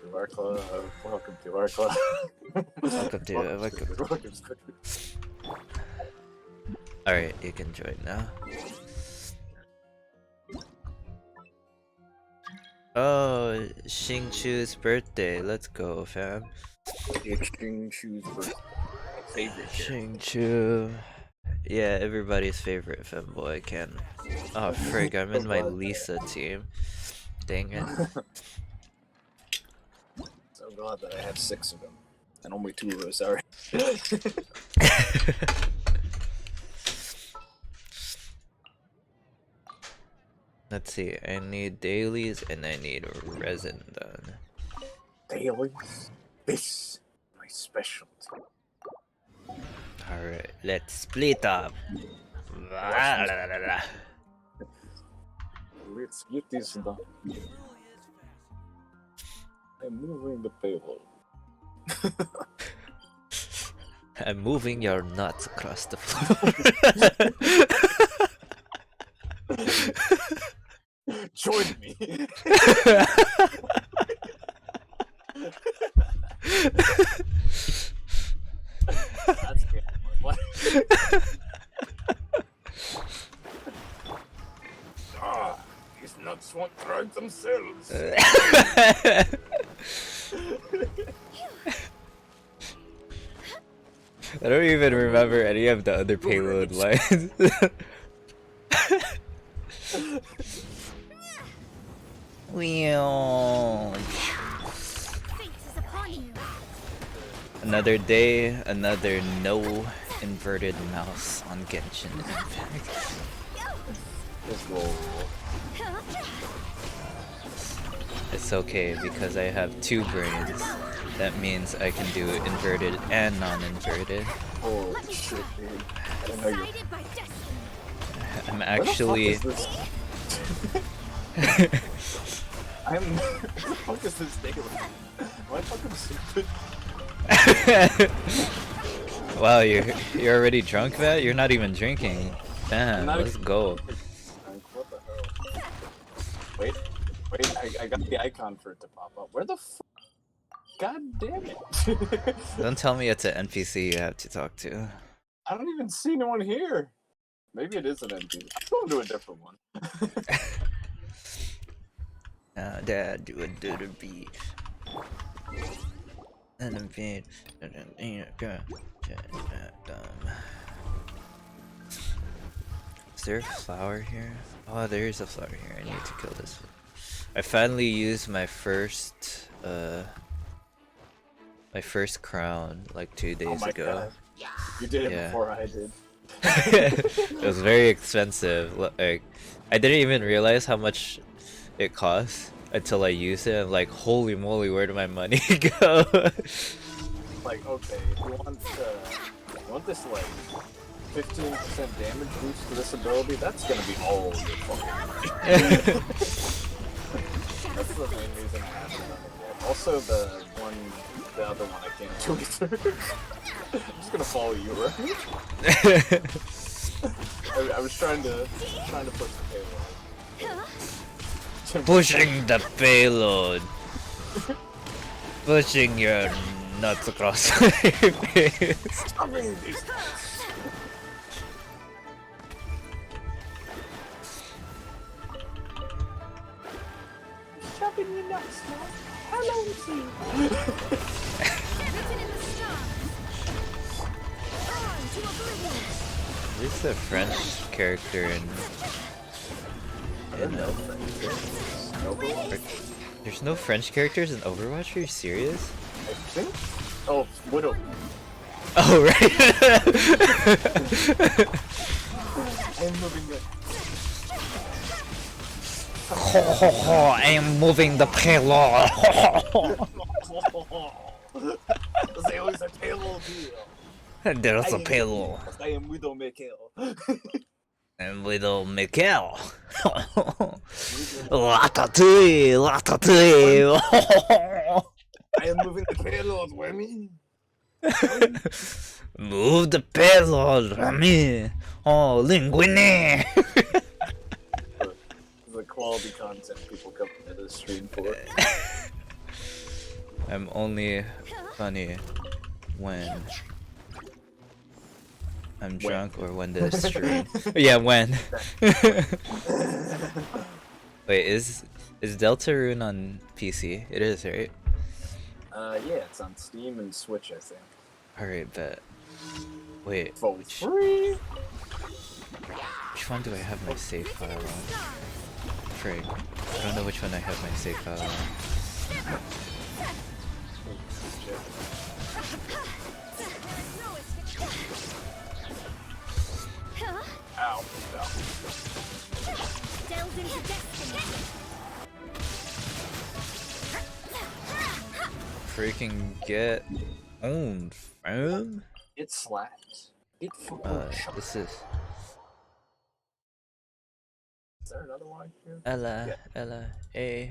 to our club. Welcome to our club. Welcome to Alright, you can join now. Oh, Xingchu's birthday. Let's go, fam. Xingchu's birthday. Favorite Xingchu. Yeah, everybody's favorite femboy can. Oh, frig, I'm in my Lisa team. Dang it. So glad that I have 6 of them. And only 2 of us are. Let's see, I need dailies and I need resin done. Dailies? This my specialty. Alright, let's split up. Let's get this done. I'm moving the payload. I'm moving your nuts across the floor. Join me. That's good. What? These nuts won't drive themselves. I don't even remember any of the other payload lines. Another day, another no inverted mouse on Genshin Impact. It's okay because I have 2 brains. That means I can do inverted and non-inverted. Holy shit, dude. I didn't know you. I'm actually... I'm... What the fuck is this thing? Am I fucking stupid? Wow, you're already drunk, Vat? You're not even drinking. Damn, let's go. What the hell? Wait, I got the icon for it to pop up. Where the f? God damn it! Don't tell me it's an NPC you have to talk to. I don't even see anyone here. Maybe it is an NPC. I'm going to a different one. Dad, do the beat. And the beat. Is there a flower here? Oh, there is a flower here. I need to kill this one. I finally used my first crown like 2 days ago. God. You did it before I did. It was very expensive. Like, I didn't even realize how much it cost until I used it. I'm like, holy moly, where did my money go? Like, okay, if you want this like 15% damage boost to this ability, that's gonna be all your fucking money. That's the main reason I haven't done it yet. Also, the other one I can't do either. I'm just gonna follow you, right? I was trying to push the payload. Pushing the payload. Pushing your nuts across my face. Stopping these Shoving your nuts, man. Hello, see. Who's the French character in Overwatch? There's no French characters in Overwatch? Are you serious? I think. Oh, Widow. Oh, right. I'm moving the. I am moving the payload. They always a payload deal. There's a payload. I am Widow Mikhail. And little Mikhail. Ratatouille, ratatouille. I am moving the payload, Wemmy. Move the payload, Rami. Oh, linguine. The quality content people come into the stream for. I'm only funny when I'm drunk or when the stream. Yeah, when. Wait, is Deltarune on PC? It is, right? Yeah, it's on Steam and Switch, I think. Alright, bet. Wait, For which free. one do I have my save file on? Frig. I don't know which one I have my save file on. Ow. Ow. Delve into destiny. Freaking get owned, fam. It slaps. It fucking This is there another one here? Ella, I'm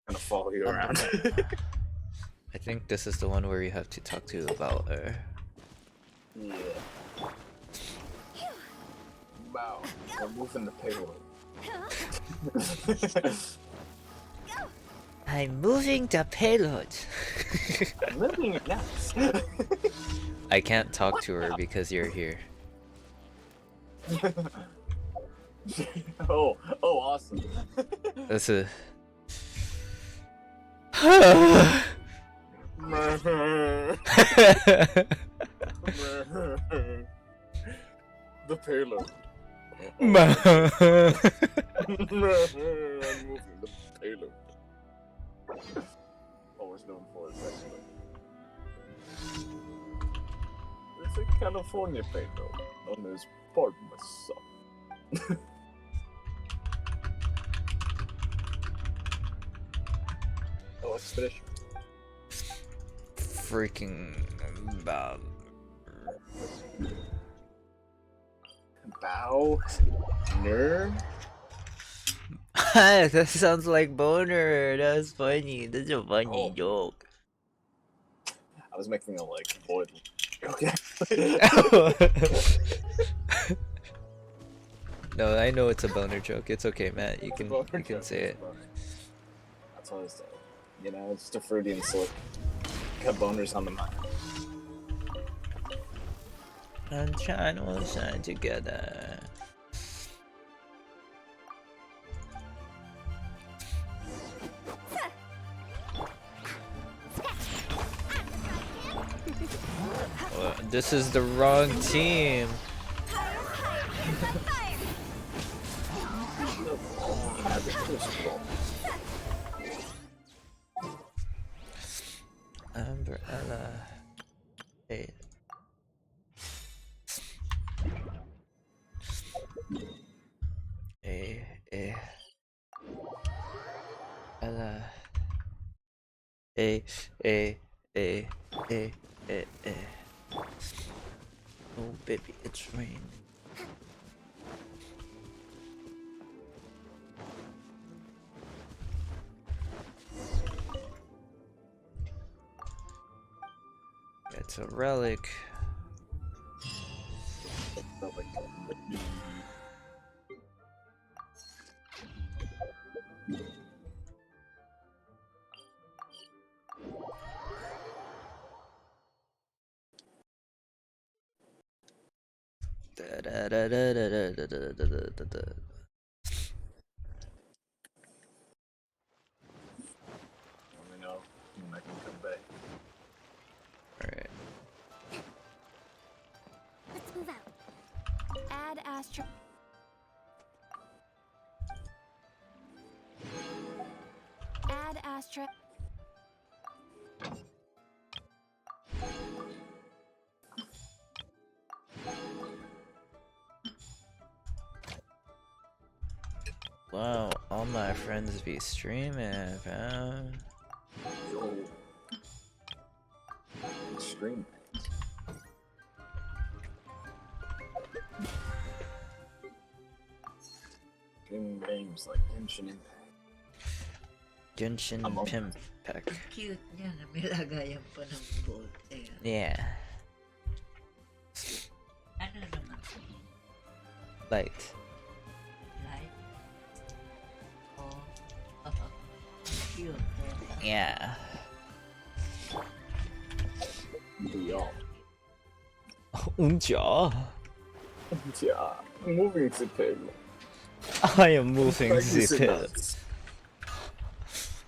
gonna follow you around. I think this is the one where you have to talk to about her. Yeah. Wow. We're moving the payload. I'm moving the payload. I'm moving it next. I can't talk to her because you're here. Oh, awesome. That's a. The payload. I'm moving the payload. Always known for its excellent. It's a California payload known as Parmesan. Oh, expedition. Freaking about. Bow. Ner. That sounds like boner. That's funny. That's a funny Oh. joke. I was making a boy. Okay. No, I know it's a boner joke. It's okay, Matt. You It's a can boner joke, say it's it. a boner. That's what I said. You know, it's just a Freudian slip. Got boners on the mind. I'm trying to all shine together. This is the wrong team. Umbrella. Hey. Ella. Oh baby, it's raining. It's a relic. Let me know when I can come back. Alright. Let's move out. Add Astro. Add Astra. Wow, all my friends be streaming, fam. Yo. Stream. Streaming games like Genshin Impact. Genshin Impact. Cute niya na may lagayan pa ng boat. Ayan. Yeah. Ano naman? Light. Light? Oh. Cute. Yeah. Yeah. Ja. Yeah. Moving to pig. I am moving the pit.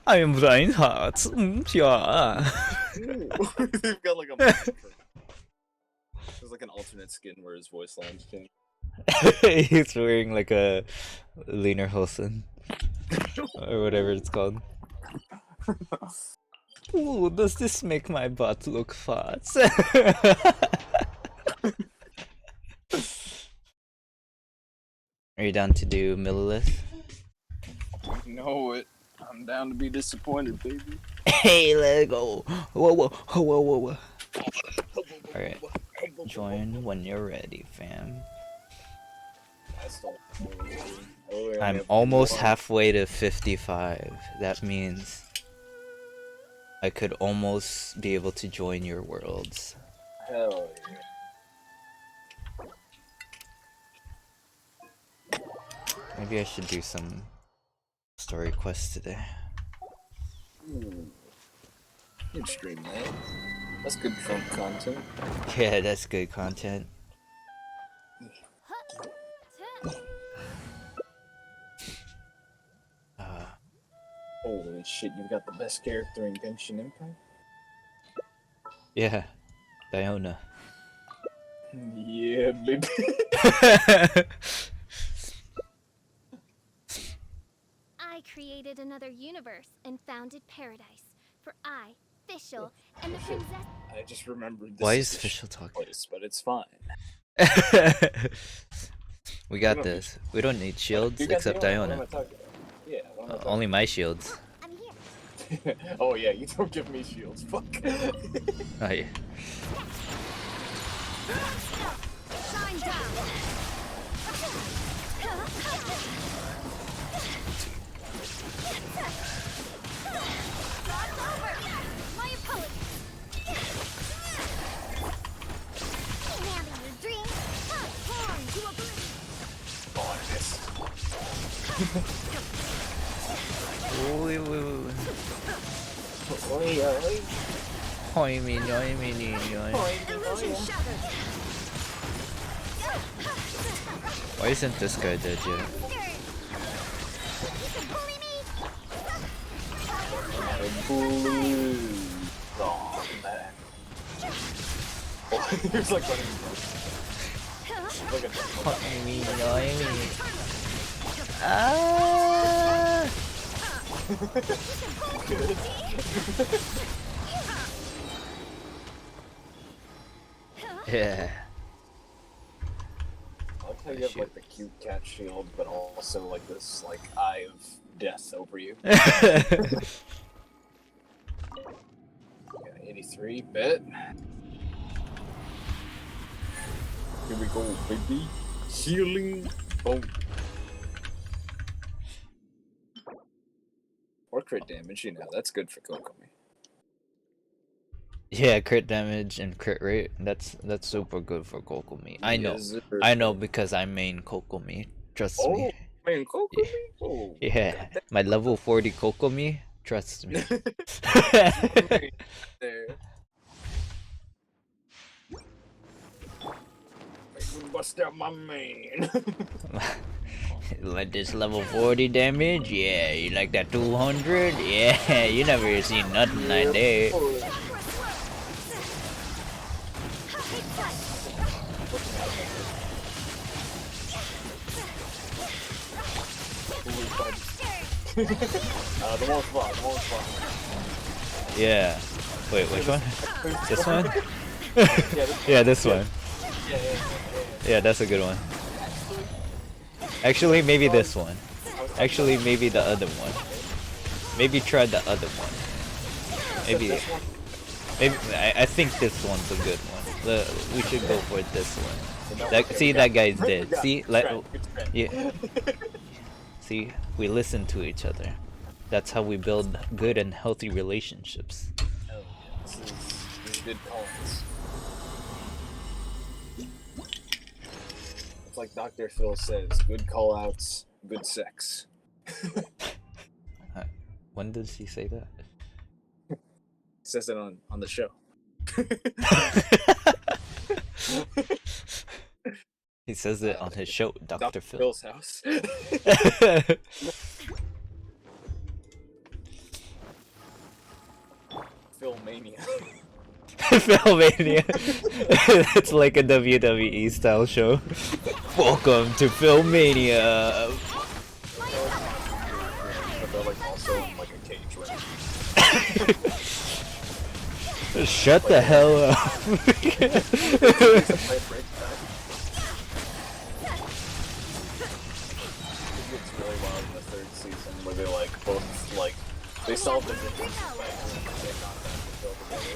I am Reinhardt. Ja. They've got like a monster. There's like an alternate skin where his voice lines change. He's wearing like a leaner Hosen. Or whatever it's called. Ooh, does this make my butt look fat? Are you down to do Millilith? You know it. I'm down to be disappointed, baby. Hey, let go. Whoa, whoa, whoa, whoa, whoa. Alright. Join when you're ready, fam. I'm almost halfway to 55. That means I could almost be able to join your worlds. Hell yeah. Maybe I should do some story quests today. Good stream, man. That's good fun content. Yeah, that's good content. Holy shit, you've got the best character in Genshin Impact? Yeah, Diona. Yeah, baby. I created another universe and founded paradise. For I, Fischl, and the princess. I just remembered this. Why is is Fischl talking? place, but it's fine. We got this. We don't need shields except Diona. Yeah, Only my shields. I'm here. Oh yeah, you don't give me shields. Fuck. Oh yeah. Shine down. My apologies. Having your dream. Torn to oblivion. Oh, I missed. Oi, oi, oi. Oi, me, oi, me, me, oi. Illusion shattered. Why isn't this guy dead yet? You can bully me. Oh, man. Oh, he was like running. Look at that. Oi, me, oi, me. Ah! Yeah. I like how you have like the cute cat shield, but also like this like eye of death over you. Yeah, 83, bet. Here we go, baby. Healing bone. Or crit damage, you know, that's good for Kokomi. Yeah, crit damage and crit rate. That's super good for Kokomi. I know. Yes, I know because I main Kokomi. Trust me. Man, Kokomi? Oh, Yeah, my level 40 Kokomi. Trust me. there. Bust out my man. Like this level 40 damage? Yeah, you like that 200? Yeah, you never seen nothing like that. The most fun, the most fun. Yeah. Wait, which one? This one? Yeah, Yeah, this one. yeah. Yeah, that's a good one. Actually, maybe this one. Actually, maybe the other one. Maybe try the other one. Maybe. I think this one's a good one. We should go for this one. See, that guy's dead. See, like, yeah. See, we listen to each other. That's how we build good and healthy relationships. Oh, yeah, this is good calls. It's like Dr. Phil says, good call-outs, good sex. When did he say that? He says it on the show. He says it on his show, Dr. Phil. Phil's house. Philmania. Philmania. It's like a WWE style show. Welcome to Philmania. But they're like also in like a cage where Shut the hell up. It gets really wild in the third season where they like both like they solve the differences by they not have to go together.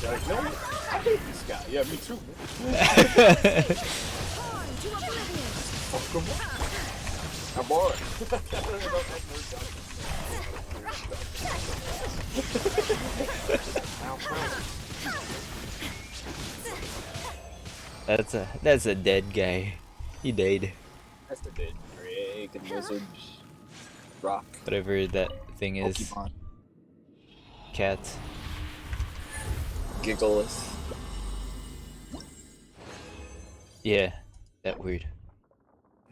They're like, no, I hate this guy. Yeah, me too. Fuck him. I'm bored. That's a dead guy. He died. That's the dead Drake and Wizard Rock. Whatever that thing is. Pokemon. Cat. Giggleth. Yeah, that word.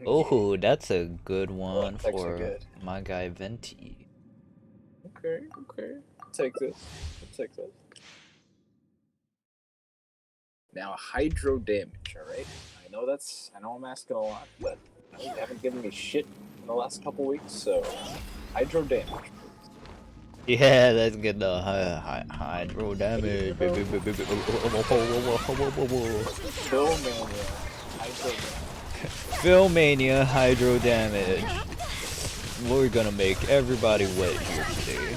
Oh, that's a good one that's actually for good. my guy Venti. Okay. I'll take this. Now, hydro damage, alright? I know I'm asking a lot, but you haven't given me shit in the last couple weeks, so hydro damage, please. Yeah, that's good though. Hydro damage. Philmania, hydro damage. Philmania hydro damage. We're gonna make everybody wet here today.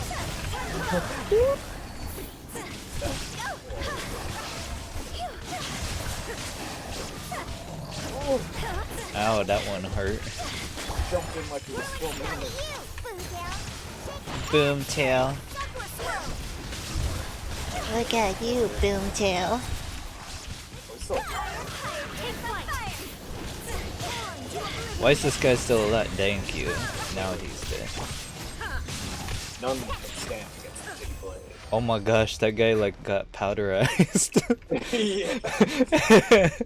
Ow, that one hurt. Jumped in like it was Philmania. Boomtail. Look at you, Boomtail. What's up? Why is this guy still alive? Thank you. Now he's dead. None can stand against the Kitty Blade. Oh my gosh, that guy like got powderized. Yeah.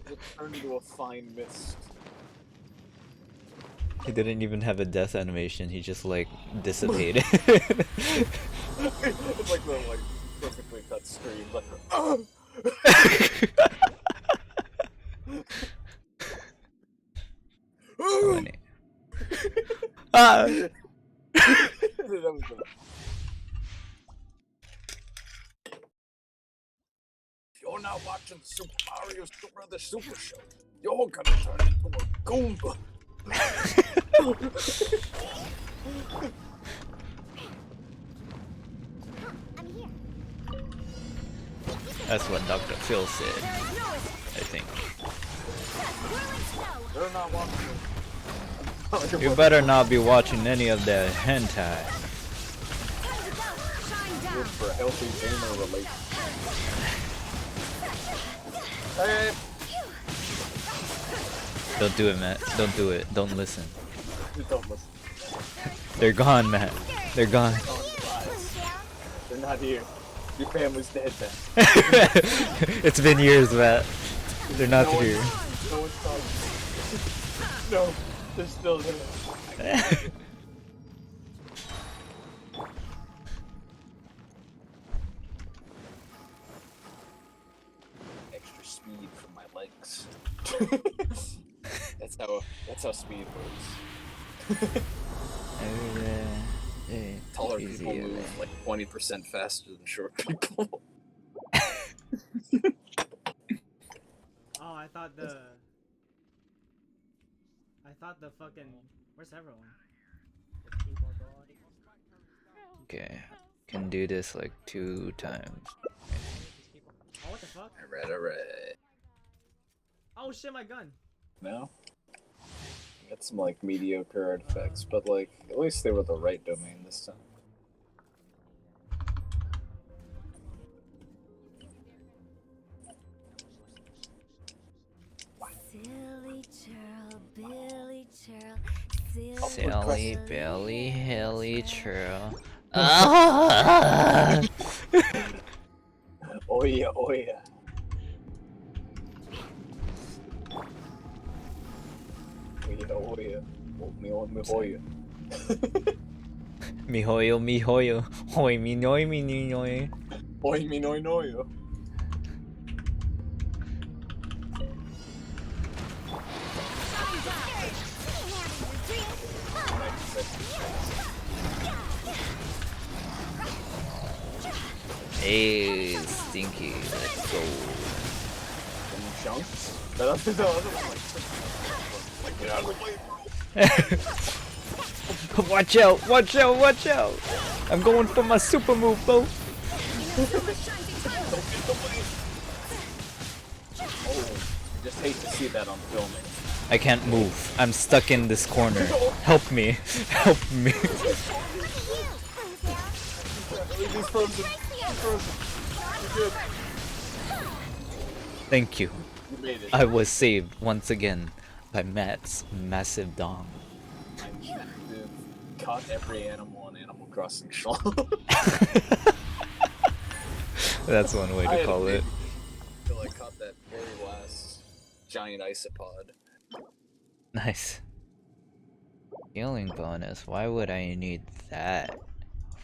It turned into a fine mist. He didn't even have a death animation, he just like dissipated. It's like the perfectly cut scream, like Funny. Ah! that was the... If you're not watching the Super Mario Brothers Super Show, you're gonna turn into a Goomba. That's what Dr. Phil said, I think. They're not watching. You better not be watching any of the hentai. Good for a healthy gamer relationship. Hey. Don't do it, Matt. Don't do it. Don't listen. Don't listen. They're gone, Matt. They're gone. They're not here. Your family's dead, man. It's been years, Matt. They're not here. No one's talking. No, they're still there. Extra speed from my legs. That's how speed works. Taller people move like 20% faster than short people. Oh, I thought the fucking... Where's everyone? Okay. Can do this like 2 times. Oh, what the fuck? Alright. Oh shit, my gun! No? Got some like mediocre artifacts, but like at least they were the right domain this time. Silly churl, Billy churl, Silly Billy Hilly True. Ah! Oh yeah, oh yeah. Oh yeah, oh yeah. Oh me, oh yeah. Mihoyo, mihoyo. Hoi, minoi, minoi. Oi me, no yo. Hey, Stinky, let's go. Chunks? The other one, like, get out of the way, bro. Watch out, watch out, watch out. I'm going for my super move, bro. Don't get the way. Oh, I just hate to see that on filming. I can't move. I'm stuck in this corner. Help me. Help me. He's frozen. He's frozen. You're good. Thank you. You made it. I was saved once again by Matt's massive dong. Dude, caught every animal on Animal Crossing Shaw. That's one way to call it. Until I caught that very last giant isopod. Nice. Healing bonus. Why would I need that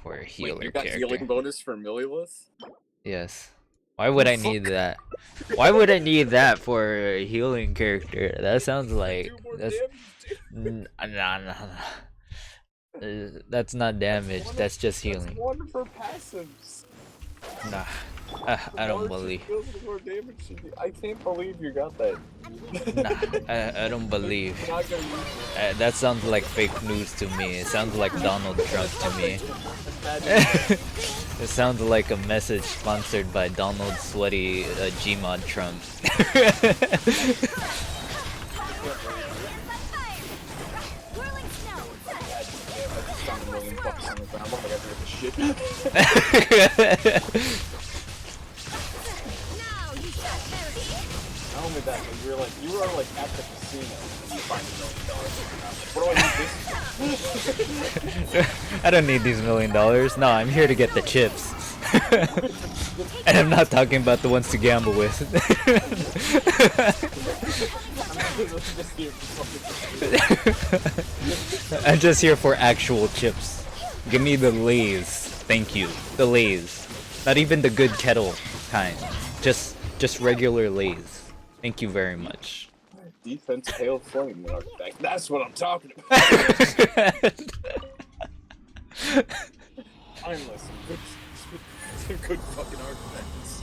for a healer Wait, you got character? healing bonus for Millilith? Yes. Why would I need that? Why would I need that for a healing character? That sounds like Do more that's damage, dude. nah. That's not damage. That's just That's healing. one for passives. Nah. I don't believe. More damage to you. I can't believe you got that. Nah, I don't believe. You're not gonna use it. That sounds like fake news to me. It sounds like Donald Trump to me. It sounds like a message sponsored by Donald Sweaty Gmod Trump. $1,000,000 on the ground. Oh my god, I forgot the shit. Not only that, but you were like at the casino and you find $1,000,000. What do I need this? I don't need these $1 million. No, I'm here to get the chips. And I'm not talking about the ones to gamble with. I'm just here for actual chips. Give me the Lays. Thank you. The Lays. Not even the good kettle kind. Just regular Lays. Thank you very much. Defense Pale Flame Artifact. That's what I'm talking about. Finally, some good fucking artifacts.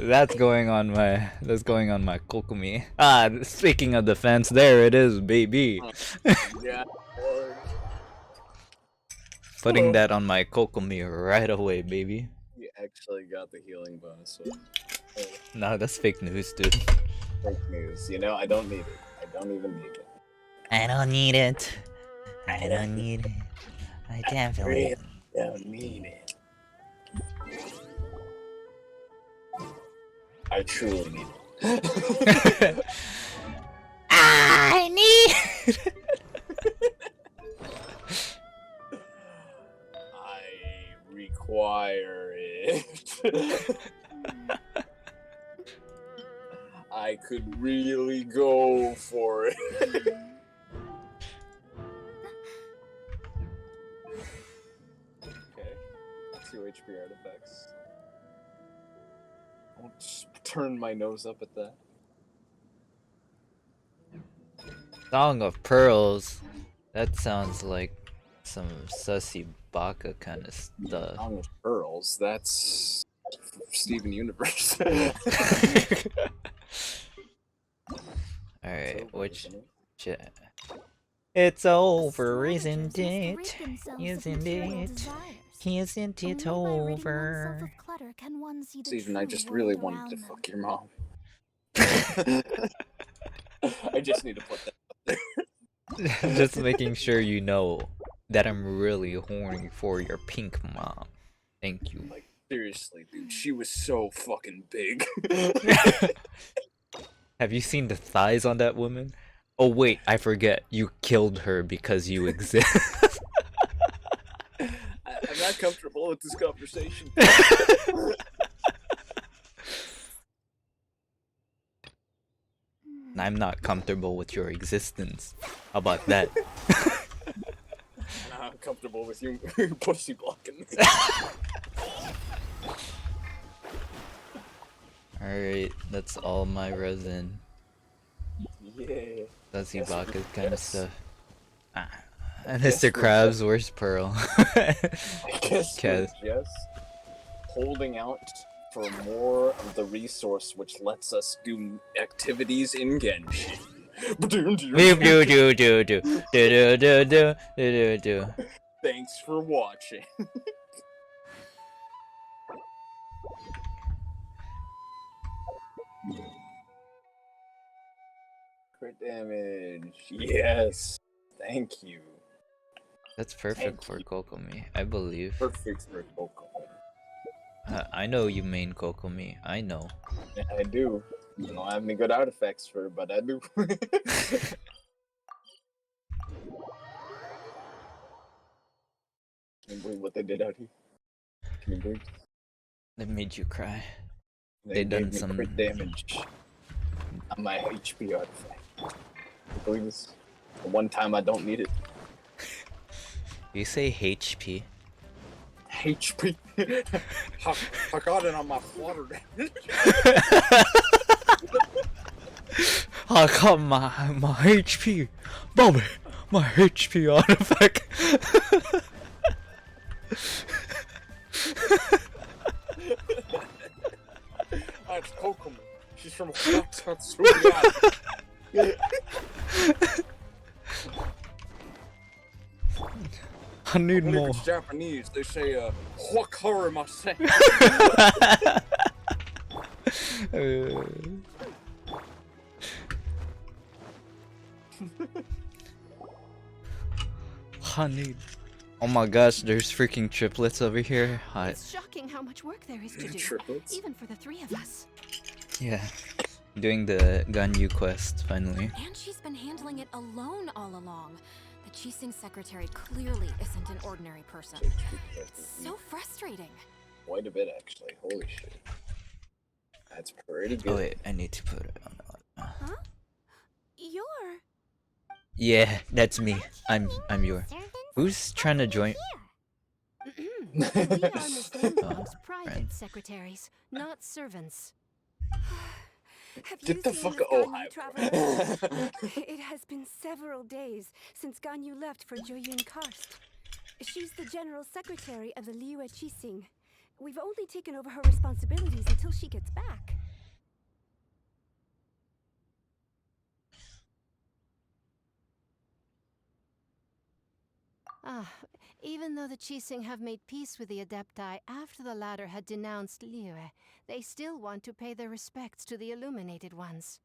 That's going on my Kokumi. Ah, speaking of defense, there it is, baby. Yeah. Putting that on my Kokumi right away, baby. You actually got the healing bonus. So, No, that's fake news, dude. fake news. You know, I don't need it. I don't even need it. I don't need it. I don't need it. I definitely don't need it. I truly need it. I need I require it. I could really go for it. Okay. 2 HP artifacts. I won't just turn my nose up at that. Song of Pearls. That sounds like some sussy baka kind of stuff. Song of Pearls, that's Steven Universe. Alright, which it's over, isn't it? Isn't it? Isn't it over? Steven, I just really wanted to fuck your mom. I just need to put that up there. Just making sure you know that I'm really horny for your pink mom. Thank you. Like, seriously, dude, she was so fucking big. Have you seen the thighs on that woman? Oh wait, I forget. You killed her because you exist. I not comfortable with this conversation. I'm not comfortable with your existence. How about that? I'm comfortable with you pussy blocking me. Alright, that's all my resin. Yeah. Fuzzy Yes, Baka kind of yes. stuff. Ah. Yes, Mr. we're Krabs, where's Pearl? I guess we're Kaz. just holding out for more of the resource which lets us do activities in Genshin. Do do do do do do do do do do do. Thanks for watching. Crit damage. Yes. Thank you. That's perfect for Kokomi, I believe. Perfect for Pokemon. I know you main Kokomi. I know. Yeah, I do. I don't have any good artifacts for it, but I do. Can't believe what they did out here. Can you believe? That made you cry. They done gave me some- crit damage on my HP artifact. Can you believe this? The one time I don't need it. You say HP? HP. I got it on my flutter damage. I got my HP, Bobby, my HP artifact. That's Kokomi. She's from Hatsuya. I need When more. it's Japanese, they say, wakarimasen. Honey. Oh my gosh, there's freaking triplets over here. Hi. It's shocking how much work there is to do, Triplets? even for the three of us. Yeah. Doing the Ganyu quest, finally. And she's been handling it alone all along. The Chising secretary clearly isn't an ordinary person. It's so frustrating. Quite a bit, actually. Holy shit. That's pretty good. Oh wait, I need to put it on. Huh? You're... Yeah, that's me. I'm your. Who's trying to join? We are Miss Danbong's Oh, private friend. secretaries, not servants. Have Get you the seen fuck Miss oh, Ganyu, hi. Traveler? It has been several days since Ganyu left for Joyun Karst. She's the general secretary of the Liyue Chising. We've only taken over her responsibilities until she gets back. Even though the Chising have made peace with the Adepti after the latter had denounced Liyue, they still want to pay their respects to the Illuminated Ones.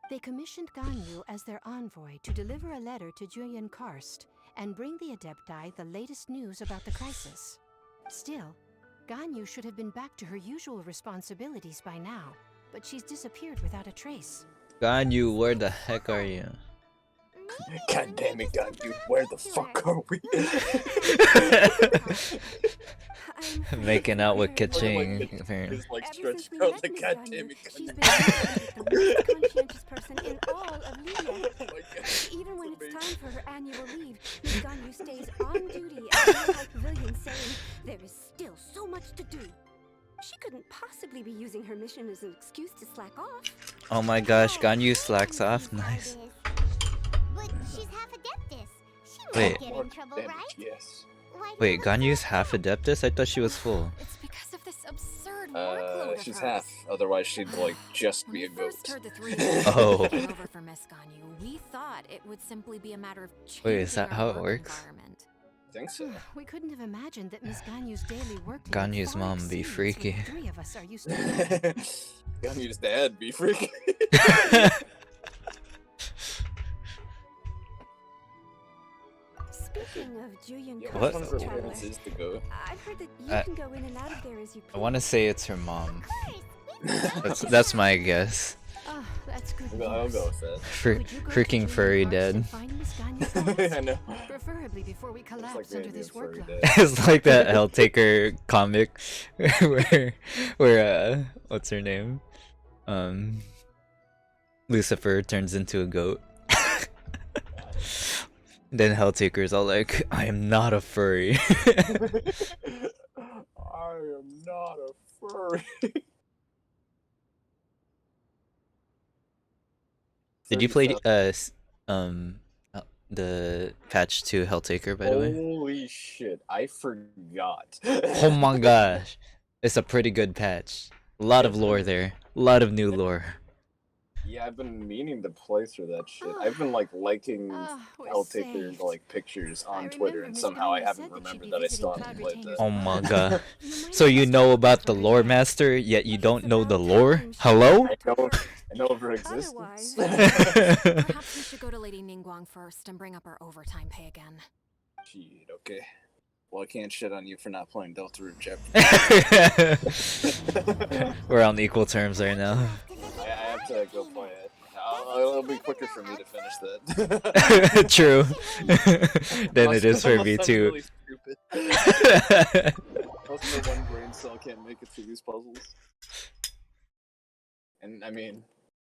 They commissioned Ganyu as their envoy to deliver a letter to Joyun Karst and bring the Adepti the latest news about the crisis. Still, Ganyu should have been back to her usual responsibilities by now, but she's disappeared without a trace. Ganyu, where the heck are you? God damn it, Ganyu. Where the fuck are we? Making out with Kitchen. Kaching, apparently. It's like Ever since stretched we out met like, Miss God Ganyu, damn it, she's Ganyu. been the most conscientious person in all of Liyue. Oh my God. Even when It's it's time for her annual leave, Miss Ganyu stays on duty at the High Pavilion saying, there is still so much to do. She couldn't possibly be using her mission as an excuse to slack off. Oh my gosh, Ganyu slacks off. Nice. But she's half Adeptus. She Wait. won't get in trouble, Damage, right? yes. Why do Wait, you look Ganyu's so half Adeptus? I thought she was full. It's because of this absurd workload of She's hers. half. Otherwise, she'd like just When be we a first ghost. heard the three of us Oh. were taking over for Miss Ganyu, we thought it would simply be a matter of changing Wait, is that our how it work works? environment. I think so. We couldn't have imagined that Miss Ganyu's daily workload Ganyu's far mom be exceeds what freaky. the three of us are used to doing. Ganyu's dad be freaking. Speaking of Joyun Yeah, What? which one of her Karst, parents Traveler, is to go? I've heard that you Uh, can go in and out of there as you please. I want to say it's her mom. Of course. That's my guess. Ah, that's good I'll news. go with it. Could you go to Freaking Julian furry Karst dead. and find Miss Ganya for us? I know. Preferably before we It's collapse like the under idea this of furry workload. dead. It's like that Helltaker comic where what's her name? Lucifer turns into a goat. Then Helltaker's all like, I am not a furry. I am not a furry. Did you play the patch to Helltaker, by the way? Holy shit, I forgot. Oh my gosh. It's a pretty good patch. A lot of lore there. A lot of new lore. Yeah, I've been meaning to play through that shit. I've been like liking We're Helltaker saved. like pictures I on Twitter, remember and Miss somehow I Ganya haven't said that she'd remembered be that I still visiting haven't played Cloud that. Oh my Retainers. god. You might So you ask know her about to the bring lore it. master, yet you If don't it's know the about lore? time, she Hello? might I know, prefer- I know of her existence. Perhaps we should go to Lady Ningguang first and bring up our overtime pay again. Shit, okay. Well, I can't shit on you for not playing Delta Root Chapter. We're on equal terms right now. I have to go play it. It'll be quicker for me to finish that. True. Than it is for me Unless I'm too. really stupid. Unless my one brain cell can't make it through these puzzles. And I mean,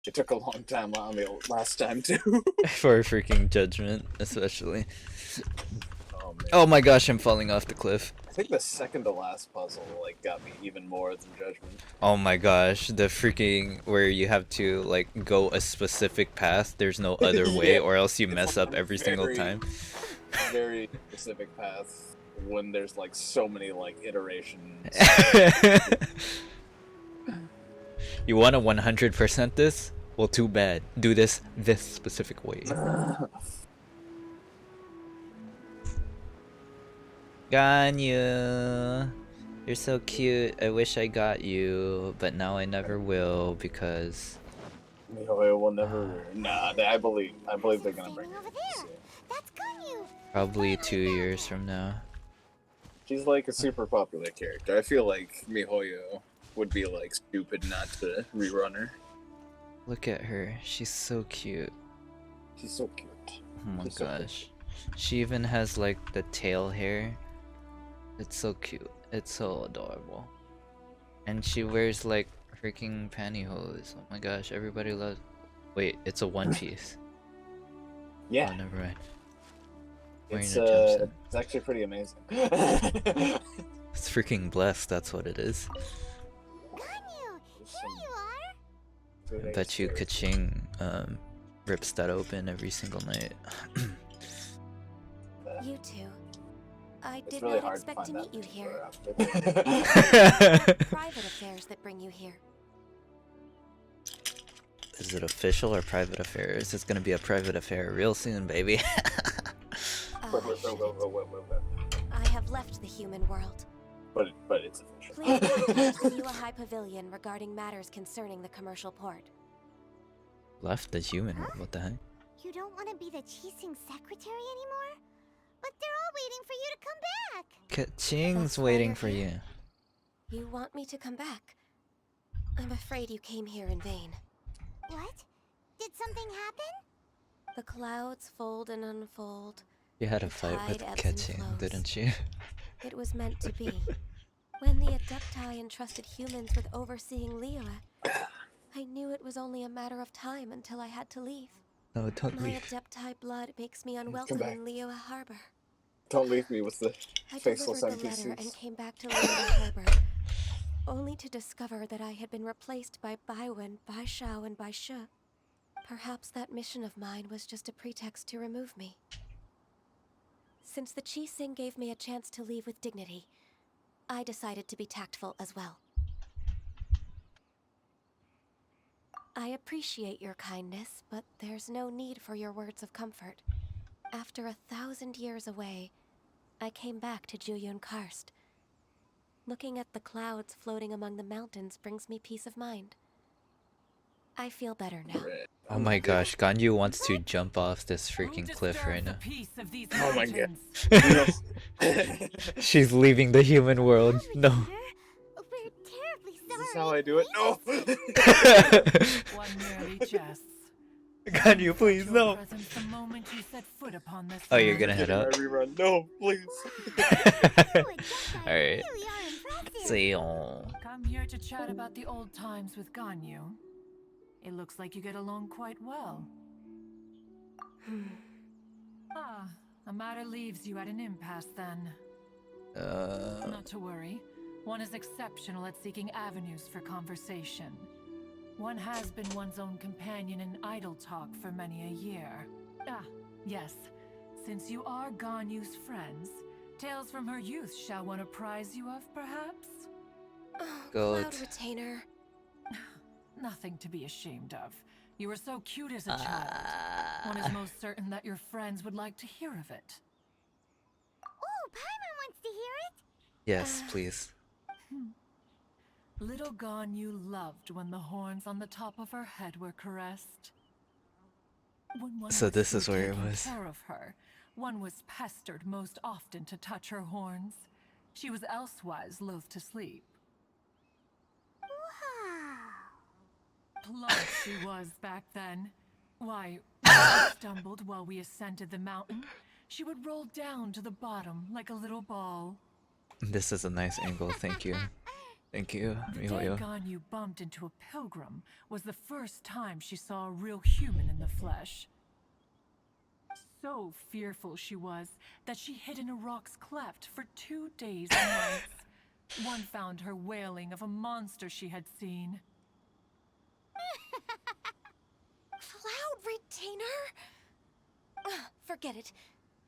it took a long time on me last time too. For freaking judgment, especially. Oh man. Oh my gosh, I'm falling off the cliff. I think the second to last puzzle like got me even more than Judgment. Oh my gosh, the freaking where you have to like go a specific path. There's no other way, Yeah. or else you It's mess like up a every single very- time. Very specific path when there's like so many like iterations. You want to 100% this? Well, too bad. Do this specific way. Ganyu, you're so cute. I wish I got you, but now I never will because Mihoyo will never. Nah, I believe they're gonna bring her. Over there. That's Ganyu. probably 2 years from now. She's like a super popular character. I feel like Mihoyo would be like stupid not to rerun her. Look at her. She's so cute. She's so cute. Oh my She's so cute. gosh. She even has like the tail hair. It's so cute. It's so adorable. And she wears like freaking pantyhose. Oh my gosh, everybody loves. Wait, it's a one piece. Yeah, Oh, never mind. Wearing it's a jumpsuit. it's actually pretty amazing. It's freaking blessed, that's what it is. Ganyu, here you are. I bet you Kaching rips that open every single night. You two. I It's did really not hard to expect to find meet you that here. after. Private affairs that bring you here. Is it official or private affairs? It's gonna be a private affair real soon, baby. I have left the human world. But it's official. Please contact the Liyue High Pavilion regarding matters concerning the commercial port. Left the human. What the heck? You don't want to be the Qixing secretary anymore? But they're all waiting for you to come back. Kaching's That's why waiting you're for here. you. You want me to come back? I'm afraid you came here in vain. What? Did something happen? The clouds fold and unfold. You had a The fight with tide ebbs and Kaching, flows. didn't you? It was meant to be. When the Adepti entrusted humans with overseeing Liyue, I knew it was only a matter of time until I had to leave. No, don't My leave. Adepti blood makes me unwelcome back. in Liyue Harbor. Don't leave me with the I faceless delivered the letter and NPCs. came back to Liyue Harbor, only to discover that I had been replaced by Baiwen, Bai Shao, and Bai Shi. Perhaps that mission of mine was just a pretext to remove me. Since the Qixing gave me a chance to leave with dignity, I decided to be tactful as well. I appreciate your kindness, but there's no need for your words of comfort. After 1,000 years away, I came back to Julian Karst. Looking at the clouds floating among the mountains brings me peace of mind. I feel better now. Oh my gosh, Ganyu wants to jump off this freaking cliff right now. Oh my god. She's leaving the human world. No. We're terribly Is this how I do it. No. One merely jests. Ganyu, please, no. Presence the moment you set foot upon this Oh, you're land. gonna head Getting up? my rerun. No, please. Alright. Really are impressive. See you. Come here to chat about the old times with Ganyu. It looks like you get along quite well. Ah, the matter leaves you at an impasse then. Not to worry. One is exceptional at seeking avenues for conversation. One has been one's own companion in idle talk for many a year. Ah, yes. Since you are Ganyu's friends, tales from her youth shall one apprise you of, perhaps? Goat. Cloud Retainer. Nothing to be ashamed of. You were so cute as a child. One is most certain that your friends would like to hear of it. Oh, Paimon wants to hear it. Yes, please. Little Ganyu loved when the horns on the top of her head were caressed. When one So was this still is where it taking was. care of her, one was pestered most often to touch her horns. She was elsewise loath to sleep. Wow. Plump she was back then. Why, when she stumbled while we ascended the mountain, she would roll down to the bottom like a little ball. This is a nice angle, thank you. Thank you, The day Mihoyo. Ganyu bumped into a pilgrim was the first time she saw a real human in the flesh. So fearful she was that she hid in a rock's cleft for 2 days and nights. One found her wailing of a monster she had seen. Cloud Retainer? Forget it.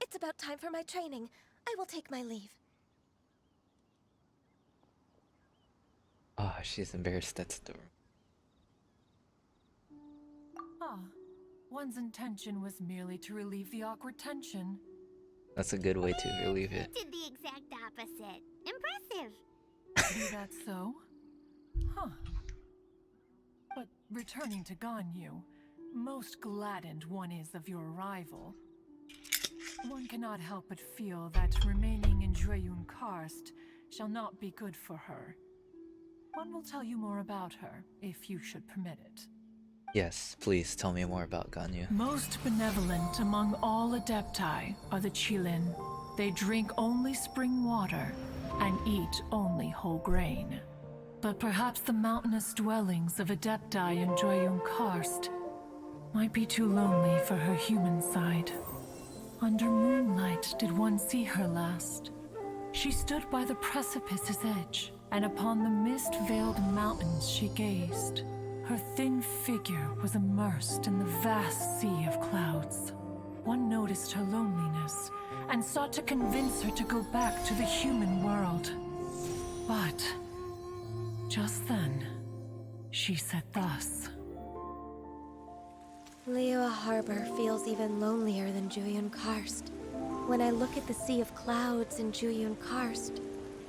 It's about time for my training. I will take my leave. Oh, she's embarrassed, that's the Ah, one's intention was merely to relieve the awkward tension. That's a good way to relieve it. Did the exact opposite. Impressive. Be that so? Huh. But returning to Ganyu, most gladdened one is of your arrival. One cannot help but feel that remaining in Jueyun Karst shall not be good for her. One will tell you more about her, if you should permit it. Yes, please tell me more about Ganyu. Most benevolent among all Adepti are the Qilin. They drink only spring water and eat only whole grain. But perhaps the mountainous dwellings of Adepti in Jueyun Karst might be too lonely for her human side. Under moonlight did one see her last. She stood by the precipice's edge, and upon the mist-veiled mountains she gazed. Her thin figure was immersed in the vast sea of clouds. One noticed her loneliness, and sought to convince her to go back to the human world. But just then, she said thus. Liyue Harbor feels even lonelier than Jueyun Karst. When I look at the sea of clouds in Jueyun Karst,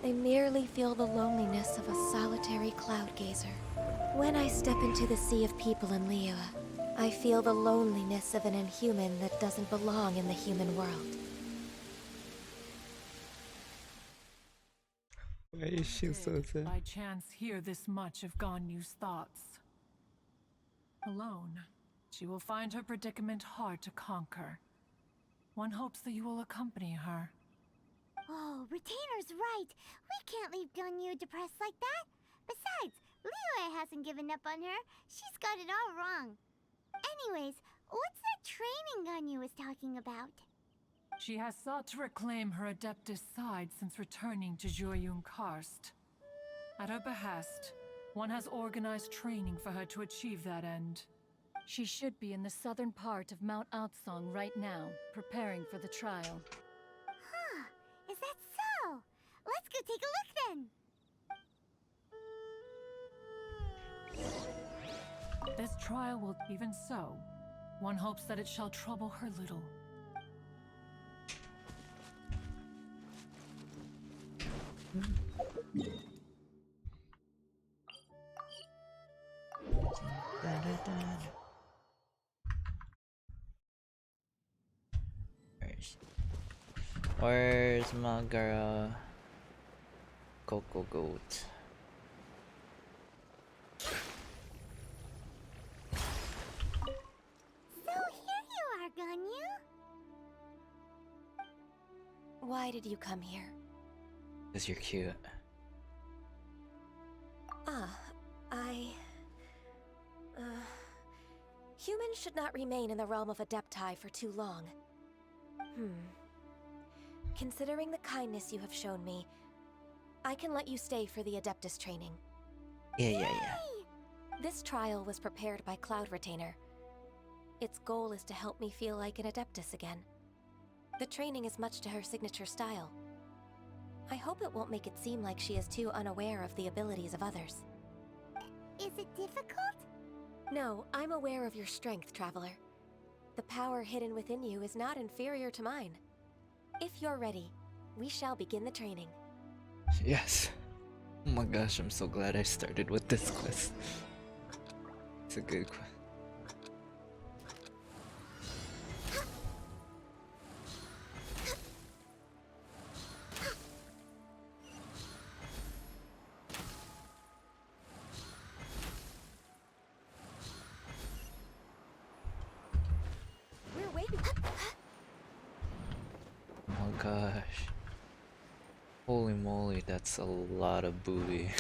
I merely feel the loneliness of a solitary cloud gazer. When I step into the sea of people in Liyue, I feel the loneliness of an inhuman that doesn't belong in the human world. Why is she so sad? By chance hear this much of Ganyu's thoughts. Alone, she will find her predicament hard to conquer. One hopes that you will accompany her. Oh, Retainer's right. We can't leave Ganyu depressed like that. Besides, Liyue hasn't given up on her. She's got it all wrong. Anyways, what's that training Ganyu was talking about? She has sought to reclaim her Adeptus side since returning to Jueyun Karst. At her behest, one has organized training for her to achieve that end. She should be in the southern part of Mount Aotsong right now, preparing for the trial. Huh, is that so? Let's go take a look then. This trial will even so. One hopes that it shall trouble her little. Where's my girl? Coco Goat. did you come here? Because you're cute. Humans should not remain in the realm of Adepti for too long. Considering the kindness you have shown me, I can let you stay for the Adeptus training. Yeah. This trial was prepared by Cloud Retainer. Its goal is to help me feel like an Adeptus again. The training is much to her signature style. I hope it won't make it seem like she is too unaware of the abilities of others. Is it difficult? No, I'm aware of your strength, Traveler. The power hidden within you is not inferior to mine. If you're ready, we shall begin the training. Yes. Oh my gosh, I'm so glad I started with this quest. It's a good quest. We're waiting. Oh my gosh. Holy moly, that's a lot of booty.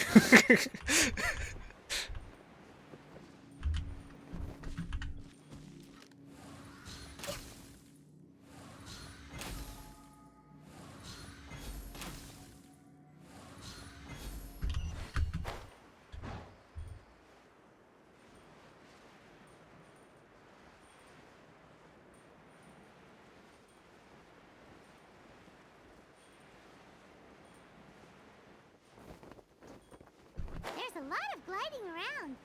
There's a lot of gliding around.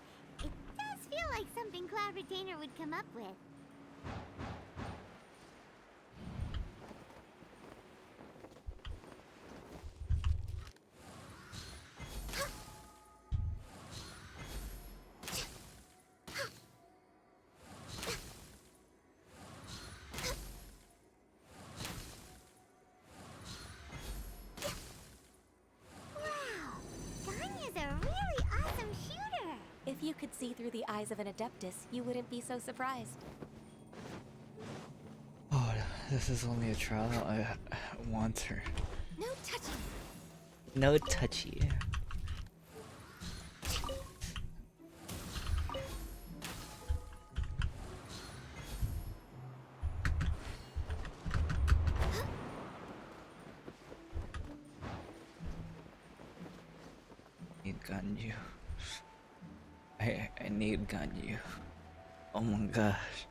It does feel like something Cloud Retainer would come up with. If you could see through the eyes of an Adeptus, you wouldn't be so surprised. Oh, this is only a trial. I want her. No touching! No touchy. Need Ganyu. I need Ganyu. Oh my gosh.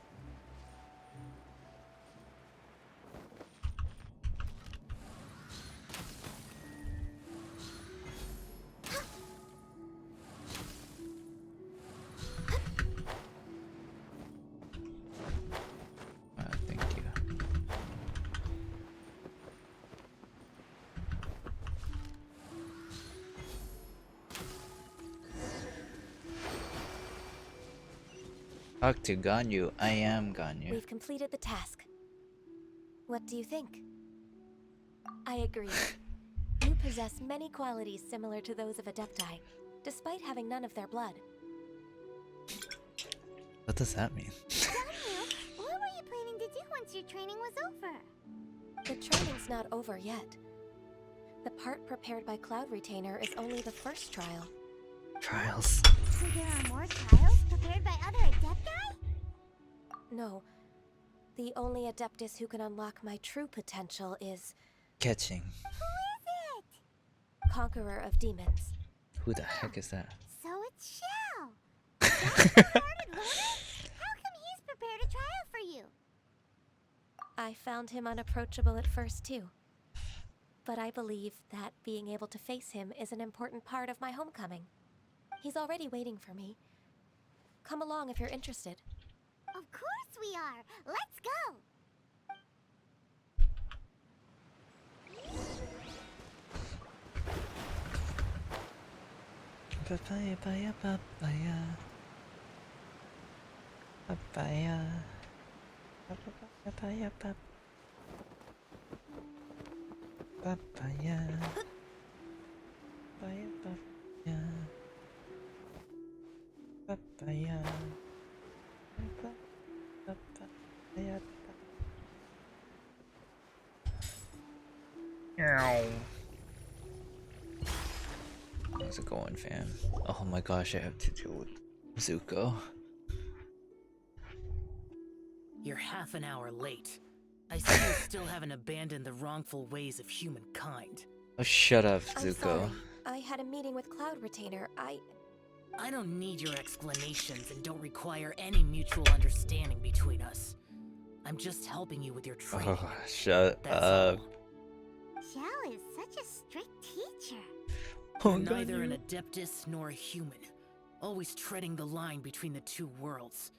Thank you. Talk to Ganyu. I am Ganyu. We've completed the task. What do you think? I agree. You possess many qualities similar to those of Adepti, despite having none of their blood. What does that mean? Ganyu, what were you planning to do once your training was over? The training's not over yet. The part prepared by Cloud Retainer is only the first trial. Trials. So there are more trials prepared by other Adepti? No. The only Adeptus who can unlock my true potential is... Catching. Who is it? Conqueror of Demons. Who the heck is that? So it's Shao! That's the hearted loner? How come he's prepared a trial for you? I found him unapproachable at first, too. But I believe that being able to face him is an important part of my homecoming. He's already waiting for me. Come along if you're interested. Of course we are! Let's go! Papaya, papaya, papaya. Papaya. Papaya, papaya. Papaya. Papaya, papaya. Papaya. Papaya. How's it going, fam? Oh my gosh, I have to deal with Zuko. You're half an hour late. I see you still haven't abandoned the wrongful ways of humankind. Oh, shut up, I'm Zuko. sorry. I had a meeting with Cloud Retainer. I don't need your explanations and don't require any mutual understanding between us. I'm just helping you with your training. Oh, shut That's up. all. Xiao is such a strict teacher. You're neither an adeptus nor a human, always treading the line between the two worlds.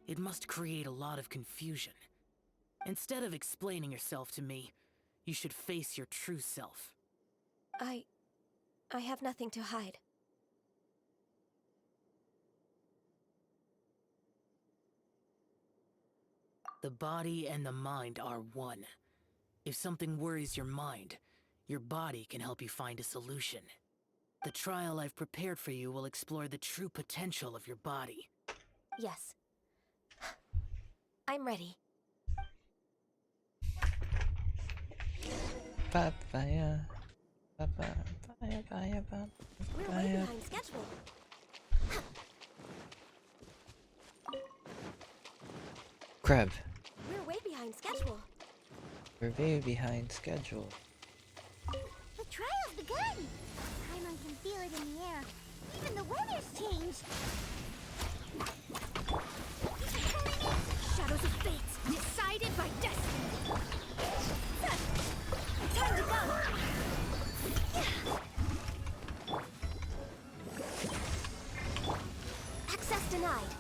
It must create a lot of confusion. Instead of explaining yourself to me, you should face your true self. I have nothing to hide. The body and the mind are one. If something worries your mind, your body can help you find a solution. The trial I've prepared for you will explore the true potential of your body. Yes. I'm ready. Papaya. Papaya. Papaya. We're way behind schedule. Crab. We're way behind schedule. We're way behind schedule. The trial's begun! Paimon can feel it in the air. Even the weather's changed. Shadows of fate, decided by destiny. Time to go! Access denied.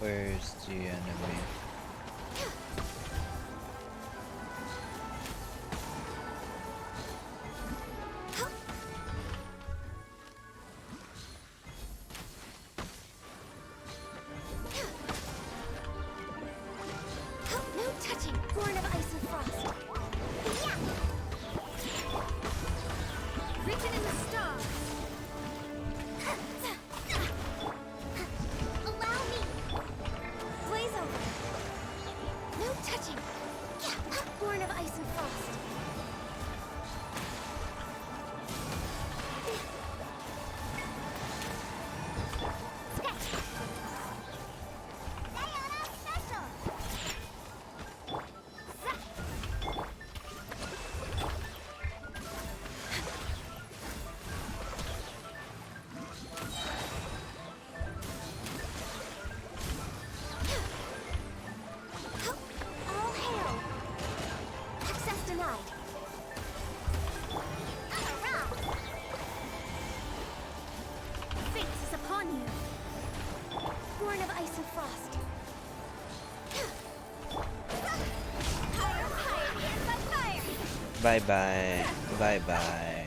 Where's the enemy? No touching. Born of ice and frost. Written in the stars. Allow me! Blaze over. No touching. Born of ice and frost. Sayonara special! All hail. Access denied. Fate is upon you. Born of ice and frost. Bye bye. Bye bye.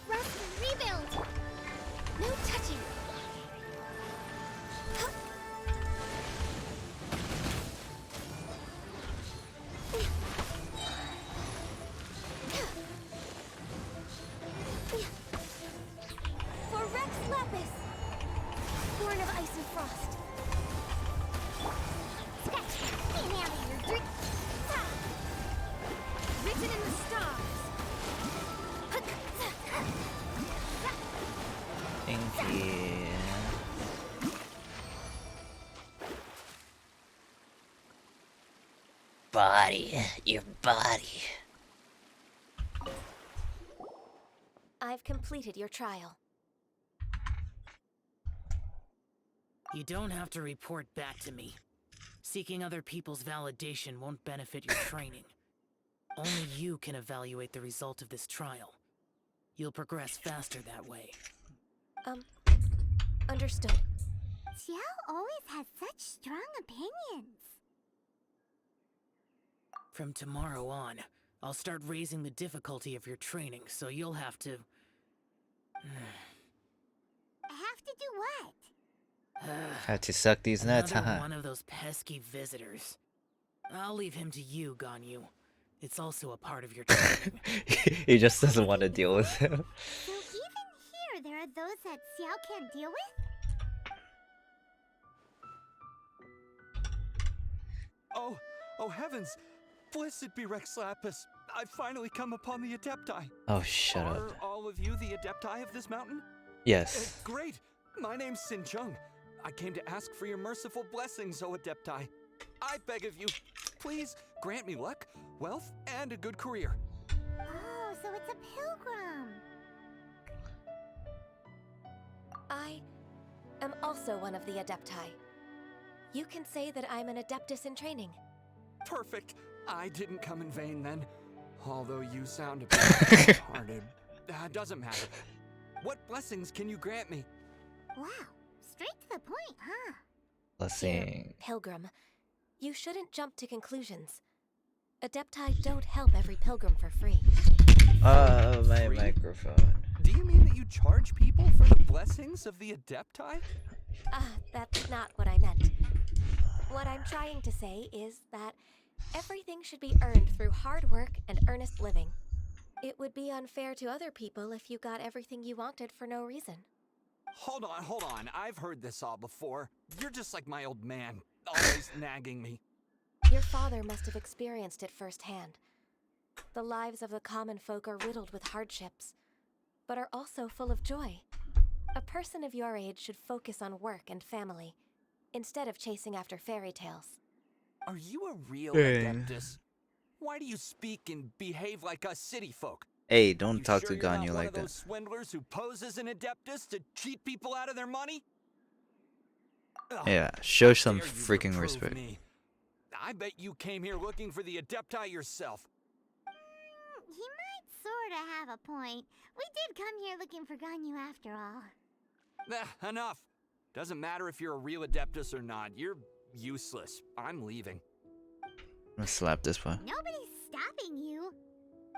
Rest and rebuild! No touching. For Rex Lapis. Born of ice and frost. Get me out of your drink! Written in the stars. Thank you. Body, your body. I've completed your trial. You don't have to report back to me. Seeking other people's validation won't benefit your training. Only you can evaluate the result of this trial. You'll progress faster that way. Understood. Xiao always has such strong opinions. From tomorrow on, I'll start raising the difficulty of your training, so you'll have to... Have to do what? Have to suck these nuts, Another haha. one of those pesky visitors. I'll leave him to you, Ganyu. It's also a part of your training. He just doesn't want to deal with him. So even here, there are those that Xiao can't deal with? Oh heavens! Blessed be Rex Lapis. I've finally come upon the Adepti. Oh, shut Are up. all of you the Adepti of this mountain? Yes. Great! My name's Sin Chung. I came to ask for your merciful blessings, O Adepti. I beg of you, please grant me luck, wealth, and a good career. Oh, so it's a pilgrim. I am also one of the Adepti. You can say that I'm an Adeptus in training. Perfect. I didn't come in vain then. Although you sound a bit hard-hearted. Doesn't matter. What blessings can you grant me? Wow, straight to the point, huh? Blessing. Pilgrim, you shouldn't jump to conclusions. Adepti don't help every pilgrim for free. My microphone. Do you mean that you charge people for the blessings of the Adepti? That's not what I meant. What I'm trying to say is that everything should be earned through hard work and earnest living. It would be unfair to other people if you got everything you wanted for no reason. Hold on. I've heard this all before. You're just like my old man, always nagging me. Your father must have experienced it firsthand. The lives of the common folk are riddled with hardships, but are also full of joy. A person of your age should focus on work and family, instead of chasing after fairy tales. Are you a real Adeptus? Why do you speak and behave like us city folk? Hey, don't talk sure to you're not Ganyu one like of that. those swindlers who pose as an Adeptus to cheat people out of their money? Ugh, Yeah, show how some dare you freaking reprove respect. me. I bet you came here looking for the Adepti yourself. He might sorta have a point. We did come here looking for Ganyu after all. Enough. Doesn't matter if you're a real Adeptus or not. You're useless. I'm leaving. I'm gonna slap this one. Nobody's stopping you.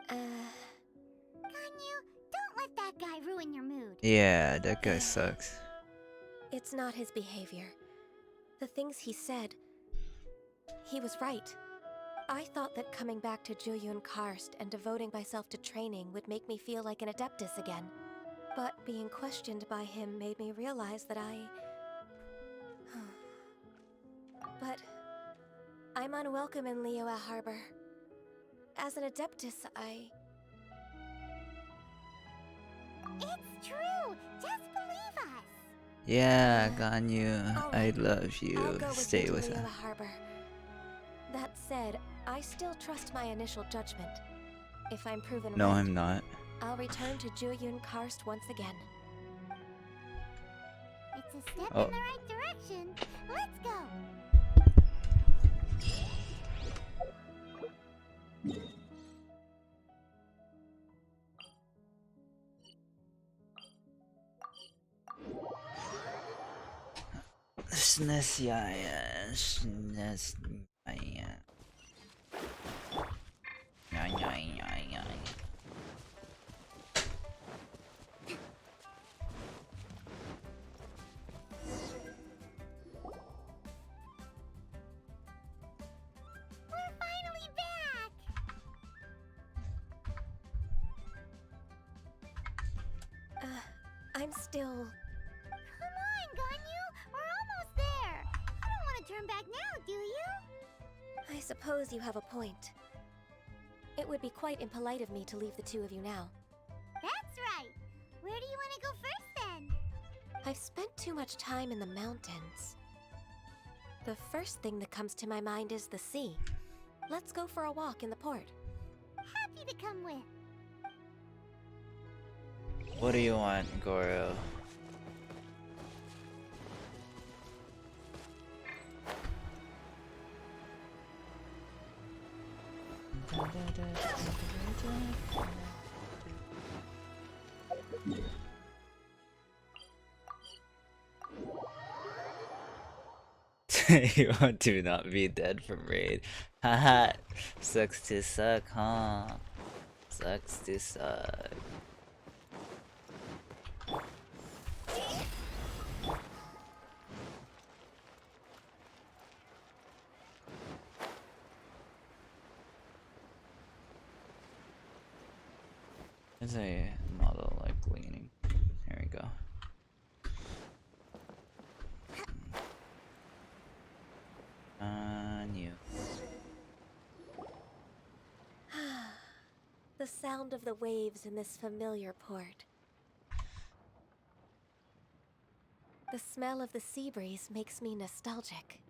Ganyu, don't let that guy ruin your mood. Yeah, that guy sucks. It's not his behavior. The things he said, he was right. I thought that coming back to Jueyun Karst and devoting myself to training would make me feel like an Adeptus again. But being questioned by him made me realize that But I'm unwelcome in Liyue Harbor. As an Adeptus, It's true! Just believe us! Yeah, Ganyu, All I right. love you. I'll go with Stay you to with Liyue him. Harbor. That said, I still trust my initial judgment. If I'm proven No, right, I'm not. I'll return to Jueyun Karst once again. It's a step Oh. in the right direction. Let's go! We're finally back! I'm still... Come on, Ganyu! We're almost there! You don't want to turn back now, do you? I suppose you have a point. It would be quite impolite of me to leave the two of you now. That's right! Where do you want to go first, then? I've spent too much time in the mountains. The first thing that comes to my mind is the sea. Let's go for a walk in the port. Happy to come with. What do you want, Goro? You want to not be dead from raid. Haha. Sucks to suck, huh? Sucks to suck. There's a model like leaning. Here we go. New. The sound of the waves in this familiar port. The smell of the sea breeze makes me nostalgic.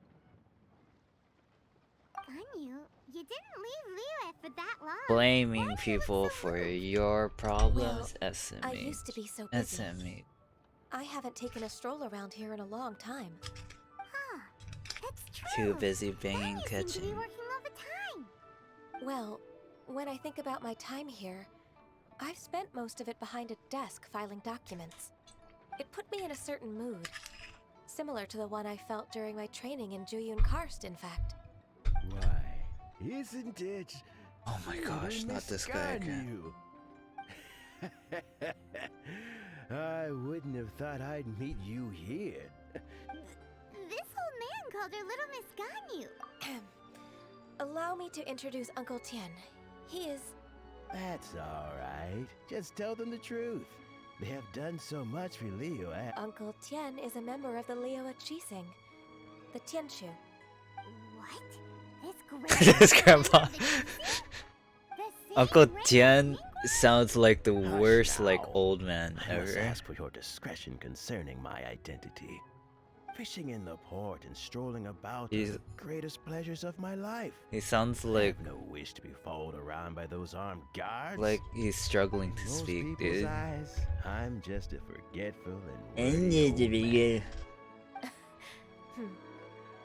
Ganyu, you didn't leave Liyue for that long. Blaming people for your problems. Well, Estimate. I used to be so busy. Estimate. I haven't taken a stroll around here in a long time. Huh, that's true. Too busy banging, Ganyu seemed to be catching. working overtime. Well, when I think about my time here, I've spent most of it behind a desk filing documents. It put me in a certain mood, similar to the one I felt during my training in Juyun Karst, in fact. Why, isn't it? Oh my gosh, not this guy again. I wouldn't have thought I'd meet you here. This old man called her Little Miss Ganyu. Allow me to introduce Uncle Tien. He is... That's all right. Just tell them the truth. They have done so much for Liyue. Uncle Tien is a member of the Liyue Qixing, the Tianshu. What? This This grandpa. Uncle Tien sounds like the worst, like, old man I must ever. ask for your discretion concerning my identity. Fishing in the port and strolling about are the greatest pleasures of my life. He sounds I like have no wish to be followed around by those armed guards. he's struggling to In most speak, people's dude. eyes, I'm just a forgetful and And worthy it's old a man. big-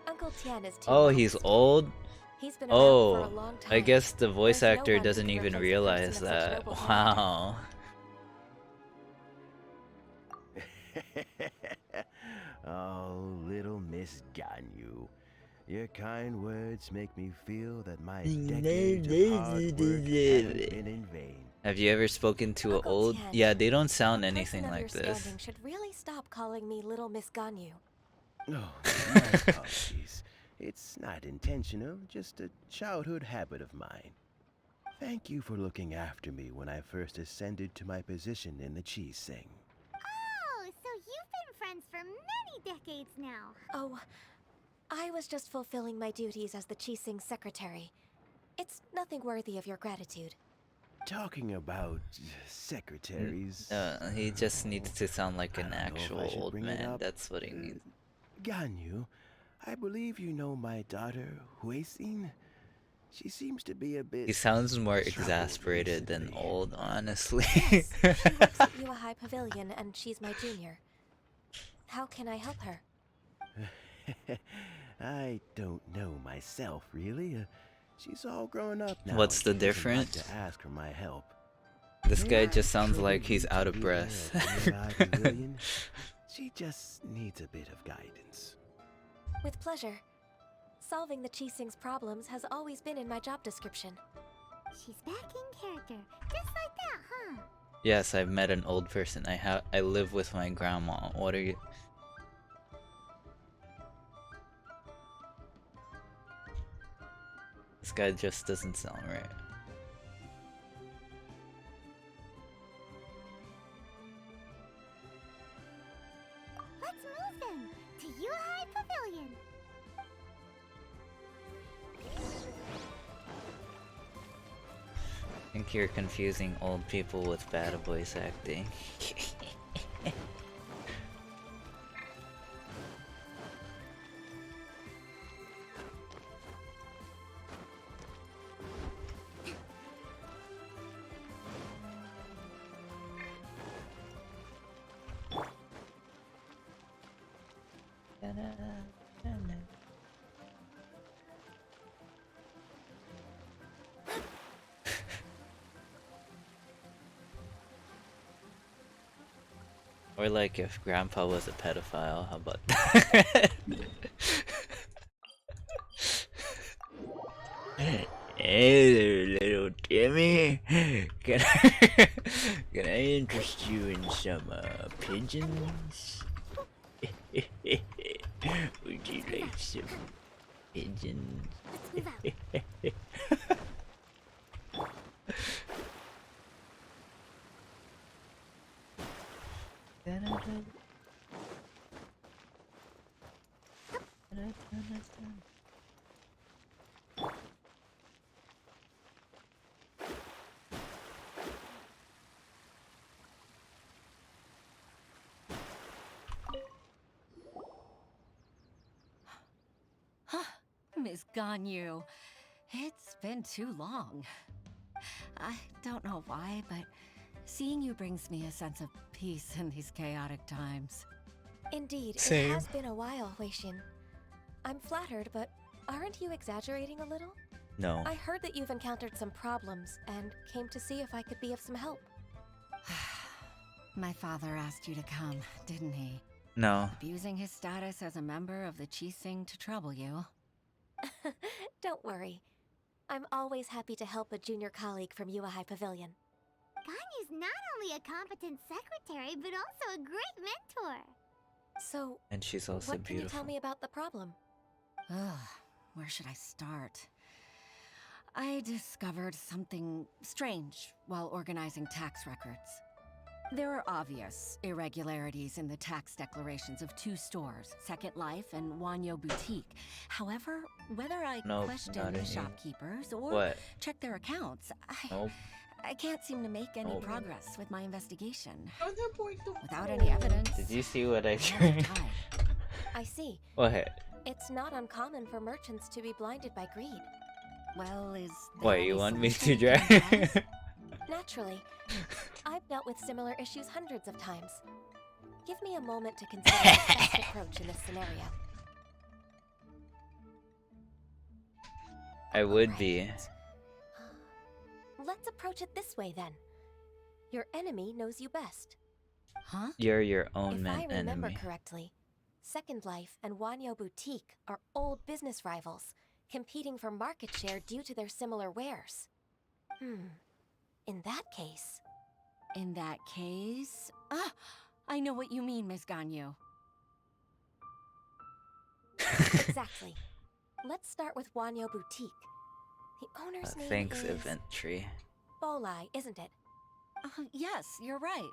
Uncle Tien is too Oh, modest. he's old? He's been around for a Oh, long time. I guess the voice There's no actor one who doesn't can even replace a realize person of such that. noble Wow. Oh, little Miss Ganyu. Your kind words make me feel that my decades of hard work haven't been in vain. Have you ever spoken to an old? Tien, Yeah, they don't sound a anything person of like your this. standing should really stop calling me Little Miss Ganyu. Oh, my apologies. It's not intentional, just a childhood habit of mine. Thank you for looking after me when I first ascended to my position in the Qixing. Oh, so you've been friends for many decades now. Oh, I was just fulfilling my duties as the Qixing secretary. It's nothing worthy of your gratitude. Talking about secretaries... He just needs to sound like an I don't know if I actual should old bring it man. up. That's what he needs. Ganyu, I believe you know my daughter, Huixin. She seems to be a bit... He sounds more troubled exasperated than old, honestly. Yes, she works at Yua High Pavilion and she's my junior. How can I help her? I don't know myself, really. She's all grown up now. What's the and she doesn't like difference? to ask for my help. This May guy I just sounds trouble like he's you out to of meet breath. her at Yua High Pavilion? She just needs a bit of guidance. With pleasure. Solving the Qixing's problems has always been in my job description. She's back in character, just like that, huh? Yes, I've met an old person. I live with my grandma. What are you? This guy just doesn't sound right. Let's move then to Yua High Pavilion. I think you're confusing old people with bad voice acting. Or like if grandpa was a pedophile, how about that? Hey there, little Timmy. Can can I interest you in some pigeons? Would you like some pigeons? Miss Ganyu, it's been too long. I don't know why, but seeing you brings me a sense of peace in these chaotic times. Indeed, Same. it has been a while, Huixin. I'm flattered, but aren't you exaggerating a little? No. I heard that you've encountered some problems and came to see if I could be of some help. My father asked you to come, didn't he? No. Abusing his status as a member of the Qixing to trouble you. Don't worry. I'm always happy to help a junior colleague from Yua High Pavilion. Ganyu's not only a competent secretary, but also a great mentor. So, And she's also what can you beautiful. tell me about the problem? Ugh, where should I start? I discovered something strange while organizing tax records. There are obvious irregularities in the tax declarations of 2 stores, Second Life and Wanyo Boutique. However, whether I Nope, question not the any. shopkeepers or What? check their accounts, Nope. I can't seem to make any Nope. progress with my investigation. Without any evidence. Did you see what I I'm drew? tied. I see. What? It's not uncommon for merchants to be blinded by greed. Well, is What, there you any want me to solution you can advise? drag? Naturally. I've dealt with similar issues hundreds of times. Give me a moment to consider the best approach in this scenario. I would be. Let's approach it this way then. Your enemy knows you best. Huh? You're your own If I remember enemy. correctly, Second Life and Wanyo Boutique are old business rivals, competing for market share due to their similar wares. In that case... In that case... Ah! I know what you mean, Miss Ganyu. Exactly. Let's start with Wanyo Boutique. The owner's name Thanks, is... event tree. Bolai, isn't it? Yes, you're right.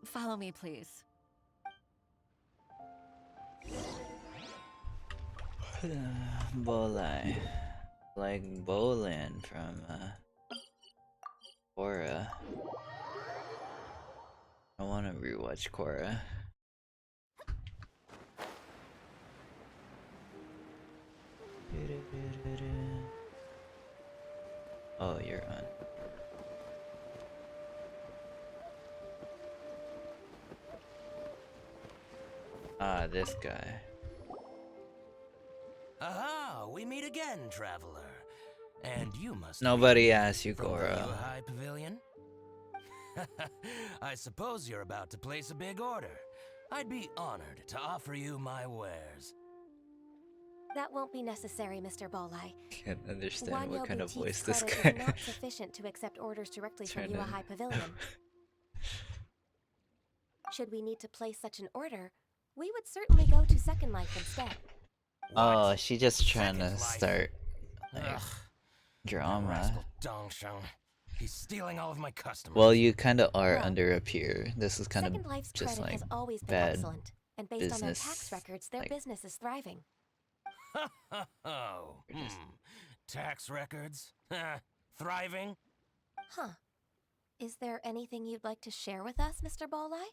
Follow me, please. Bolai. Like Bolan from Korra. I wanna rewatch Korra. Oh, you're on. Ah, this guy. Aha! We meet again, traveler. And you must Nobody be asked you, from the Goro. Yua High Pavilion? I suppose you're about to place a big order. I'd be honored to offer you my wares. That won't be necessary, Mr. Bolai. Can't understand Wanyo what kind of Boutique's voice this credit guy is not sufficient to accept orders directly from Trying Yua to- High Pavilion. Should we need to place such an order, we would certainly go to Second Life instead. Oh, she just trying to start like drama. Rascal Dongsheng. He's stealing all of my customers. Well, you kind of are under a peer. This is kind of Second Life's just credit like has always been bad excellent, and based on their business. tax records, their like- business is thriving. Oh, tax records? Thriving? Huh. Is there anything you'd like to share with us, Mr. Bolai?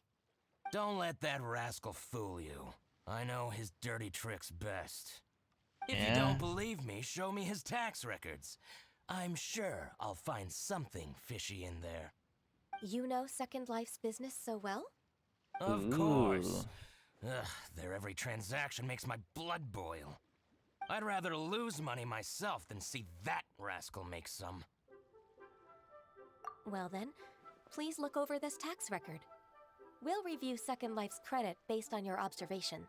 Don't let that rascal fool you. I know his dirty tricks best. If you Yeah. don't believe me, show me his tax records. I'm sure I'll find something fishy in there. You know Second Life's business so well? Of course. Ugh, their every transaction makes my blood boil. I'd rather lose money myself than see that rascal make some. Well then, please look over this tax record. We'll review Second Life's credit based on your observations.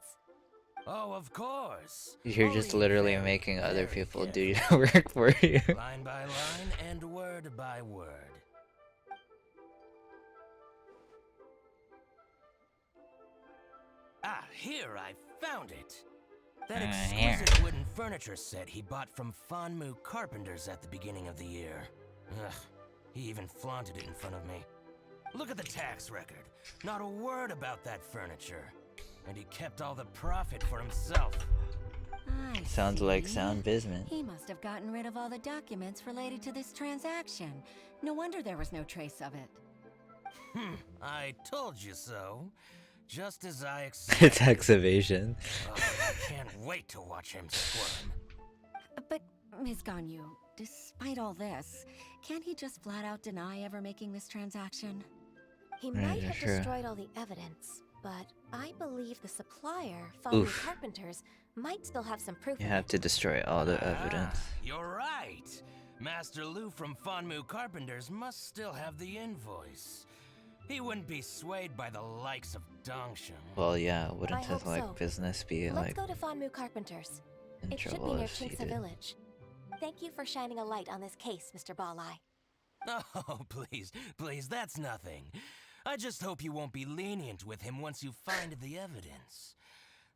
Oh, of course. You're I'll just read literally very, making other very people do carefully. your work for you. Line by line and word by word. Ah, here, I found it. That Here. exquisite wooden furniture set he bought from Fanmu Carpenters at the beginning of the year. Ugh, he even flaunted it in front of me. Look at the tax record. Not a word about that furniture. And he kept all the profit for himself. I Sounds like see. sound business. He must have gotten rid of all the documents related to this transaction. No wonder there was no trace of it. I told you so. Just as I expected. Tax evasion. Oh, I can't wait to watch him squirm. But, Ms. Ganyu, despite all this, can't he just flat out deny ever making this transaction? He Yeah, might have sure. destroyed all the evidence, but I believe the supplier, Fanmu Oof. Carpenters, might still have some proof You of have it. to destroy all the evidence. You're right. Master Lu from Fanmu Carpenters must still have the invoice. He wouldn't be swayed by the likes of Dongshin. Well, yeah, wouldn't I his hope like so. business be Let's like go to Fanmu Carpenters. in It should be trouble near if he Chinksa did? Village. Thank you for shining a light on this case, Mr. Balai. Oh, please, that's nothing. I just hope you won't be lenient with him once you find the evidence.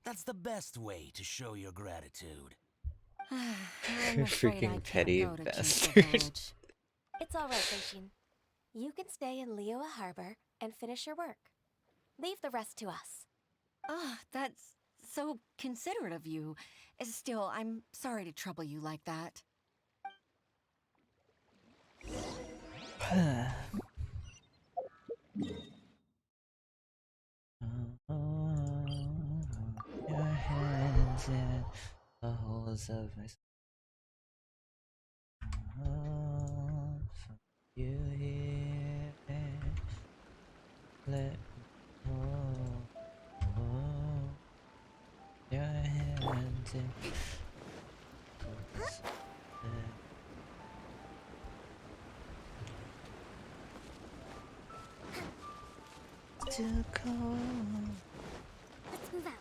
That's the best way to show your gratitude. I'm afraid I Freaking can't petty go to Chinksa bastard. Village. It's all right, Genshin. You can stay in Liyue Harbor and finish your work. Leave the rest to us. Ah, that's so considerate of you. Still, I'm sorry to trouble you like that. Your hands in the holes of my soul. You hear? Let go. Your hands in. Too cold. Let's move out.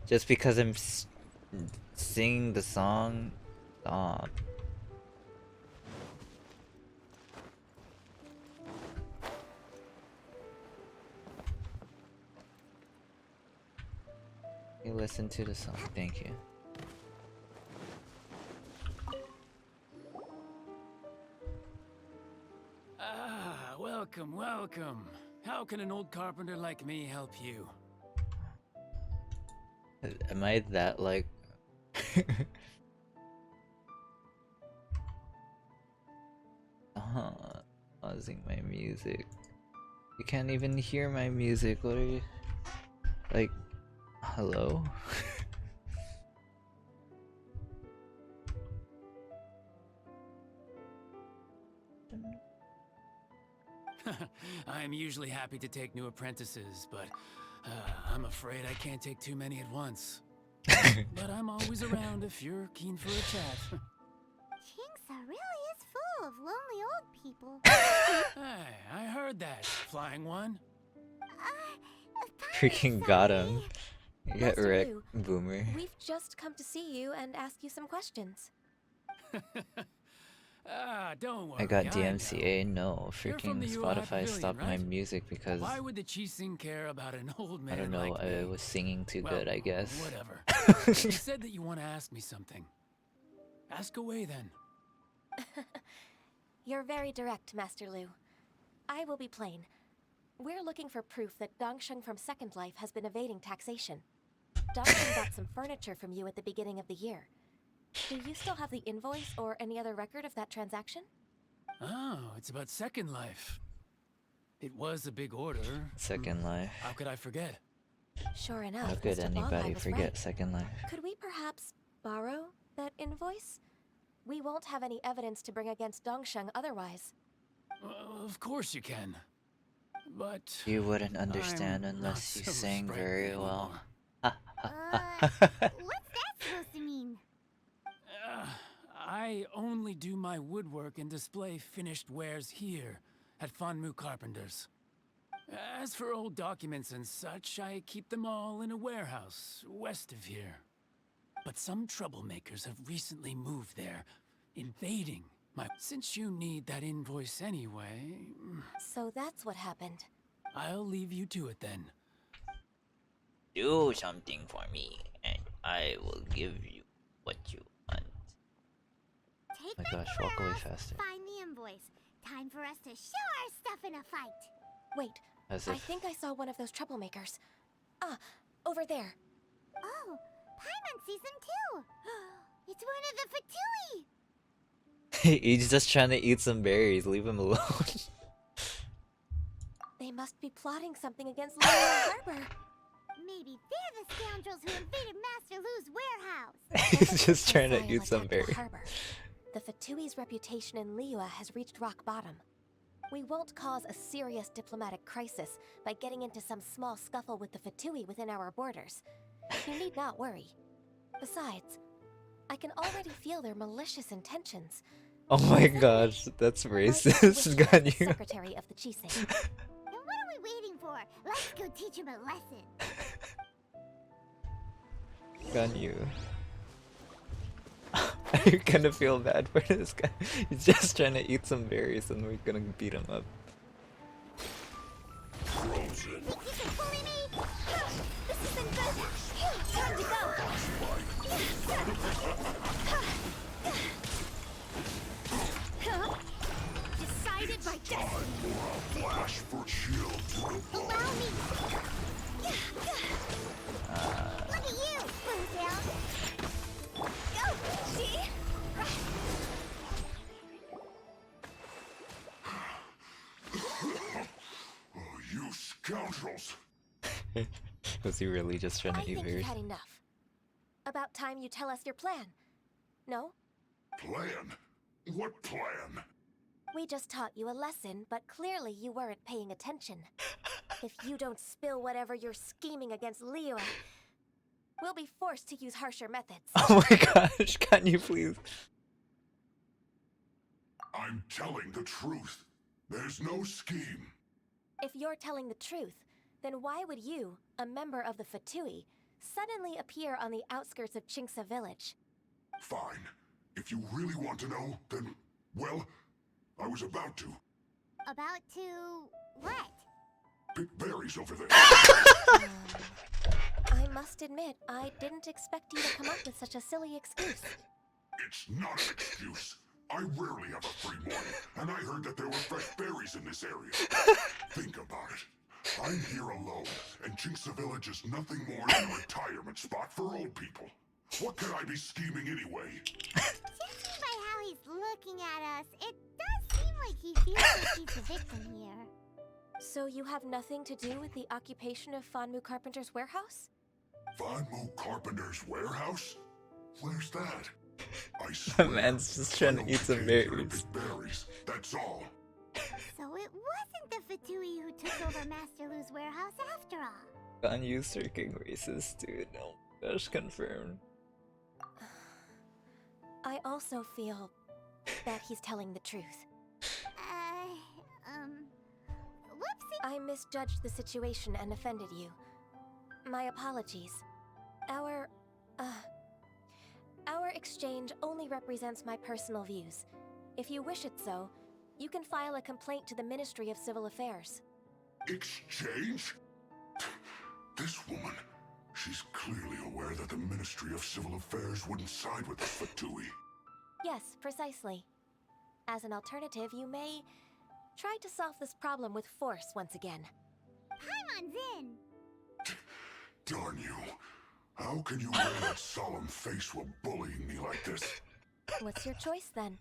Just because I'm singing the song. Stop. You listen to the song, thank you. Ah, welcome, welcome. How can an old carpenter like me help you? Am I that like? Pausing my music. You can't even hear my music. What are you? Like, hello? I'm usually happy to take new apprentices, but I'm afraid I can't take too many at once. But I'm always around if you're keen for a chat. Chinksa really is full of lonely old people. Hey, I heard that, Flying One. Freaking got him. You got Master wrecked, Lu, boomer. We've just come to see you and ask you some questions. Ah, don't worry. I got know. DMCA. No, You're from freaking the Yuehai Spotify Pavilion, stopped my right? music because Why would the Qixing care about an old man I don't know. like I me? was singing too Well, good, I guess. Whatever. You said that you want to ask me something. Ask away then. You're very direct, Master Lu. I will be plain. We're looking for proof that Dongsheng from Second Life has been evading taxation. Dongsheng bought some furniture from you at the beginning of the year. Do you still have the invoice or any other record of that transaction? Oh, it's about Second Life. It was a big order. Second Life. How could I forget? Sure enough, How could Mr. anybody Balai was forget right. Second Life? Could we perhaps borrow that invoice? We won't have any evidence to bring against Dongsheng otherwise. Of course you can. But You wouldn't understand I'm unless not you so sang sprightly very well. What's that supposed to mean? I only do my woodwork and display finished wares here at Fanmu Carpenters. As for old documents and such, I keep them all in a warehouse west of here. But some troublemakers have recently moved there, invading my... Since you need that invoice anyway... So that's what happened. I'll leave you to it then. Do something for me, and I will give you what you want. Take My back gosh, the walk away warehouse, faster. find the invoice. Time for us to show our stuff in a fight. Wait, As I if think I saw one of those troublemakers. Ah, over there. Oh, Paimon sees them too. It's one of the Fatui. he's just trying to eat some berries. Leave him alone. They must be plotting something against Liyue Harbor. Maybe they're the scoundrels who invaded Master Lu's warehouse. He's just trying to Messiah eat some attacked the berries. harbor. The Fatui's reputation in Liyue has reached rock bottom. We won't cause a serious diplomatic crisis by getting into some small scuffle with the Fatui within our borders. You need not worry. Besides, I can already feel their malicious intentions. Oh my gosh, that's racist, Ganyu. Secretary of the Chising. Then what are we waiting for? Let's go teach him a lesson. Ganyu. I'm gonna feel bad for this guy. He's just trying to eat some berries and we're gonna beat him up. Think you can bully me? This isn't good. Time to go. Decided by destiny. Flash for shield to the bone. Allow me. Look at you, Boomtail. Go, see? You scoundrels! Was he really just trying I to eat think berries? you've had enough. About time you tell us your plan. No? Plan? What plan? We just taught you a lesson, but clearly you weren't paying attention. If you don't spill whatever you're scheming against Liyue, we'll be forced to use harsher methods. Oh my gosh, can you please? I'm telling the truth. There's no scheme. If you're telling the truth, then why would you, a member of the Fatui, suddenly appear on the outskirts of Chinksa village? Fine. If you really want to know, then, well, I was about to. About to what? Pick berries over there. I must admit, I didn't expect you to come up with such a silly excuse. It's not an excuse. I rarely have a free morning, and I heard that there were fresh berries in this area. Think about it. I'm here alone, and Chinksa Village is nothing more than a retirement spot for old people. What could I be scheming anyway? Judging by how he's looking at us, it does seem like he feels like he's the victim here. So you have nothing to do with the occupation of Fanmu Carpenter's warehouse? Fanmu Carpenter's warehouse? Where's that? I The swear, man's just trying to eat some berries. berries, that's all. So it wasn't the Fatui who took over Master Lu's warehouse after all. Ganyu freaking racist, dude. Oh my gosh, confirmed. I also feel that he's telling the truth. Whoopsie. I misjudged the situation and offended you. My apologies. Our exchange only represents my personal views. If you wish it so, you can file a complaint to the Ministry of Civil Affairs. Exchange? This woman, she's clearly aware that the Ministry of Civil Affairs wouldn't side with the Fatui. Yes, precisely. As an alternative, you may try to solve this problem with force once again. Paimon's in. Darn you. How can you wear that solemn face while bullying me like this? What's your choice then?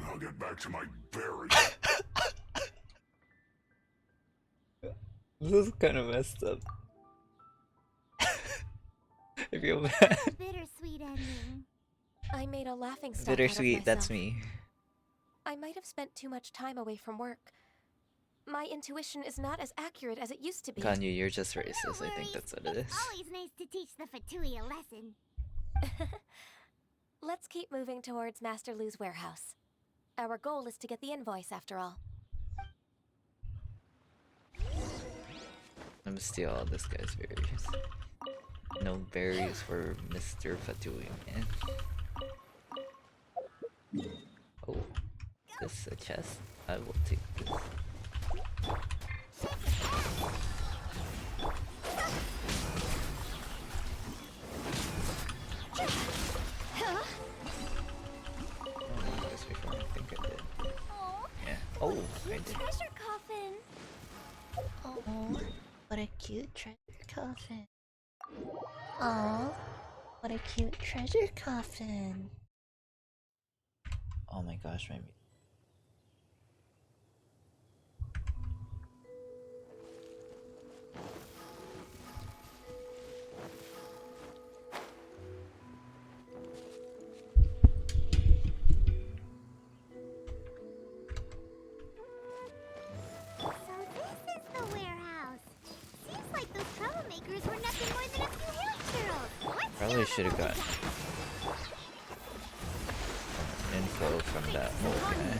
I'll get back to my berries. This is kind of messed up. I feel bad. Bittersweet ending. I made a laughing stock Bittersweet, out of that's myself. me. I might have spent too much time away from work. My intuition is not as accurate as it used to be. Ganyu, you're just racist. I think that's what it is. Always nice to teach the Fatui a lesson. Let's keep moving towards Master Lu's warehouse. Our goal is to get the invoice, after all. Let me steal all this guy's berries. No berries for Mr. Fatui, man. Oh, this is a chest. I will take this. This before, I think I did. Yeah. Oh, I did. Treasure coffin. Oh, what a cute treasure coffin. Oh, what a cute treasure coffin. Oh my gosh, my So this is the warehouse. Seems like those troublemakers were nothing more than a few village girls. What? probably should have got info from that old guy.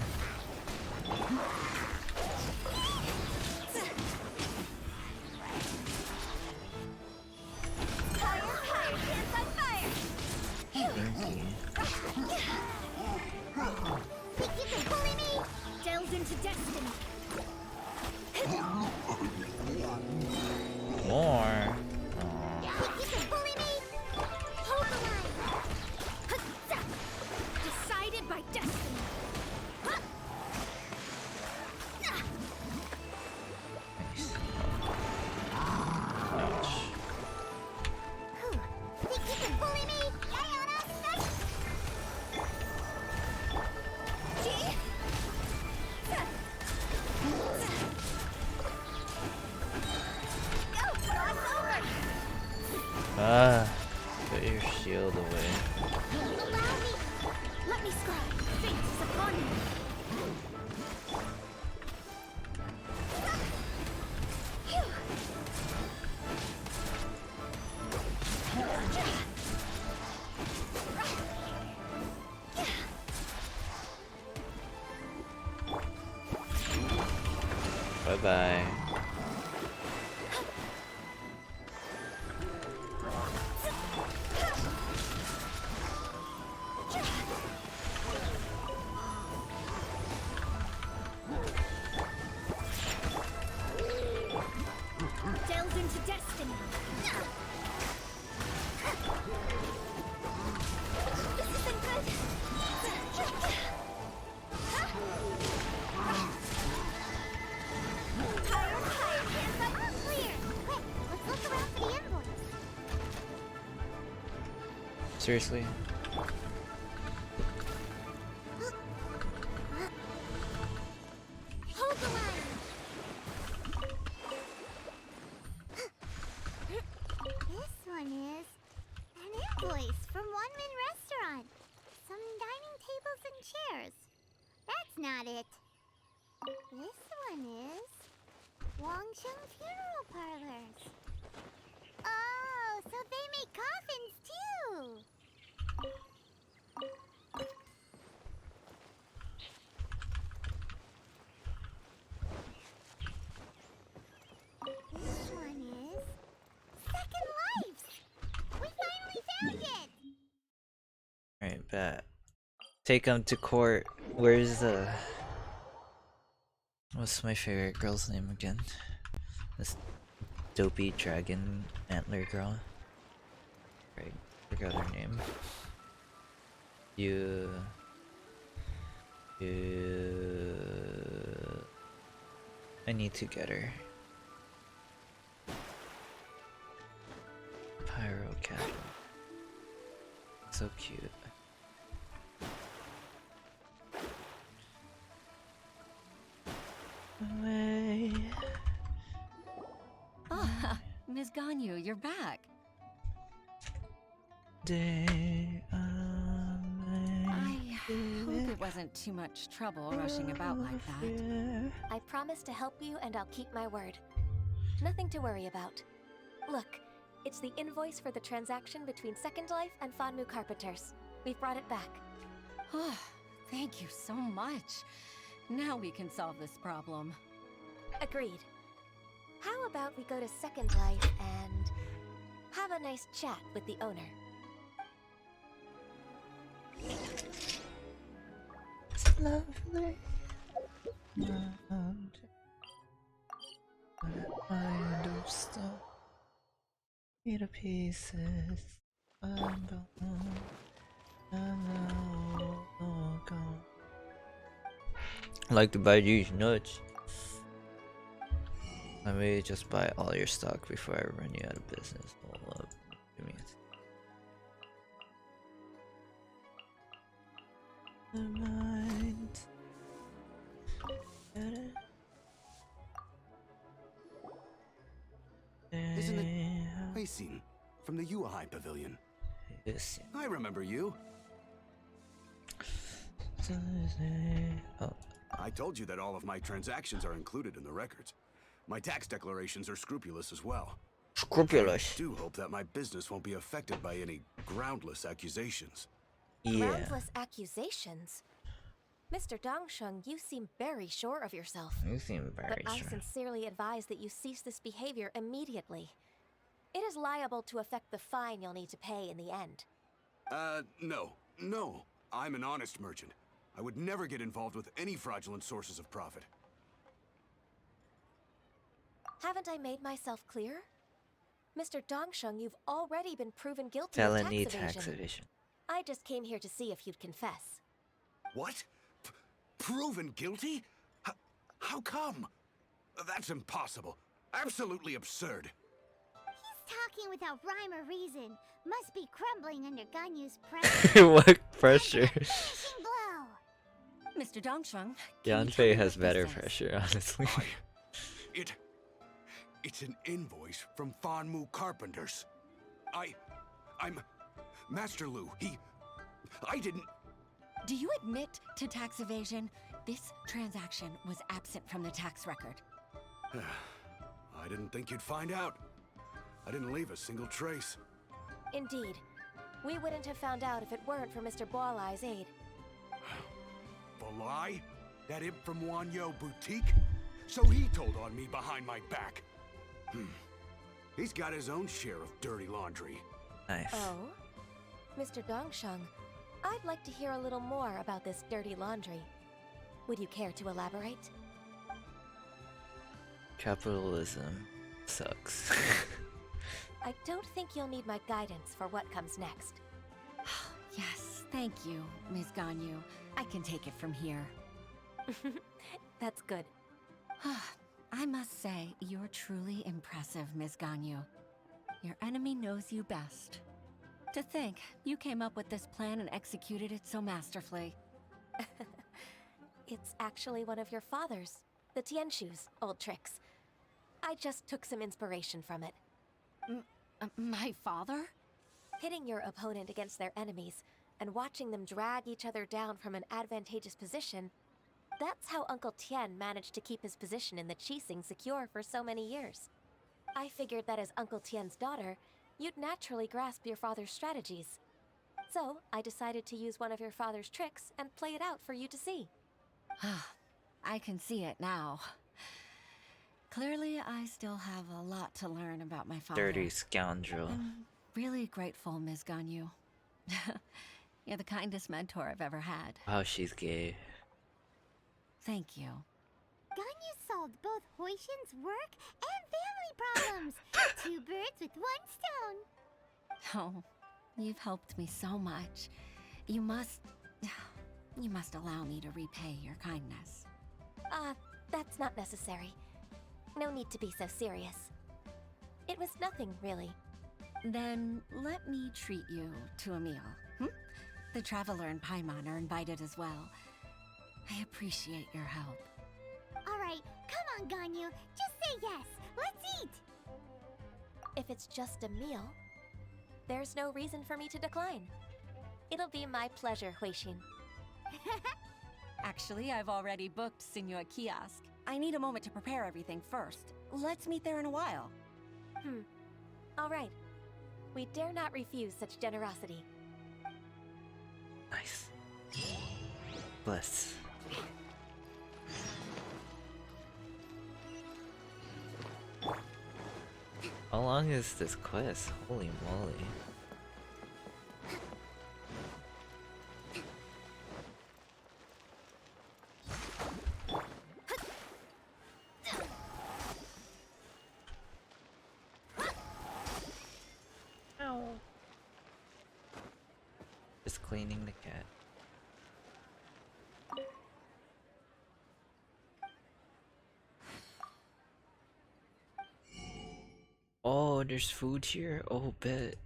Think you can bully me? Delve into destiny. More. Think you can bully me? Hold the line. Decided by destiny. Think you can bully me? Gee. Go, cross over. Put your shield away. Allow me. Let me scribe. Fate is upon me. Bye bye. Delve into destiny. This isn't good. Higher, hands up, all clear. Quick, let's look around for the invoice. Seriously? Hold the line. This one is an invoice from One Min Restaurant. Some dining tables and chairs. That's not it. This one is Wangsheng Funeral Parlors. Oh, so they make coffins too. This one is Second Lives. We finally found it. Alright, bet. Take him to court. Where's the... What's my favorite girl's name again? This dopey dragon antler girl. Right, forgot her name. I need to get her. Pyro cat. So cute. Away. Ah, Ms. Ganyu, you're back. Day I hope it wasn't too much trouble rushing about like that. I promise to help you and I'll keep my word. Nothing to worry about. Look, it's the invoice for the transaction between Second Life and Fanmu Carpenters. We've brought it back. Oh, thank you so much. Now we can solve this problem. Agreed. How about we go to Second Life and have a nice chat with the owner? Lovely. Mind of stone. Made of pieces. I like to buy these nuts. I may just buy all your stock before I run you out of business. Hold up. Give me a mind. Isn't it Genshin from the UI Pavilion? Yes. I remember you. Oh. I told you that all of my transactions are included in the records. My tax declarations are scrupulous as well. Scrupulous. I do hope that my business won't be affected by any groundless accusations. Groundless accusations? Mr. Dongsheng, you seem very sure of yourself. You seem very But I sure. sincerely advise that you cease this behavior immediately. It is liable to affect the fine you'll need to pay in the end. No. I'm an honest merchant. I would never get involved with any fraudulent sources of profit. Haven't I made myself clear? Mr. Dongsheng, you've already been proven guilty Felony of tax evasion. I just came here to see if you'd confess. What? Proven guilty? How come? That's impossible. Absolutely absurd. He's talking without rhyme or reason. Must be crumbling under Ganyu's pressure. What pressure? Finishing blow. Mr. Dongsheng, Yanfei has better pressure, honestly. It's an invoice from Fanmu Carpenters. I'm Master Lu. I didn't. do you admit to tax evasion? This transaction was absent from the tax record. I didn't think you'd find out. I didn't leave a single trace. Indeed. We wouldn't have found out if it weren't for Mr. Boalai's aid. Balai? That imp from Wanyo Boutique? So he told on me behind my back. He's got his own share of dirty laundry. Nice. Oh? Mr. Dongsheng, I'd like to hear a little more about this dirty laundry. Would you care to elaborate? Capitalism sucks. I don't think you'll need my guidance for what comes next. Yes, thank you, Ms. Ganyu. I can take it from here. That's good. I must say, you're truly impressive, Ms. Ganyu. Your enemy knows you best. To think, you came up with this plan and executed it so masterfully. It's actually one of your father's, the Tianshu's, old tricks. I just took some inspiration from it. My father? Pitting your opponent against their enemies and watching them drag each other down from an advantageous position, that's how Uncle Tian managed to keep his position in the Qixing secure for so many years. I figured that as Uncle Tian's daughter, you'd naturally grasp your father's strategies. So, I decided to use one of your father's tricks and play it out for you to see. I can see it now. Clearly, I still have a lot to learn about my father. Dirty scoundrel. I'm really grateful, Ms. Ganyu. You're the kindest mentor I've ever had. Oh, she's gay. Thank you. Ganyu solved both Huishin's work and family problems. 2 birds with 1 stone. Oh, you've helped me so much. You must allow me to repay your kindness. That's not necessary. No need to be so serious. It was nothing, really. Then let me treat you to a meal. The Traveler and Paimon are invited as well. I appreciate your help. Alright, come on, Ganyu. Just say yes. Let's eat. If it's just a meal, there's no reason for me to decline. It'll be my pleasure, Huishin. Actually, I've already booked Senua Kiosk. I need a moment to prepare everything first. Let's meet there in a while. All right. We dare not refuse such generosity. Nice. Bless. How long is this quest? Holy moly. Just cleaning the cat. Oh, there's food here? Oh, bet.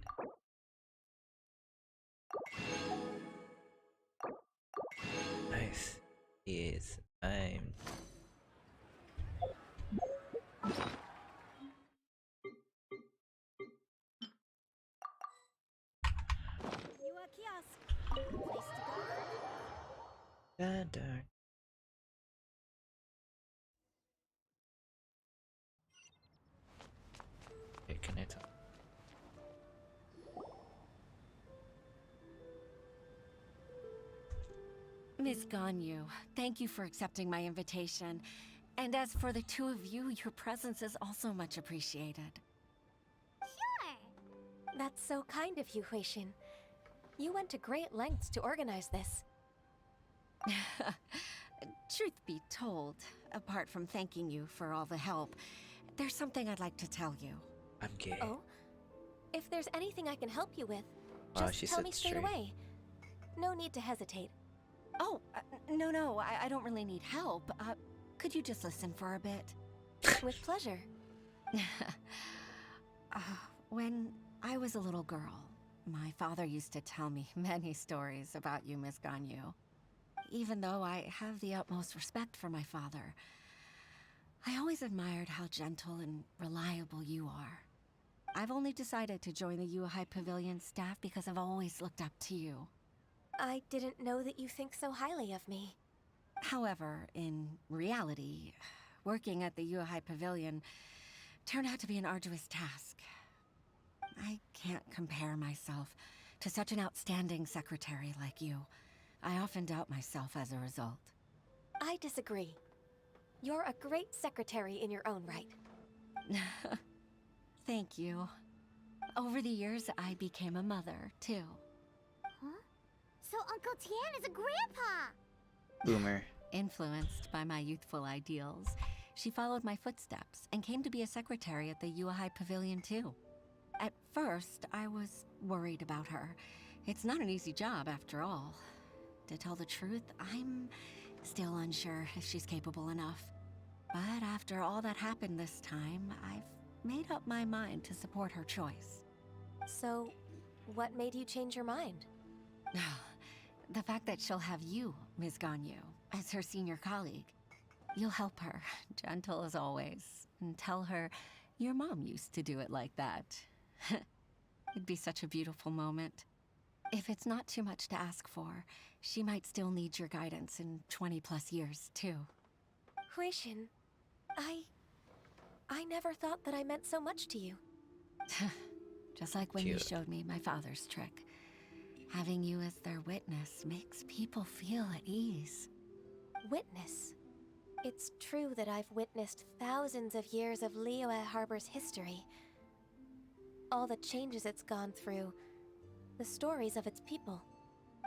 Nice. Yes, I'm... Darn. Okay, can I talk? Miss Ganyu, thank you for accepting my invitation. And as for the two of you, your presence is also much appreciated. Sure! That's so kind of you, Huishin. You went to great lengths to organize this. Truth be told, apart from thanking you for all the help, there's something I'd like to tell you. I'm gay. Oh? If there's anything I can help you with, Wow, just she tell said me straight straight. away. No need to hesitate. Oh, no, I don't really need help. Could you just listen for a bit? With pleasure. When I was a little girl, my father used to tell me many stories about you, Miss Ganyu. Even though I have the utmost respect for my father, I always admired how gentle and reliable you are. I've only decided to join the Yuhai Pavilion staff because I've always looked up to you. I didn't know that you think so highly of me. However, in reality, working at the Yuhai Pavilion turned out to be an arduous task. I can't compare myself to such an outstanding secretary like you. I often doubt myself as a result. I disagree. You're a great secretary in your own right. Thank you. Over the years, I became a mother, too. Huh? So Uncle Tian is a grandpa! Boomer. Influenced by my youthful ideals, she followed my footsteps and came to be a secretary at the Yuhai Pavilion, too. At first, I was worried about her. It's not an easy job, after all. To tell the truth, I'm still unsure if she's capable enough. But after all that happened this time, I've made up my mind to support her choice. So, what made you change your mind? The fact that she'll have you, Ms. Ganyu, as her senior colleague. You'll help her, gentle as always, and tell her your mom used to do it like that. It'd be such a beautiful moment. If it's not too much to ask for, she might still need your guidance in 20+ years, too. Huishin, I never thought that I meant so much to you. Just like when you Cute. showed me my father's trick. Having you as their witness makes people feel at ease. Witness. It's true that I've witnessed thousands of years of Liyue Harbor's history. All the changes it's gone through, the stories of its people.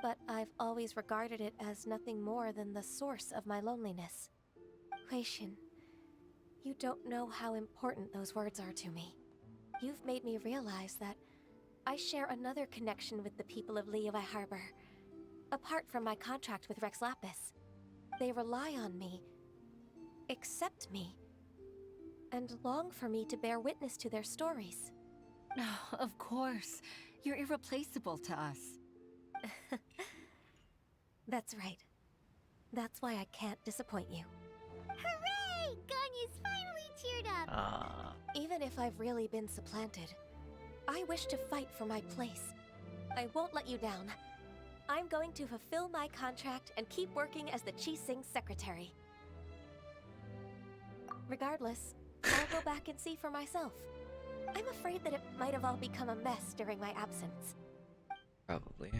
But I've always regarded it as nothing more than the source of my loneliness. Huishin, you don't know how important those words are to me. You've made me realize that I share another connection with the people of Liyue Harbor. Apart from my contract with Rex Lapis, they rely on me, accept me, and long for me to bear witness to their stories. Oh, of course. You're irreplaceable to us. That's right. That's why I can't disappoint you. Hooray! Ganyu's finally cheered up! Ah. Even if I've really been supplanted, I wish to fight for my place. I won't let you down. I'm going to fulfill my contract and keep working as the Qixing secretary. Regardless, I'll go back and see for myself. I'm afraid that it might have all become a mess during my absence. Probably.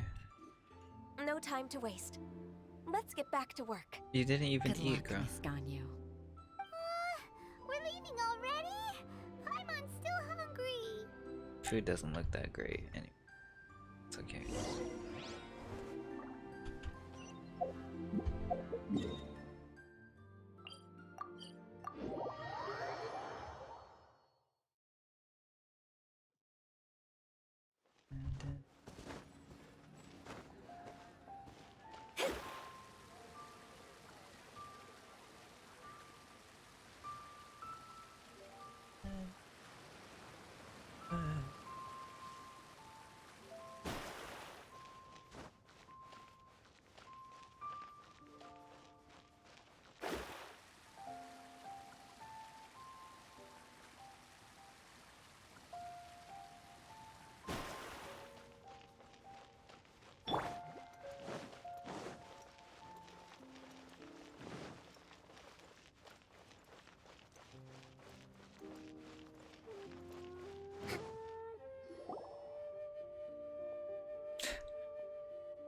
No time to waste. Let's get back to work. You didn't even Good eat, luck, girl. Miss Ganyu. We're leaving already? Paimon's still hungry! Food doesn't look that great. Anyway, it's okay.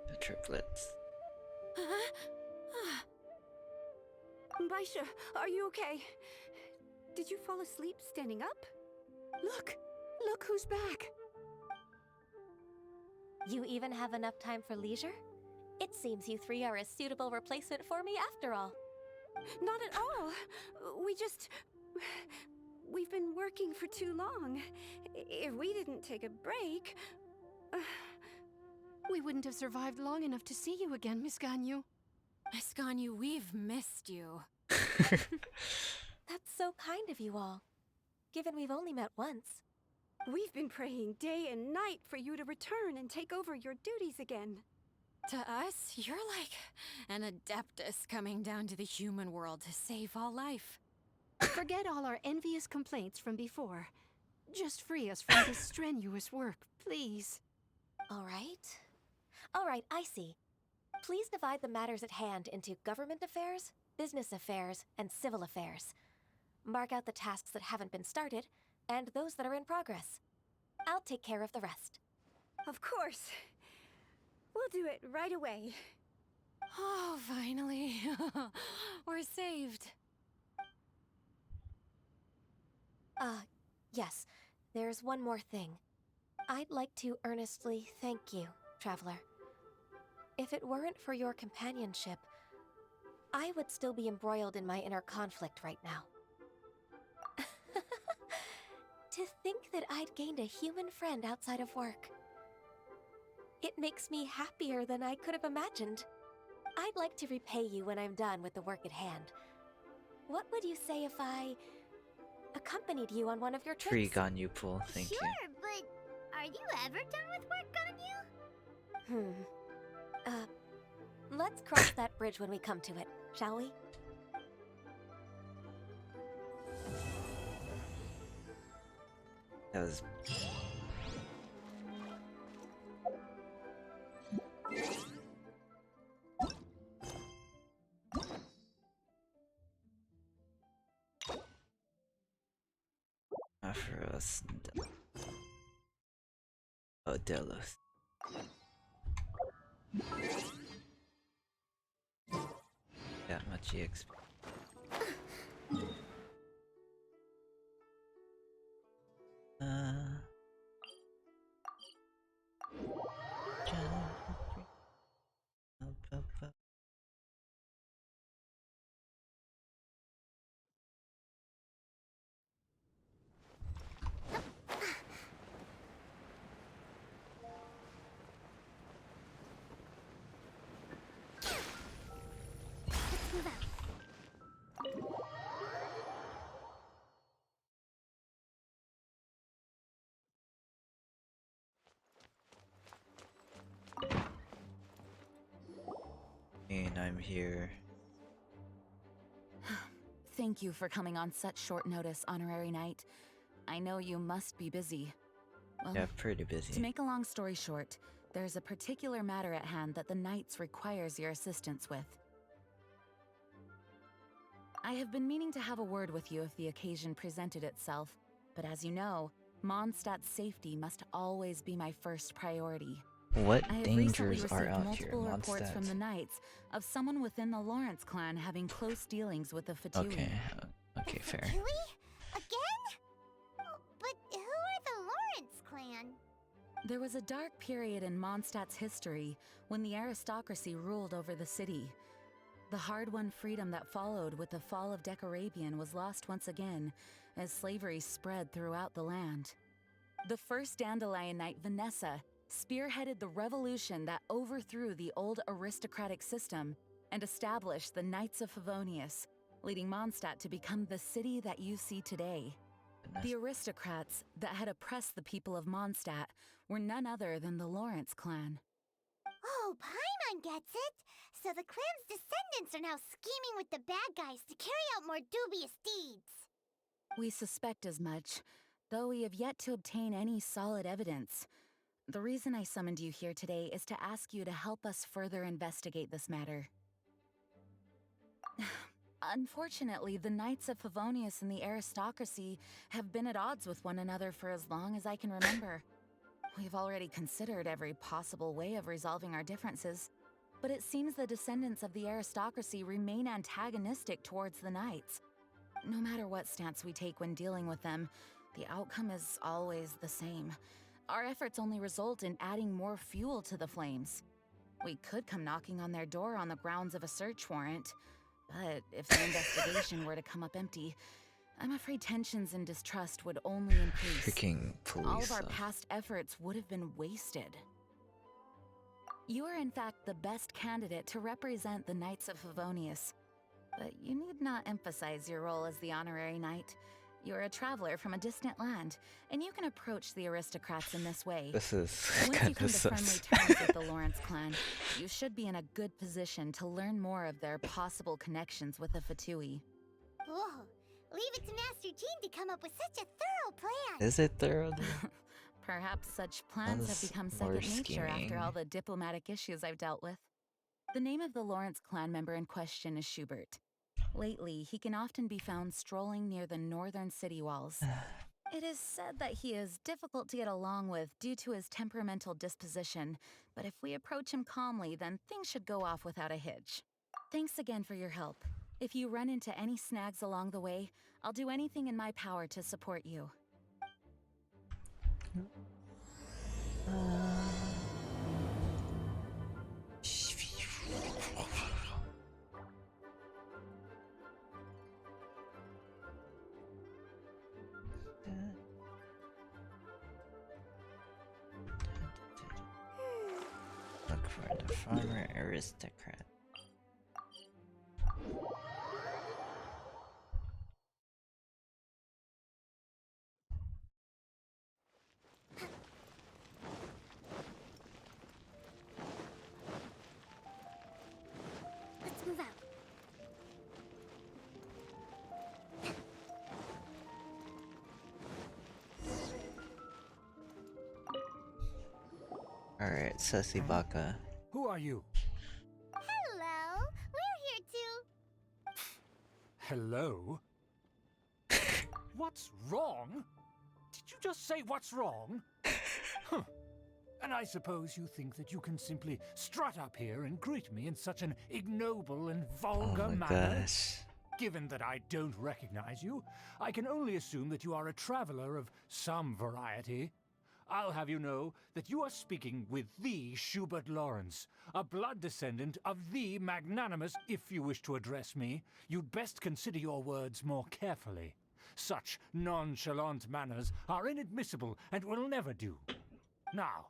The triplets. Baisha, are you okay? Did you fall asleep standing up? Look! Look who's back! You even have enough time for leisure? It seems you three are a suitable replacement for me after all. Not at all. We've been working for too long. If we didn't take a break... We wouldn't have survived long enough to see you again, Miss Ganyu. Miss Ganyu, we've missed you. That's so kind of you all, given we've only met once. We've been praying day and night for you to return and take over your duties again. To us, you're like an adeptus coming down to the human world to save all life. Forget all our envious complaints from before. Just free us from this strenuous work, please. All right, I see. Please divide the matters at hand into government affairs, business affairs, and civil affairs. Mark out the tasks that haven't been started, and those that are in progress. I'll take care of the rest. Of course. We'll do it right away. Oh, finally. We're saved. Yes. There's one more thing. I'd like to earnestly thank you, Traveler. If it weren't for your companionship, I would still be embroiled in my inner conflict right now. To think that I'd gained a human friend outside of work. It makes me happier than I could have imagined. I'd like to repay you when I'm done with the work at hand. What would you say if I accompanied you on one of your trips? Free Ganyu pool, thank you. Sure, but are you ever done with work, Ganyu? Let's cross that bridge when we come to it, shall we? That was... Afros... Oh, Delos. That much EXP. Let's move out. And I'm here. Thank you for coming on such short notice, Honorary Knight. I know you must be busy. Well, Yeah, pretty busy. to make a long story short, there's a particular matter at hand that the Knights requires your assistance with. I have been meaning to have a word with you if the occasion presented itself, but as you know, Mondstadt's safety must always be my first priority. What I have dangers recently are received out here, multiple reports from Mondstadt? the Knights of someone within the Lawrence clan having close dealings with the Fatui. Okay, okay, fair. Fatui? Again? Oh, but who are the Lawrence clan? There was a dark period in Mondstadt's history when the aristocracy ruled over the city. The hard-won freedom that followed with the fall of Decorabian was lost once again as slavery spread throughout the land. The first Dandelion Knight, Vanessa, spearheaded the revolution that overthrew the old aristocratic system and established the Knights of Favonius, leading Mondstadt to become the city that you see today. The aristocrats that had oppressed the people of Mondstadt were none other than the Lawrence clan. Oh, Paimon gets it! So the clan's descendants are now scheming with the bad guys to carry out more dubious deeds. We suspect as much, though we have yet to obtain any solid evidence. The reason I summoned you here today is to ask you to help us further investigate this matter. Unfortunately, the Knights of Favonius and the aristocracy have been at odds with one another for as long as I can remember. We've already considered every possible way of resolving our differences, but it seems the descendants of the aristocracy remain antagonistic towards the Knights. No matter what stance we take when dealing with them, the outcome is always the same. Our efforts only result in adding more fuel to the flames. We could come knocking on their door on the grounds of a search warrant, but if the investigation were to come up empty, I'm afraid tensions and distrust would only increase. Freaking police. All of our past efforts would have been wasted. You are in fact the best candidate to represent the Knights of Favonius, but you need not emphasize your role as the honorary knight. You're a traveler from a distant land, and you can approach the aristocrats in this way. This is Once you kind come of to friendly sus. terms with the Lawrence clan, you should be in a good position to learn more of their possible connections with the Fatui. Whoa, leave it to Master Jean to come up with such a thorough plan. Is it thorough? Perhaps such plans have Sounds become more second nature after scheming. all the diplomatic issues I've dealt with. The name of the Lawrence clan member in question is Schubert. Lately, he can often be found strolling near the northern city walls. It is said that he is difficult to get along with due to his temperamental disposition, but if we approach him calmly, then things should go off without a hitch. Thanks again for your help. If you run into any snags along the way, I'll do anything in my power to support you. Look for the farmer aristocrat. Let's move out. Alright, Sussy Baka. Who are you? Hello, we're here too. Hello? What's wrong? Did you just say what's wrong? Huh. And I suppose you think that you can simply strut up here and greet me in such an ignoble and vulgar Oh my manner? gosh. Given that I don't recognize you, I can only assume that you are a traveler of some variety. I'll have you know that you are speaking with the Schubert Lawrence, a blood descendant of the magnanimous. If you wish to address me, you'd best consider your words more carefully. Such nonchalant manners are inadmissible and will never do. Now,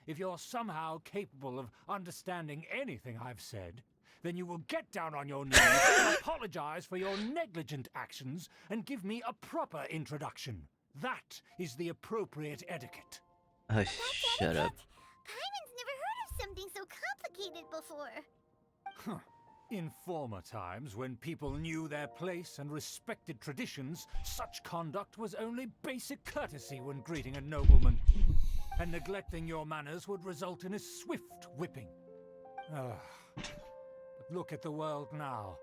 if you're somehow capable of understanding anything I've said, then you will get down on your knees and apologize for your negligent actions and give me a proper introduction. That is the appropriate etiquette. Oh, shut up. Paimon's never heard of something so complicated before. Huh. In former times, when people knew their place and respected traditions, such conduct was only basic courtesy when greeting a nobleman. And neglecting your manners would result in a swift whipping. But look at the world now.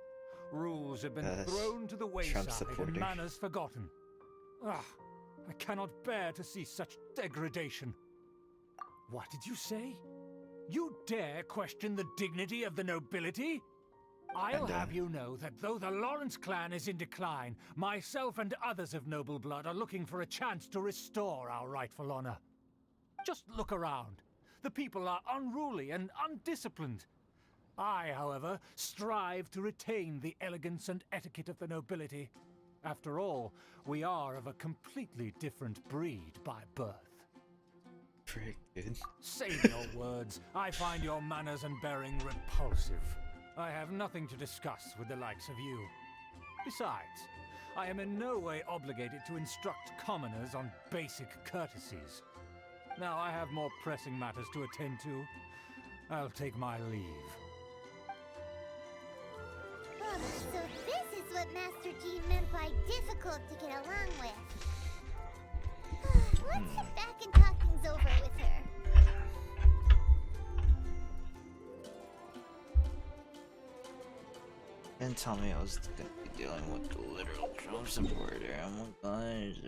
Rules have been thrown to the wayside and manners forgotten. I cannot bear to see such degradation. What did you say? You dare question the dignity of the nobility? I'll have you know that though the Lawrence clan is in decline, myself and others of noble blood are looking for a chance to restore our rightful honor. Just look around. The people are unruly and undisciplined. I, however, strive to retain the elegance and etiquette of the nobility. After all, we are of a completely different breed by birth. Frick, dude. Save your words. I find your manners and bearing repulsive. I have nothing to discuss with the likes of you. Besides, I am in no way obligated to instruct commoners on basic courtesies. Now I have more pressing matters to attend to. I'll take my leave. Oh, so this is what Master G meant by difficult to get along with. Let's sit back and talk things over with her. And tell me I was gonna be dealing with the literal drone supporter. Oh my gosh.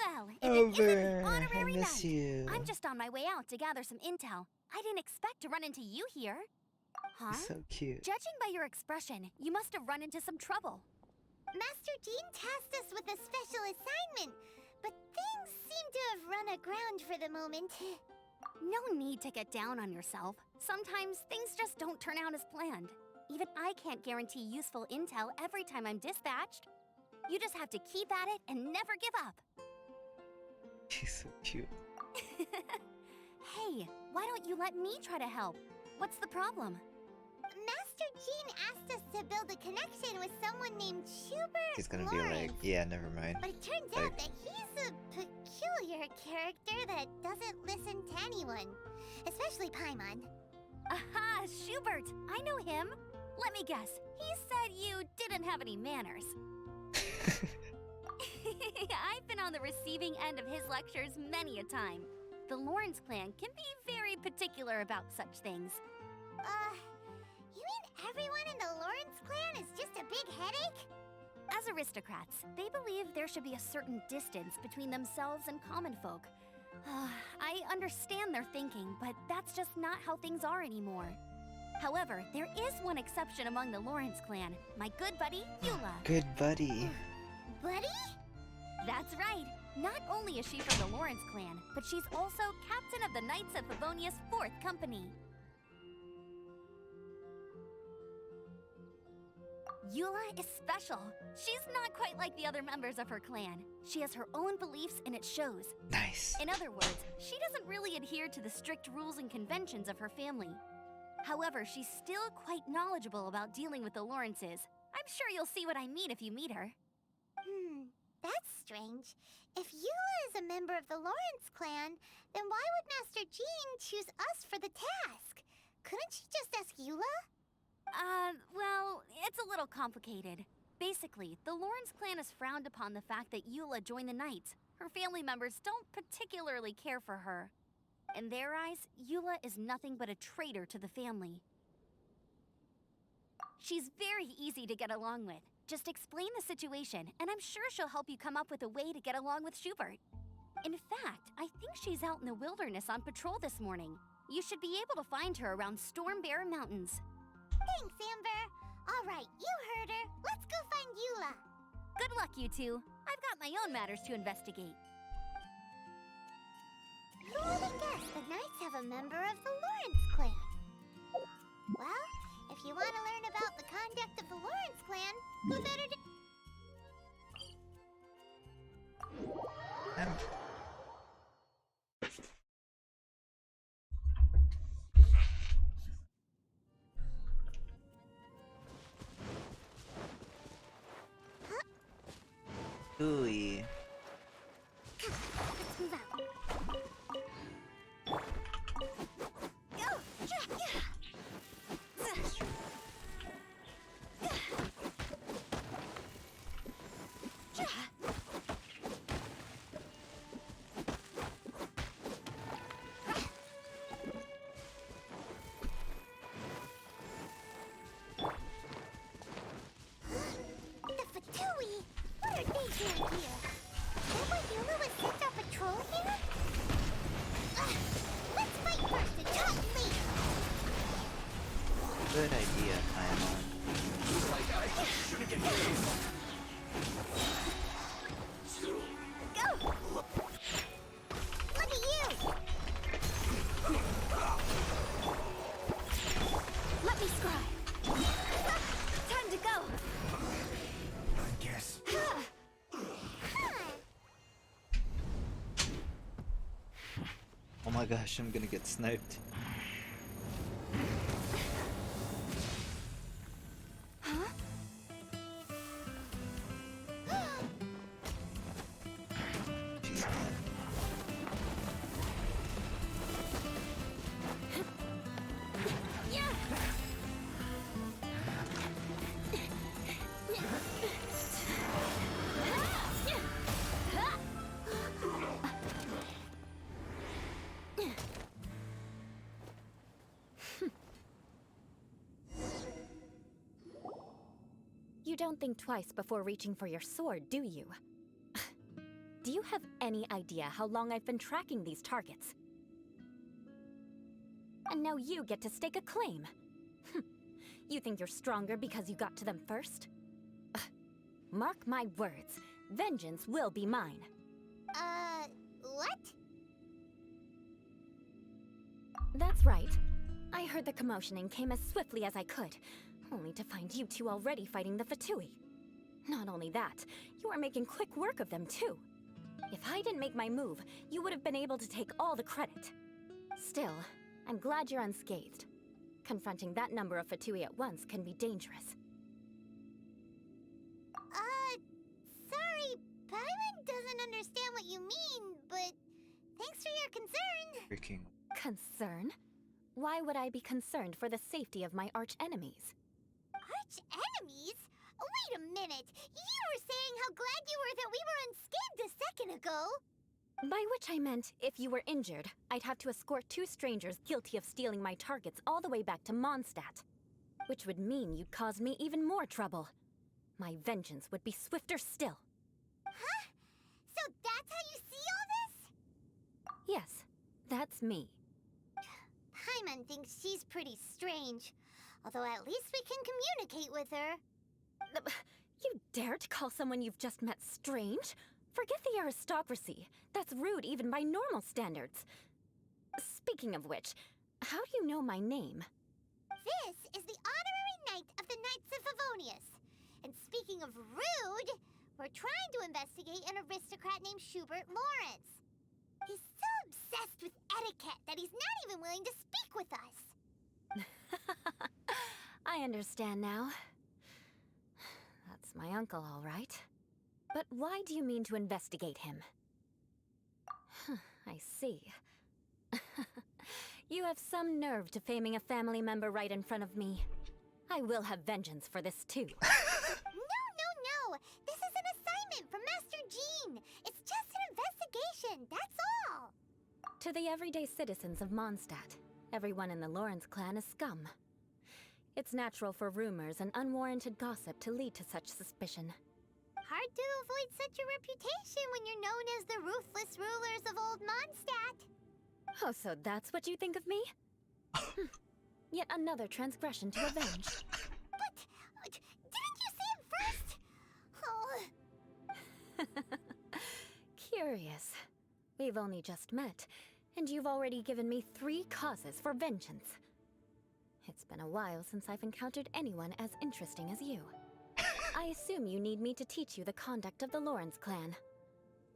Well, if it isn't Over. an I honorary miss knight. you. I'm just on my way out to gather some intel. I didn't expect to run into you here. Huh? So cute. Judging by your expression, you must have run into some trouble. Master Jean tasked us with a special assignment, but things seem to have run aground for the moment. No need to get down on yourself. Sometimes things just don't turn out as planned. Even I can't guarantee useful intel every time I'm dispatched. You just have to keep at it and never give up. She's so cute. Hey, why don't you let me try to help? What's the problem? Master Jean asked us to build a connection with someone named Schubert He's gonna Lawrence. be like, yeah, never mind. But it turns out that he's a peculiar character that doesn't listen to anyone. Especially Paimon. Aha, Schubert! I know him! Let me guess, he said you didn't have any manners. I've been on the receiving end of his lectures many a time. The Lawrence clan can be very particular about such things. You mean everyone in the Lawrence clan is just a big headache? As aristocrats, they believe there should be a certain distance between themselves and common folk. I understand their thinking, but that's just not how things are anymore. However, there is one exception among the Lawrence clan, my good buddy, Eula. Good buddy. Buddy? That's right. Not only is she from the Lawrence clan, but she's also captain of the Knights of Favonia's 4th Company. Eula is special. She's not quite like the other members of her clan. She has her own beliefs and it shows. Nice. In other words, she doesn't really adhere to the strict rules and conventions of her family. However, she's still quite knowledgeable about dealing with the Lawrences. I'm sure you'll see what I mean if you meet her. That's strange. If Eula is a member of the Lawrence clan, then why would Master Jean choose us for the task? Couldn't she just ask Eula? Well, it's a little complicated. Basically, the Lawrence clan has frowned upon the fact that Eula joined the Knights. Her family members don't particularly care for her. In their eyes, Eula is nothing but a traitor to the family. She's very easy to get along with. Just explain the situation, and I'm sure she'll help you come up with a way to get along with Schubert. In fact, I think she's out in the wilderness on patrol this morning. You should be able to find her around Storm Bear Mountains. Thanks, Amber. All right, you heard her. Let's go find Eula. Good luck, you two. I've got my own matters to investigate. Who would have guessed the Knights have a member of the Lawrence clan? Well, if you want to learn about the conduct of the Lawrence clan, who better to... Ooey. Let's move out. idea, Paimon. Go! Look at you! Let me scry. Time to go. I guess. Oh my gosh, I'm gonna get sniped. Huh? She's dead. Yeah. You don't think twice before reaching for your sword, do you? Do you have any idea how long I've been tracking these targets? And now you get to stake a claim. You think you're stronger because you got to them first? Mark my words, vengeance will be mine. What? That's right. I heard the commotion and came as swiftly as I could, only to find you two already fighting the Fatui. Not only that, you are making quick work of them too. If I didn't make my move, you would have been able to take all the credit. Still, I'm glad you're unscathed. Confronting that number of Fatui at once can be dangerous. Sorry, Paimon doesn't understand what you mean, but thanks for your concern. Freaking. Concern? Why would I be concerned for the safety of my arch-enemies? Arch-enemies? Wait a minute! You were saying how glad you were that we were unscathed a second ago! By which I meant, if you were injured, I'd have to escort two strangers guilty of stealing my targets all the way back to Mondstadt. Which would mean you'd cause me even more trouble. My vengeance would be swifter still. Huh? So that's how you see all this? Yes, that's me. Paimon thinks she's pretty strange. Although at least we can communicate with her. You dare to call someone you've just met strange? Forget the aristocracy. That's rude even by normal standards. Speaking of which, how do you know my name? This is the honorary knight of the Knights of Favonius. And speaking of rude, we're trying to investigate an aristocrat named Schubert Lawrence. He's so obsessed with etiquette that he's not even willing to speak with us. I understand now. That's my uncle, all right. But why do you mean to investigate him? I see. You have some nerve to faming a family member right in front of me. I will have vengeance for this too. No! This is an assignment from Master Jean! It's just an investigation, that's all! To the everyday citizens of Mondstadt, everyone in the Lawrence clan is scum. It's natural for rumors and unwarranted gossip to lead to such suspicion. Hard to avoid such a reputation when you're known as the ruthless rulers of Old Mondstadt. Oh, so that's what you think of me? Yet another transgression to avenge. But didn't you say it first? Oh. Curious. We've only just met, and you've already given me 3 causes for vengeance. It's been a while since I've encountered anyone as interesting as you. I assume you need me to teach you the conduct of the Lawrence clan.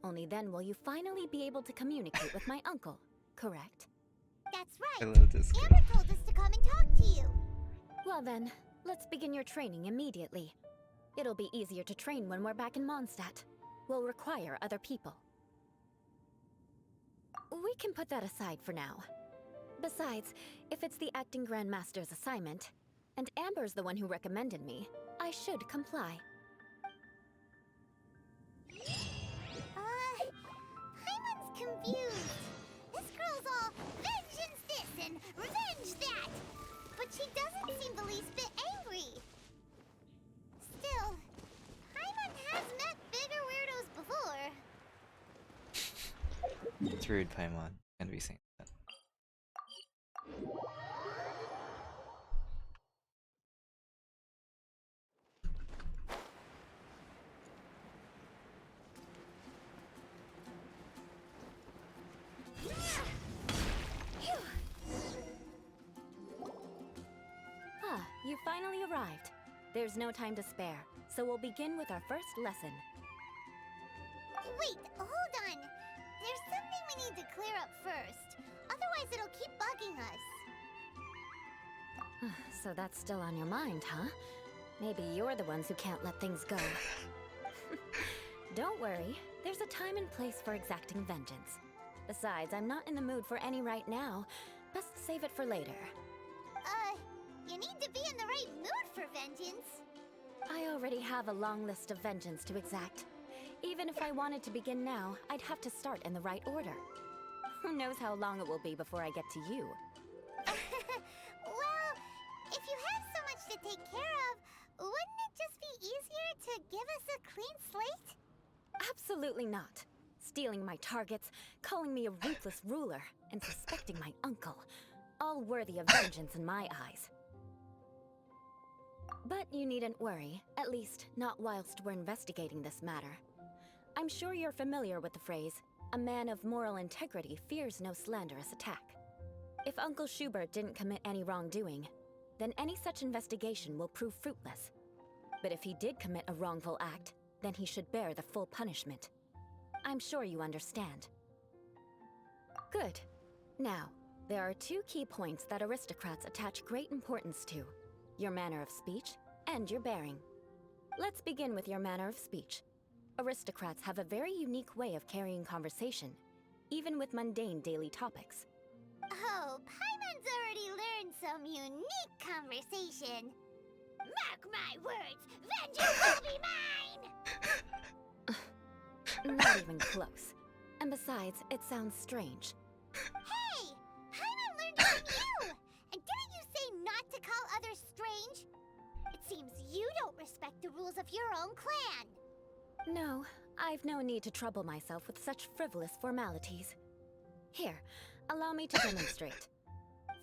Only then will you finally be able to communicate with my uncle, correct? That's right. I love this guy. Amber told us to come and talk to you. Well then, let's begin your training immediately. It'll be easier to train when we're back in Mondstadt. We'll require other people. We can put that aside for now. Besides, if it's the acting Grandmaster's assignment, and Amber's the one who recommended me, I should comply. Paimon's confused. This girl's all vengeance this and revenge that. But she doesn't seem the least bit angry. Still, Paimon has met bigger weirdos before. It's rude, Paimon. Can't be saying that. finally arrived. There's no time to spare, so we'll begin with our first lesson. Wait, hold on. There's something we need to clear up first. Otherwise, it'll keep bugging us. So that's still on your mind, huh? Maybe you're the ones who can't let things go. Don't worry, there's a time and place for exacting vengeance. Besides, I'm not in the mood for any right now. Best save it for later. You need to be in the right mood for vengeance. I already have a long list of vengeance to exact. Even if I wanted to begin now, I'd have to start in the right order. Who knows how long it will be before I get to you? Well, if you have so much to take care of, wouldn't it just be easier to give us a clean slate? Absolutely not. Stealing my targets, calling me a ruthless ruler, and suspecting my uncle. All worthy of vengeance in my eyes. But you needn't worry, at least not whilst we're investigating this matter. I'm sure you're familiar with the phrase, a man of moral integrity fears no slanderous attack. If Uncle Schubert didn't commit any wrongdoing, then any such investigation will prove fruitless. But if he did commit a wrongful act, then he should bear the full punishment. I'm sure you understand. Good. Now, there are two key points that aristocrats attach great importance to. Your manner of speech and your bearing. Let's begin with your manner of speech. Aristocrats have a very unique way of carrying conversation, even with mundane daily topics. Oh, Paimon's already learned some unique conversation. Mark my words, vengeance will be mine! Not even close. And besides, it sounds strange. Hey! Paimon learned it from you! And didn't you say not to call others strange? It seems you don't respect the rules of your own clan. No, I've no need to trouble myself with such frivolous formalities. Here, allow me to demonstrate.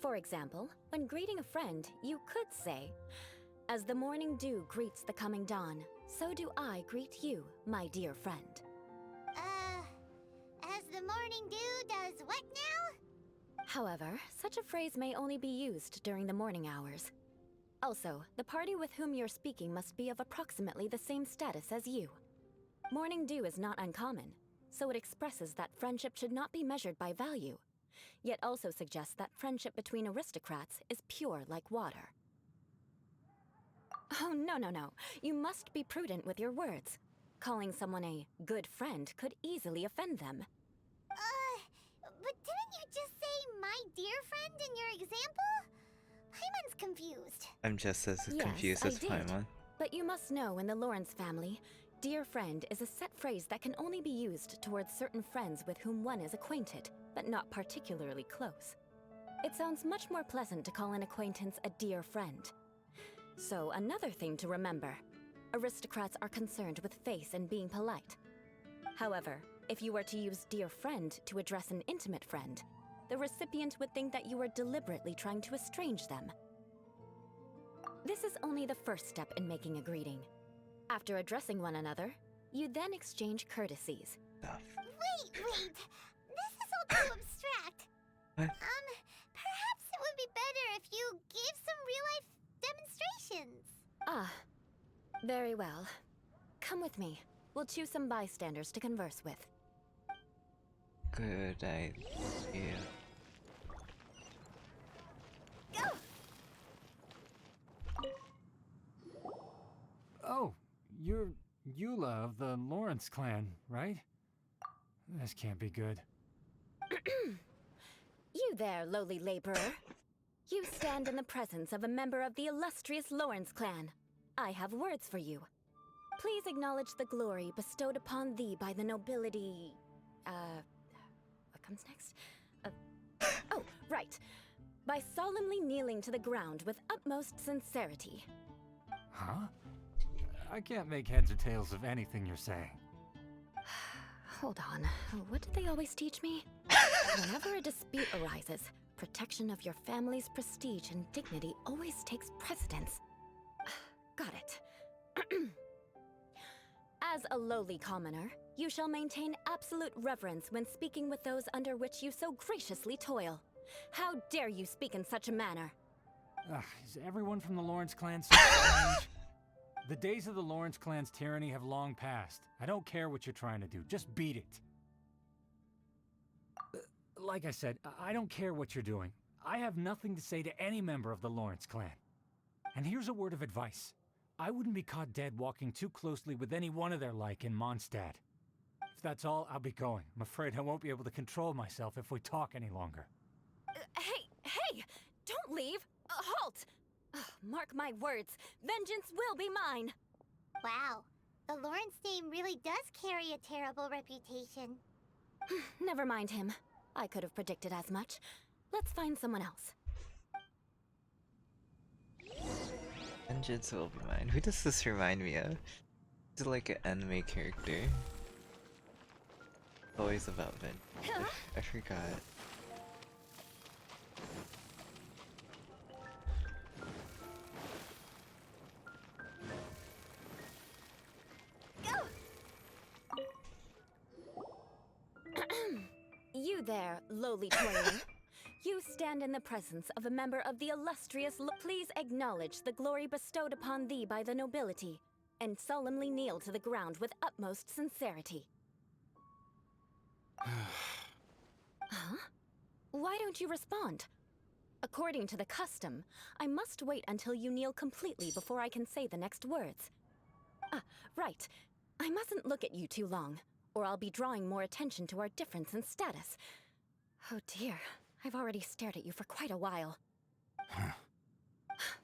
For example, when greeting a friend, you could say, "As the morning dew greets the coming dawn, so do I greet you, my dear friend." As the morning dew does what now? However, such a phrase may only be used during the morning hours. Also, the party with whom you're speaking must be of approximately the same status as you. Morning dew is not uncommon, so it expresses that friendship should not be measured by value, yet also suggests that friendship between aristocrats is pure like water. Oh, no, no, no. You must be prudent with your words. Calling someone a good friend could easily offend them. But didn't you just say my dear friend in your example? Paimon's confused. I'm just as Yes, confused I as did. Paimon. But you must know in the Lawrence family, dear friend is a set phrase that can only be used towards certain friends with whom one is acquainted, but not particularly close. It sounds much more pleasant to call an acquaintance a dear friend. So another thing to remember, aristocrats are concerned with face and being polite. However, if you were to use dear friend to address an intimate friend, the recipient would think that you were deliberately trying to estrange them. This is only the first step in making a greeting. After addressing one another, you then exchange courtesies. Wait! This is all too abstract. Perhaps it would be better if you gave some real-life demonstrations. Ah, very well. Come with me. We'll choose some bystanders to converse with. Good idea. Go! Oh, you're Eula of the Lawrence clan, right? This can't be good. You there, lowly laborer. You stand in the presence of a member of the illustrious Lawrence clan. I have words for you. Please acknowledge the glory bestowed upon thee by the nobility... what comes next? Oh, right. By solemnly kneeling to the ground with utmost sincerity. Huh? I can't make heads or tails of anything you're saying. Hold on. What did they always teach me? Whenever a dispute arises, protection of your family's prestige and dignity always takes precedence. Got it. As a lowly commoner, you shall maintain absolute reverence when speaking with those under which you so graciously toil. How dare you speak in such a manner? Is everyone from the Lawrence clan so strange? The days of the Lawrence clan's tyranny have long passed. I don't care what you're trying to do, just beat it. Like I said, I don't care what you're doing. I have nothing to say to any member of the Lawrence clan. And here's a word of advice. I wouldn't be caught dead walking too closely with any one of their like in Mondstadt. If that's all, I'll be going. I'm afraid I won't be able to control myself if we talk any longer. Hey! Don't leave! Halt! Mark my words, vengeance will be mine! Wow, the Lawrence name really does carry a terrible reputation. Never mind him. I could have predicted as much. Let's find someone else. Vengeance will be mine. Who does this remind me of? Is it like an anime character? Always about vengeance. I forgot. You there, lowly toiler. You stand in the presence of a member of the illustrious Please acknowledge the glory bestowed upon thee by the nobility, and solemnly kneel to the ground with utmost sincerity. Huh? Why don't you respond? According to the custom, I must wait until you kneel completely before I can say the next words. Ah, right. I mustn't look at you too long, or I'll be drawing more attention to our difference in status. Oh dear, I've already stared at you for quite a while.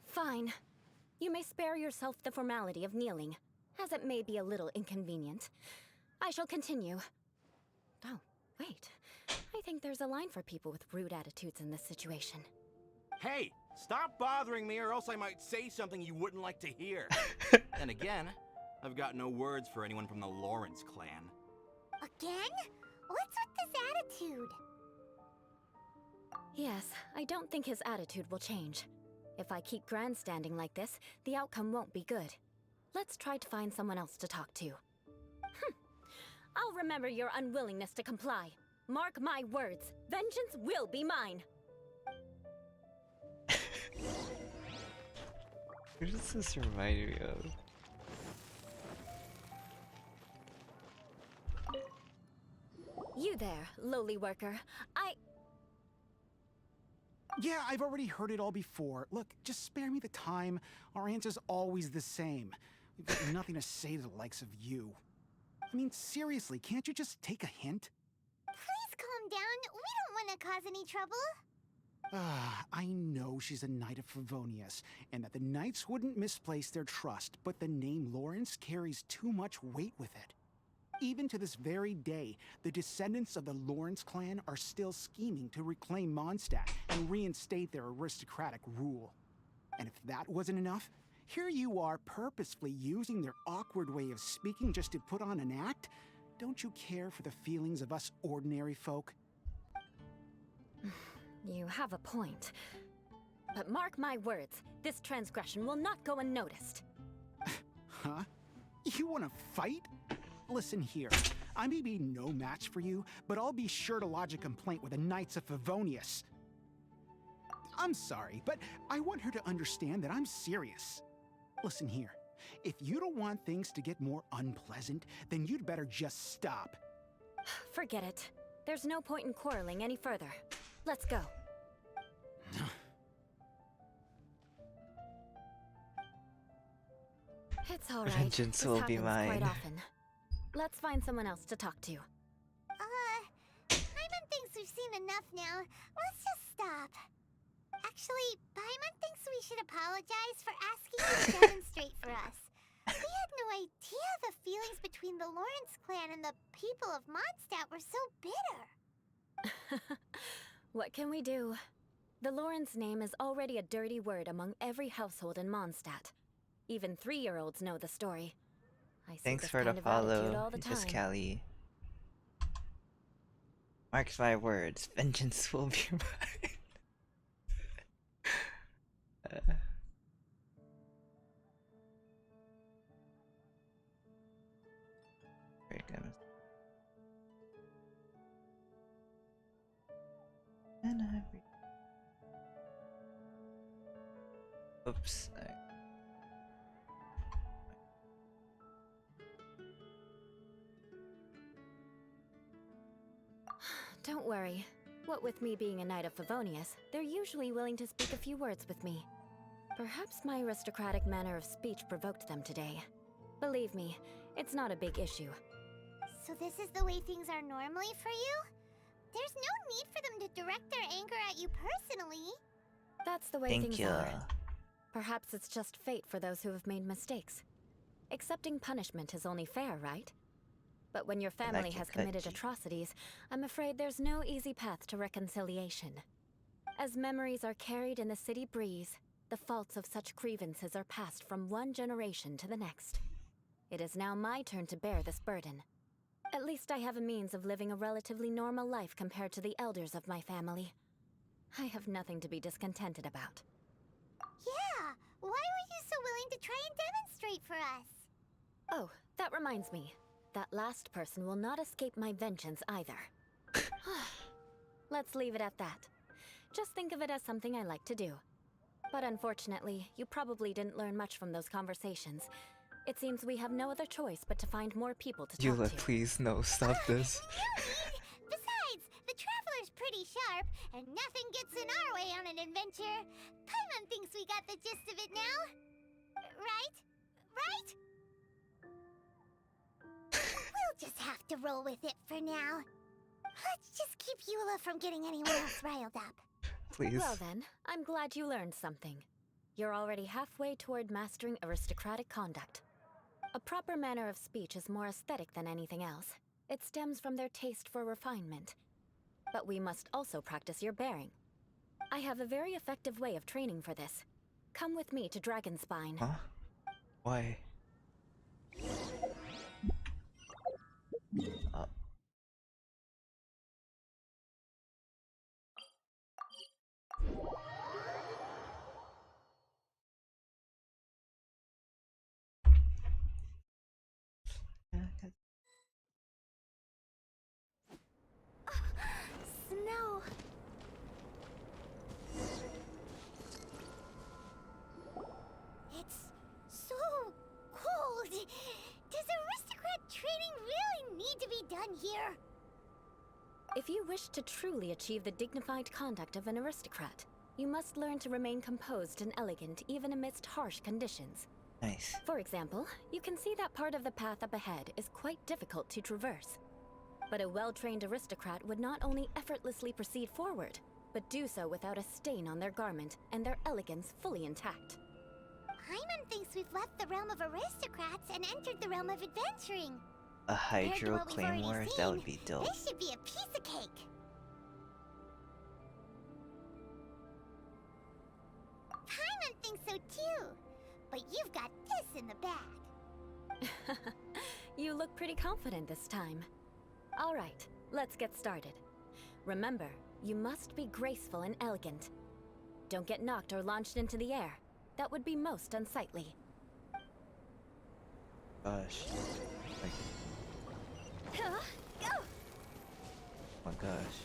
Fine. You may spare yourself the formality of kneeling, as it may be a little inconvenient. I shall continue. Oh, wait. I think there's a line for people with rude attitudes in this situation. Hey, stop bothering me or else I might say something you wouldn't like to hear. And again, I've got no words for anyone from the Lawrence clan. Again? What's with this attitude? Yes, I don't think his attitude will change. If I keep grandstanding like this, the outcome won't be good. Let's try to find someone else to talk to. I'll remember your unwillingness to comply. Mark my words, vengeance will be mine. Who does this remind me of? You there, lowly worker. Yeah, I've already heard it all before. Look, just spare me the time. Our answer's always the same. We've got nothing to say to the likes of you. I mean, seriously, can't you just take a hint? Please calm down. We don't want to cause any trouble. I know she's a Knight of Favonius, and that the Knights wouldn't misplace their trust, but the name Lawrence carries too much weight with it. Even to this very day, the descendants of the Lawrence clan are still scheming to reclaim Mondstadt and reinstate their aristocratic rule. And if that wasn't enough, here you are purposefully using their awkward way of speaking just to put on an act? Don't you care for the feelings of us ordinary folk? You have a point. But mark my words, this transgression will not go unnoticed. Huh? You want to fight? Listen here, I may be no match for you, but I'll be sure to lodge a complaint with the Knights of Favonius. I'm sorry, but I want her to understand that I'm serious. Listen here, if you don't want things to get more unpleasant, then you'd better just stop. Forget it. There's no point in quarreling any further. Let's go. It's all right. Vengeance This will be happens mine. quite often. Let's find someone else to talk to. Paimon thinks we've seen enough now. Let's just stop. Actually, Paimon thinks we should apologize for asking you to demonstrate for us. We had no idea the feelings between the Lawrence clan and the people of Mondstadt were so bitter. What can we do? The Lawrence name is already a dirty word among every household in Mondstadt. Even 3-year-olds know the story. I see Thanks this for the kind of attitude follow, all the Just time. Callie. Marks my words, vengeance will be mine. Very good. Oops. Don't worry. What with me being a Knight of Favonius, they're usually willing to speak a few words with me. Perhaps my aristocratic manner of speech provoked them today. Believe me, it's not a big issue. So this is the way things are normally for you? There's no need for them to direct their anger at you personally. That's the way Thank things you. are. Perhaps it's just fate for those who have made mistakes. Accepting punishment is only fair, right? But when your family has committed atrocities, I'm afraid there's no easy path to reconciliation. As memories are carried in the city breeze, the faults of such grievances are passed from one generation to the next. It is now my turn to bear this burden. At least I have a means of living a relatively normal life compared to the elders of my family. I have nothing to be discontented about. Yeah, why were you so willing to try and demonstrate for us? Oh, that reminds me. That last person will not escape my vengeance either. Let's leave it at that. Just think of it as something I like to do. But unfortunately, you probably didn't learn much from those conversations. It seems we have no other choice but to find more people to talk Eula, to. please, no, stop this. Besides, the Traveler's pretty sharp, and nothing gets in our way on an adventure. Paimon thinks we got the gist of it now. Right? Right? We'll just have to roll with it for now. Let's just keep Eula from getting anyone else riled up. Please. Well then, I'm glad you learned something. You're already halfway toward mastering aristocratic conduct. A proper manner of speech is more aesthetic than anything else. It stems from their taste for refinement. But we must also practice your bearing. I have a very effective way of training for this. Come with me to Dragonspine. Huh? Why? Snow. It's so cold. Does aristocrat training really need to be done here? If you wish to truly achieve the dignified conduct of an aristocrat, you must learn to remain composed and elegant even amidst harsh conditions. Nice. For example, you can see that part of the path up ahead is quite difficult to traverse. But a well-trained aristocrat would not only effortlessly proceed forward, but do so without a stain on their garment and their elegance fully intact. Paimon thinks we've left the realm of aristocrats and entered the realm of adventuring. A Compared to Hydro what we've already Claymore? seen, That would be dope. This should be a piece of cake. Paimon thinks so too. But you've got this in the bag. You look pretty confident this time. All right, let's get started. Remember, you must be graceful and elegant. Don't get knocked or launched into the air. That would be most unsightly. Gosh. Like, Go! oh my gosh.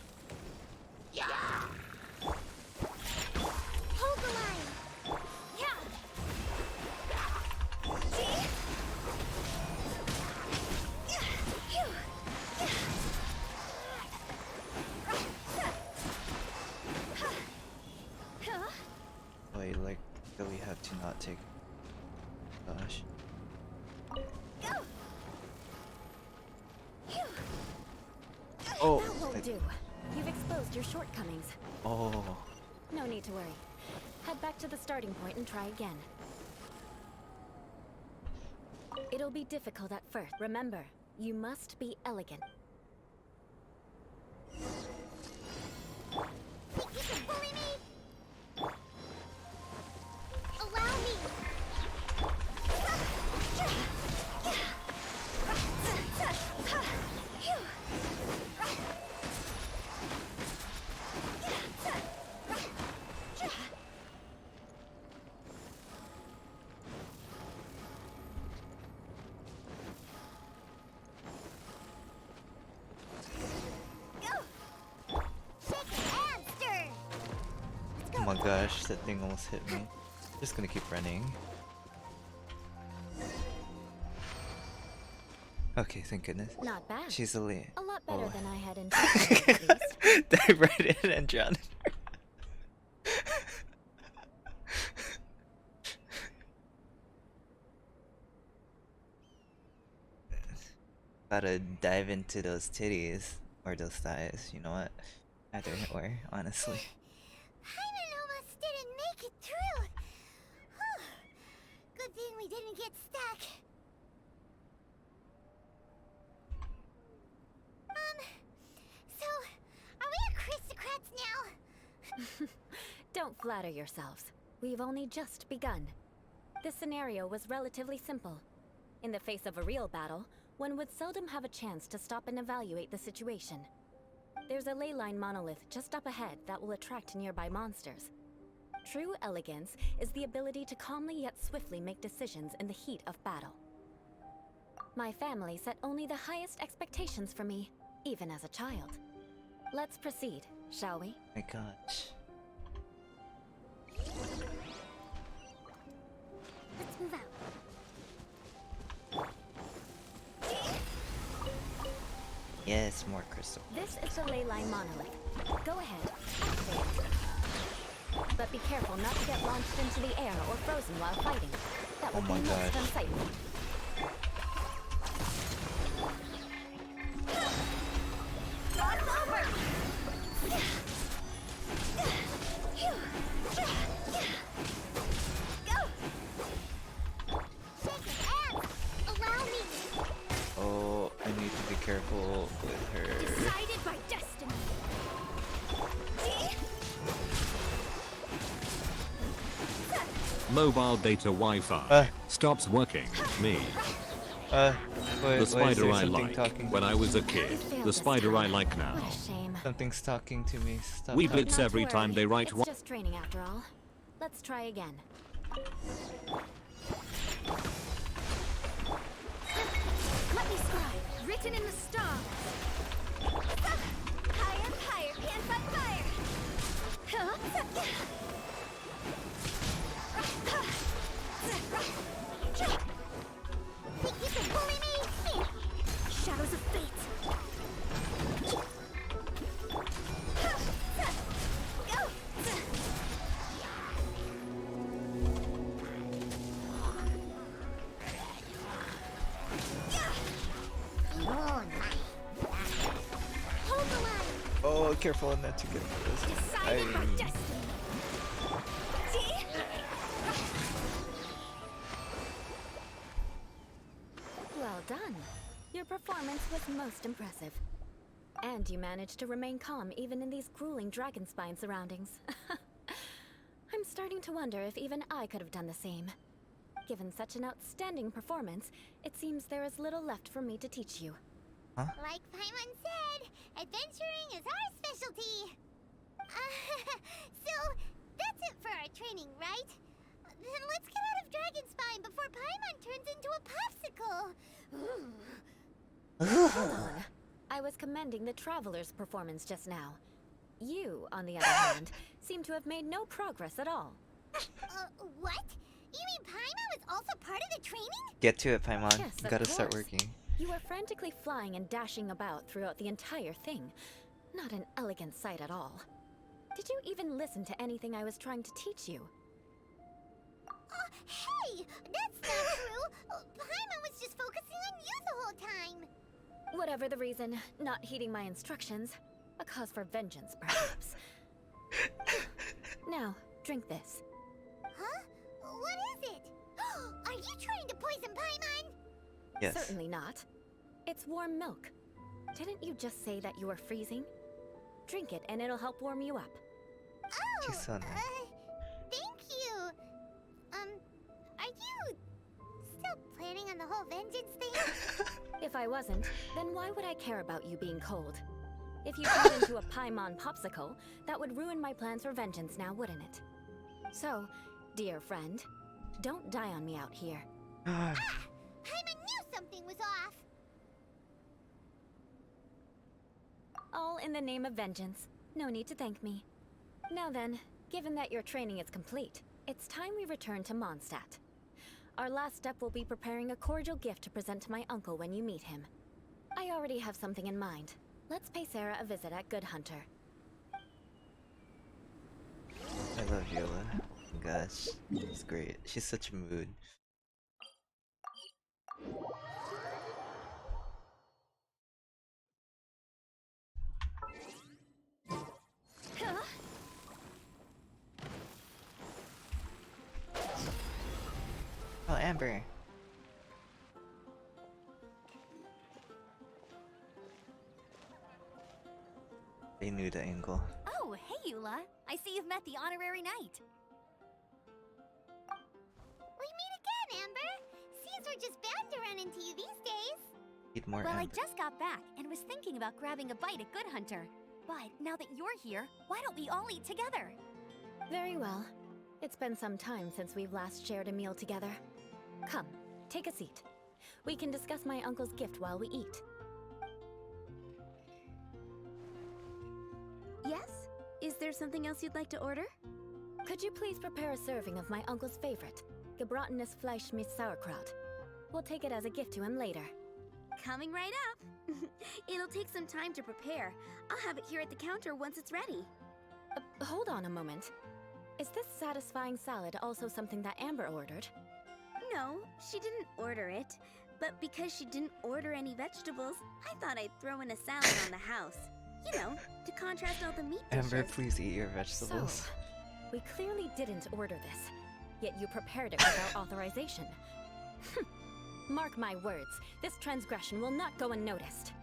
Yeah! Hold the line! Yeah! See? Oh, you like really have to not take. Gosh. Oh. That won't do. You've exposed your shortcomings. Oh. No need to worry. Head back to the starting point and try again. It'll be difficult at first. Remember, you must be elegant. Think you can bully me? Allow me! Oh my gosh, that thing almost hit me. Just gonna keep running. Okay, thank goodness. Not bad. She's a lead. A lot better than I had anticipated, at least. Dive right in and drown. Gotta dive into those titties or those thighs. You know what? Either or, honestly. Paimon almost didn't make it through. Whew. Good thing we didn't get stuck. So, are we aristocrats now? Don't flatter yourselves. We've only just begun. This scenario was relatively simple. In the face of a real battle, one would seldom have a chance to stop and evaluate the situation. There's a ley line monolith just up ahead that will attract nearby monsters. True elegance is the ability to calmly yet swiftly make decisions in the heat of battle. My family set only the highest expectations for me, even as a child. Let's proceed, shall we? My gosh. Let's move out. Yes, more crystal. This is the ley line monolith. Go ahead, activate it. But be careful not to get launched into the air or frozen while fighting. That would Oh my be most gosh. unsightly. Oh, I need to be careful with her. Decided by destiny. Mobile data Wi-Fi stops working. Me. The spider I liked when I was a kid. The spider I like now. Something's talking to me. Stop We talking. blitz every time they write It's one. just training after all. Let's try again. Let me scribe. Written in the stars. Higher, higher, pants on fire. Think you can bully me? Shadows of fate. Go. Hold the line. Oh, careful not to get this. Decided by destiny. Well done. Your performance was most impressive. And you managed to remain calm even in these grueling dragon spine surroundings. I'm starting to wonder if even I could have done the same. Given such an outstanding performance, it seems there is little left for me to teach you. Like Paimon said, adventuring is our specialty. So, that's it for our training, right? Then let's get out of Dragonspine before Paimon turns into a popsicle. Hold on. I was commending the Traveler's performance just now. You, on the other hand, seem to have made no progress at all. What? You mean Paimon was also part of the training? Get to it, Paimon. Yes, You of gotta start course. working. You were frantically flying and dashing about throughout the entire thing. Not an elegant sight at all. Did you even listen to anything I was trying to teach you? Hey! That's not true! Paimon was just focusing on you the whole time! Whatever the reason, not heeding my instructions. A cause for vengeance, perhaps. Now, drink this. Huh? What is it? Are you trying to poison Paimon? Yes. Certainly not. It's warm milk. Didn't you just say that you were freezing? Drink it and it'll help warm you up. Oh, She's so nice. Thank you. Are you still planning on the whole vengeance thing? If I wasn't, then why would I care about you being cold? If you turned into a Paimon popsicle, that would ruin my plans for vengeance now, wouldn't it? So, dear friend, don't die on me out here. Paimon knew something was off. All in the name of vengeance. No need to thank me. Now then, given that your training is complete, it's time we return to Mondstadt. Our last step will be preparing a cordial gift to present to my uncle when you meet him. I already have something in mind. Let's pay Sarah a visit at Good Hunter. I love Viola. Gosh, it's great. She's such a mood. Oh, Amber. They knew the angle. Oh, hey, Eula. I see you've met the honorary knight. We meet again, Amber. Seems we're just bound to run into you these days. Need more Well, Amber. I just got back and was thinking about grabbing a bite at Good Hunter. But now that you're here, why don't we all eat together? Very well. It's been some time since we've last shared a meal together. Come, take a seat. We can discuss my uncle's gift while we eat. Yes? Is there something else you'd like to order? Could you please prepare a serving of my uncle's favorite, gebratenes Fleisch mit Sauerkraut? We'll take it as a gift to him later. Coming right up. It'll take some time to prepare. I'll have it here at the counter once it's ready. Hold on a moment. Is this satisfying salad also something that Amber ordered? No, she didn't order it. But because she didn't order any vegetables, I thought I'd throw in a salad on the house. You know, to contrast all the meat dishes. Amber, please eat your vegetables. So, we clearly didn't order this, yet you prepared it without authorization. Mark my words, this transgression will not go unnoticed.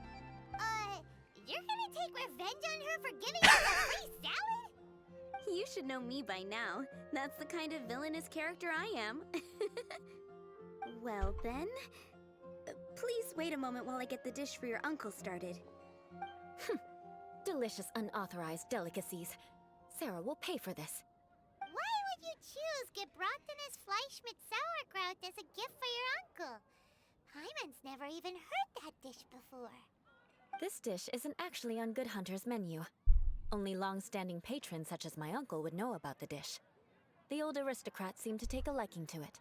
You're gonna take revenge on her for giving us a free salad? You should know me by now. That's the kind of villainous character I am. Well then, please wait a moment while I get the dish for your uncle started. Delicious unauthorized delicacies. Sarah will pay for this. Why would you choose gebratenes Fleisch mit Sauerkraut as a gift for your uncle? Hyman's never even heard that dish before. This dish isn't actually on Good Hunter's menu. Only long-standing patrons such as my uncle would know about the dish. The old aristocrats seem to take a liking to it.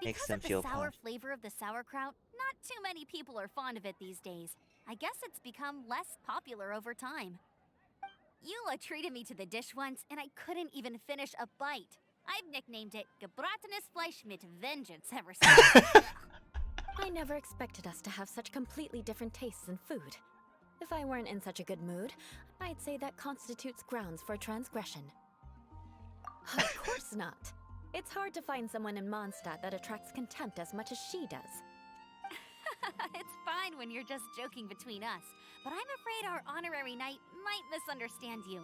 Makes Because them of the feel sour pumped. flavor of the sauerkraut, not too many people are fond of it these days. I guess it's become less popular over time. Eula treated me to the dish once, and I couldn't even finish a bite. I've nicknamed it gebratenes Fleisch mit Vengeance ever since. I never expected us to have such completely different tastes in food. If I weren't in such a good mood, I'd say that constitutes grounds for transgression. Of course not. It's hard to find someone in Mondstadt that attracts contempt as much as she does. It's fine when you're just joking between us, but I'm afraid our honorary knight might misunderstand you.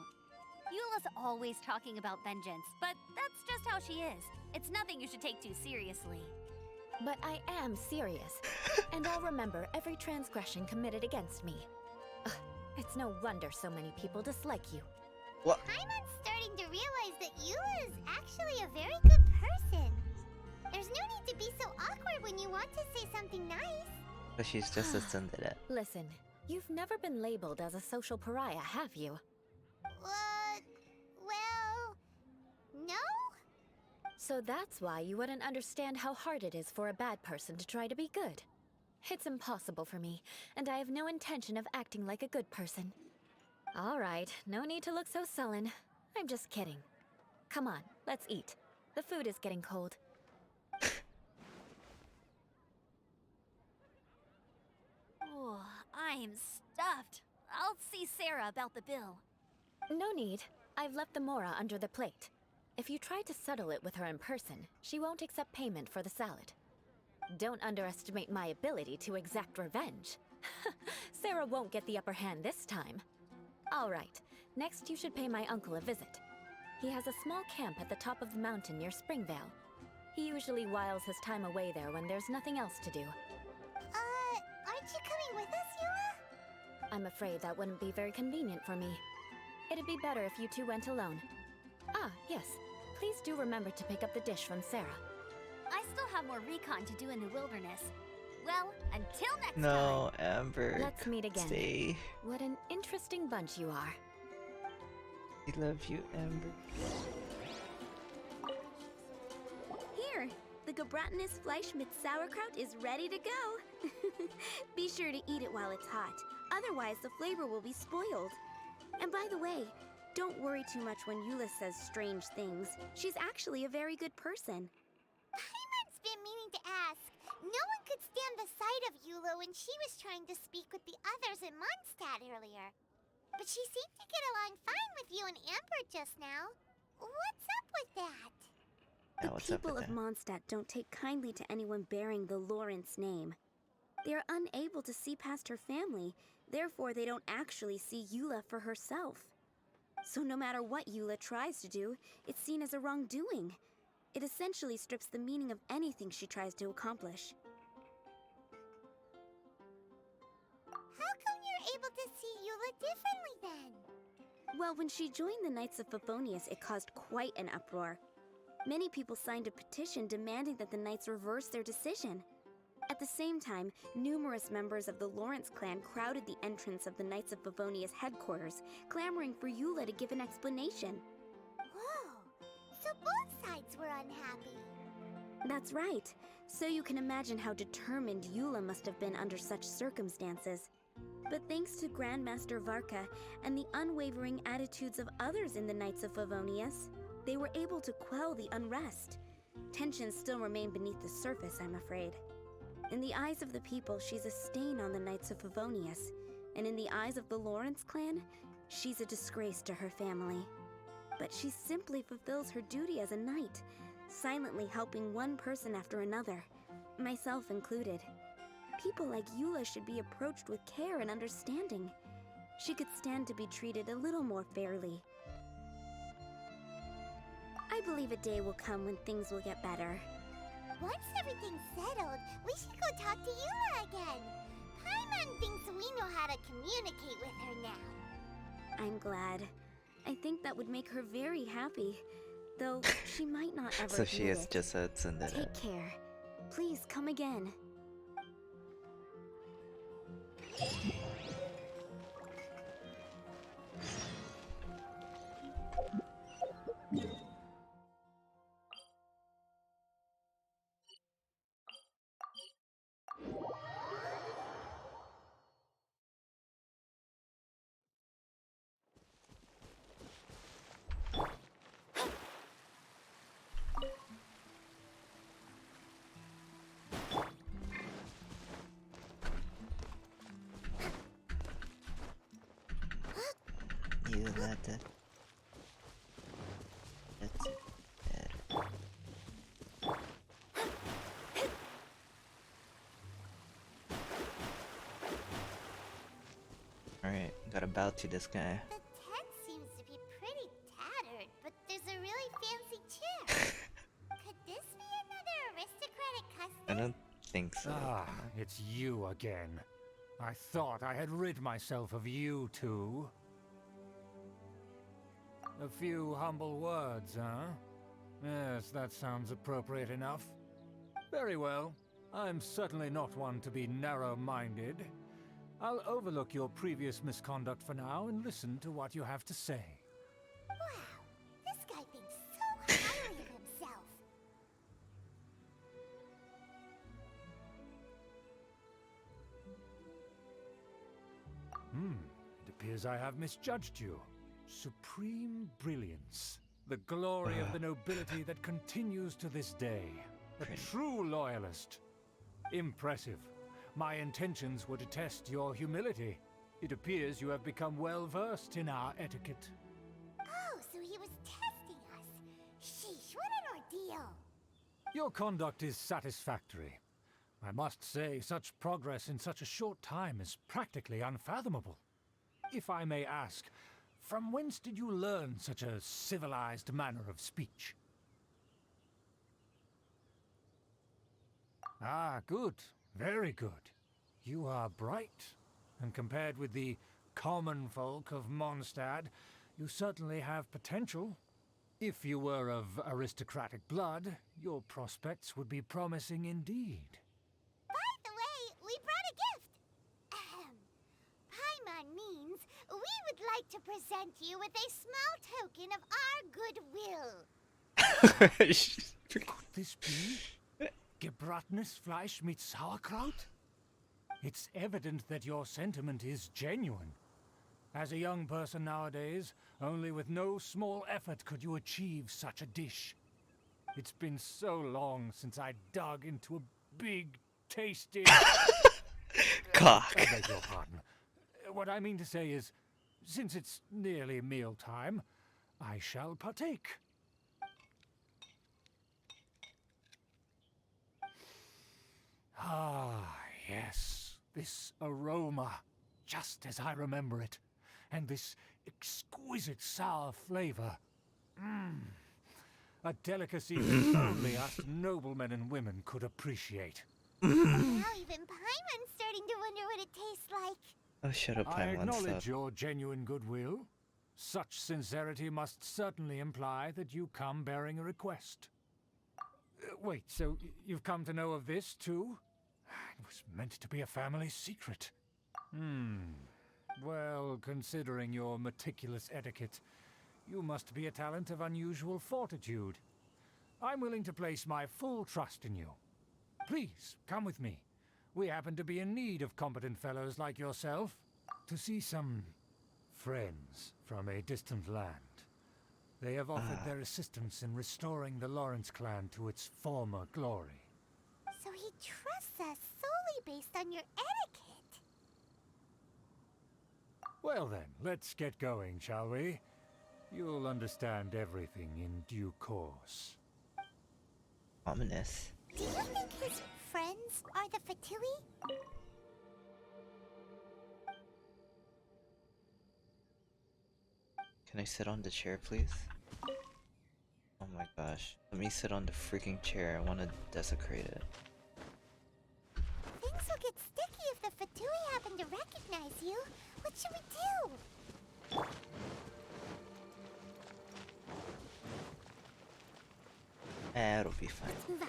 Eula's always talking about vengeance, but that's just how she is. It's nothing you should take too seriously. But I am serious, and I'll remember every transgression committed against me. Ugh, it's no wonder so many people dislike you. What? Hyman's starting to realize that Eula is actually a very good person. There's no need to be so awkward when you want to say something nice. But she's just a tsundere. Listen, you've never been labeled as a social pariah, have you? Well, no? So that's why you wouldn't understand how hard it is for a bad person to try to be good. It's impossible for me, and I have no intention of acting like a good person. All right, no need to look so sullen. I'm just kidding. Come on, let's eat. The food is getting cold. Oh, I'm stuffed. I'll see Sarah about the bill. No need. I've left the mora under the plate. If you try to settle it with her in person, she won't accept payment for the salad. Don't underestimate my ability to exact revenge. Sarah won't get the upper hand this time. All right, next you should pay my uncle a visit. He has a small camp at the top of the mountain near Springvale. He usually whiles his time away there when there's nothing else to do. Aren't you coming with us, Eula? I'm afraid that wouldn't be very convenient for me. It'd be better if you two went alone. Ah, yes. Please do remember to pick up the dish from Sarah. I still have more recon to do in the wilderness. Well, until next time. No, Amber. Let's meet again. Stay. What an interesting bunch you are. I love you, Amber. The gebratenes Fleisch mit sauerkraut is ready to go. Be sure to eat it while it's hot. Otherwise, the flavor will be spoiled. And by the way, don't worry too much when Eula says strange things. She's actually a very good person. Paimon's been meaning to ask. No one could stand the sight of Eula when she was trying to speak with the others in Mondstadt earlier. But she seemed to get along fine with you and Amber just now. What's up with that? The people of Mondstadt don't take kindly to anyone bearing the Lawrence name. They are unable to see past her family, therefore they don't actually see Eula for herself. So no matter what Eula tries to do, it's seen as a wrongdoing. It essentially strips the meaning of anything she tries to accomplish. How come you're able to see Eula differently then? Well, when she joined the Knights of Favonius, it caused quite an uproar. Many people signed a petition demanding that the Knights reverse their decision. At the same time, numerous members of the Lawrence clan crowded the entrance of the Knights of Favonius headquarters, clamoring for Eula to give an explanation. Whoa! So both sides were unhappy. That's right. So you can imagine how determined Eula must have been under such circumstances. But thanks to Grandmaster Varka and the unwavering attitudes of others in the Knights of Favonius, they were able to quell the unrest. Tensions still remain beneath the surface, I'm afraid. In the eyes of the people, she's a stain on the Knights of Favonius, and in the eyes of the Lawrence clan, she's a disgrace to her family. But she simply fulfills her duty as a knight, silently helping one person after another, myself included. People like Eula should be approached with care and understanding. She could stand to be treated a little more fairly. I believe a day will come when things will get better. Once everything's settled, we should go talk to Eula again. Paimon thinks we know how to communicate with her now. I'm glad. I think that would make her very happy, though she might not ever So she admit is it. just a tsundere. Take care. Please come again. You let it. That's better. Alright, gotta bow to this guy. The tent seems to be pretty tattered, but there's a really fancy chair. Could this be another aristocratic custom? I don't think so. Ah, it's you again. I thought I had rid myself of you two. A few humble words, huh? Yes, that sounds appropriate enough. Very well. I'm certainly not one to be narrow-minded. I'll overlook your previous misconduct for now and listen to what you have to say. Wow, this guy thinks so highly of himself. It appears I have misjudged you. Supreme brilliance. The glory of the nobility that continues to this day. A true loyalist. Impressive. My intentions were to test your humility. It appears you have become well-versed in our etiquette. Oh, so he was testing us. Sheesh, what an ordeal. Your conduct is satisfactory. I must say, such progress in such a short time is practically unfathomable. If I may ask, from whence did you learn such a civilized manner of speech? Ah, good. Very good. You are bright, and compared with the common folk of Mondstadt, you certainly have potential. If you were of aristocratic blood, your prospects would be promising indeed. By the way, we brought a gift. Paimon means we would like to present you with a small token of our goodwill. Could this be? Gebratnes Fleisch mit Sauerkraut? It's evident that your sentiment is genuine. As a young person nowadays, only with no small effort could you achieve such a dish. It's been so long since I dug into a big, tasty... Cock. I beg your pardon. What I mean to say is, since it's nearly mealtime, I shall partake. Ah, yes. This aroma, just as I remember it. And this exquisite sour flavor. A delicacy that only us noblemen and women could appreciate. Now even Paimon's starting to wonder what it tastes like. Oh, shut up, I Paimon, acknowledge stop. your genuine goodwill. Such sincerity must certainly imply that you come bearing a request. Wait, so you've come to know of this, too? It was meant to be a family secret. Well, considering your meticulous etiquette, you must be a talent of unusual fortitude. I'm willing to place my full trust in you. Please, come with me. We happen to be in need of competent fellows like yourself to see some friends from a distant land. They have offered their assistance in restoring the Lawrence clan to its former glory. So he trusts us solely based on your etiquette. Well then, let's get going, shall we? You'll understand everything in due course. Ominous. Do you think his friends are the Fatui? Can I sit on the chair, please? Oh my gosh. Let me sit on the freaking chair. I want to desecrate it. Things will get sticky if the Fatui happen to recognize you. What should we do? It'll be fine. Let's move out.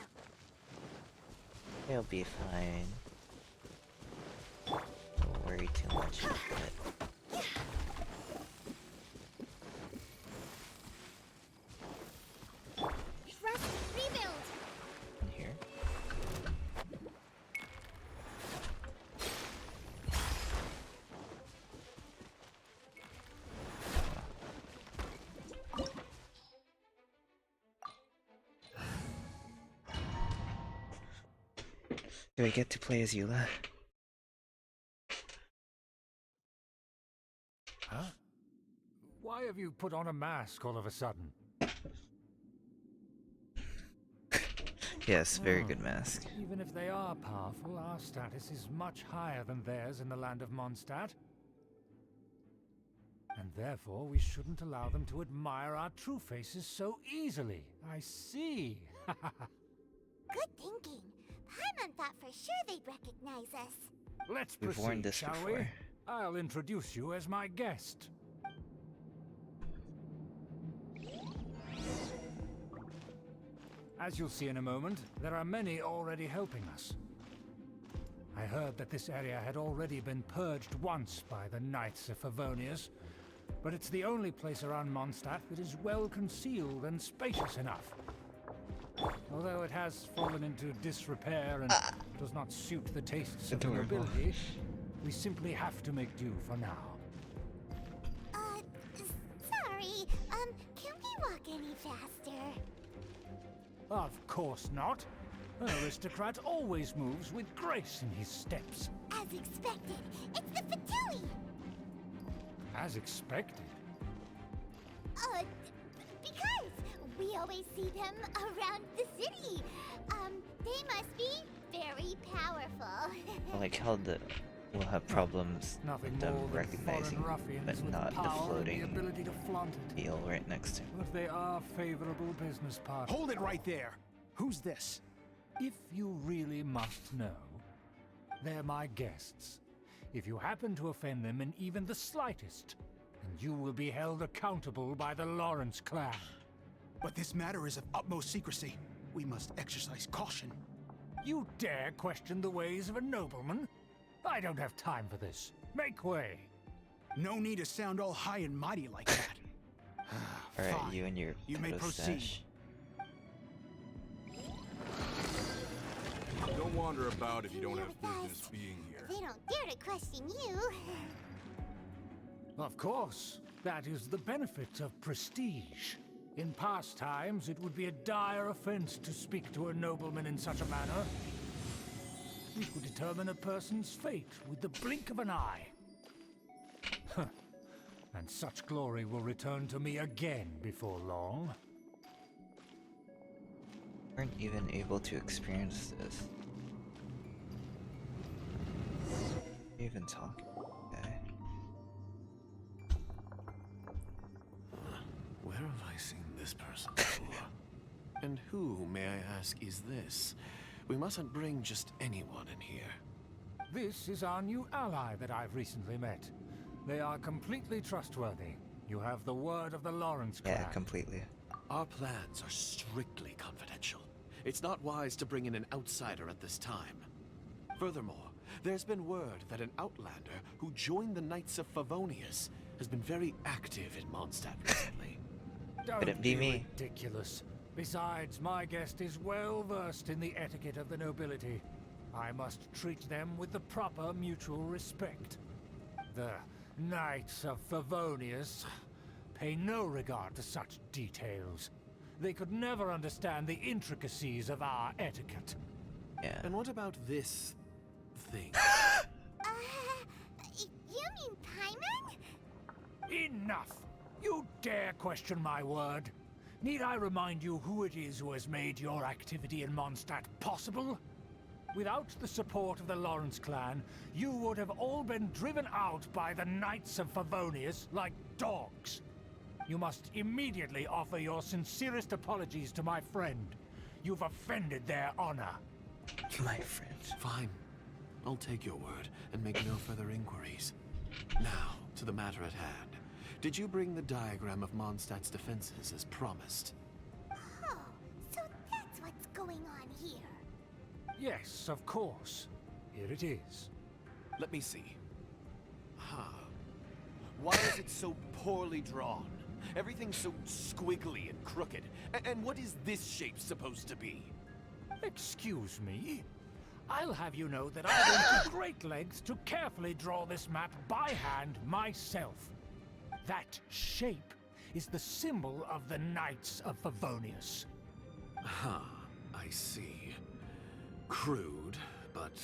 It'll be fine. Don't worry too much about it. Trust, rebuild. In here. Do I get to play as Eula? Huh? Why have you put on a mask all of a sudden? Yes, very good mask. Even if they are powerful, our status is much higher than theirs in the land of Mondstadt. And therefore, we shouldn't allow them to admire our true faces so easily. I see. Good thinking. Paimon thought for sure they'd recognize us. Let's We've worn proceed, this shall before. we? I'll introduce you as my guest. As you'll see in a moment, there are many already helping us. I heard that this area had already been purged once by the Knights of Favonius, but it's the only place around Mondstadt that is well concealed and spacious enough. Although it has fallen into disrepair and does not suit the tastes of the Adorable. nobility, we simply have to make do for now. Sorry, can we walk any faster? Of course not. An aristocrat always moves with grace in his steps. As expected, it's the Fatui! As expected. Because we always see them around the city. They must be very powerful. I like how we'll have problems Nothing with them more than recognizing, foreign ruffians but with not the power and floating the ability to flaunt it. eel right next to him. But they are favorable business partners. Hold it right there. Who's this? If you really must know, they're my guests. If you happen to offend them in even the slightest, then you will be held accountable by the Lawrence clan. But this matter is of utmost secrecy. We must exercise caution. You dare question the ways of a nobleman? I don't have time for this. Make way. No need to sound all high and mighty like that. Alright, Fine. you and your You may photo proceed. stash. Don't wander about if you don't have business being here. They don't dare to question you. Of course. That is the benefit of prestige. In past times, it would be a dire offense to speak to a nobleman in such a manner. We could determine a person's fate with the blink of an eye. Huh. And such glory will return to me again before long. Weren't even able to experience this. Even talking. Okay. Where have I seen this person before? And who, may I ask, is this? We mustn't bring just anyone in here. This is our new ally that I've recently met. They are completely trustworthy. You have the word of the Lawrence clan. Yeah, completely. Our plans are strictly confidential. It's not wise to bring in an outsider at this time. Furthermore, there's been word that an outlander who joined the Knights of Favonius has been very active in Mondstadt recently. Don't be ridiculous. Besides, my guest is well versed in the etiquette of the nobility. I must treat them with the proper mutual respect. The Knights of Favonius pay no regard to such details. They could never understand the intricacies of our etiquette. Yeah. And what about this thing? You mean Paimon? Enough! You dare question my word? Need I remind you who it is who has made your activity in Mondstadt possible? Without the support of the Lawrence clan, you would have all been driven out by the Knights of Favonius like dogs. You must immediately offer your sincerest apologies to my friend. You've offended their honor. My friend. Fine. I'll take your word and make no further inquiries. Now, to the matter at hand. Did you bring the diagram of Mondstadt's defenses as promised? Oh, so that's what's going on here. Yes, of course. Here it is. Let me see. Why is it so poorly drawn? Everything's so squiggly and crooked. And what is this shape supposed to be? Excuse me? I'll have you know that I went to great lengths to carefully draw this map by hand myself. That shape is the symbol of the Knights of Favonius. I see. Crude, but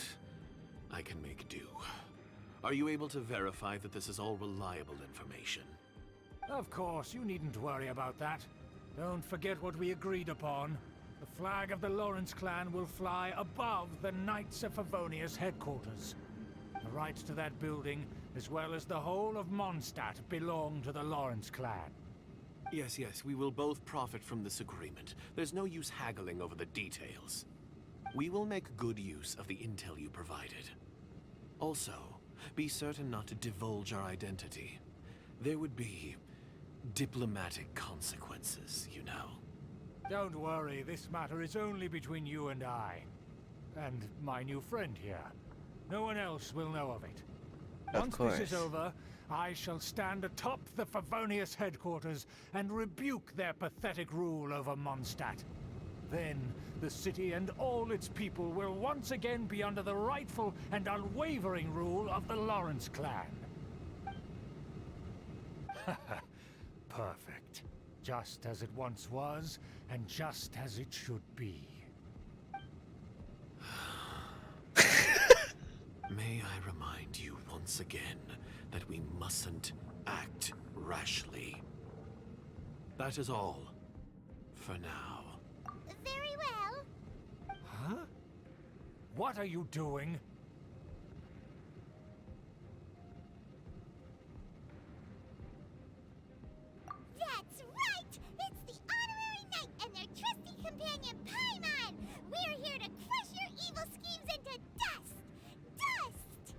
I can make do. Are you able to verify that this is all reliable information? Of course, you needn't worry about that. Don't forget what we agreed upon. The flag of the Lawrence clan will fly above the Knights of Favonius headquarters. The rights to that building, as well as the whole of Mondstadt, belong to the Lawrence clan. Yes, we will both profit from this agreement. There's no use haggling over the details. We will make good use of the intel you provided. Also, be certain not to divulge our identity. There would be diplomatic consequences, you know. Don't worry, this matter is only between you and I. And my new friend here. No one else will know of it. Once this is over, I shall stand atop the Favonius headquarters and rebuke their pathetic rule over Mondstadt. Then, the city and all its people will once again be under the rightful and unwavering rule of the Lawrence clan. Perfect. Just as it once was, and just as it should be. May I remind you once again that we mustn't act rashly. That is all. For now. Very well. Huh? What are you doing? That's right! It's the honorary knight and their trusty companion, Paimon! We're here to crush your evil schemes into dust! Dust!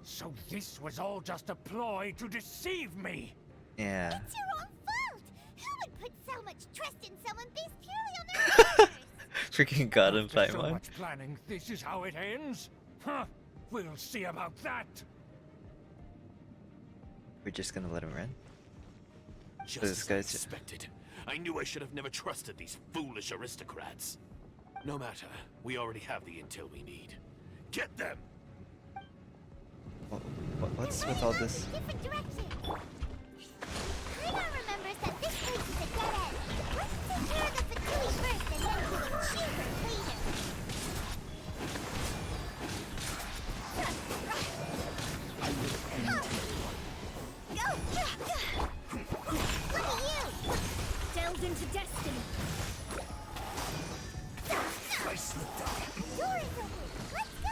So this was all just a ploy to deceive me! Yeah. It's your own fault! Who would put so much trust in someone based purely on their powers? Freaking got him, After so Paimon. much planning, this is how it ends? Huh? We'll see about that! We're just gonna let him run? Just as I expected. I knew I should have never trusted these foolish aristocrats. No matter. We already have the intel we need. Get them! What's with all this? Different direction. Paimon remembers that this place is a dead end. Let's take care of the Fatui first and then deal with Cheever later. Go! Look at you! Delved into destiny. I slipped up. Door is open. Let's go!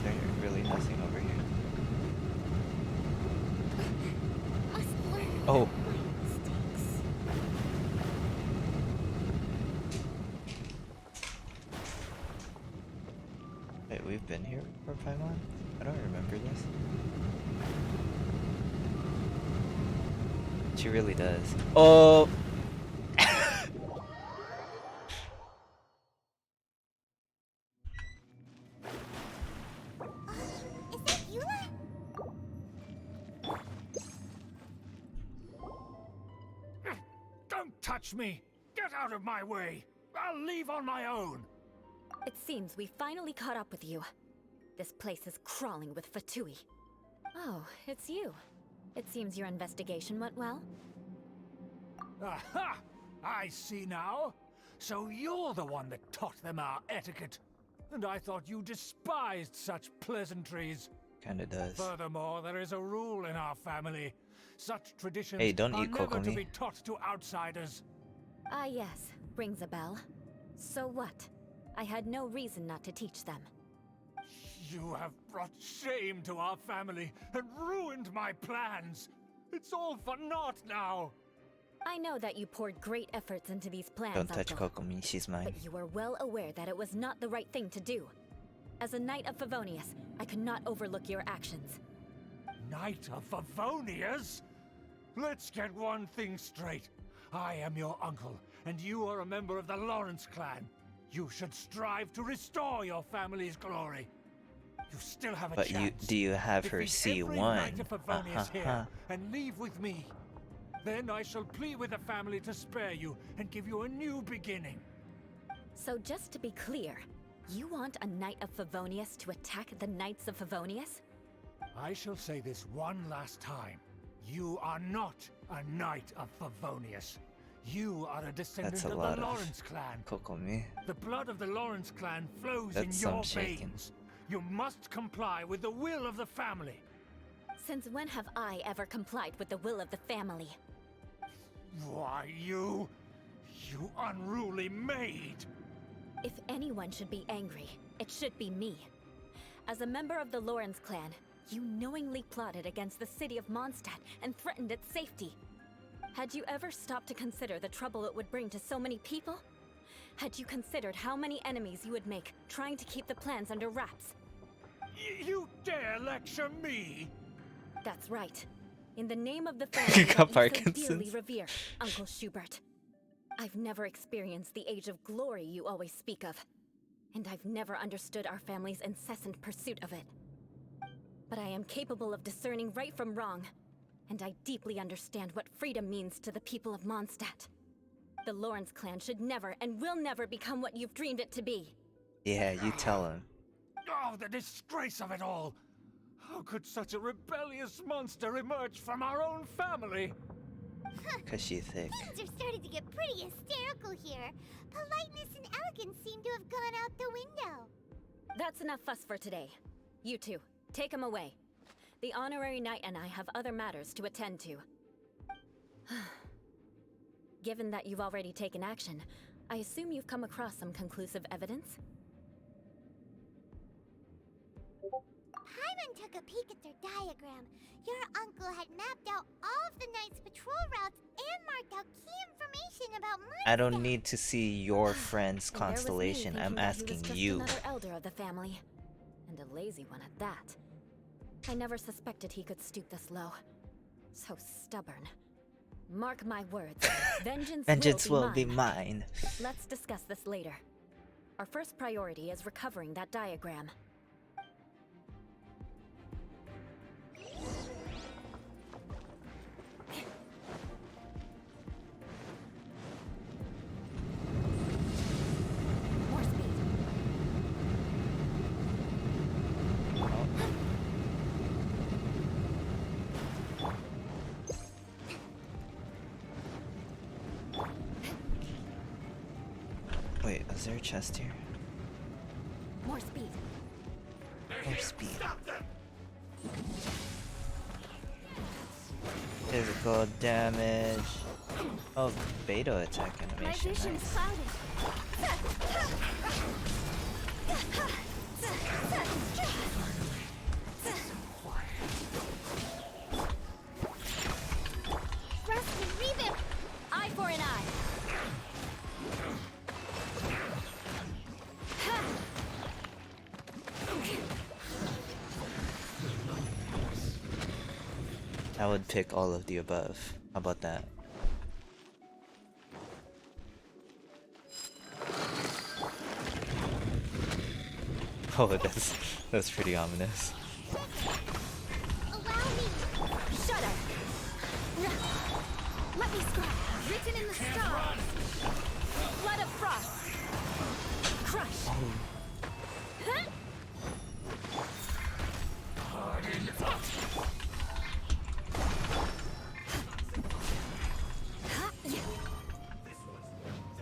There's really nothing over here. Oh. Wait, we've been here for Paimon? I don't remember this. She really does. Oh! Is that Eula? Don't touch me! Get out of my way! I'll leave on my own! It seems we finally caught up with you. This place is crawling with Fatui. Oh, it's you. It seems your investigation went well. Aha! I see now. So you're the one that taught them our etiquette. And I thought you despised such pleasantries. Kinda does. Furthermore, there is a rule in our family. Such traditions Hey, don't are eat never to Kokomi. be taught to outsiders. Ah yes, rings a bell. So what? I had no reason not to teach them. You have brought shame to our family and ruined my plans. It's all for naught now. I know that you poured great efforts into these plans, Don't touch Uncle. Kokomi, she's mine. But you were well aware that it was not the right thing to do. As a Knight of Favonius, I could not overlook your actions. Knight of Favonius? Let's get one thing straight. I am your uncle, and you are a member of the Lawrence clan. You should strive to restore your family's glory. You still have a But chance. do you have her Defeat every C1? Knight of Favonius here, and leave with me. Then I shall plead with the family to spare you and give you a new beginning. So just to be clear, you want a Knight of Favonius to attack the Knights of Favonius? I shall say this one last time. You are not a Knight of Favonius. You are a descendant That's a of lot the of Lawrence clan. Kokomi. The blood of the Lawrence clan flows That's in some your shaking. veins. You must comply with the will of the family. Since when have I ever complied with the will of the family? Why, you unruly maid! If anyone should be angry, it should be me. As a member of the Lawrence clan, you knowingly plotted against the city of Mondstadt and threatened its safety. Had you ever stopped to consider the trouble it would bring to so many people? Had you considered how many enemies you would make trying to keep the plans under wraps? You dare lecture me? That's right. In the name of the family that you so Parkinson's. dearly revere, Uncle Schubert. I've never experienced the age of glory you always speak of. And I've never understood our family's incessant pursuit of it. But I am capable of discerning right from wrong. And I deeply understand what freedom means to the people of Mondstadt. The Lawrence clan should never and will never become what you've dreamed it to be. Yeah, you tell him. Oh, the disgrace of it all! How could such a rebellious monster emerge from our own family? Cause she's thick. Things are starting to get pretty hysterical here. Politeness and elegance seem to have gone out the window. That's enough fuss for today. You two, take him away. The honorary knight and I have other matters to attend to. Given that you've already taken action, I assume you've come across some conclusive evidence? Paimon took a peek at their diagram. Your uncle had mapped out all of the Knight's patrol routes and marked out key information about Mondstadt. I don't need to see your friend's And there was me constellation. I'm thinking that he asking was just you. another elder of the family. And a lazy one at that. I never suspected he could stoop this low. So stubborn. Mark my words. Vengeance will be mine. Let's discuss this later. Our first priority is recovering that diagram. Wait, is there a chest here? More speed. More speed. Physical damage. Oh, beta attack My animation. vision is Nice. clouded. Rusty, reboot! Eye for an eye. I would pick all of the above. How about that? Oh, that's pretty ominous. Allow me. Shudder. Let me scry. Written in the stars. Blood of frost. Crush. Huh?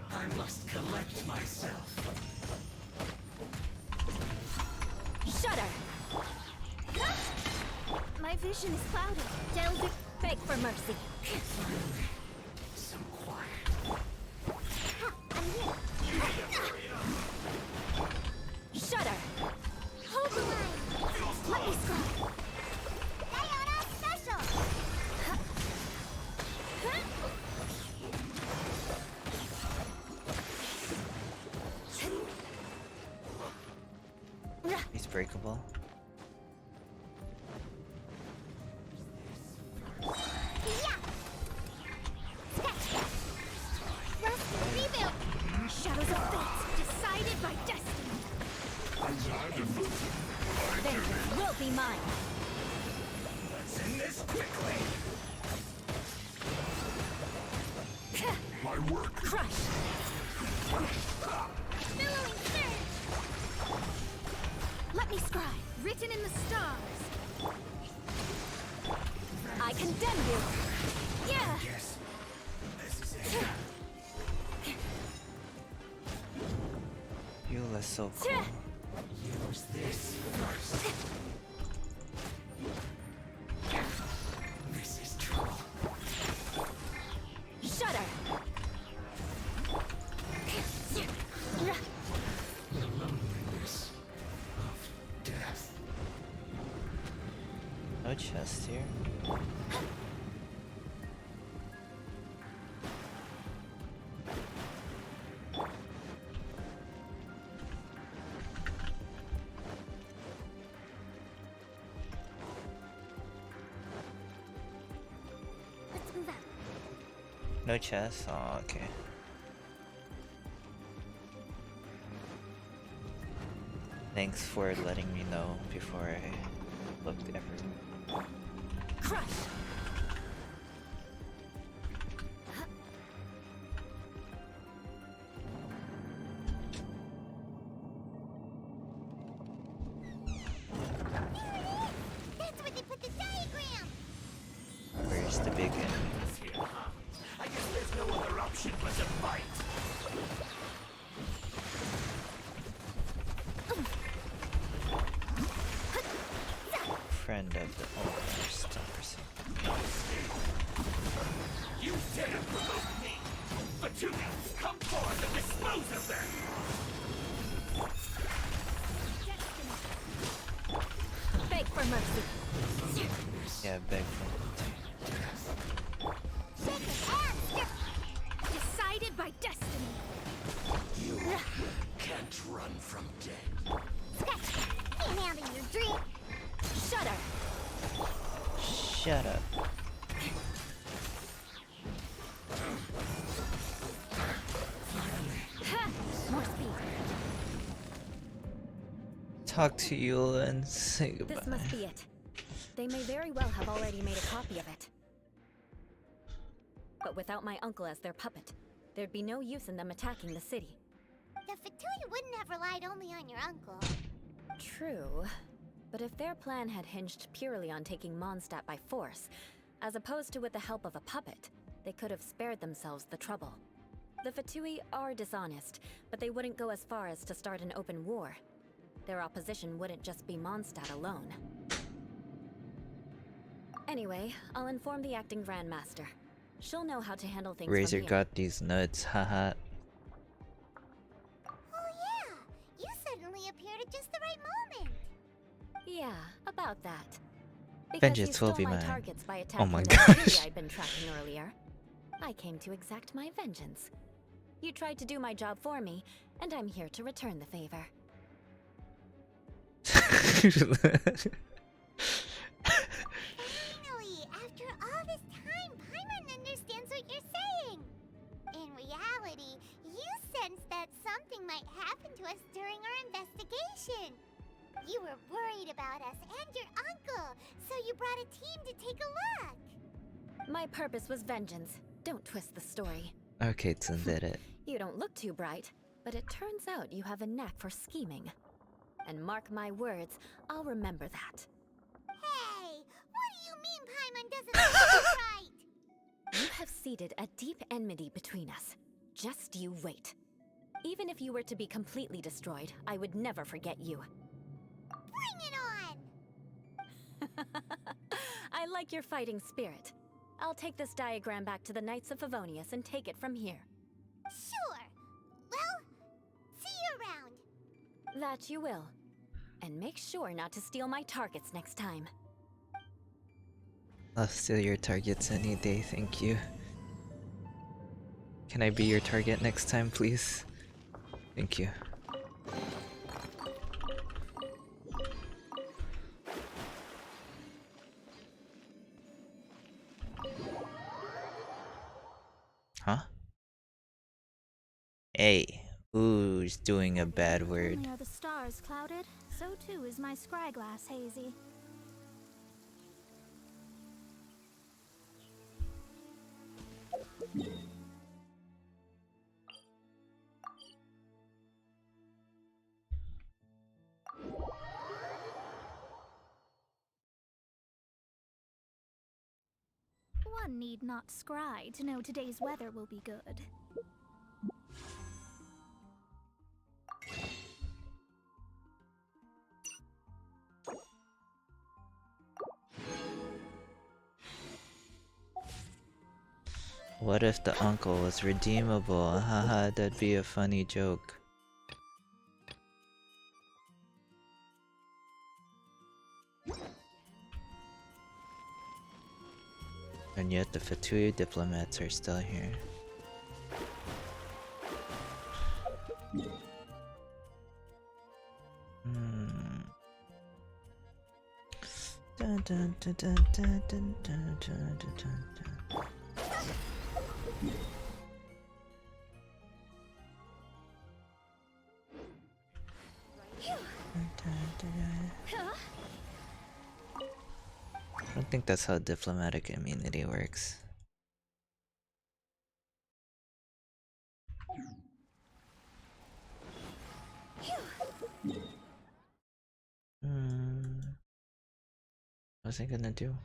I must collect myself. Shudder. My vision is clouded. Delve. Beg for mercy. Some quiet. Shudder. Hold the line. Let me scry. Diana special! He's breakable. Rusty, reboot. Shadows of fate, decided by destiny. Vengeance will be mine. Let's end this quickly. My work. Crush. Billowing surge! Let me scry. Written in the stars. I condemn you. Yeah. Yes. This is it. Eula's so cool. Use this first. This is trouble. Shudder. The loneliness of death. No chest here. Let's move out. No chest? Oh, okay. Thanks for letting me know before I looked everywhere. Crush. That's where they put the diagram! Where's the big enemy? I guess there's no other option but to fight. Friend of the owner, stoppers. You dare provoke me! Fatui, come forth and dispose of them! Beg for mercy. Yeah, beg for Decided by destiny. You can't run from death. Can't handle your drip! Shudder. Shut up. More speed. Talk to Eula and say goodbye. This must be it. They may very well have already made a copy of it. But without my uncle as their puppet, there'd be no use in them attacking the city. The Fatui wouldn't have relied only on your uncle. True. But if their plan had hinged purely on taking Mondstadt by force, as opposed to with the help of a puppet, they could have spared themselves the trouble. The Fatui are dishonest, but they wouldn't go as far as to start an open war. Their opposition wouldn't just be Mondstadt alone. Anyway, I'll inform the acting Grandmaster. She'll know how to handle things Razor from here. got these nuts, haha. Oh yeah! You suddenly appeared at just the right moment! Yeah, about that. Because Vengeance you stole will be my mine. targets by Oh attacking my the gosh. Fatui I'd been tracking earlier. I came to exact my vengeance. You tried to do my job for me, and I'm here to return the favor. Finally! After all this time, Paimon understands what you're saying! In reality, you sensed that something might happen to us during our investigation. You were worried about us and your uncle, so you brought a team to take a look. My purpose was vengeance. Don't twist the story. Okay, tsundere. You don't look too bright, but it turns out you have a knack for scheming. And mark my words, I'll remember that. Hey, what do you mean Paimon doesn't think right? You have seeded a deep enmity between us. Just you wait. Even if you were to be completely destroyed, I would never forget you. Bring it on! I like your fighting spirit. I'll take this diagram back to the Knights of Favonius and take it from here. Sure. Well, see you around. That you will. And make sure not to steal my targets next time. I'll steal your targets any day, thank you. Can I be your target next time, please? Thank you. Huh? Hey, who's doing a bad word? Only are the stars clouded, so too is my scryglass hazy. One need not scry to know today's weather will be good. What if the uncle was redeemable? Haha, that'd be a funny joke. And yet the Fatui diplomats are still here. Dun, dun, dun, dun, dun, dun, dun, dun, dun, dun. I don't think that's how diplomatic immunity works. What's I gonna do?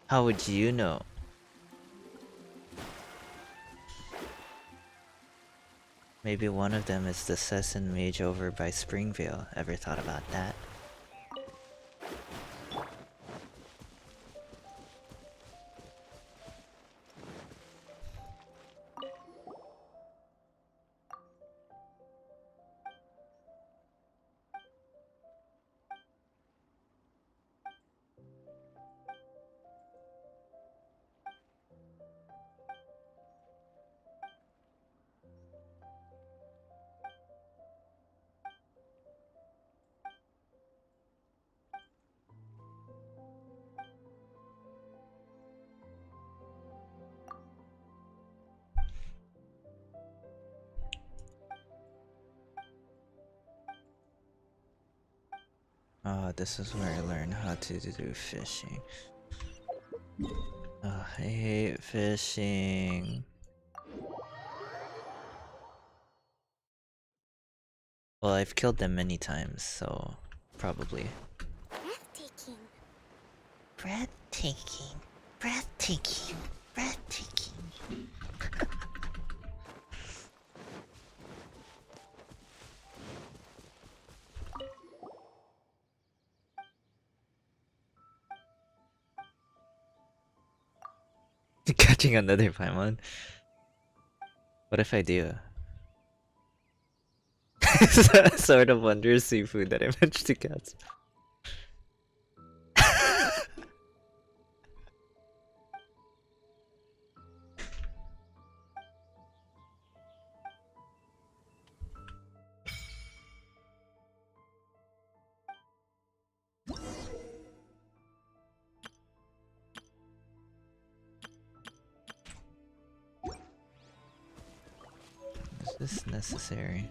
How would you know? Maybe one of them is the Sesson mage over by Springvale. Ever thought about that? Oh, this is where I learn how to do fishing. Oh, I hate fishing. Well, I've killed them many times, so probably. Breathtaking. Breathtaking. Breathtaking. Breathtaking. Catching another Paimon? What if I do? Sort of wondrous seafood that I managed to catch. Is this necessary?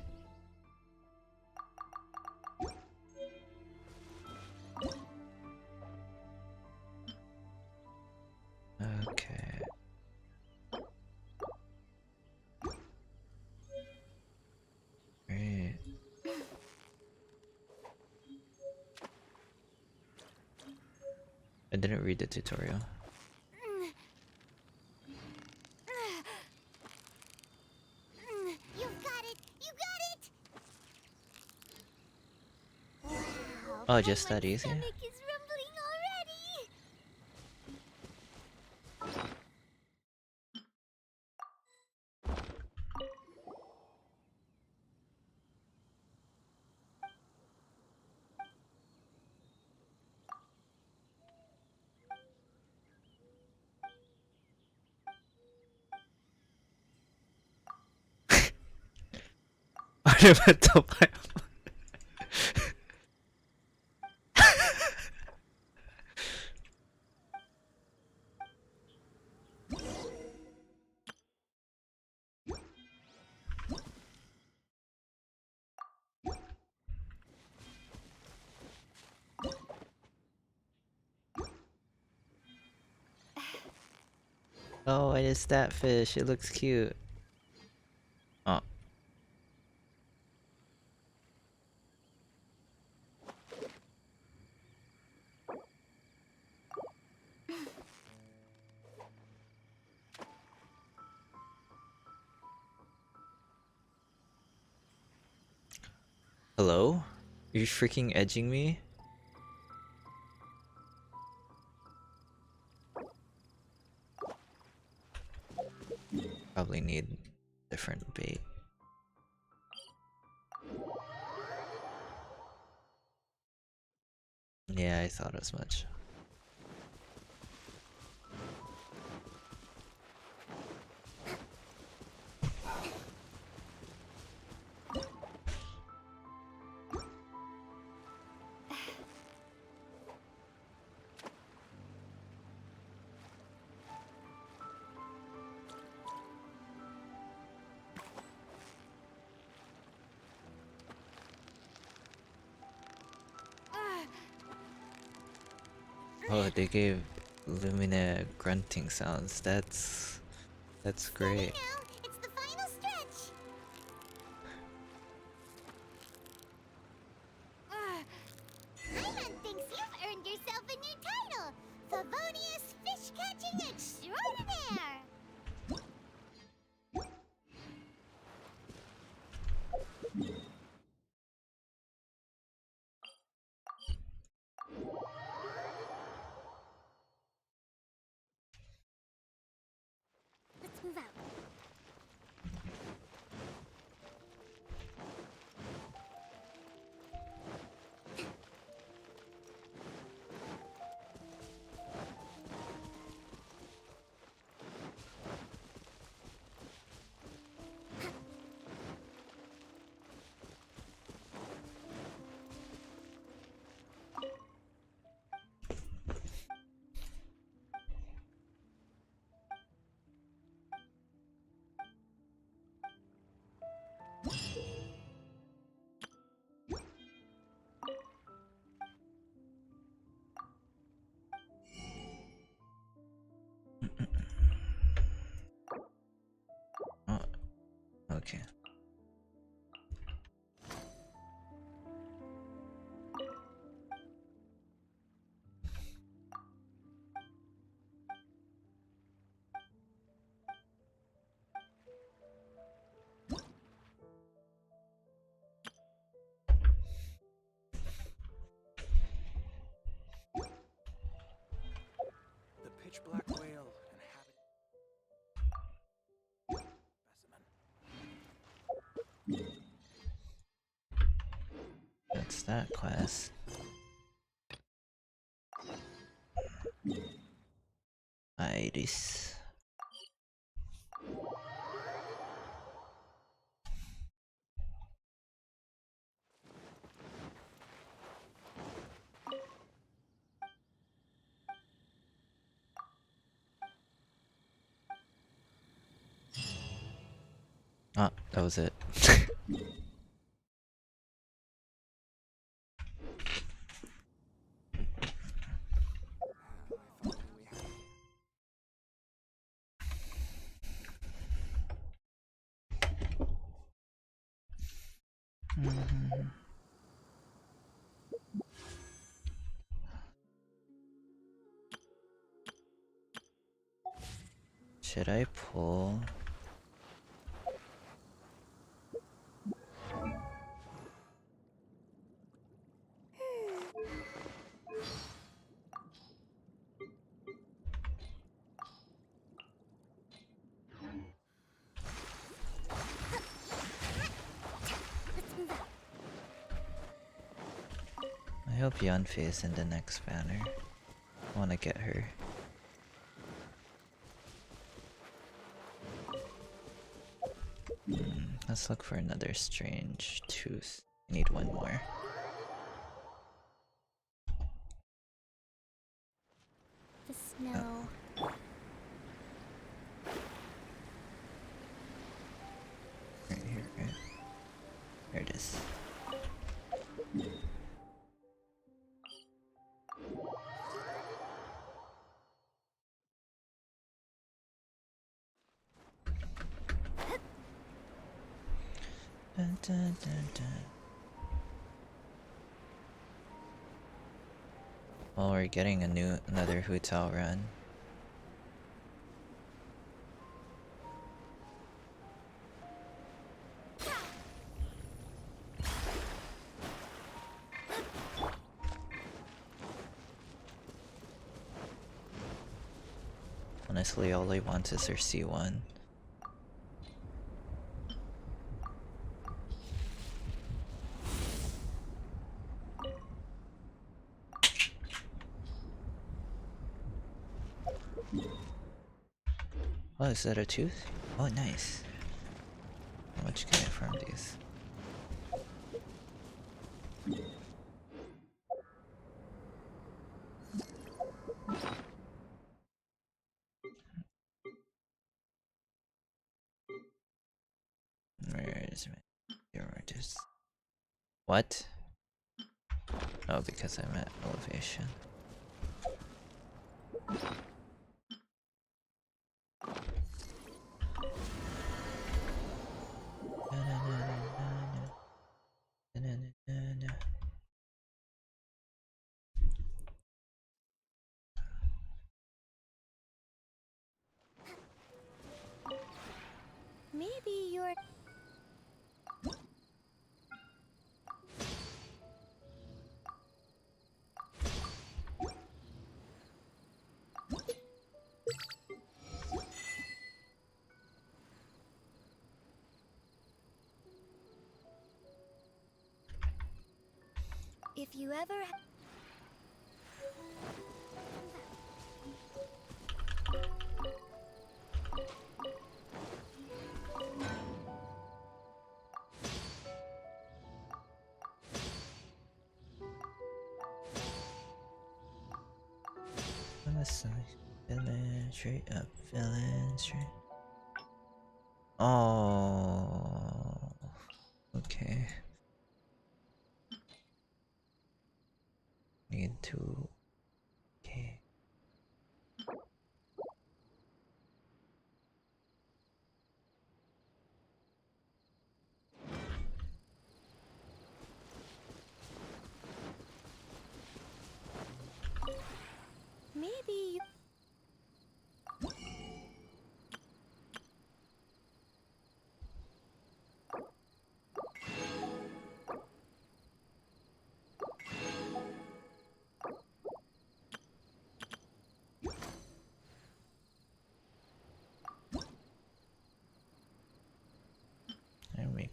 Okay. Great. I didn't read the tutorial. You got it! You got it! Wow, Oh, just that easy? stomach is rumbling already! Ornamental Paimon. Oh, what is that fish? It looks cute. Oh. Hello? Are you freaking edging me? Probably need different bait. Yeah, I thought as much. Oh, they gave Lumina grunting sounds. That's great. Now, it's the final stretch! Paimon thinks you've earned yourself a new title! Favonius Fish-Catching Extraordinaire! Let's move out. Okay. The pitch black whale specimen. That's that class. Iris. Ah, that was it. Should I pull? I hope Yanfei is in the next banner. I wanna get her. Let's look for another strange tooth. I need one more. The snow. Right here, right? There it is. Dun, dun, dun, dun. Well, we're getting another Hu-Tao run. Honestly, all I want is their C1. Oh, is that a tooth? Oh, nice. How much can I farm these? Where is my priorities? What? Oh, because I'm at elevation. Maybe you're... If you ever... On the side, villain, straight up, villain, straight. Oh, okay. Need to. Okay.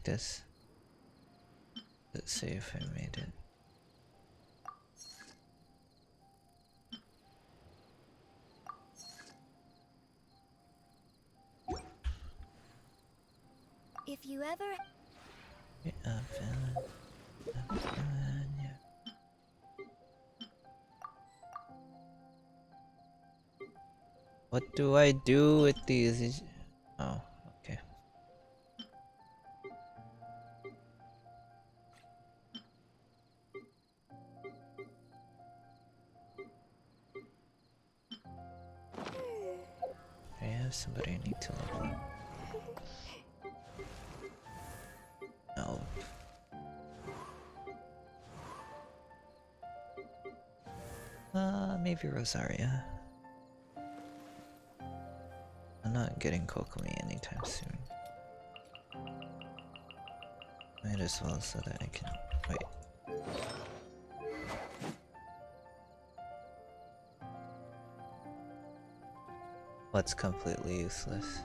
like this. Let's see if I made it. If you ever... Yeah, yeah. What do I do with these? Oh, okay. I have somebody I need to level up. No. Maybe Rosaria. I'm not getting Kokomi anytime soon. Might as well so that I can wait. What's completely useless?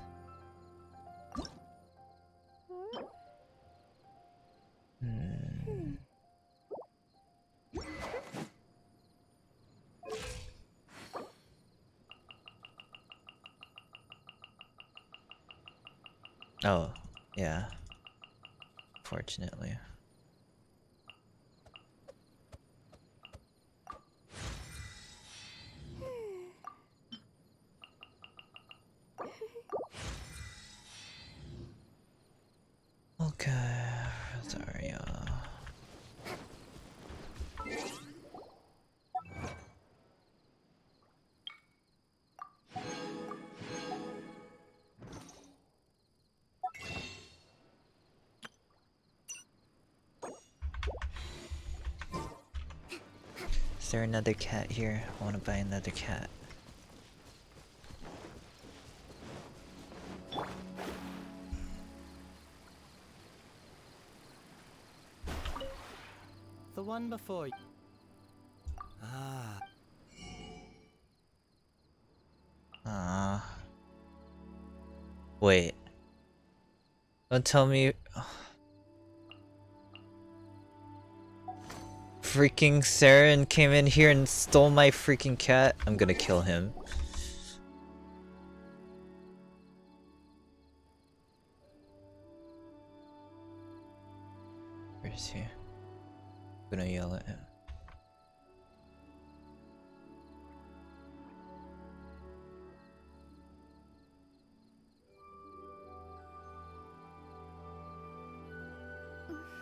Oh, yeah. Fortunately. Okay, sorry. Is there another cat here? I want to buy another cat. The one before you. Wait. Don't tell me. Freaking Saren came in here and stole my freaking cat. I'm gonna kill him. Where is he? I'm gonna yell at him.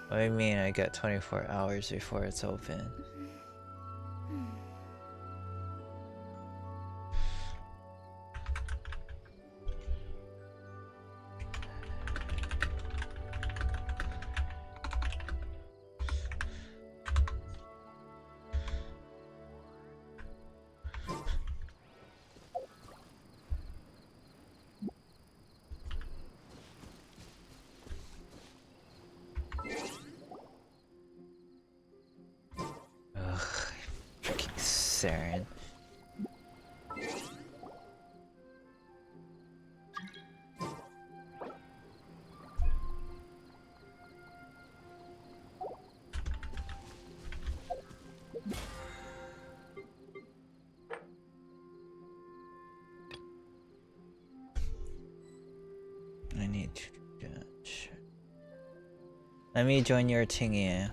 What do you mean I got 24 hours before it's open? Saren. I need to judge. Let me join your thingy.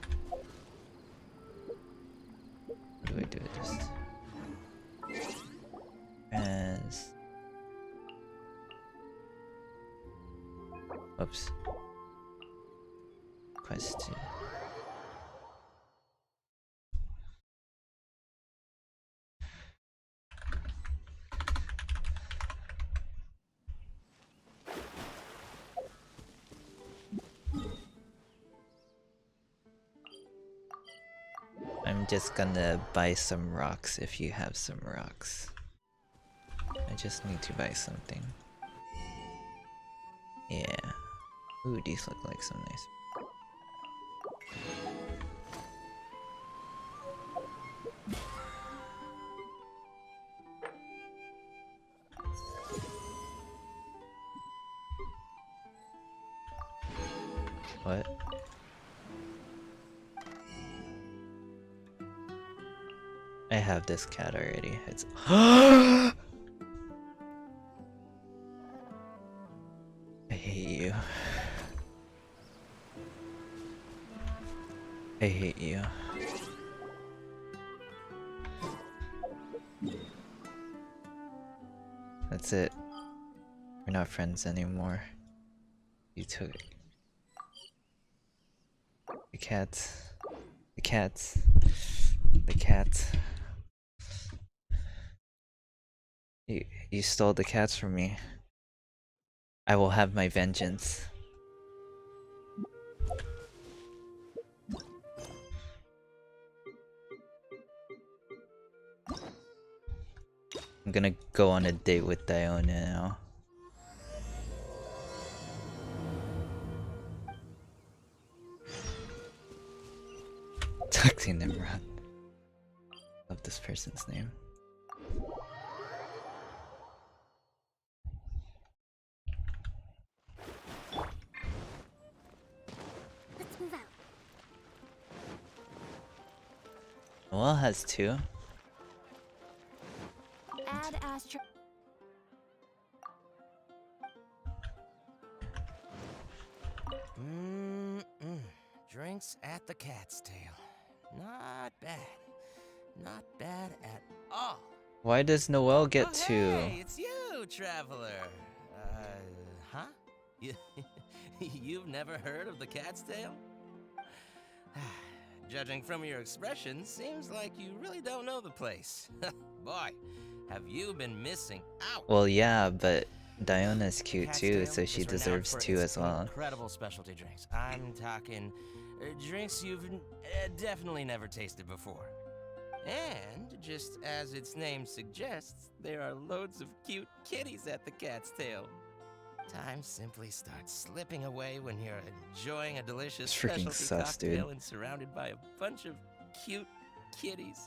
How do I do this? As oops. Quest 2. I'm just gonna buy some rocks if you have some rocks. I just need to buy something. Yeah. Ooh, these look like some nice. What? I have this cat already. It's I hate you. I hate you. That's it. We're not friends anymore. You took it. The cats. The cats. The cats. You stole the cats from me. I will have my vengeance. I'm gonna go on a date with Diona now. Tucked in Nimrod. Love this person's name. Let's move out. Noelle has two. Add Astro. Drinks at the Cat's Tail. Not bad. Not bad at all. Why does Noelle get Oh, two? hey, it's you, traveler. Huh? You've never heard of the Cat's Tail? Judging from your expression, seems like you really don't know the place. Boy, have you been missing out? Well, yeah, but Diona's cute Cat's too, Tail so she is renowned deserves for two its as well. Incredible specialty drinks. I'm talking drinks you've definitely never tasted before. And, just as its name suggests, there are loads of cute kitties at the Cat's Tail. Time simply starts slipping away when you're enjoying a delicious It's freaking specialty sus, dude. cocktail and surrounded by a bunch of cute kitties.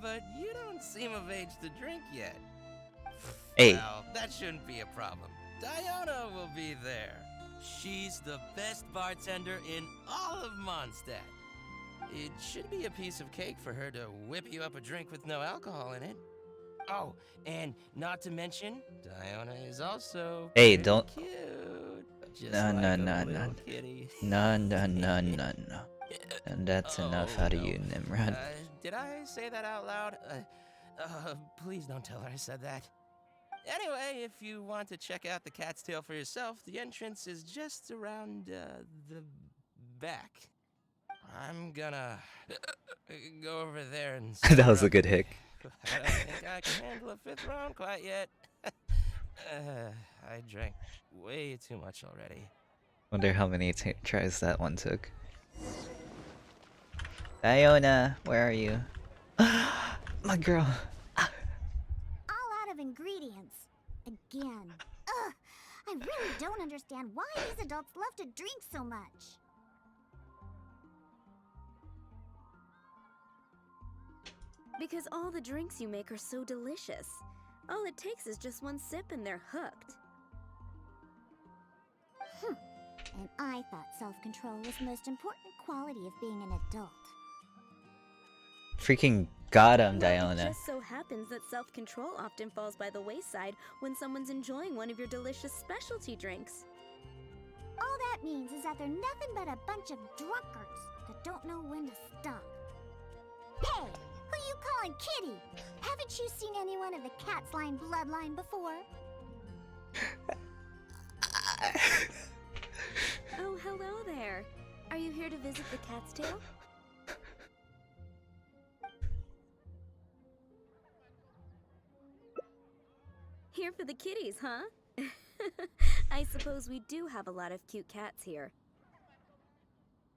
But you don't seem of age to drink yet. Hey. Well, that shouldn't be a problem. Diona will be there. She's the best bartender in all of Mondstadt. It should be a piece of cake for her to whip you up a drink with no alcohol in it. Oh, and not to mention, Diona is also Hey, pretty don't. cute. Just No, like no, a no, little no, kitty. no, no, no, no, no. And that's enough out of you, Nimrod. Did I say that out loud? Please don't tell her I said that. Anyway, if you want to check out the Cat's Tail for yourself, the entrance is just around the back. I'm gonna go over there and That was a good hick. I don't think I can handle a fifth round quite yet. I drank way too much already. Wonder how many tries that one took. Diona, where are you? My girl. All out of ingredients. Again. Ugh! I really don't understand why these adults love to drink so much. Because all the drinks you make are so delicious. All it takes is just one sip and they're hooked. And I thought self-control was the most important quality of being an adult. Freaking got him, It Diona. just so happens that self-control often falls by the wayside when someone's enjoying one of your delicious specialty drinks. All that means is that they're nothing but a bunch of drunkards that don't know when to stop. Hey! Who you calling kitty? Haven't you seen anyone of the cat's line bloodline before? Oh, hello there. Are you here to visit the Cat's Tail? Here for the kitties, huh? I suppose we do have a lot of cute cats here.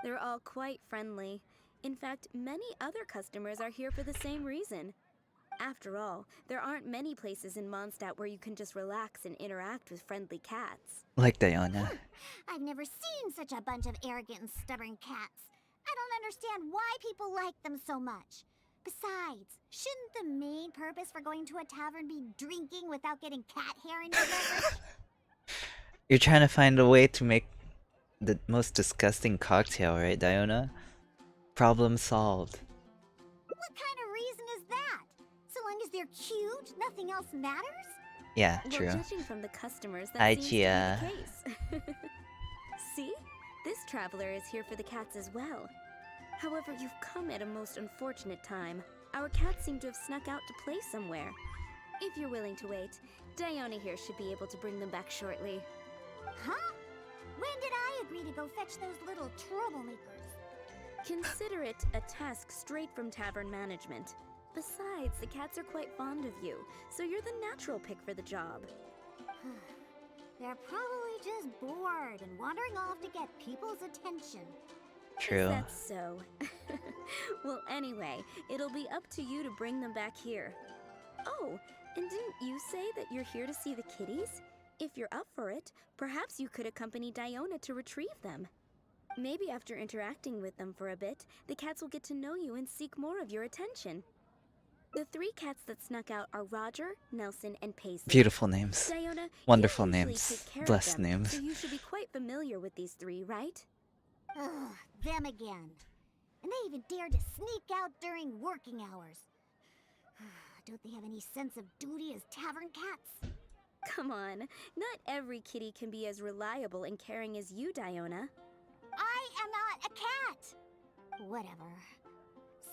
They're all quite friendly. In fact, many other customers are here for the same reason. After all, there aren't many places in Mondstadt where you can just relax and interact with friendly cats. Like Diona. I've never seen such a bunch of arrogant and stubborn cats. I don't understand why people like them so much. Besides, shouldn't the main purpose for going to a tavern be drinking without getting cat hair in your beverage? You're trying to find a way to make the most disgusting cocktail, right, Diona? Problem solved. What kind of reason is that? So long as they're cute, nothing else matters? Yeah, Well, true. judging from the customers, that Hi, seems to be Chia. the case. See? This traveler is here for the cats as well. However, you've come at a most unfortunate time. Our cats seem to have snuck out to play somewhere. If you're willing to wait, Diona here should be able to bring them back shortly. Huh? When did I agree to go fetch those little troublemakers? Consider it a task straight from tavern management. Besides, the cats are quite fond of you, so you're the natural pick for the job. They're probably just bored and wandering off to get people's attention. True. That's so. Well, anyway, it'll be up to you to bring them back here. Oh, and didn't you say that you're here to see the kitties? If you're up for it, perhaps you could accompany Diona to retrieve them. Maybe after interacting with them for a bit, the cats will get to know you and seek more of your attention. The 3 cats that snuck out are Roger, Nelson, and Paisley. Beautiful names. Diona, Wonderful you usually names. take care of Blessed them, names. So you should be quite familiar with these 3, right? Ugh, them again. And they even dared to sneak out during working hours. Don't they have any sense of duty as tavern cats? Come on, not every kitty can be as reliable and caring as you, Diona. I am not a cat! Whatever.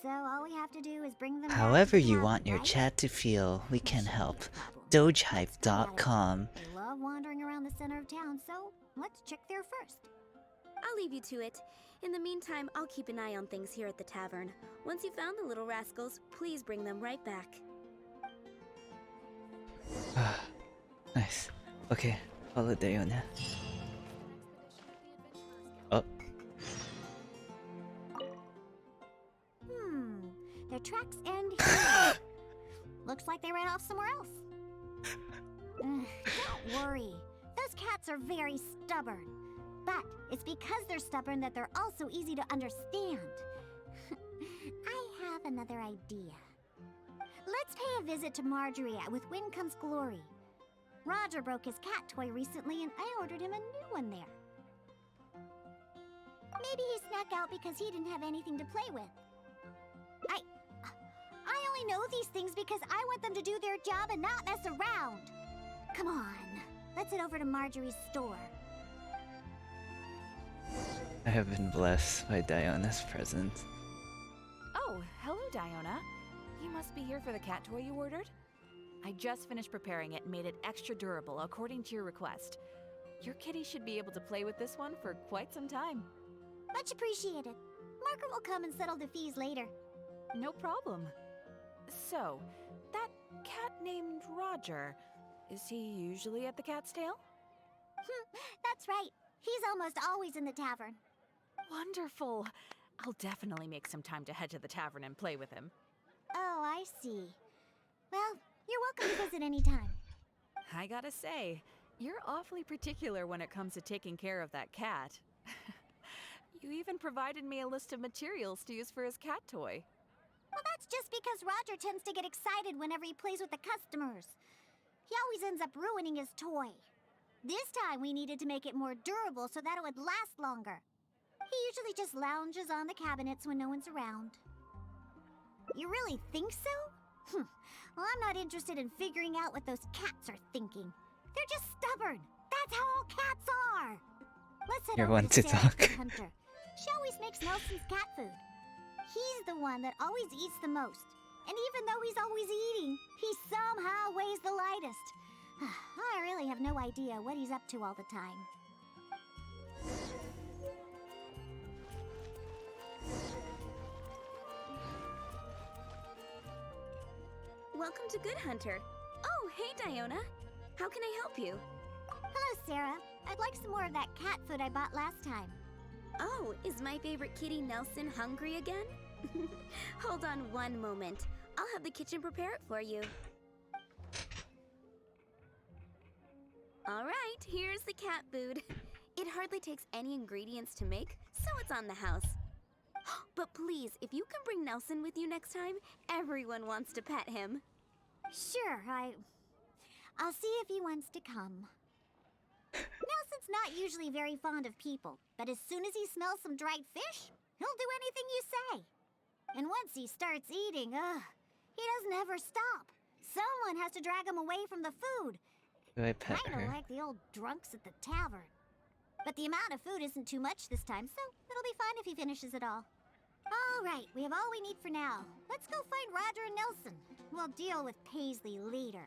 So all we have to do is bring them back However to the you tavern, want your right? chat to feel, we can help. Dogehype.com. They love wandering around the center of town, so let's check there first. I'll leave you to it. In the meantime, I'll keep an eye on things here at the tavern. Once you've found the little rascals, please bring them right back. Nice. Okay, follow Diona. Oh. Their tracks end here. Looks like they ran off somewhere else. Don't worry. Those cats are very stubborn. But it's because they're stubborn that they're also easy to understand. I have another idea. Let's pay a visit to Marjorie with Wind Comes Glory. Roger broke his cat toy recently and I ordered him a new one there. Maybe he snuck out because he didn't have anything to play with. I only know these things because I want them to do their job and not mess around. Come on, let's head over to Marjorie's store. I have been blessed by Diona's presence. Oh, hello, Diona. You must be here for the cat toy you ordered? I just finished preparing it and made it extra durable according to your request. Your kitty should be able to play with this one for quite some time. Much appreciated. Margaret will come and settle the fees later. No problem. So, that cat named Roger, is he usually at the Cat's Tail? That's right. He's almost always in the tavern. Wonderful. I'll definitely make some time to head to the tavern and play with him. Oh, I see. Well, you're welcome to visit anytime. I gotta say, you're awfully particular when it comes to taking care of that cat. You even provided me a list of materials to use for his cat toy. Well, that's just because Roger tends to get excited whenever he plays with the customers. He always ends up ruining his toy. This time we needed to make it more durable so that it would last longer. He usually just lounges on the cabinets when no one's around. You really think so? Well, I'm not interested in figuring out what those cats are thinking. They're just stubborn. That's how all cats are. Let's head You're over one to to Sarah talk. the Hunter. She always makes Nelson's cat food. He's the one that always eats the most. And even though he's always eating, he somehow weighs the lightest. I really have no idea what he's up to all the time. Welcome to Good Hunter. Oh, hey, Diona. How can I help you? Hello, Sarah. I'd like some more of that cat food I bought last time. Oh, is my favorite kitty Nelson hungry again? Hold on one moment. I'll have the kitchen prepare it for you. All right, here's the cat food. It hardly takes any ingredients to make, so it's on the house. But please, if you can bring Nelson with you next time, everyone wants to pet him. Sure, I'll see if he wants to come. Nelson's not usually very fond of people, but as soon as he smells some dried fish, he'll do anything you say. And once he starts eating, he doesn't ever stop. Someone has to drag him away from the food. Do I pet Kinda her? like the old drunks at the tavern. But the amount of food isn't too much this time, so it'll be fine if he finishes it all. All right, we have all we need for now. Let's go find Roger and Nelson. We'll deal with Paisley later.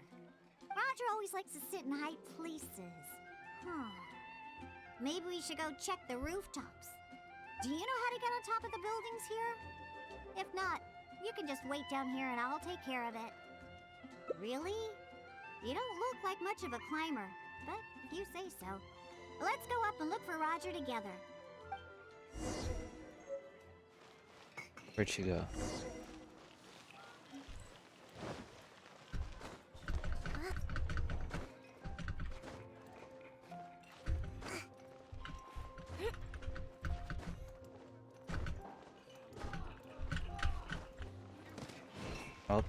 Roger always likes to sit in high places. Maybe we should go check the rooftops. Do you know how to get on top of the buildings here? If not, you can just wait down here and I'll take care of it. Really? You don't look like much of a climber, but if you say so. Let's go up and look for Roger together. Where'd she go? Oh.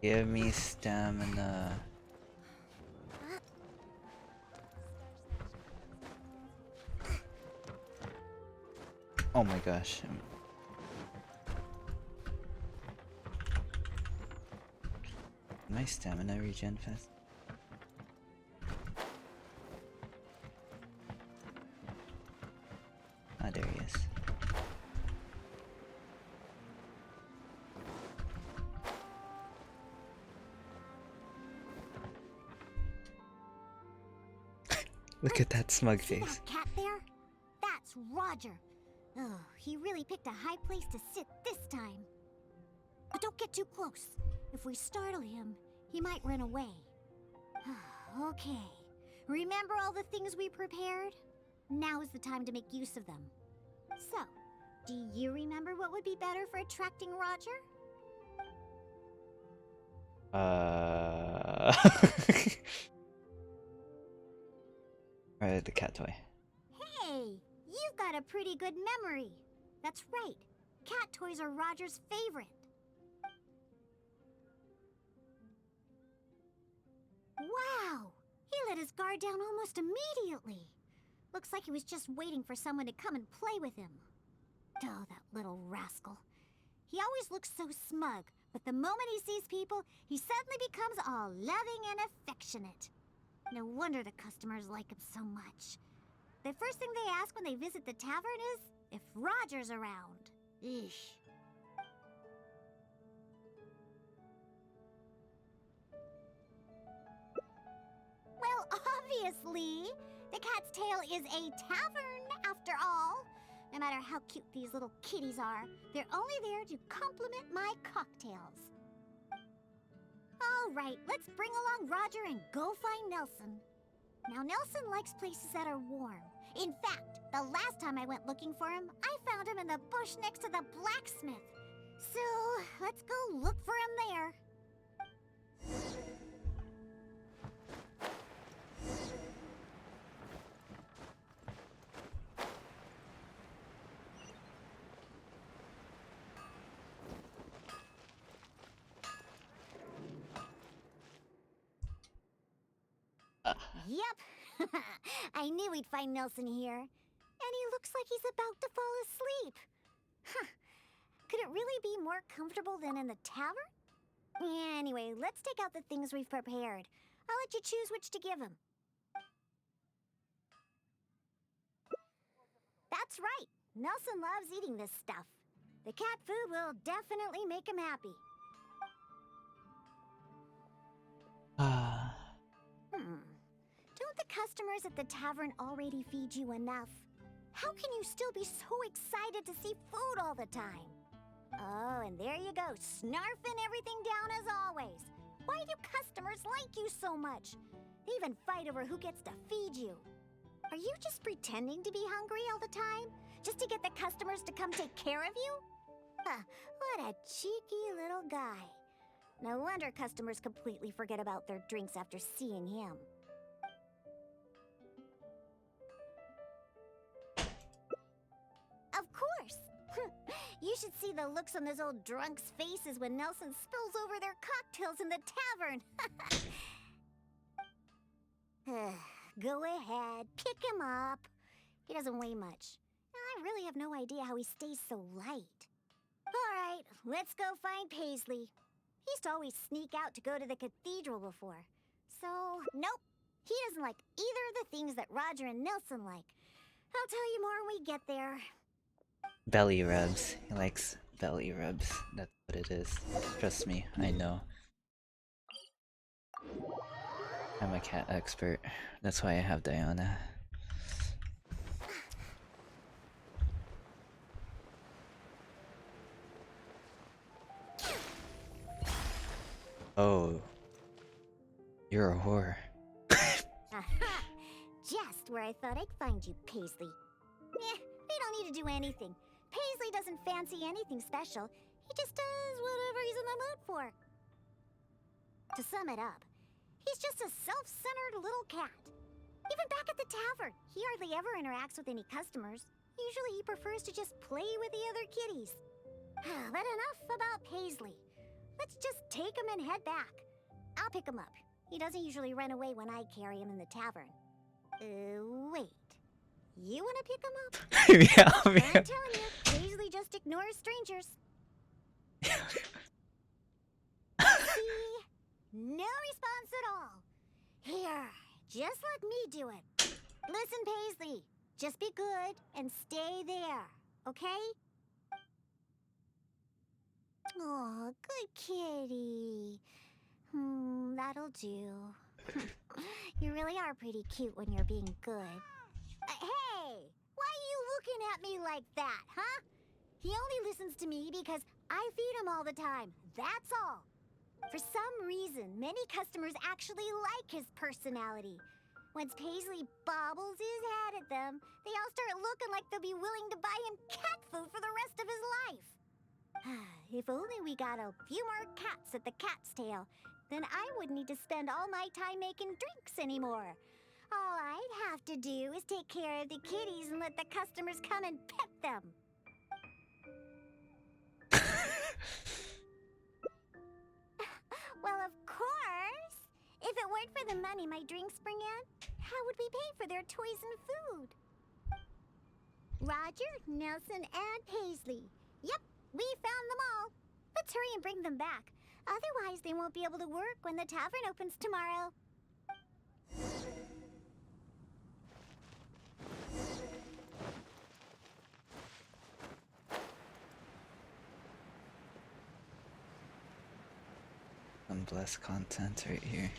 Give me stamina. Oh my gosh. My stamina regen fast. Ah, there he is. Look at that smug See face. that cat there? That's Roger. Oh, he really picked a high place to sit this time. But don't get too close. If we startle him, he might run away. Okay. Remember all the things we prepared? Now is the time to make use of them. So, do you remember what would be better for attracting Roger? Alright, the cat toy. Hey, you've got a pretty good memory. That's right. Cat toys are Roger's favorite. Wow! He let his guard down almost immediately. Looks like he was just waiting for someone to come and play with him. Oh, that little rascal. He always looks so smug, but the moment he sees people, he suddenly becomes all loving and affectionate. No wonder the customers like him so much. The first thing they ask when they visit the tavern is if Roger's around. Eesh. Well, obviously, the Cat's Tail is a tavern, after all. No matter how cute these little kitties are, they're only there to compliment my cocktails. All right, let's bring along Roger and go find Nelson. Now, Nelson likes places that are warm. In fact, the last time I went looking for him, I found him in the bush next to the blacksmith. So, let's go look for him there. Yep. I knew we'd find Nelson here. And he looks like he's about to fall asleep. Huh. Could it really be more comfortable than in the tavern? Anyway, let's take out the things we've prepared. I'll let you choose which to give him. That's right. Nelson loves eating this stuff. The cat food will definitely make him happy. Don't the customers at the tavern already feed you enough? How can you still be so excited to see food all the time? Oh, and there you go, snarfing everything down as always. Why do customers like you so much? They even fight over who gets to feed you. Are you just pretending to be hungry all the time? Just to get the customers to come take care of you? Huh, what a cheeky little guy. No wonder customers completely forget about their drinks after seeing him. You should see the looks on those old drunks' faces when Nelson spills over their cocktails in the tavern. Go ahead, pick him up. He doesn't weigh much. I really have no idea how he stays so light. All right, let's go find Paisley. He used to always sneak out to go to the cathedral before. So, nope. He doesn't like either of the things that Roger and Nelson like. I'll tell you more when we get there. Belly rubs. He likes belly rubs. That's what it is. Trust me, I know. I'm a cat expert. That's why I have Diana. Oh. You're a whore. Aha! Just where I thought I'd find you, Paisley. They don't need to do anything. Paisley doesn't fancy anything special. He just does whatever he's in the mood for. To sum it up, he's just a self-centered little cat. Even back at the tavern, he hardly ever interacts with any customers. Usually he prefers to just play with the other kitties. But enough about Paisley. Let's just take him and head back. I'll pick him up. He doesn't usually run away when I carry him in the tavern. Wait. You want to pick him up? Yeah, I'm telling you, Paisley just ignores strangers. See? No response at all. Here, just let me do it. Listen, Paisley, just be good and stay there, okay? Oh, good kitty. That'll do. You really are pretty cute when you're being good. Hey! Why are you looking at me like that, huh? He only listens to me because I feed him all the time. That's all. For some reason, many customers actually like his personality. Once Paisley bobbles his head at them, they all start looking like they'll be willing to buy him cat food for the rest of his life. If only we got a few more cats at the cat's tail, then I wouldn't need to spend all my time making drinks anymore. All I'd have to do is take care of the kitties and let the customers come and pet them. Well, of course. If it weren't for the money my drinks bring in, how would we pay for their toys and food? Roger, Nelson, and Paisley. Yep, we found them all. Let's hurry and bring them back. Otherwise, they won't be able to work when the tavern opens tomorrow. Some blessed content right here.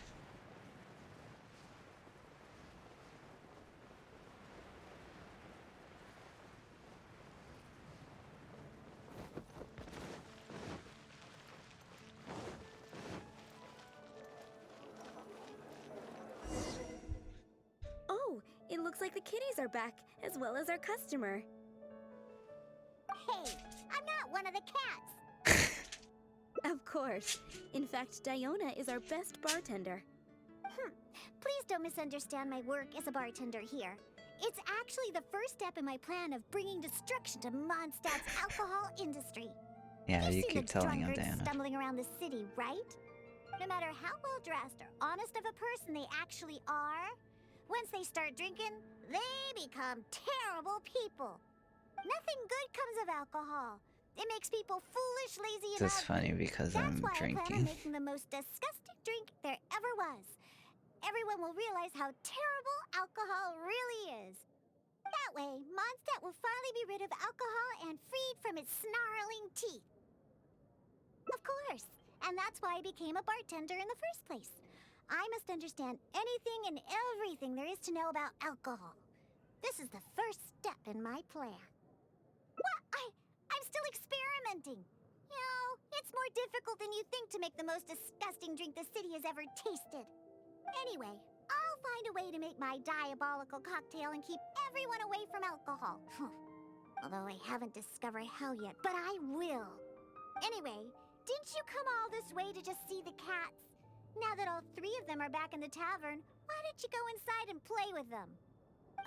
Oh, it looks like the kitties are back, as well as our customer. Hey, I'm not one of the cats. Of course. In fact, Diona is our best bartender. Please don't misunderstand my work as a bartender here. It's actually the first step in my plan of bringing destruction to Mondstadt's alcohol industry. Yeah, you You've seen keep the telling him, drunkards Diana. stumbling around the city, right? No matter how well dressed or honest of a person they actually are, once they start drinking, they become terrible people. Nothing good comes of alcohol. It makes people foolish, lazy, and This is funny because That's I'm why I plan on drinking. making the most disgusting drink there ever was. Everyone will realize how terrible alcohol really is. That way, Mondstadt will finally be rid of alcohol and freed from its snarling teeth. Of course, and that's why I became a bartender in the first place. I must understand anything and everything there is to know about alcohol. This is the first step in my plan. What? I'm still experimenting. You know, it's more difficult than you think to make the most disgusting drink the city has ever tasted. Anyway, I'll find a way to make my diabolical cocktail and keep everyone away from alcohol. Although I haven't discovered how yet, but I will. Anyway, didn't you come all this way to just see the cats? Now that all three of them are back in the tavern, why don't you go inside and play with them?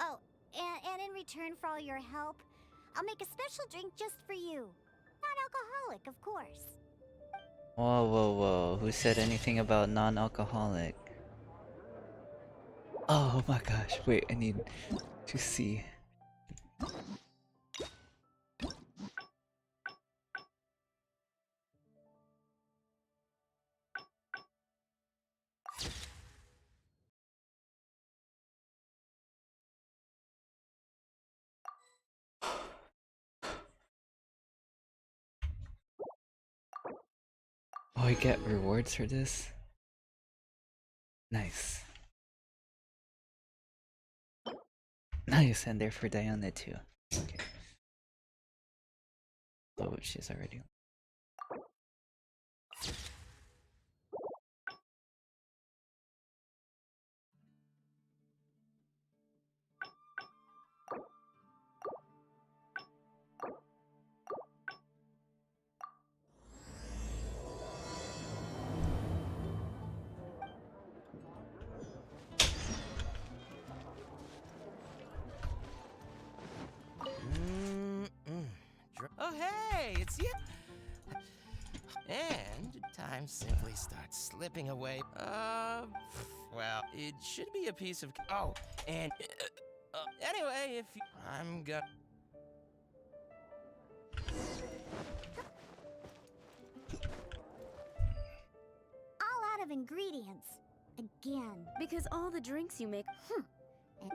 Oh, and in return for all your help, I'll make a special drink just for you. non-alcoholic, of course. Whoa, whoa, whoa. Who said anything about non-alcoholic? Oh my gosh, wait, I need to see. Oh, I get rewards for this? Nice. Nice, and they're for Diana too. Okay. Oh, she's already. Oh, hey, it's you. And time simply starts slipping away. Well, it should be a piece of. Oh, and anyway, if you, I'm gonna. All out of ingredients. Again. Because all the drinks you make.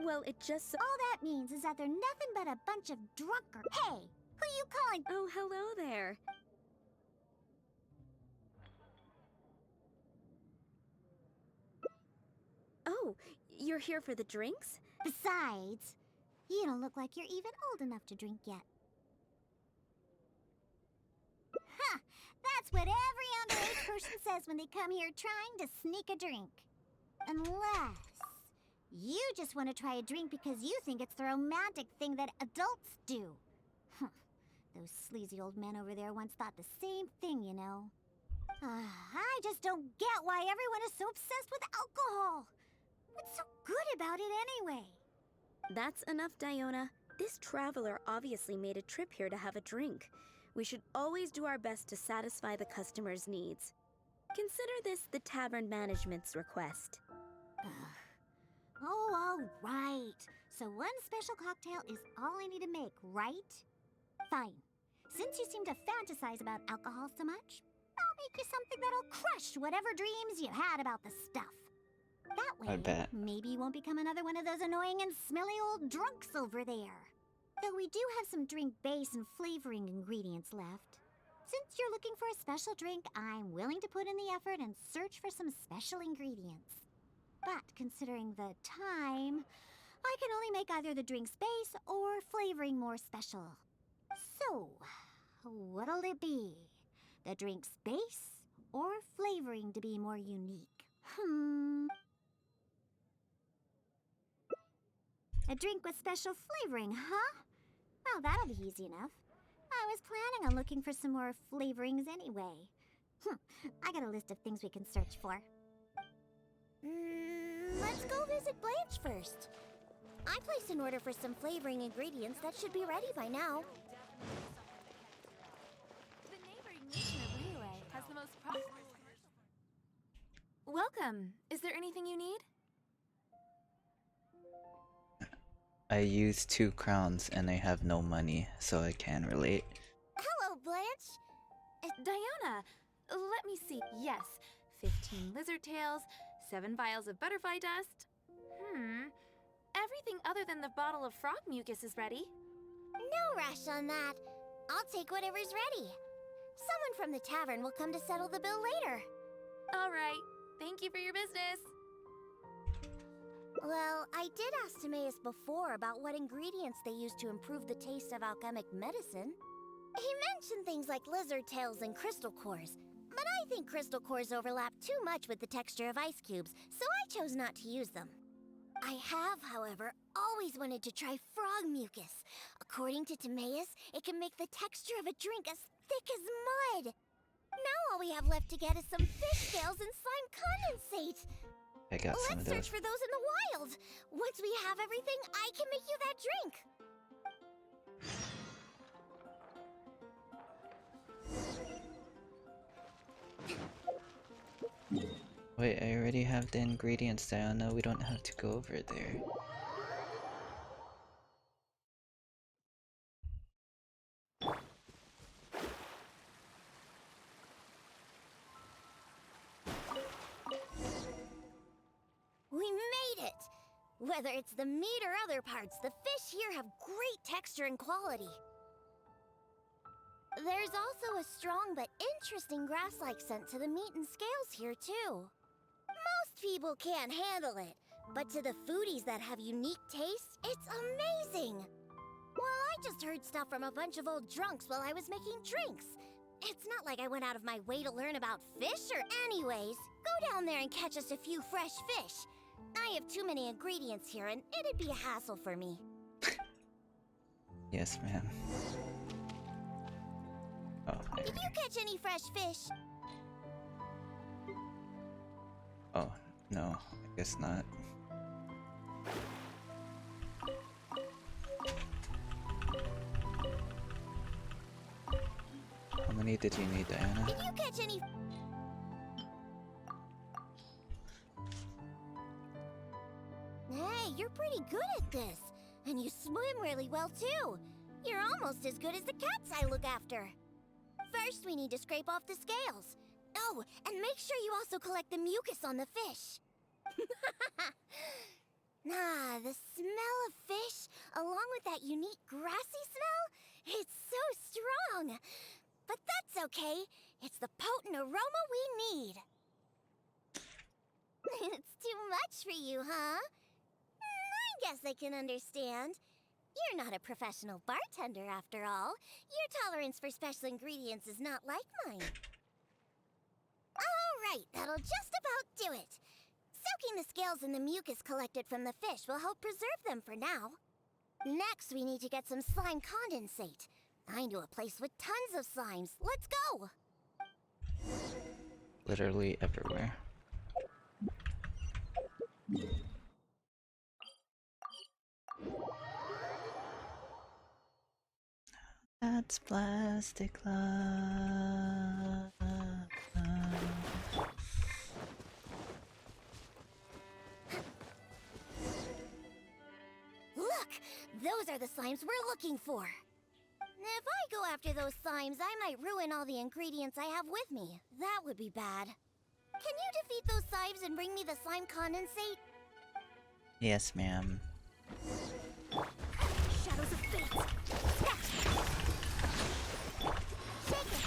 Well, it just. All that means is that they're nothing but a bunch of drunkards. Hey, who you calling? Oh, hello there. Oh, you're here for the drinks? Besides, you don't look like you're even old enough to drink yet. Huh, that's what every underage person says when they come here trying to sneak a drink. Unless you just want to try a drink because you think it's the romantic thing that adults do. Those sleazy old men over there once thought the same thing, you know. I just don't get why everyone is so obsessed with alcohol. What's so good about it anyway? That's enough, Diona. This traveler obviously made a trip here to have a drink. We should always do our best to satisfy the customer's needs. Consider this the tavern management's request. Oh, all right. So one special cocktail is all I need to make, right? Fine. Since you seem to fantasize about alcohol so much, I'll make you something that'll crush whatever dreams you had about the stuff. That way, I bet. maybe you won't become another one of those annoying and smelly old drunks over there. Though we do have some drink base and flavoring ingredients left. Since you're looking for a special drink, I'm willing to put in the effort and search for some special ingredients. But considering the time, I can only make either the drink's base or flavoring more special. So, what'll it be? The drink's base or flavoring to be more unique? A drink with special flavoring, huh? Well, that'll be easy enough. I was planning on looking for some more flavorings anyway. I got a list of things we can search for. Let's go visit Blanche first. I placed an order for some flavoring ingredients that should be ready by now. The neighboring nation of Liyue has the most Welcome. Is there anything you need? I used 2 crowns and I have no money, so I can relate. Hello, Blanche. Diana, let me see. Yes, 15 lizard tails, 7 vials of butterfly dust. Everything other than the bottle of frog mucus is ready. No rush on that. I'll take whatever's ready. Someone from the tavern will come to settle the bill later. All right. Thank you for your business. Well, I did ask Timaeus before about what ingredients they use to improve the taste of alchemic medicine. He mentioned things like lizard tails and crystal cores, but I think crystal cores overlap too much with the texture of ice cubes, so I chose not to use them. I have, however, always wanted to try frog mucus. According to Timaeus, it can make the texture of a drink as thick as mud. Now all we have left to get is some fish scales and slime condensate. I got some of Let's those. search for those in the wild. Once we have everything, I can make you that drink. Wait, I already have the ingredients, Diana. We don't have to go over there. We made it! Whether it's the meat or other parts, the fish here have great texture and quality. There's also a strong but interesting grass-like scent to the meat and scales here, too. Most people can't handle it, but to the foodies that have unique tastes, it's amazing! Well, I just heard stuff from a bunch of old drunks while I was making drinks. It's not like I went out of my way to learn about fish or anyways. Go down there and catch us a few fresh fish. I have too many ingredients here and it'd be a hassle for me. Yes, ma'am. Oh, Did you catch any fresh fish? oh, no, I guess not. How many did you need, Diana? Did you catch any... Hey, you're pretty good at this. And you swim really well, too. You're almost as good as the cats I look after. First, we need to scrape off the scales. Oh, and make sure you also collect the mucus on the fish. The smell of fish, along with that unique grassy smell, it's so strong. But that's okay. It's the potent aroma we need. It's too much for you, huh? I guess I can understand. You're not a professional bartender, after all. Your tolerance for special ingredients is not like mine. All right, that'll just about do it. Soaking the scales in the mucus collected from the fish will help preserve them for now. Next, we need to get some slime condensate. I know a place with tons of slimes. Let's go! Literally everywhere. That's plastic love. Look! Those are the slimes we're looking for. If I go after those slimes, I might ruin all the ingredients I have with me. That would be bad. Can you defeat those slimes and bring me the slime condensate? Yes, ma'am. Shadows of fate! Shake it!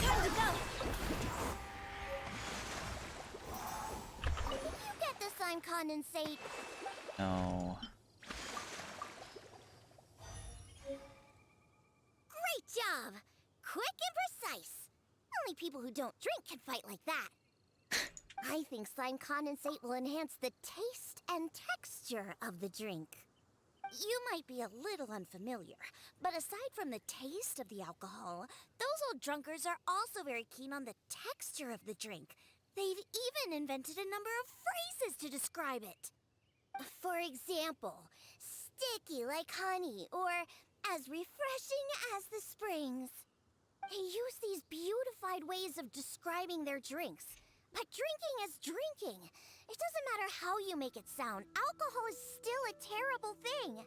Time to go! Did you get the slime condensate? No. Great job! Quick and precise! Only people who don't drink can fight like that. I think slime condensate will enhance the taste and texture of the drink. You might be a little unfamiliar, but aside from the taste of the alcohol, those old drunkards are also very keen on the texture of the drink. They've even invented a number of phrases to describe it. For example, sticky like honey, or as refreshing as the springs. They use these beautified ways of describing their drinks. But drinking is drinking. It doesn't matter how you make it sound, alcohol is still a terrible thing.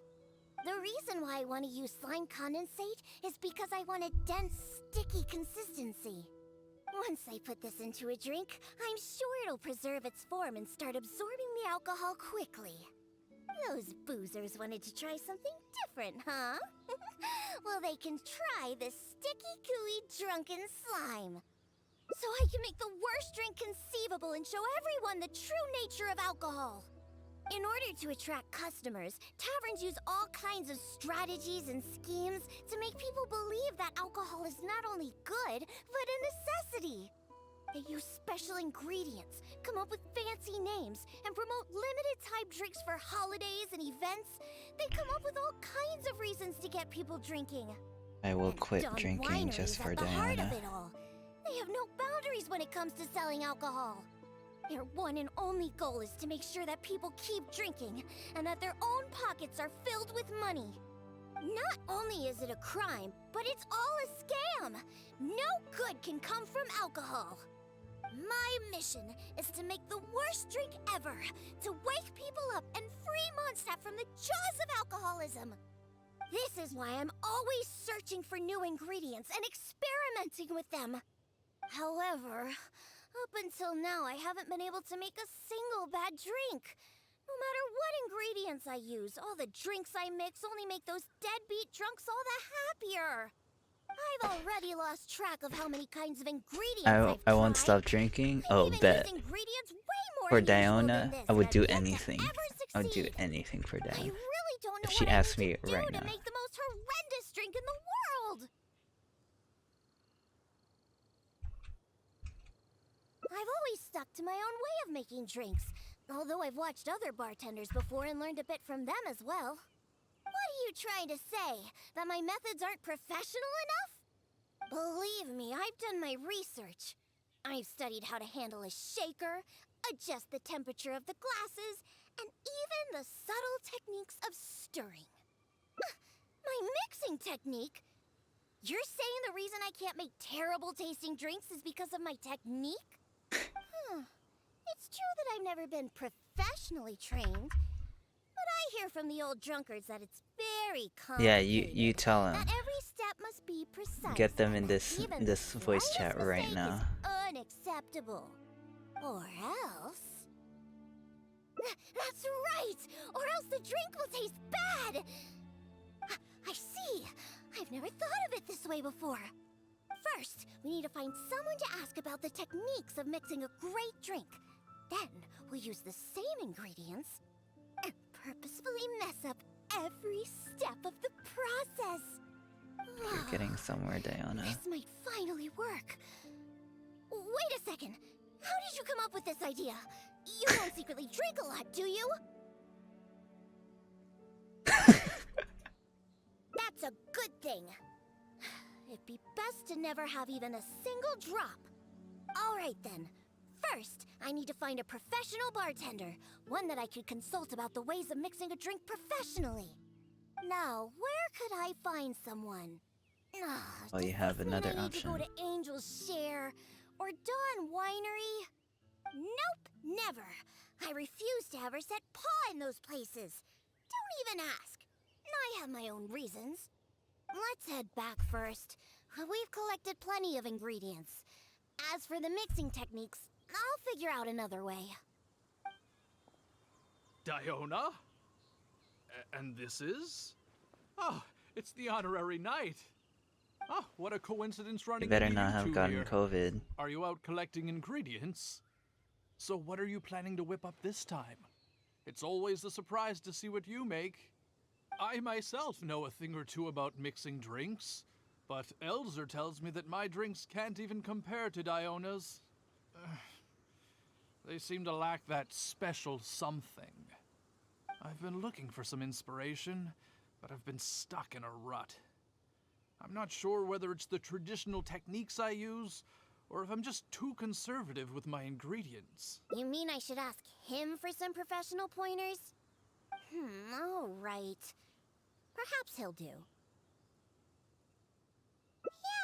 The reason why I want to use slime condensate is because I want a dense, sticky consistency. Once I put this into a drink, I'm sure it'll preserve its form and start absorbing the alcohol quickly. Those boozers wanted to try something different, huh? Well, they can try this sticky, gooey, drunken slime. So I can make the worst drink conceivable and show everyone the true nature of alcohol. In order to attract customers, taverns use all kinds of strategies and schemes to make people believe that alcohol is not only good, but a necessity. They use special ingredients, come up with fancy names, and promote limited-time drinks for holidays and events. They come up with all kinds of reasons to get people drinking. I will quit Dumb drinking wineries just for at the heart of Diana. it all. They have no boundaries when it comes to selling alcohol. Their one and only goal is to make sure that people keep drinking and that their own pockets are filled with money. Not only is it a crime, but it's all a scam. No good can come from alcohol. My mission is to make the worst drink ever, to wake people up and free Mondstadt from the jaws of alcoholism. This is why I'm always searching for new ingredients and experimenting with them. However, up until now, I haven't been able to make a single bad drink. No matter what ingredients I use, all the drinks I mix only make those deadbeat drunks all the happier. I've already lost track of how many kinds of ingredients I won't stop drinking. Oh, bet. Ingredients way more For unusual than Diona, this, I would and do I've yet to anything. ever I would do succeed. anything for I Diona. really don't know If she what I asks need me to do right to now. make the most horrendous drink in the world. I've always stuck to my own way of making drinks, although I've watched other bartenders before and learned a bit from them as well. What are you trying to say? That my methods aren't professional enough? Believe me, I've done my research. I've studied how to handle a shaker, adjust the temperature of the glasses, and even the subtle techniques of stirring. My mixing technique? You're saying the reason I can't make terrible tasting drinks is because of my technique? It's true that I've never been professionally trained, but I hear from the old drunkards that it's very Yeah, complicated. you tell him. That every step must be precise. Get them in and this even this the voice slightest chat right mistake now. is unacceptable. Or else... That's right! Or else the drink will taste bad! I see. I've never thought of it this way before. First, we need to find someone to ask about the techniques of mixing a great drink. Then, we'll use the same ingredients and purposefully mess up every step of the process. You're getting somewhere, Diona. This might finally work. Wait a second. How did you come up with this idea? You don't secretly drink a lot, do you? That's a good thing. It'd be best to never have even a single drop. All right then. First, I need to find a professional bartender, one that I could consult about the ways of mixing a drink professionally. Now, where could I find someone? Well, you have another I need to go option. to Angel's Share or Dawn Winery. Nope, never. I refuse to ever set paw in those places. Don't even ask. I have my own reasons. Let's head back first. We've collected plenty of ingredients. As for the mixing techniques, I'll figure out another way. Diona? And this is? Oh, it's the honorary knight. Oh, what a coincidence running You better into not you have two gotten here. COVID. Are you out collecting ingredients? So what are you planning to whip up this time? It's always a surprise to see what you make. I myself know a thing or two about mixing drinks, but Elzer tells me that my drinks can't even compare to Diona's. They seem to lack that special something. I've been looking for some inspiration, but I've been stuck in a rut. I'm not sure whether it's the traditional techniques I use, or if I'm just too conservative with my ingredients. You mean I should ask him for some professional pointers? All right. Perhaps he'll do.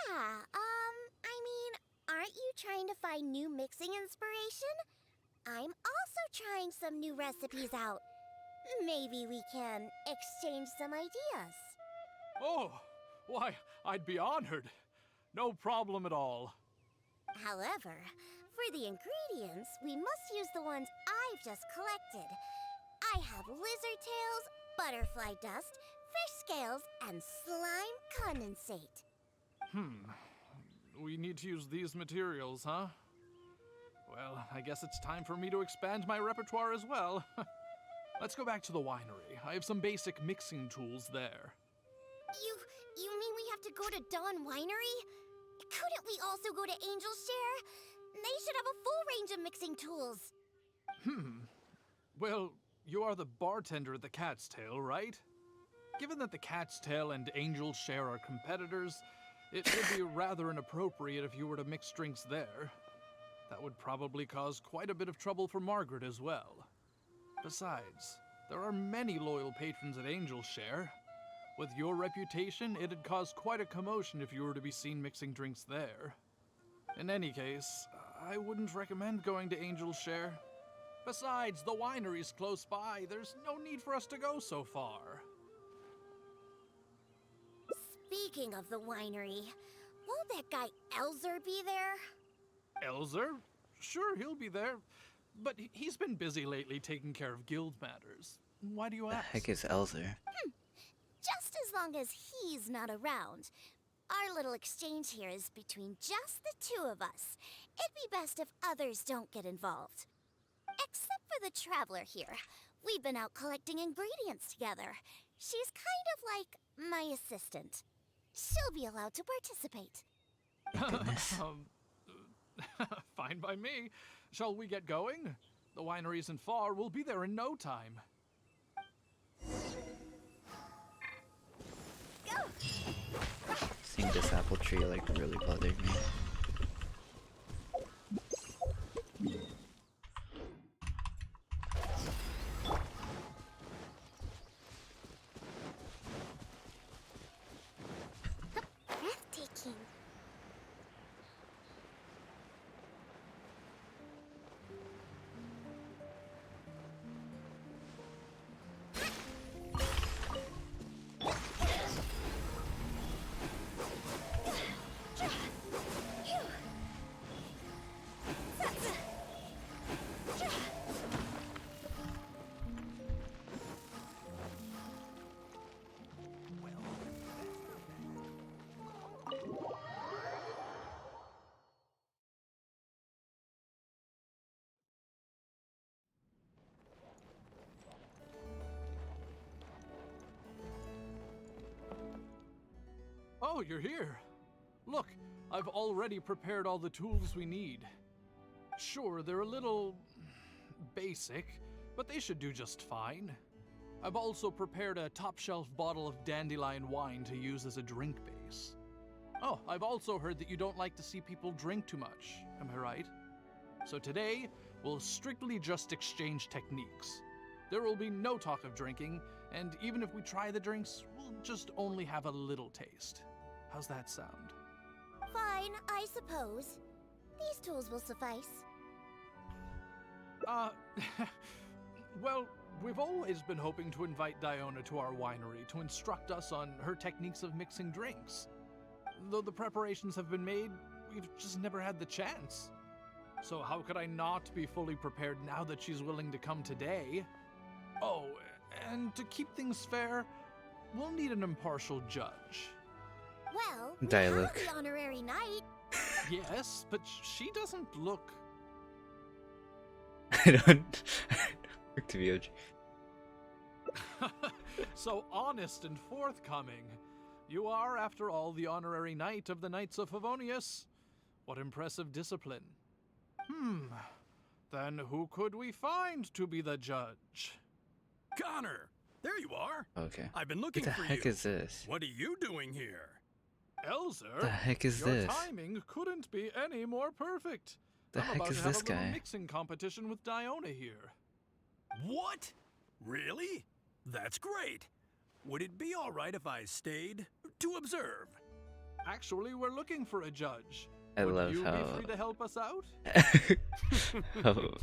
Yeah, I mean, aren't you trying to find new mixing inspiration? I'm also trying some new recipes out. Maybe we can exchange some ideas. Oh, why, I'd be honored. No problem at all. However, for the ingredients, we must use the ones I've just collected. I have lizard tails, butterfly dust, fish scales, and slime condensate. We need to use these materials, huh? Well, I guess it's time for me to expand my repertoire as well. Let's go back to the winery. I have some basic mixing tools there. You mean we have to go to Dawn Winery? Couldn't we also go to Angel's Share? They should have a full range of mixing tools. Well, you are the bartender at the Cat's Tail, right? Given that the Cat's Tail and Angel's Share are competitors, it would be rather inappropriate if you were to mix drinks there. That would probably cause quite a bit of trouble for Margaret as well. Besides, there are many loyal patrons at Angel's Share. With your reputation, it'd cause quite a commotion if you were to be seen mixing drinks there. In any case, I wouldn't recommend going to Angel's Share. Besides, the winery's close by. There's no need for us to go so far. Speaking of the winery, won't that guy Elzer be there? Elzer? Sure, he'll be there. But he's been busy lately taking care of guild matters. Why do you The ask? heck is Elzer? Just as long as he's not around. Our little exchange here is between just the two of us. It'd be best if others don't get involved. Except for the traveler here. We've been out collecting ingredients together. She's kind of like my assistant. She'll be allowed to participate. Fine by me. Shall we get going? The winery isn't far. We'll be there in no time. Seeing this apple tree like really bothered me. Breathtaking. Oh, you're here. Look, I've already prepared all the tools we need. Sure, they're a little basic, but they should do just fine. I've also prepared a top-shelf bottle of dandelion wine to use as a drink base. Oh, I've also heard that you don't like to see people drink too much, am I right? So today, we'll strictly just exchange techniques. There will be no talk of drinking, and even if we try the drinks, we'll just only have a little taste. How's that sound? Fine, I suppose. These tools will suffice. Well, we've always been hoping to invite Diona to our winery to instruct us on her techniques of mixing drinks. Though the preparations have been made, we've just never had the chance. So how could I not be fully prepared now that she's willing to come today? Oh, and to keep things fair, we'll need an impartial judge. Well, we Dialogue. have the honorary knight. Yes, but she doesn't look... I don't look to be OG. So honest and forthcoming. You are, after all, the honorary knight of the Knights of Favonius. What impressive discipline. Then who could we find to be the judge? Connor! There you are! Okay. I've been looking What the for heck you. is this? What are you doing here? Elzer? The heck is your this? timing couldn't be any more perfect. The I'm heck about is to have this a little guy? mixing competition with Diona here. What? Really? That's great. Would it be all right if I stayed to observe? Actually, we're looking for a judge. I Would love you how... be free to help us out? Oh,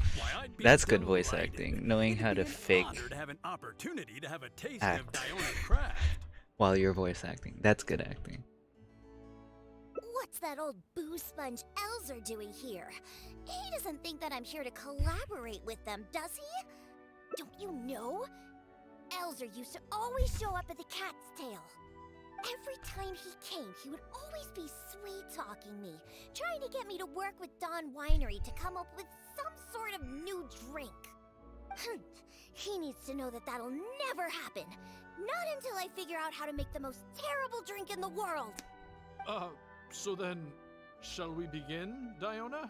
that's good voice acting. Knowing how to fake Honored to have an opportunity to have a taste act of Diona's craft. while you're voice acting. That's good acting. What's that old booze sponge Elzer doing here? He doesn't think that I'm here to collaborate with them, does he? Don't you know? Elzer used to always show up at the Cat's Tail. Every time he came, he would always be sweet-talking me, trying to get me to work with Dawn Winery to come up with some sort of new drink. He needs to know that that'll never happen. Not until I figure out how to make the most terrible drink in the world. So then, shall we begin, Diona?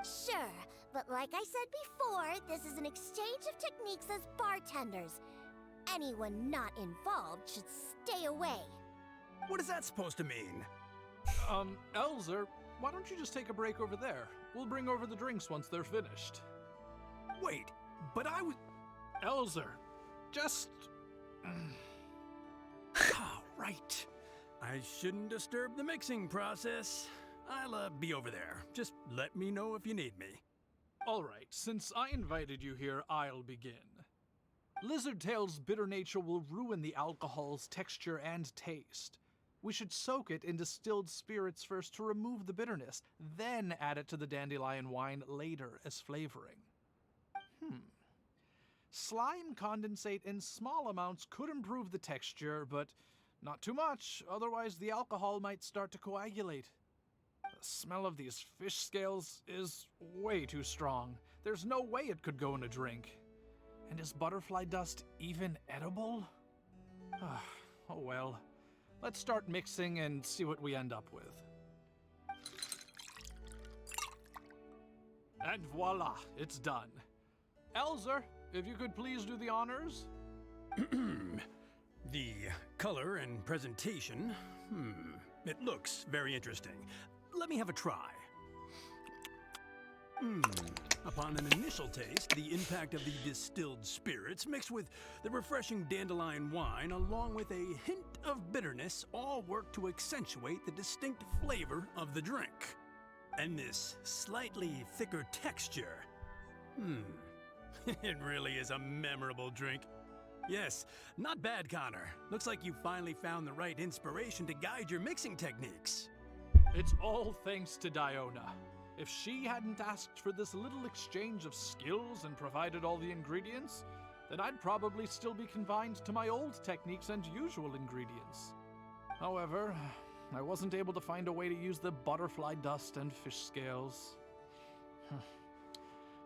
Sure, but like I said before, this is an exchange of techniques as bartenders. Anyone not involved should stay away. What is that supposed to mean? Elzer, why don't you just take a break over there? We'll bring over the drinks once they're finished. Wait, but I was... Elzer, just... Right. I shouldn't disturb the mixing process. I'll be over there. Just let me know if you need me. All right, since I invited you here, I'll begin. Lizardtail's bitter nature will ruin the alcohol's texture and taste. We should soak it in distilled spirits first to remove the bitterness, then add it to the dandelion wine later as flavoring. Slime condensate in small amounts could improve the texture, but not too much, otherwise the alcohol might start to coagulate. The smell of these fish scales is way too strong. There's no way it could go in a drink. And is butterfly dust even edible? Oh well. Let's start mixing and see what we end up with. And voila, it's done. Elzer, if you could please do the honors? The color and presentation, it looks very interesting. Let me have a try. Upon an initial taste, the impact of the distilled spirits mixed with the refreshing dandelion wine along with a hint of bitterness all work to accentuate the distinct flavor of the drink. And this slightly thicker texture. It really is a memorable drink. Yes, not bad, Connor. Looks like you finally found the right inspiration to guide your mixing techniques. It's all thanks to Diona. If she hadn't asked for this little exchange of skills and provided all the ingredients, then I'd probably still be confined to my old techniques and usual ingredients. However, I wasn't able to find a way to use the butterfly dust and fish scales.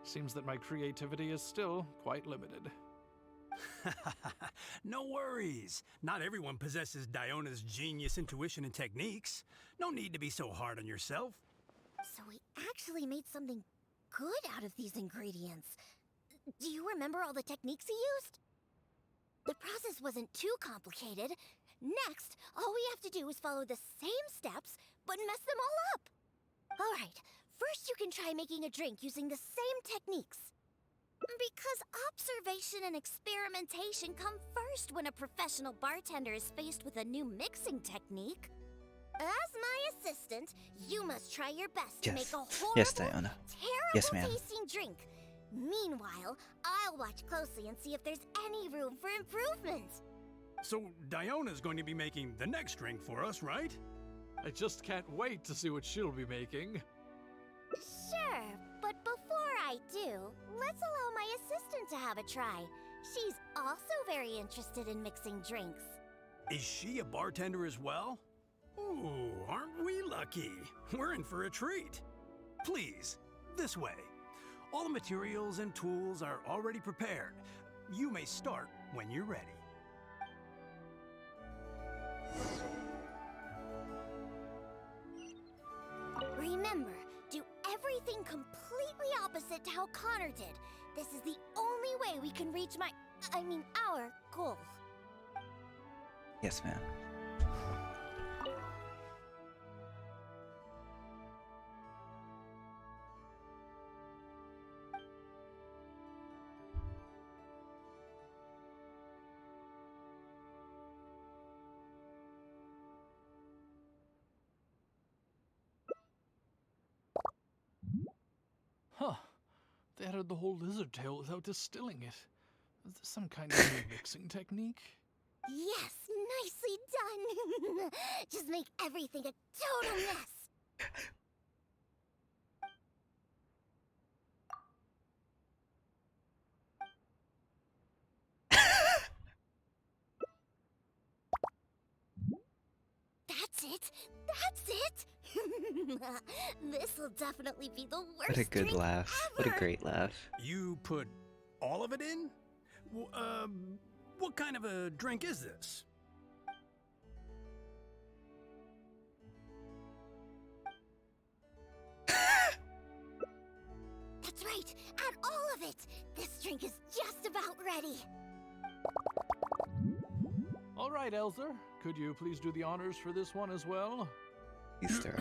Seems that my creativity is still quite limited. No worries. Not everyone possesses Diona's genius intuition and techniques. No need to be so hard on yourself. So we actually made something good out of these ingredients. Do you remember all the techniques he used? The process wasn't too complicated. Next, all we have to do is follow the same steps, but mess them all up. All right, first you can try making a drink using the same techniques. Because observation and experimentation come first when a professional bartender is faced with a new mixing technique. As my assistant, you must try your best to make a horrible, Diona. terrible tasting drink. Meanwhile, I'll watch closely and see if there's any room for improvement. So Diona's going to be making the next drink for us, right? I just can't wait to see what she'll be making. Sure, but before I do, let's allow my assistant to have a try. She's also very interested in mixing drinks. Is she a bartender as well? Ooh, aren't we lucky? We're in for a treat. Please, this way. All the materials and tools are already prepared. You may start when you're ready. Remember, do everything completely opposite to how Connor did. This is the only way we can reach our goal. Yes, ma'am. Huh. They added the whole lizard tail without distilling it. Is this some kind of new mixing technique? Yes, nicely done. Just make everything a total mess. That's it. That's it. This'll definitely be the worst. What a good drink laugh. ever. What a great laugh. You put all of it in? What kind of a drink is this? That's right. Add all of it. This drink is just about ready. All right, Elzer. Could you please do the honors for this one as well? Please stir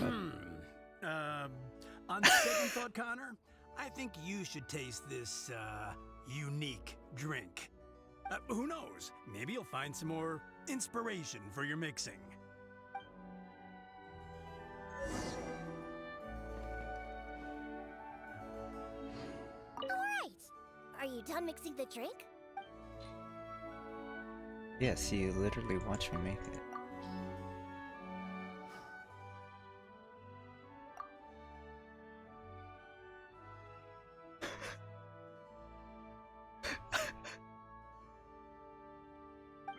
up. On second thought, Connor, I think you should taste this, unique drink. Who knows? Maybe you'll find some more inspiration for your mixing. you done mixing the drink? Yes, you literally watch me make it.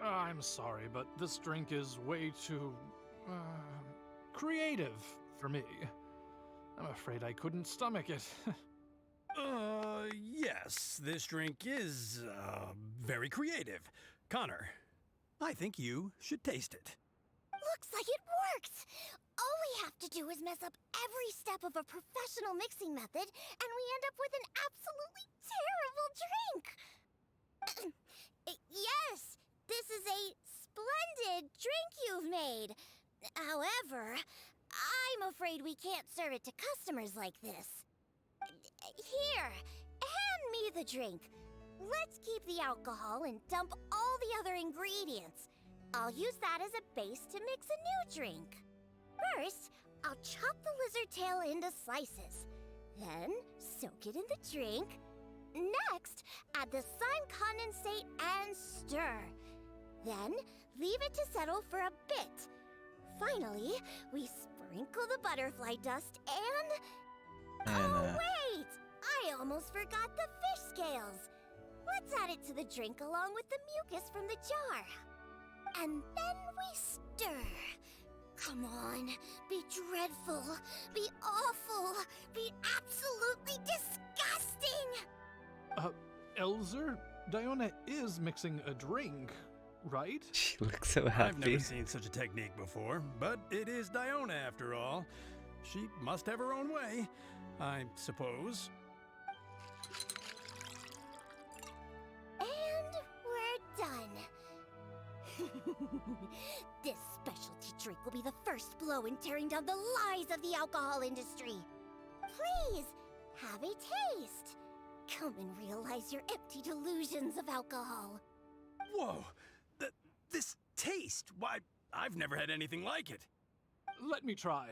I'm sorry, but this drink is way too creative for me. I'm afraid I couldn't stomach it. Yes, this drink is, very creative. Connor, I think you should taste it. Looks like it worked! All we have to do is mess up every step of a professional mixing method, and we end up with an absolutely terrible drink! Yes, this is a splendid drink you've made. However, I'm afraid we can't serve it to customers like this. Here, hand me the drink. Let's keep the alcohol and dump all the other ingredients. I'll use that as a base to mix a new drink. First, I'll chop the lizard tail into slices. Then, soak it in the drink. Next, add the slime condensate and stir. Then, leave it to settle for a bit. Finally, we sprinkle the butterfly dust and... Oh, wait! I almost forgot the fish scales. Let's add it to the drink along with the mucus from the jar. And then we stir. Come on, be dreadful, be awful, be absolutely disgusting! Elzer, Diona is mixing a drink, right? She looks so happy. I've never seen such a technique before, but it is Diona after all. She must have her own way, I suppose. And we're done. This specialty drink will be the first blow in tearing down the lies of the alcohol industry. Please, have a taste. Come and realize your empty delusions of alcohol. Whoa! This taste! Why, I've never had anything like it. Let me try.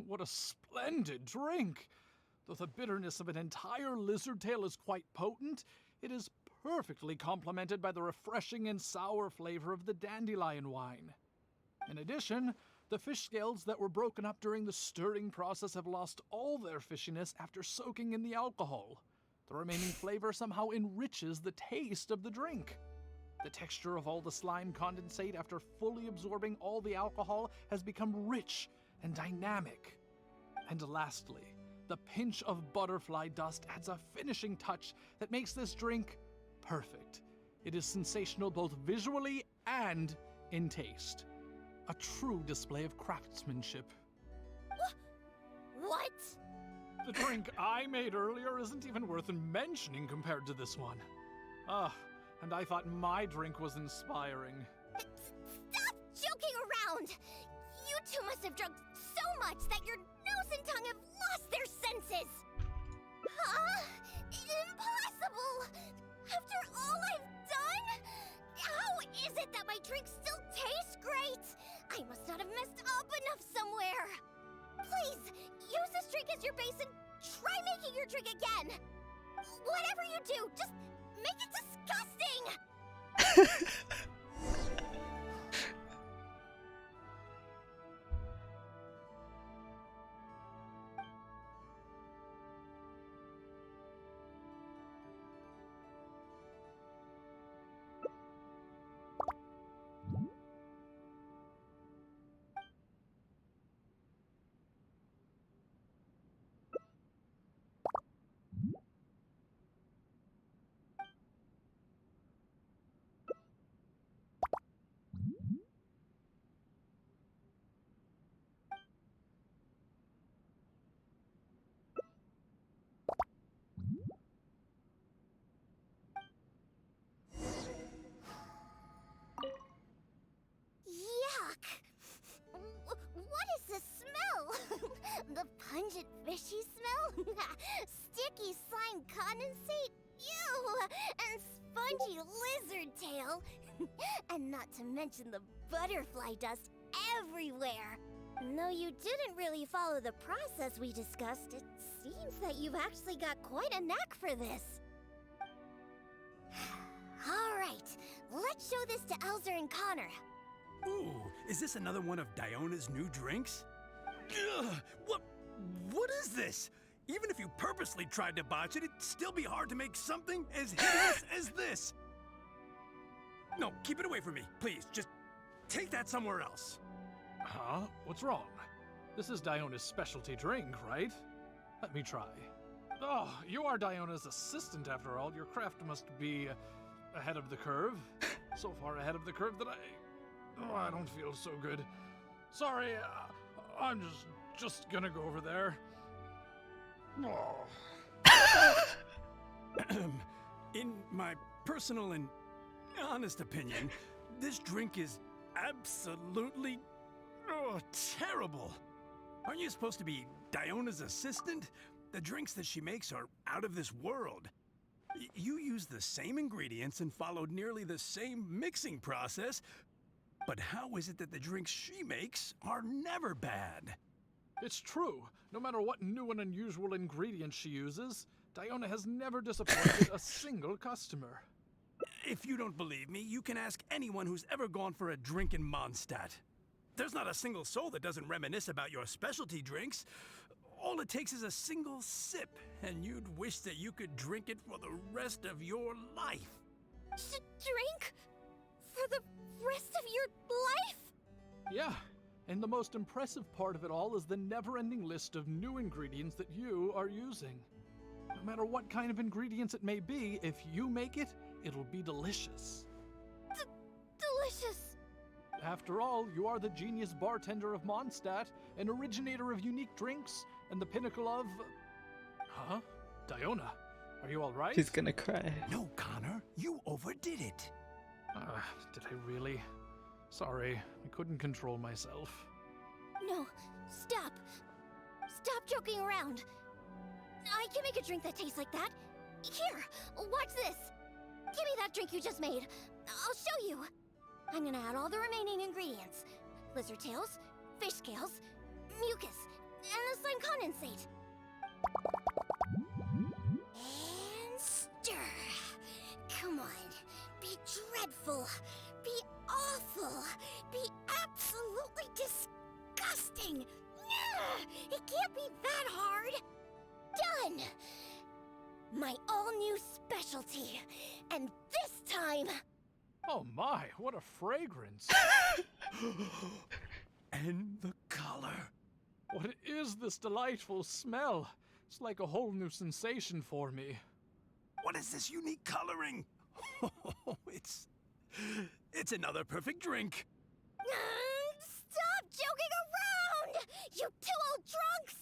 What a splendid drink! Though the bitterness of an entire lizard tail is quite potent, it is perfectly complemented by the refreshing and sour flavor of the dandelion wine. In addition, the fish scales that were broken up during the stirring process have lost all their fishiness after soaking in the alcohol. The remaining flavor somehow enriches the taste of the drink. The texture of all the slime condensate after fully absorbing all the alcohol has become rich and dynamic. And lastly, the pinch of butterfly dust adds a finishing touch that makes this drink perfect. It is sensational both visually and in taste. A true display of craftsmanship. What? The drink I made earlier isn't even worth mentioning compared to this one. And I thought my drink was inspiring. Stop joking around! You two must have drunk so much that your nose and tongue have lost their senses! Huh? Impossible! After all I've done? How is it that my drink still tastes great? I must not have messed up enough somewhere! Please, use this drink as your base and try making your drink again! Whatever you do, just make it disgusting! The pungent fishy smell? Sticky slime condensate? Ew! And spongy lizard tail? And not to mention the butterfly dust everywhere. Though you didn't really follow the process we discussed, it seems that you've actually got quite a knack for this. Alright, let's show this to Elzer and Connor. Ooh, is this another one of Diona's new drinks? Ugh, what is this? Even if you purposely tried to botch it, it'd still be hard to make something as hideous as this. No, keep it away from me, please. Just take that somewhere else. Huh? What's wrong? This is Diona's specialty drink, right? Let me try. Oh, you are Diona's assistant after all. Your craft must be ahead of the curve. So far ahead of the curve that I don't feel so good. Sorry, I'm just gonna go over there. Oh. In my personal and honest opinion, this drink is absolutely terrible. Aren't you supposed to be Diona's assistant? The drinks that she makes are out of this world. You use the same ingredients and followed nearly the same mixing process, but how is it that the drinks she makes are never bad? It's true. No matter what new and unusual ingredients she uses, Diona has never disappointed a single customer. If you don't believe me, you can ask anyone who's ever gone for a drink in Mondstadt. There's not a single soul that doesn't reminisce about your specialty drinks. All it takes is a single sip, and you'd wish that you could drink it for the rest of your life. Drink? For the rest of your life? Yeah, and the most impressive part of it all is the never-ending list of new ingredients that you are using. No matter what kind of ingredients it may be, if you make it, it'll be delicious. Delicious! After all, you are the genius bartender of Mondstadt, an originator of unique drinks, and the pinnacle of... Huh? Diona, are you alright? She's gonna cry. No, Connor, you overdid it. Did I really? Sorry, I couldn't control myself. No, stop. Stop joking around. I can make a drink that tastes like that. Here, watch this. Give me that drink you just made. I'll show you. I'm gonna add all the remaining ingredients. Lizard tails, fish scales, mucus, and the slime condensate. And stir. Come on. Be dreadful. Be awful. Be absolutely disgusting. It can't be that hard. Done. My all-new specialty. And this time... Oh my, what a fragrance! And the color. What is this delightful smell? It's like a whole new sensation for me. What is this unique coloring? It's another perfect drink. Stop joking around! You two old drunks!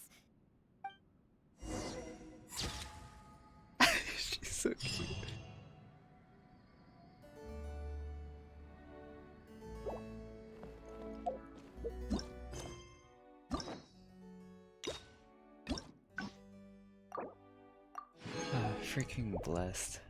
She's so cute. Freaking blessed.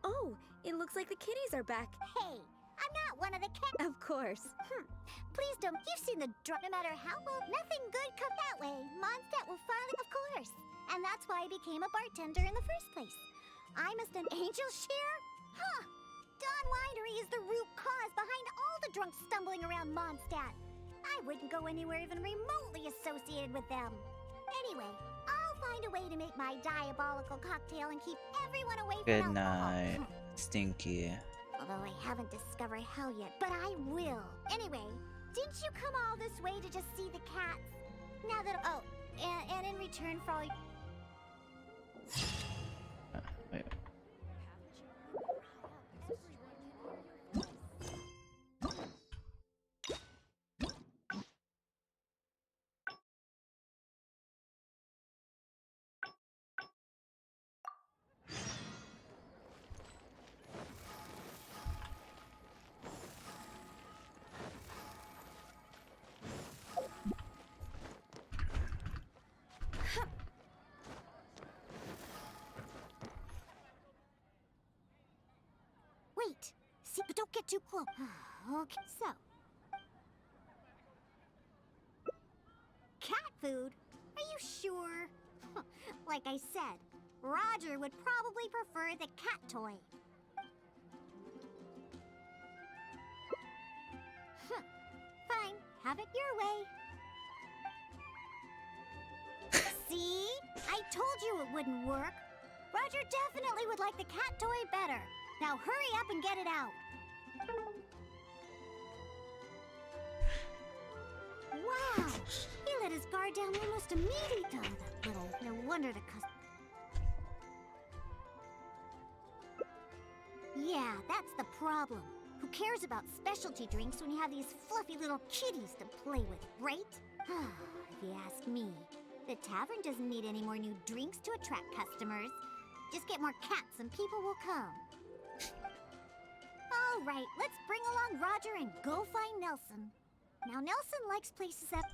Oh, it looks like the kitties are back. Hey, I'm not one of the cat. Of course. Please don't. You've seen the drunk. No matter how well, nothing good comes that way. Mondstadt will finally, of course. And that's why I became a bartender in the first place. I'm just an angel shearer? Huh. Dawn Winery is the root cause behind all the drunks stumbling around Mondstadt. I wouldn't go anywhere even remotely associated with them. Anyway, I'll find a way to make my diabolical cocktail and keep everyone away from Good alcohol. night, Stinky. Although I haven't discovered how yet, but I will. Anyway, didn't you come all this way to just see the cats? Now that and in return for all you... Wait. Wait! See, but don't get too close. Okay, so... Cat food? Are you sure? Like I said, Roger would probably prefer the cat toy. Fine, have it your way. See? I told you it wouldn't work. Roger definitely would like the cat toy better. Now hurry up and get it out. Wow! He let his guard down almost immediately. Oh, that little... No wonder the Yeah, that's the problem. Who cares about specialty drinks when you have these fluffy little kitties to play with, right? If you ask me, the tavern doesn't need any more new drinks to attract customers. Just get more cats and people will come. All right, let's bring along Roger and go find Nelson. Now, Nelson likes places that...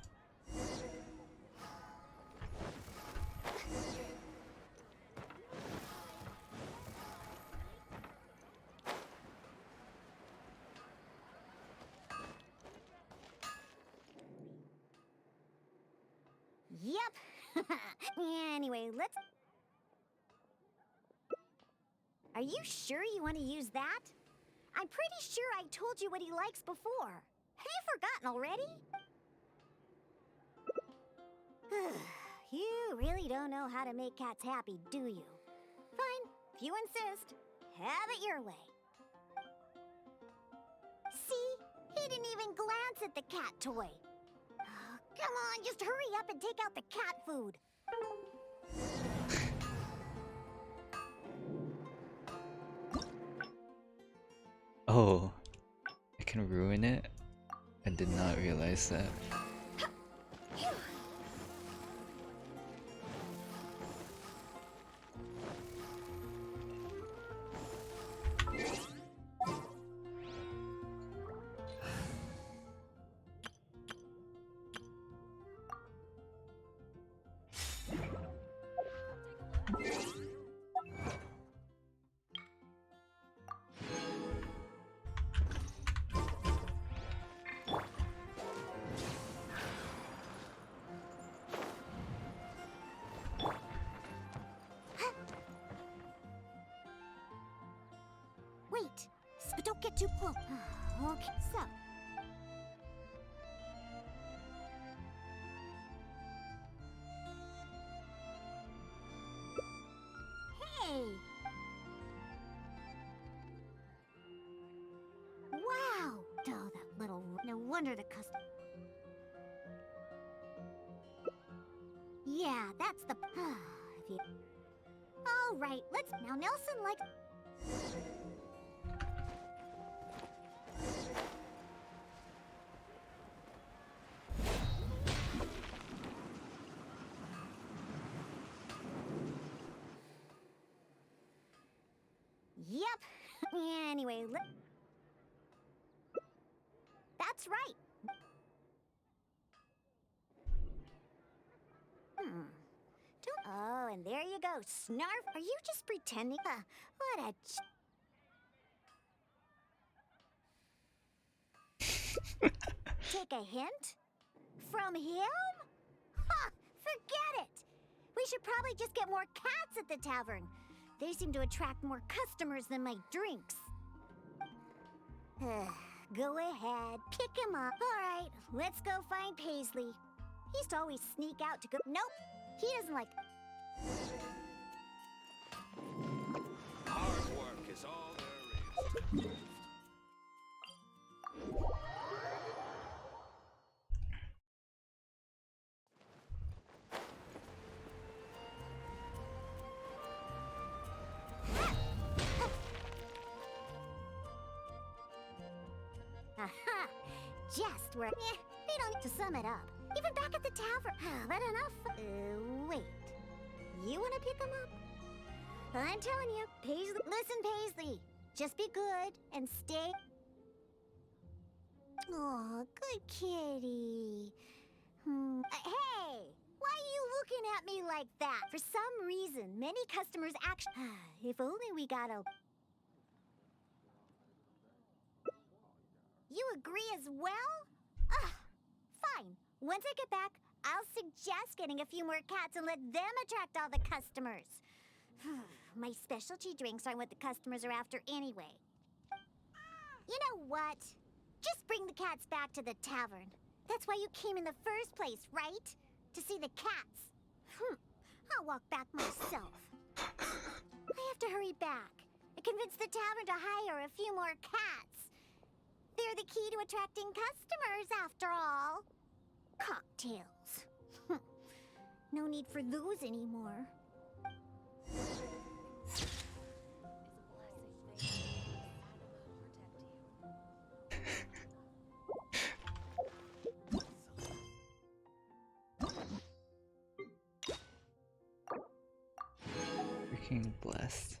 Yep. Anyway, let's... Are you sure you want to use that? I'm pretty sure I told you what he likes before. Have you forgotten already? You really don't know how to make cats happy, do you? Fine, if you insist. Have it your way. See? He didn't even glance at the cat toy. Come on, just hurry up and take out the cat food. Oh, I can ruin it? I did not realize that. Wait, but don't get too close. Okay, so... Hey! Wow! Oh, that little... No wonder the custom... Yeah, that's the... if you... All right, let's... Now, Nelson likes... Yep. Anyway, that's right. Oh, and there you go. Snarf, are you just pretending? What a... Take a hint? From him? Ha! Forget it! We should probably just get more cats at the tavern. They seem to attract more customers than my drinks. Go ahead, pick him up. All right, let's go find Paisley. He used to always sneak out to go. Nope, he doesn't like. Hard work is all there is. Aha! Just where. They don't. To sum it up, even back at the tavern. But enough. Wait. You want to pick him up? I'm telling you, Paisley. Listen, Paisley. Just be good and stay. Oh, good kitty. Hey! Why are you looking at me like that? For some reason, many customers actually. If only we got a. You agree as well? Fine. Once I get back, I'll suggest getting a few more cats and let them attract all the customers. My specialty drinks aren't what the customers are after anyway. You know what? Just bring the cats back to the tavern. That's why you came in the first place, right? To see the cats. I'll walk back myself. I have to hurry back and convince the tavern to hire a few more cats. They're the key to attracting customers, after all. Cocktails. No need for those anymore. Freaking blessed.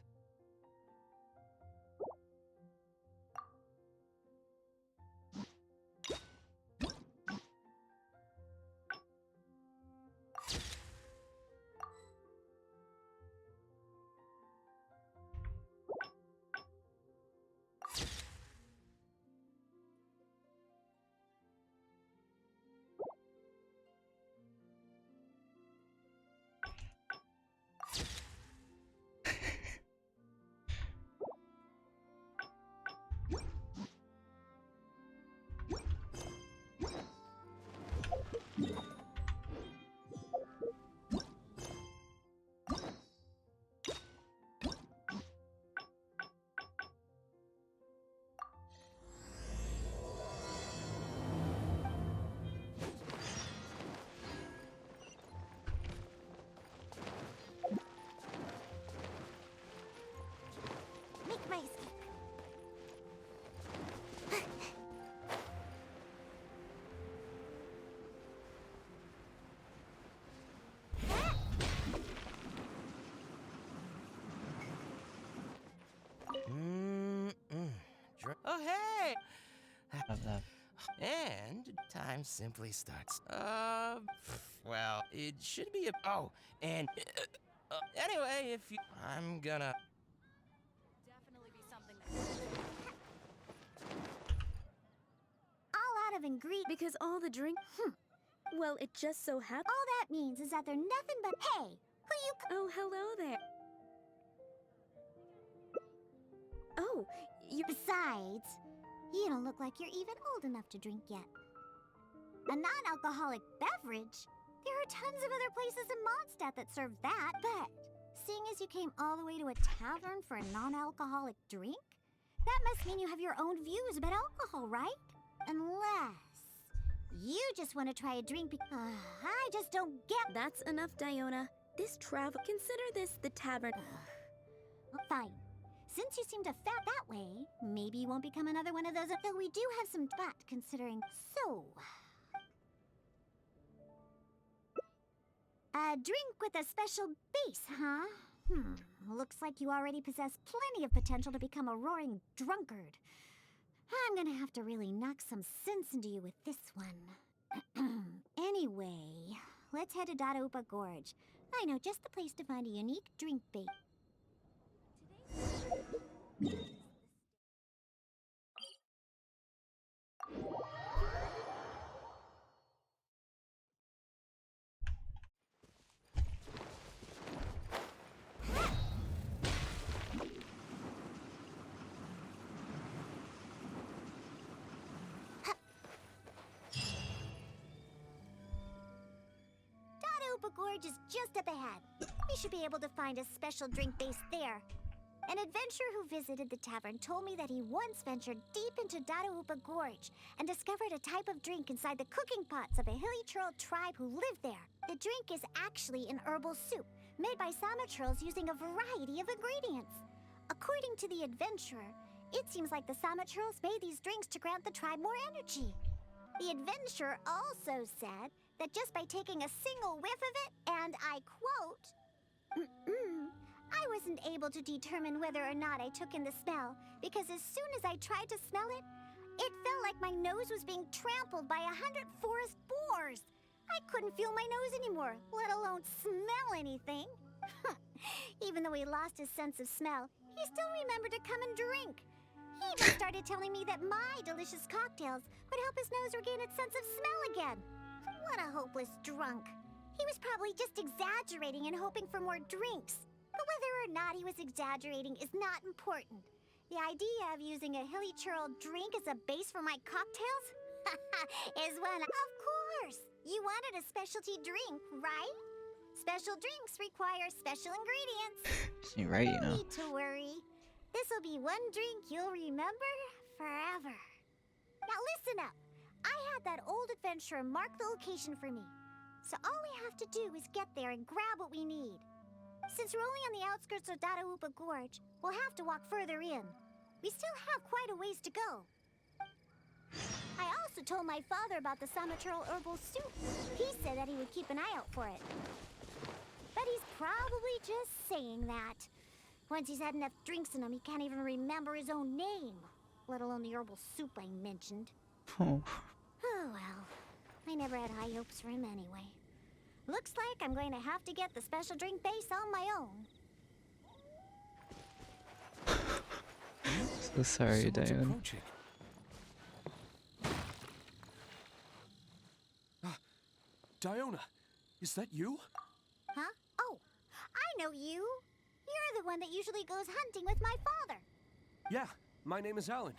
Make my escape. Oh, hey! Love that. And time simply starts. Well, it should be a. Oh, and. Anyway, if you. I'm gonna. Definitely be something. All out of ingredients. Because all the drink. Well, it just so happened. All that means is that they're nothing but. Hey, who you? Oh, hello there. Oh, you. Besides, you don't look like you're even old enough to drink yet. A non-alcoholic beverage? There are tons of other places in Mondstadt that serve that, but seeing as you came all the way to a tavern for a non-alcoholic drink, that must mean you have your own views about alcohol, right? Unless you just want to try a drink because I just don't get. That's enough, Diona. This travel. Consider this the tavern. Fine. Since you seem to fat that way, maybe you won't become another one of those. Though we do have some but considering. So, a drink with a special base, huh? Looks like you already possess plenty of potential to become a roaring drunkard. I'm gonna have to really knock some sense into you with this one. Anyway, let's head to Dadaupa Gorge. I know just the place to find a unique drink bait. Gorge is just up ahead. We should be able to find a special drink base there. An adventurer who visited the tavern told me that he once ventured deep into Dadaupa Gorge and discovered a type of drink inside the cooking pots of a hilly churl tribe who lived there. The drink is actually an herbal soup made by Sama churls using a variety of ingredients. According to the adventurer, it seems like the Sama churls made these drinks to grant the tribe more energy. The adventurer also said that just by taking a single whiff of it, and I quote, I wasn't able to determine whether or not I took in the smell, because as soon as I tried to smell it, it felt like my nose was being trampled by 100 forest boars. I couldn't feel my nose anymore, let alone smell anything. Even though he lost his sense of smell, he still remembered to come and drink. He even started telling me that my delicious cocktails would help his nose regain its sense of smell again. What a hopeless drunk. He was probably just exaggerating and hoping for more drinks. But whether or not he was exaggerating is not important. The idea of using a hilly churl drink as a base for my cocktails is one. Of course! You wanted a specialty drink, right? Special drinks require special ingredients. You're right, you know. No need to worry. This'll be one drink you'll remember forever. Now listen up. I had that old adventurer mark the location for me. So all we have to do is get there and grab what we need. Since we're only on the outskirts of Dadaupa Gorge, we'll have to walk further in. We still have quite a ways to go. I also told my father about the Samachurl herbal soup. He said that he would keep an eye out for it. But he's probably just saying that. Once he's had enough drinks in him, he can't even remember his own name, let alone the herbal soup I mentioned. Oh. Oh well, I never had high hopes for him anyway. Looks like I'm going to have to get the special drink base on my own. So sorry, Diane. Diona, is that you? Huh? Oh, I know you. You're the one that usually goes hunting with my father. Yeah, my name is Alan.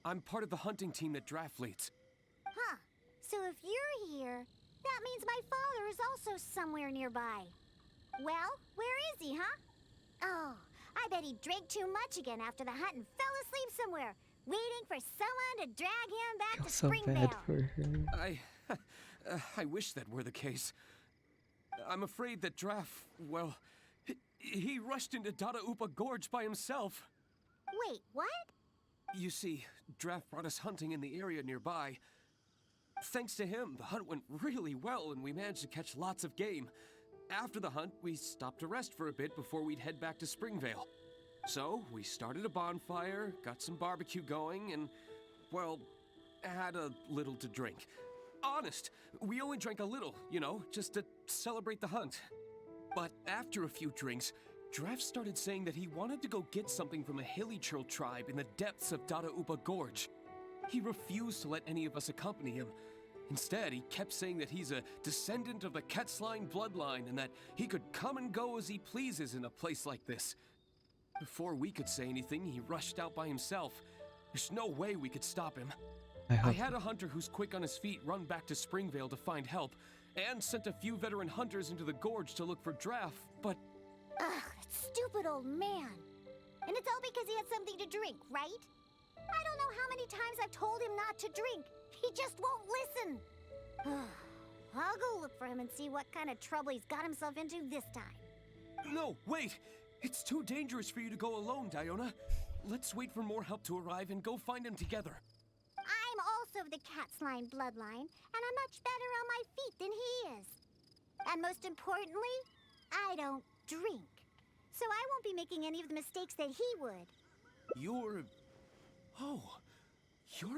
I'm part of the hunting team that Draft leads. Huh. So if you're here, that means my father is also somewhere nearby. Well, where is he, huh? Oh, I bet he drank too much again after the hunt and fell asleep somewhere, waiting for someone to drag him back to So Springvale. bad for her. I wish that were the case. I'm afraid that Draft, well, he rushed into Dadaupa Gorge by himself. Wait, what? You see, Draft brought us hunting in the area nearby. Thanks to him, the hunt went really well and we managed to catch lots of game. After the hunt, we stopped to rest for a bit before we'd head back to Springvale. So, we started a bonfire, got some barbecue going, and, well, had a little to drink. Honest, we only drank a little, you know, just to celebrate the hunt. But after a few drinks, Draft started saying that he wanted to go get something from a hilly churl tribe in the depths of Dadaupa Gorge. He refused to let any of us accompany him. Instead, he kept saying that he's a descendant of the Ketzline bloodline and that he could come and go as he pleases in a place like this. Before we could say anything, he rushed out by himself. There's no way we could stop him. I had a hunter who's quick on his feet run back to Springvale to find help, and sent a few veteran hunters into the gorge to look for Draft, but... Ugh, that stupid old man. And it's all because he had something to drink, right? I don't know how many times I've told him not to drink. He just won't listen. I'll go look for him and see what kind of trouble he's got himself into this time. No, wait! It's too dangerous for you to go alone, Diona. Let's wait for more help to arrive and go find him together. I'm also of the Ketzline bloodline, and I'm much better on my feet than he is. And most importantly, I don't drink. So I won't be making any of the mistakes that he would. You're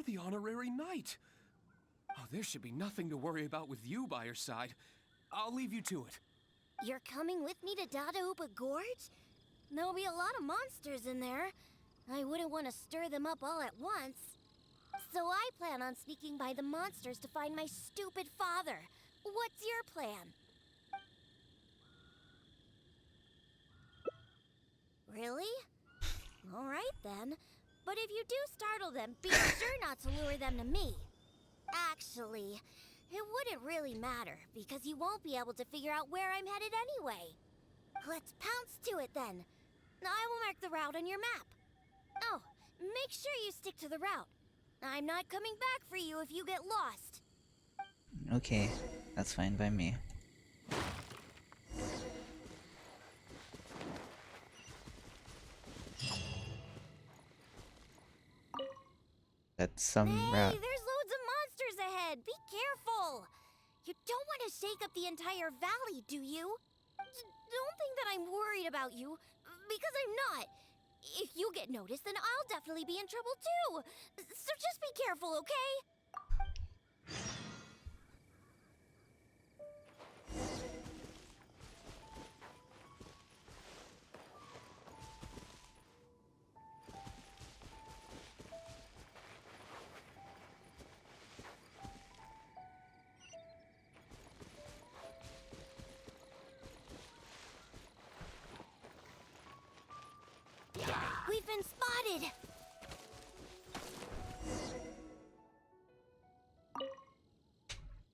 the honorary knight. Oh, there should be nothing to worry about with you by your side. I'll leave you to it. You're coming with me to Dadaupa Gorge? There'll be a lot of monsters in there. I wouldn't want to stir them up all at once. So I plan on sneaking by the monsters to find my stupid father. What's your plan? Really? All right then. But if you do startle them, be sure not to lure them to me. Actually, It wouldn't really matter, because you won't be able to figure out where I'm headed anyway. Let's pounce to it then. I will mark the route on your map. Oh, make sure you stick to the route. I'm not coming back for you if you get lost. Okay, that's fine by me. That's some route. Hey, there's loads of monsters ahead. Be careful. You don't want to shake up the entire valley, do you? Don't think that I'm worried about you, because I'm not. If you get noticed, then I'll definitely be in trouble too. So just be careful, okay? We've been spotted!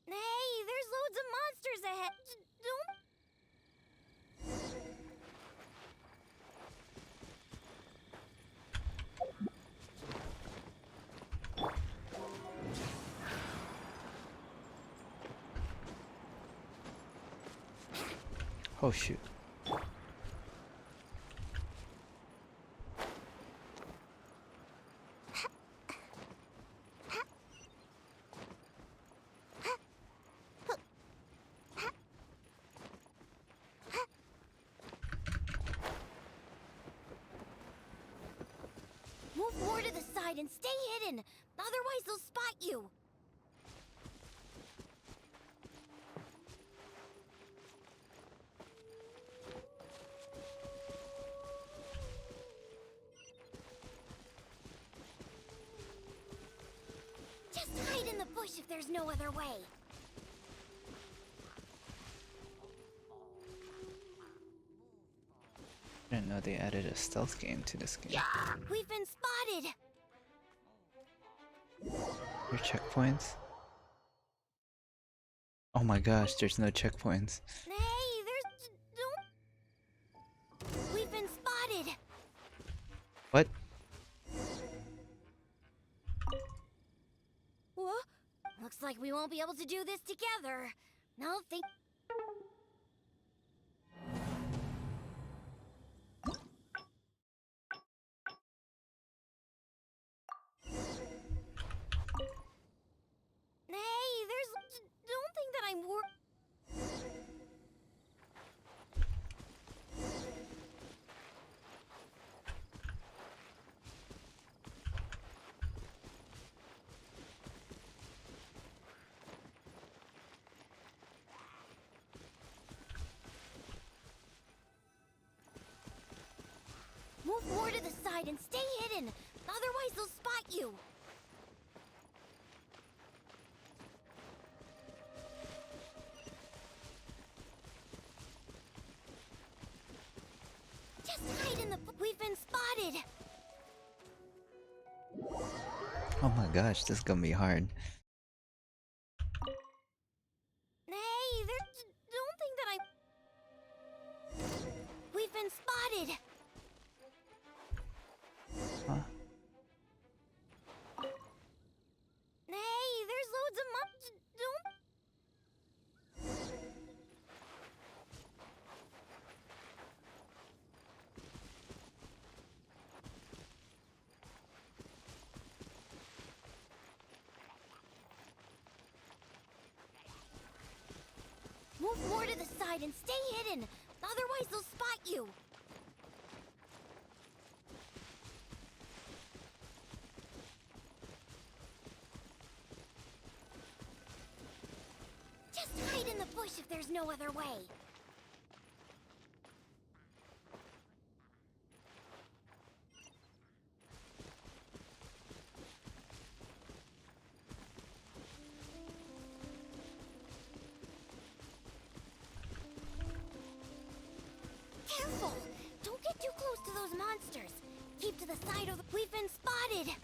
Hey, there's loads of monsters ahead. Don't... Oh shoot. Move more to the side and stay hidden. Otherwise, they'll spot you. Just hide in the bush if there's no other way. I didn't know they added a stealth game to this game. We've been spotted. Your checkpoints? Oh my gosh, there's no checkpoints. Hey, there's... don't... We've been spotted. What? What? Looks like we won't be able to do this together. No, think... Hey, there's... don't think that I'm Move more to the side and stay hidden. Otherwise, they'll spot you. Just hide in the... We've been spotted. Oh my gosh, this is gonna be hard. Hey, there's... don't think that I'm... We've been spotted. Huh? Hey, there's loads of don't... Move more to the side and stay hidden. Otherwise, they'll spot you. Just hide in the bush if there's no other way. Careful! Don't get too close to those monsters. Keep to the side of the... We've been spotted!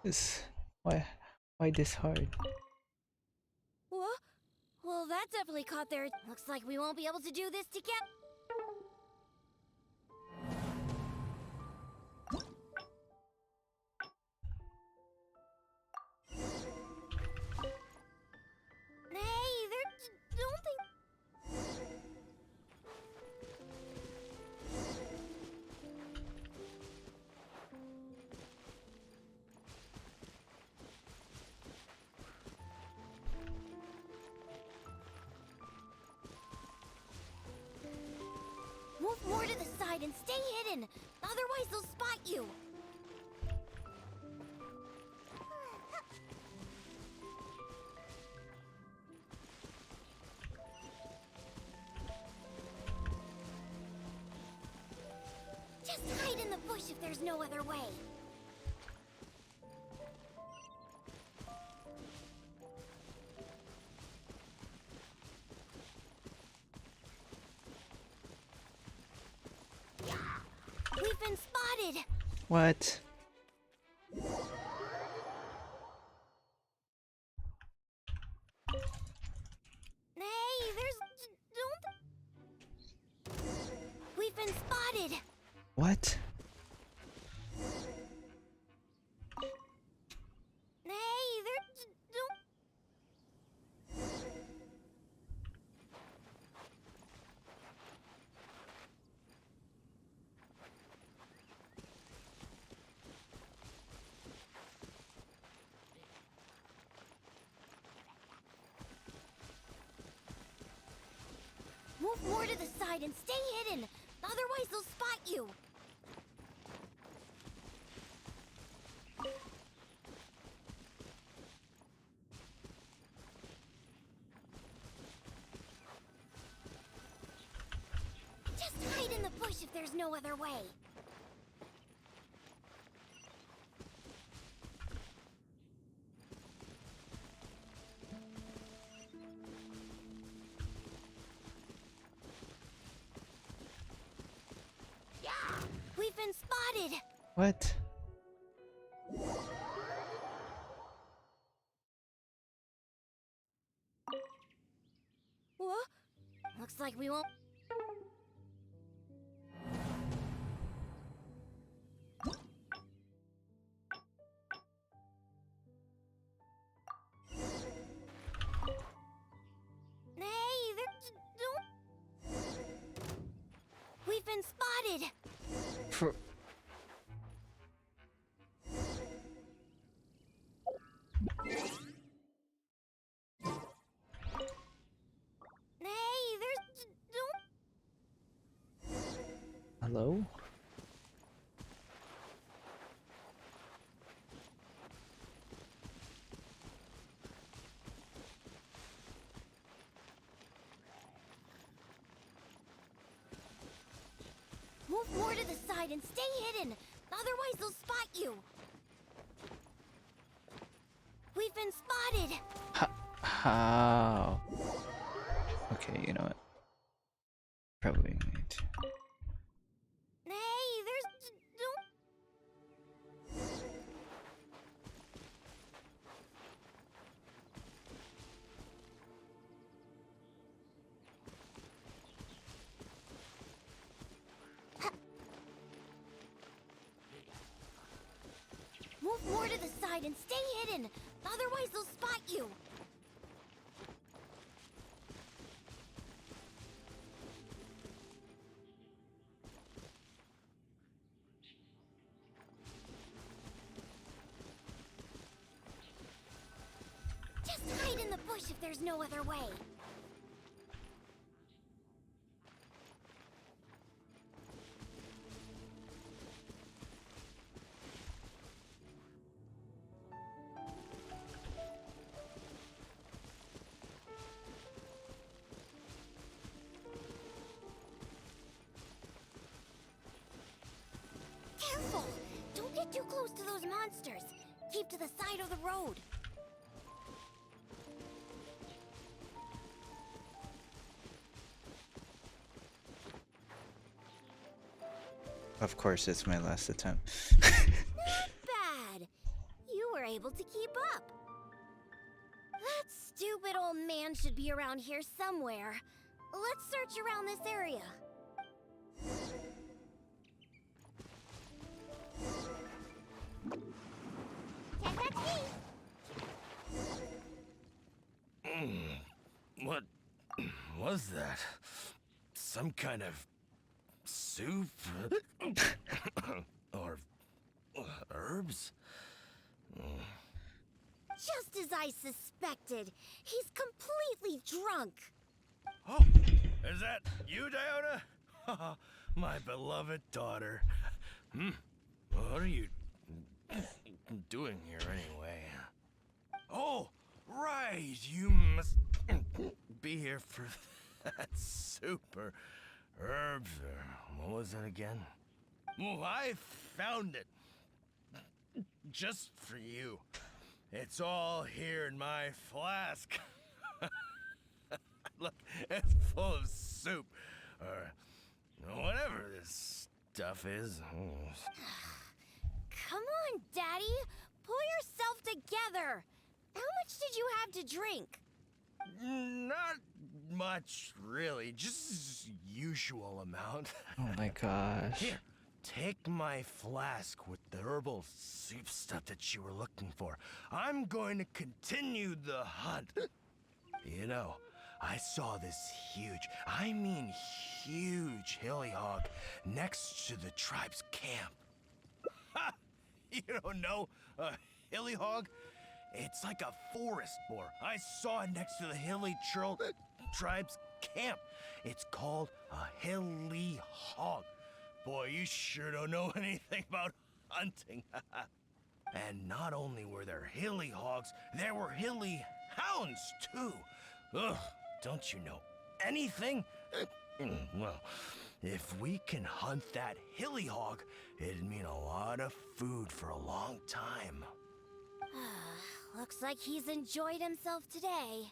This Why this hard? What? Well, that definitely caught their... Looks like we won't be able to do this together. Hey, don't think... Move more to the side and stay hidden. Otherwise, they'll spot you. Just hide in the bush if there's no other way. We've been spotted. What? Hey, there's... don't... We've been spotted. What? Hey, there's... don't... Move more to the side and stay hidden. Otherwise, they'll spot you. Just hide in the bush if there's no other way. We've been spotted. What? What? Looks like we won't... Hey, there's... don't... We've been spotted. For Hey, there's... don't... hello? Move more to the side and stay hidden. Otherwise, they'll spot you. We've been spotted. How? Okay, you know what? Probably need to. Hey, there's... don't... Move more to the side and stay hidden. Otherwise, they'll spot you. Just hide in the bush if there's no other way. Careful! Don't get too close to those monsters. Keep to the side of the road. Of course, it's my last attempt. Not bad. You were able to keep up. That stupid old man should be around here somewhere. Let's search around this area. Can't touch me! What was that? Some kind of soup? Or herbs? Just as I suspected, he's completely drunk. Oh, is that you, Diona? My beloved daughter. What are you doing here anyway? Oh, right, you must be here for that soup or herbs or what was it again? Well, I found it. Just for you. It's all here in my flask. Look, it's full of soup. Or whatever this stuff is. Come on, Daddy! Pull yourself together! How much did you have to drink? Not much, really. Just usual amount. Oh my gosh. Here, take my flask with the herbal soup stuff that you were looking for. I'm going to continue the hunt. You know, I saw this huge hilly hog next to the tribe's camp. Ha! You don't know a hilly hog? It's like a forest boar. I saw it next to the hilly tribe's camp. It's called a hilly hog. Boy, you sure don't know anything about hunting. And not only were there hilly hogs, there were hilly hounds, too. Ugh, don't you know anything? Well, if we can hunt that hilly hog, it'd mean a lot of food for a long time. Looks like he's enjoyed himself today.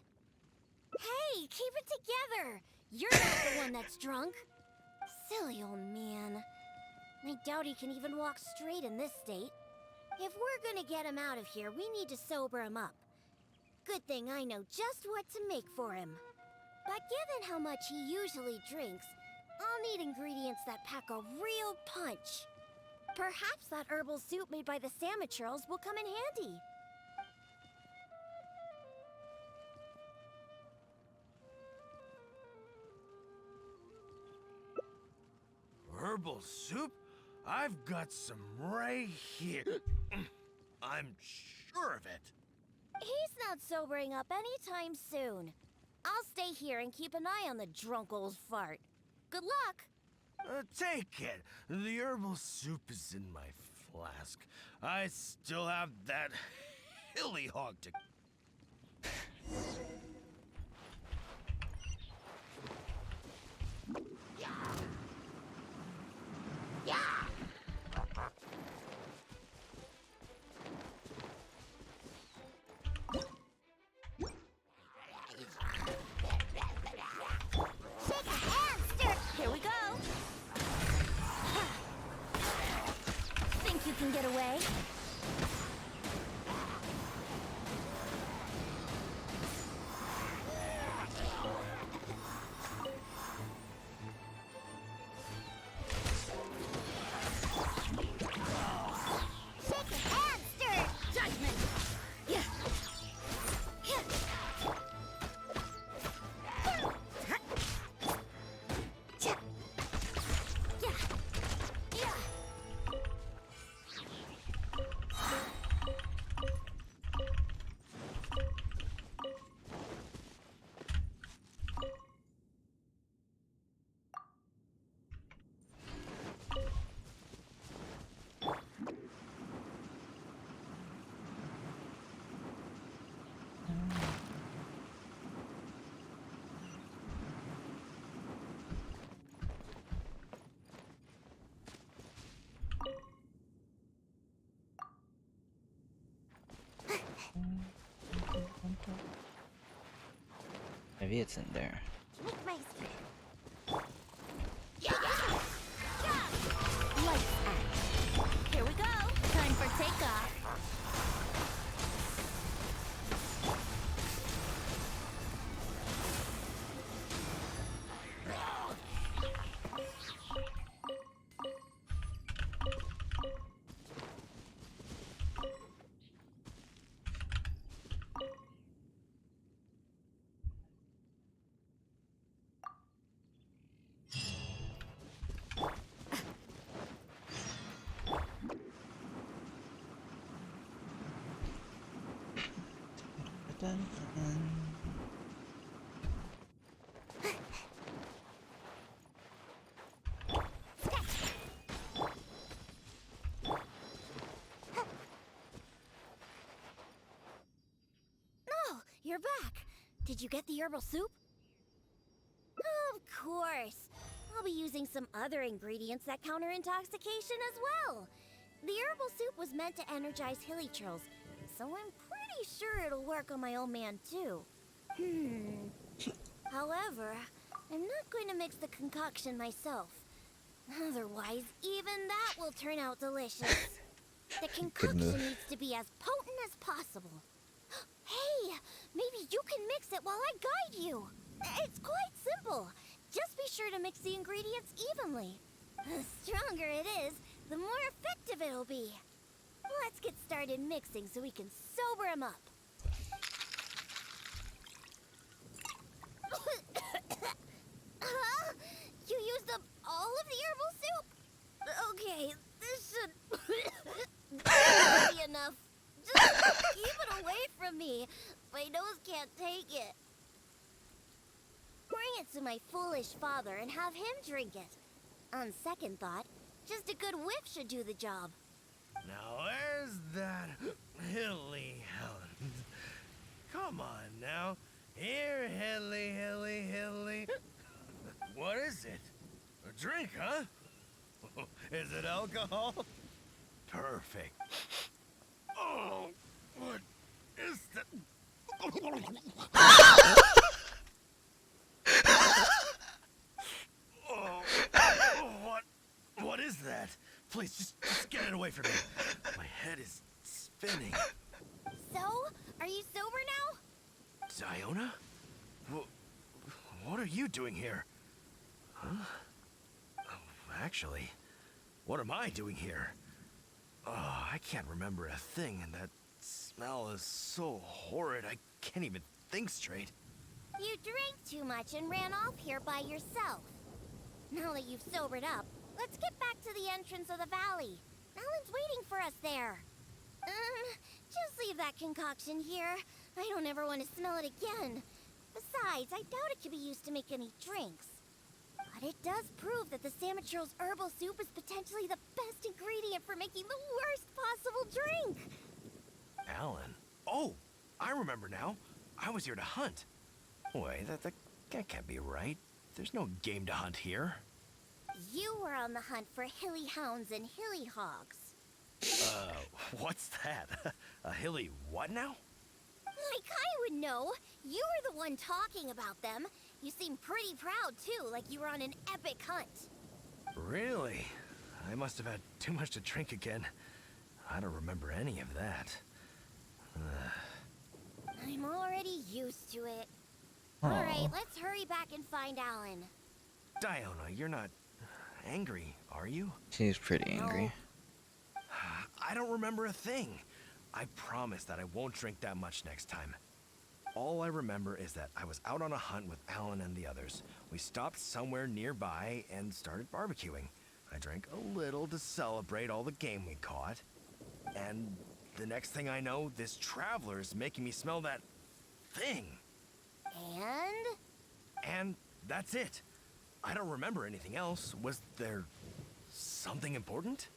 Hey, keep it together! You're not the one that's drunk. Silly old man. I doubt he can even walk straight in this state. If we're gonna get him out of here, we need to sober him up. Good thing I know just what to make for him. But given how much he usually drinks, I'll need ingredients that pack a real punch. Perhaps that herbal soup made by the Samaturls will come in handy. Herbal soup? I've got some right here. I'm sure of it. He's not sobering up anytime soon. I'll stay here and keep an eye on the drunk old fart. Good luck. Take it. The herbal soup is in my flask. I still have that hilly hog to... Here we go. Think you can get away? Maybe it's in there. Here we go. Time for takeoff. dun, dun. Oh, you're back. Did you get the herbal soup? Of course. I'll be using some other ingredients that counter intoxication as well. The herbal soup was meant to energize hilly churls, so I'm pretty sure it'll work on my old man too. However, I'm not going to mix the concoction myself. Otherwise, even that will turn out delicious. The concoction needs to be as potent as possible. Hey, maybe you can mix it while I guide you. It's quite simple. Just be sure to mix the ingredients evenly. The stronger it is, the more effective it'll be. Let's get started mixing so we can sober him up. You used up all of the herbal soup? Okay, this should be enough. Just keep it away from me. My nose can't take it. Bring it to my foolish father and have him drink it. On second thought, just a good whiff should do the job. Now where's that hilly hound? Come on now. Here, hilly. What is it? A drink, huh? Is it alcohol? Perfect. Oh, what is that? What is that? Please, just get it away from me. My head is spinning. So, are you sober now? Diona? What are you doing here? Huh? Oh, actually, what am I doing here? Oh, I can't remember a thing, and that smell is so horrid I can't even think straight. You drank too much and ran off here by yourself. Now that you've sobered up, let's get back to the entrance of the valley. Alan's waiting for us there. Just leave that concoction here. I don't ever want to smell it again. Besides, I doubt it can be used to make any drinks. But it does prove that the Samaturl's herbal soup is potentially the best ingredient for making the worst possible drink. Alan? Oh, I remember now. I was here to hunt. Wait, that can't be right. There's no game to hunt here. You were on the hunt for hilly hounds and hilly hogs. What's that? A hilly what now? Like I would know. You were the one talking about them. You seem pretty proud, too, like you were on an epic hunt. Really? I must have had too much to drink again. I don't remember any of that. I'm already used to it. Alright, let's hurry back and find Alan. Diona, you're not angry, are you? She's pretty angry. I don't remember a thing. I promise that I won't drink that much next time. All I remember is that I was out on a hunt with Alan and the others. We stopped somewhere nearby and started barbecuing. I drank a little to celebrate all the game we caught. And the next thing I know, this traveler is making me smell that thing. And that's it. I don't remember anything else. Was there something important?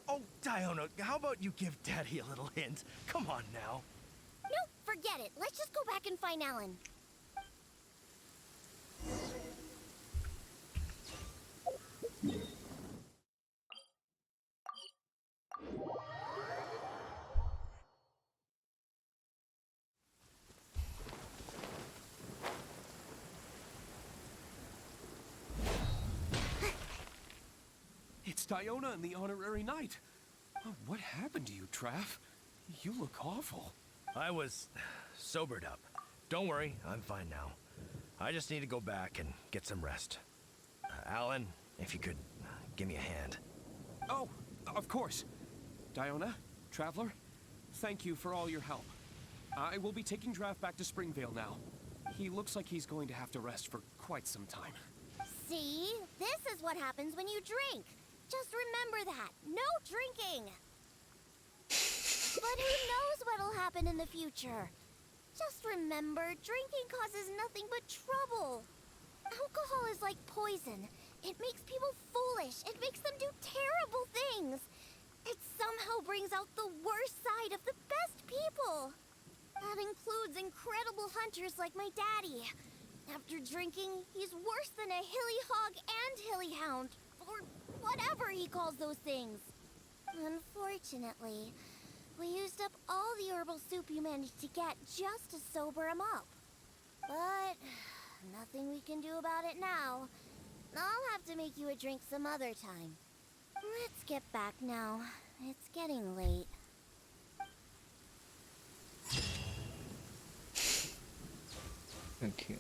Oh, Diona, how about you give Daddy a little hint? Come on now. Nope, forget it. Let's just go back and find Alan. It's Diona and the Honorary Knight. Oh, what happened to you, Traff? You look awful. I was sobered up. Don't worry, I'm fine now. I just need to go back and get some rest. Alan, if you could give me a hand. Oh, of course. Diona, Traveler, thank you for all your help. I will be taking Traff back to Springvale now. He looks like he's going to have to rest for quite some time. See? This is what happens when you drink. Just remember that. No drinking. But who knows what'll happen in the future? Just remember, drinking causes nothing but trouble. Alcohol is like poison. It makes people foolish. It makes them do terrible things. It somehow brings out the worst side of the best people. That includes incredible hunters like my daddy. After drinking, he's worse than a hilly hog and hilly hound, or whatever he calls those things. Unfortunately, we used up all the herbal soup you managed to get just to sober him up. But nothing we can do about it now. I'll have to make you a drink some other time. Let's get back now. It's getting late. Okay.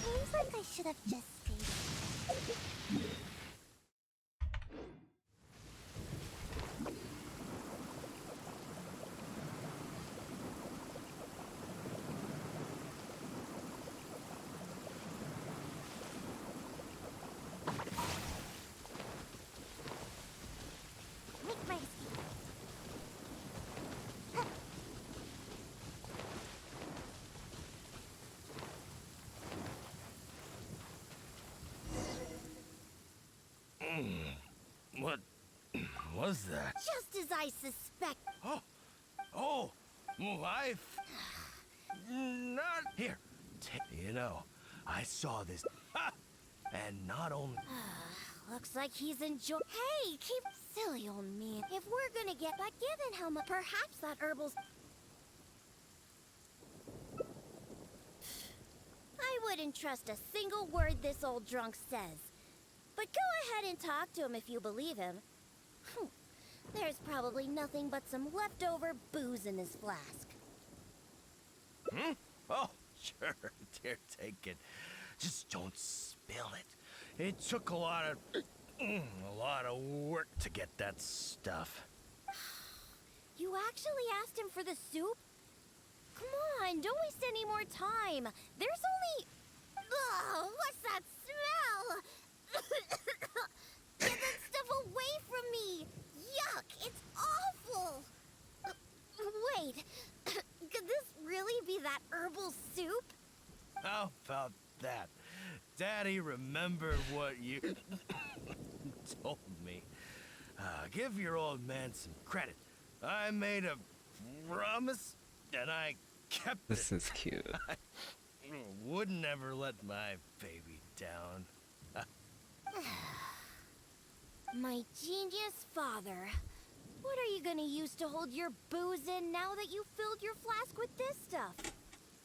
Seems like I should have just stayed. Make my escape. What was that? Just as I suspect. Oh, life. Not here. You know, I saw this. And not only. Looks like he's enjoying. Hey, keep silly old me. If we're gonna get back, given how much, perhaps that herbal's. I wouldn't trust a single word this old drunk says. But go ahead and talk to him if you believe him. There's probably nothing but some leftover booze in his flask. Oh, sure. Dear, take it. Just don't spill it. It took a lot of work to get that stuff. You actually asked him for the soup? Come on, don't waste any more time. There's only... Ugh, what's that smell? Get that stuff away from me! Yuck, it's awful! Wait, could this really be that herbal soup? How about that? Daddy remembered what you told me. Give your old man some credit. I made a promise, and I kept it. This is cute. I would never let my baby down. My genius father. What are you gonna use to hold your booze in now that you filled your flask with this stuff?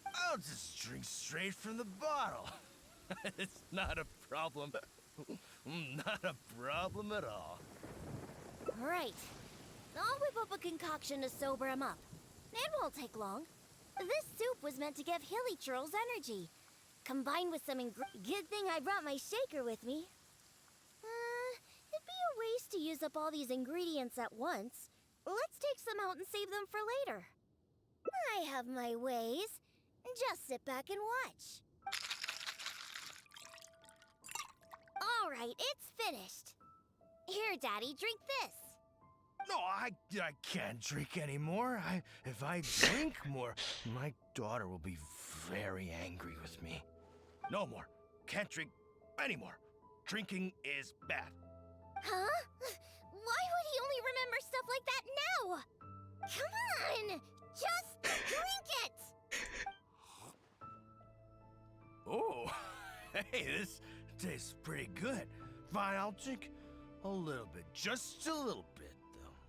I'll just drink straight from the bottle. It's not a problem. Not a problem at all. Right. I'll whip up a concoction to sober him up. It won't take long. This soup was meant to give Hilly Churls energy. Combined with some good thing I brought my shaker with me. It'd be a waste to use up all these ingredients at once. Let's take some out and save them for later. I have my ways. Just sit back and watch. All right, it's finished. Here, Daddy, drink this. No, I can't drink anymore. If I drink more, my daughter will be very angry with me. No more. Can't drink anymore. Drinking is bad. Huh? Why would he only remember stuff like that now? Come on! Just drink it! Oh, hey, this tastes pretty good. Fine, I'll drink a little bit. Just a little bit, though.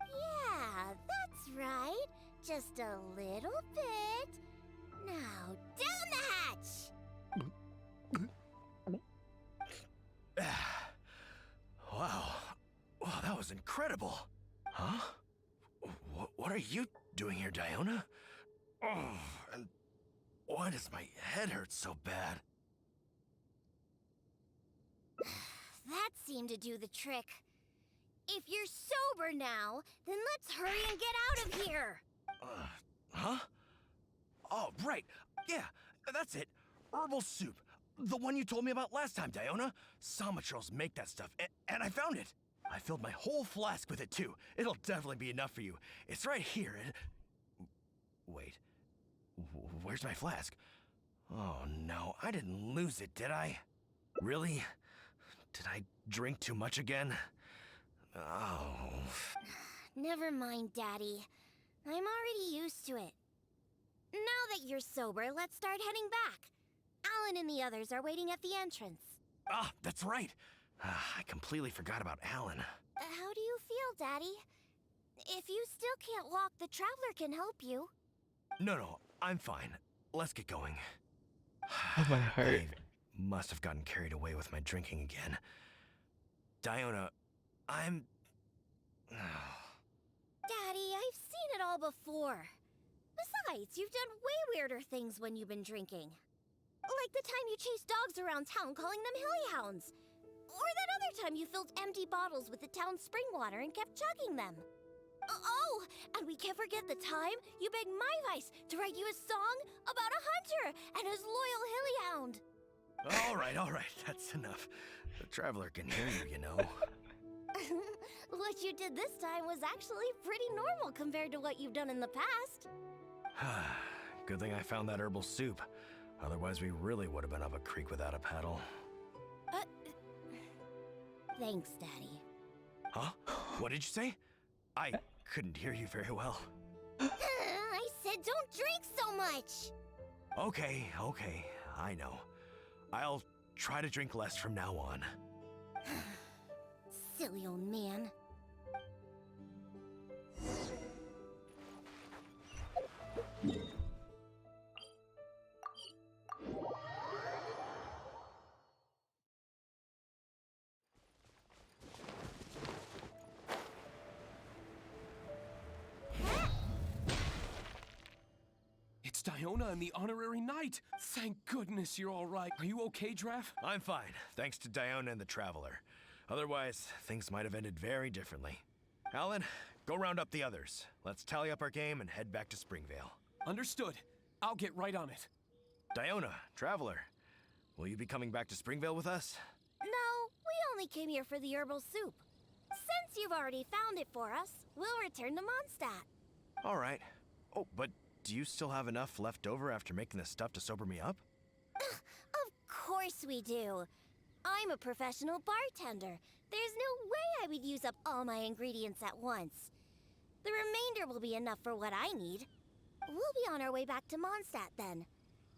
Yeah, that's right. Just a little bit. Now, down the hatch! Wow. Wow, that was incredible. Huh? What are you doing here, Diona? Oh, and why does my head hurt so bad? That seemed to do the trick. If you're sober now, then let's hurry and get out of here. Huh? Oh, right. Yeah, that's it. Herbal soup. The one you told me about last time, Diona. Samatrals make that stuff, and I found it. I filled my whole flask with it, too. It'll definitely be enough for you. It's right here. Wait. Where's my flask? Oh, no. I didn't lose it, did I? Really? Did I drink too much again? Oh. Never mind, Daddy. I'm already used to it. Now that you're sober, let's start heading back. Alan and the others are waiting at the entrance. Ah, that's right. I completely forgot about Alan. How do you feel, Daddy? If you still can't walk, the Traveler can help you. No, I'm fine. Let's get going. Oh, my heart. I must have gotten carried away with my drinking again. Diona, I'm... Daddy, I've seen it all before. Besides, you've done way weirder things when you've been drinking. Like the time you chased dogs around town calling them hilly hounds. Or that other time you filled empty bottles with the town's spring water and kept chugging them. Oh, and we can't forget the time you begged my Vice to write you a song about a hunter and his loyal hilly hound. All right, that's enough. The Traveler can hear you, you know. What you did this time was actually pretty normal compared to what you've done in the past. Good thing I found that herbal soup. Otherwise, we really would have been up a creek without a paddle. Thanks, Daddy. Huh? What did you say? I couldn't hear you very well. I said don't drink so much. Okay, I know. I'll try to drink less from now on. Silly old man. It's Diona and the Honorary Knight. Thank goodness you're all right. Are you okay, Draff? I'm fine, thanks to Diona and the Traveler. Otherwise, things might have ended very differently. Alan, go round up the others. Let's tally up our game and head back to Springvale. Understood. I'll get right on it. Diona, Traveler, will you be coming back to Springvale with us? No, we only came here for the herbal soup. Since you've already found it for us, we'll return to Mondstadt. All right. Oh, but do you still have enough left over after making this stuff to sober me up? Of course we do. I'm a professional bartender. There's no way I would use up all my ingredients at once. The remainder will be enough for what I need. We'll be on our way back to Mondstadt then.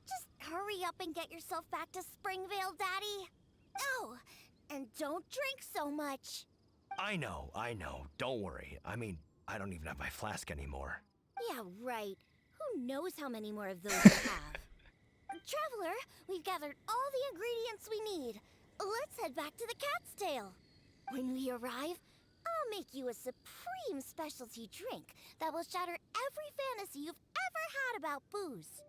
Just hurry up and get yourself back to Springvale, Daddy. Oh, and don't drink so much. I know. Don't worry. I mean, I don't even have my flask anymore. Yeah, right. Who knows how many more of those you have? Traveler, we've gathered all the ingredients we need. Let's head back to the Cat's Tail. When we arrive, I'll make you a supreme specialty drink that will shatter every fantasy you've ever had about booze.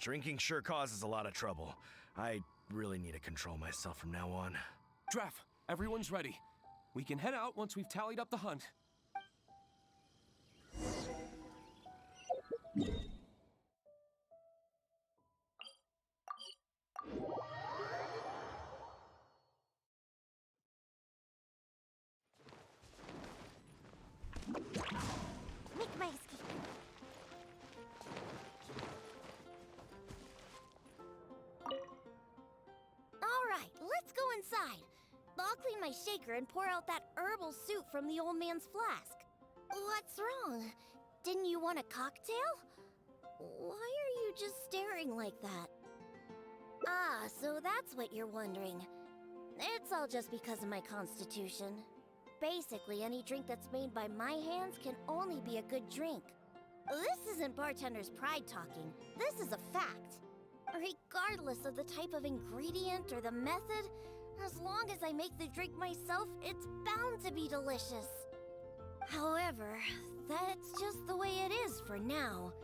Drinking sure causes a lot of trouble. I really need to control myself from now on. Draff, everyone's ready. We can head out once we've tallied up the hunt. Make my escape. All right, let's go inside. I'll clean my shaker and pour out that herbal soup from the old man's flask. What's wrong? Didn't you want a cocktail? Why are you just staring like that? Ah, so that's what you're wondering. It's all just because of my constitution. Basically, any drink that's made by my hands can only be a good drink. This isn't bartender's pride talking. This is a fact. Regardless of the type of ingredient or the method, as long as I make the drink myself, it's bound to be delicious. However, that's just the way it is for now.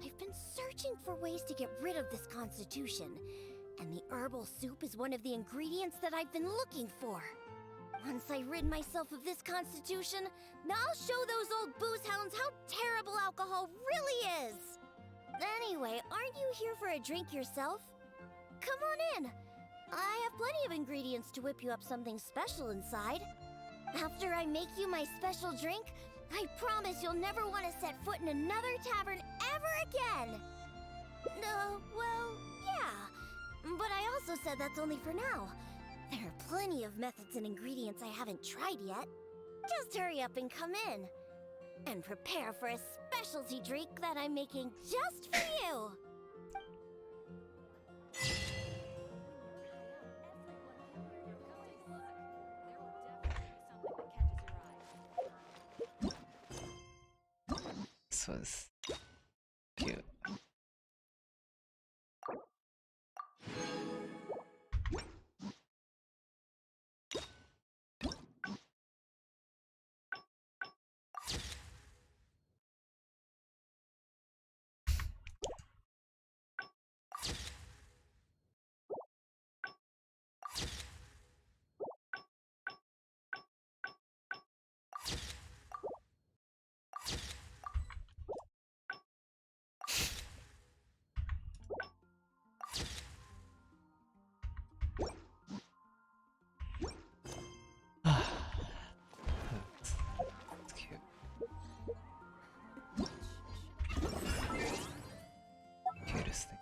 I've been searching for ways to get rid of this constitution, and the herbal soup is one of the ingredients that I've been looking for. Once I rid myself of this constitution, I'll show those old booze hounds how terrible alcohol really is! Anyway, aren't you here for a drink yourself? Come on in! I have plenty of ingredients to whip you up something special inside. After I make you my special drink, I promise you'll never want to set foot in another tavern ever again! Well, yeah. But I also said that's only for now. There are plenty of methods and ingredients I haven't tried yet. Just hurry up and come in. And prepare for a specialty drink that I'm making just for you! This was cute. Cutest thing.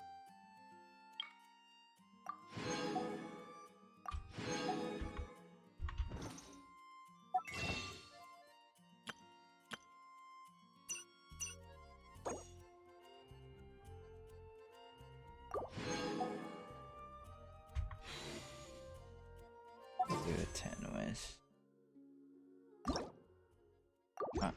Do a 10 with. Huh.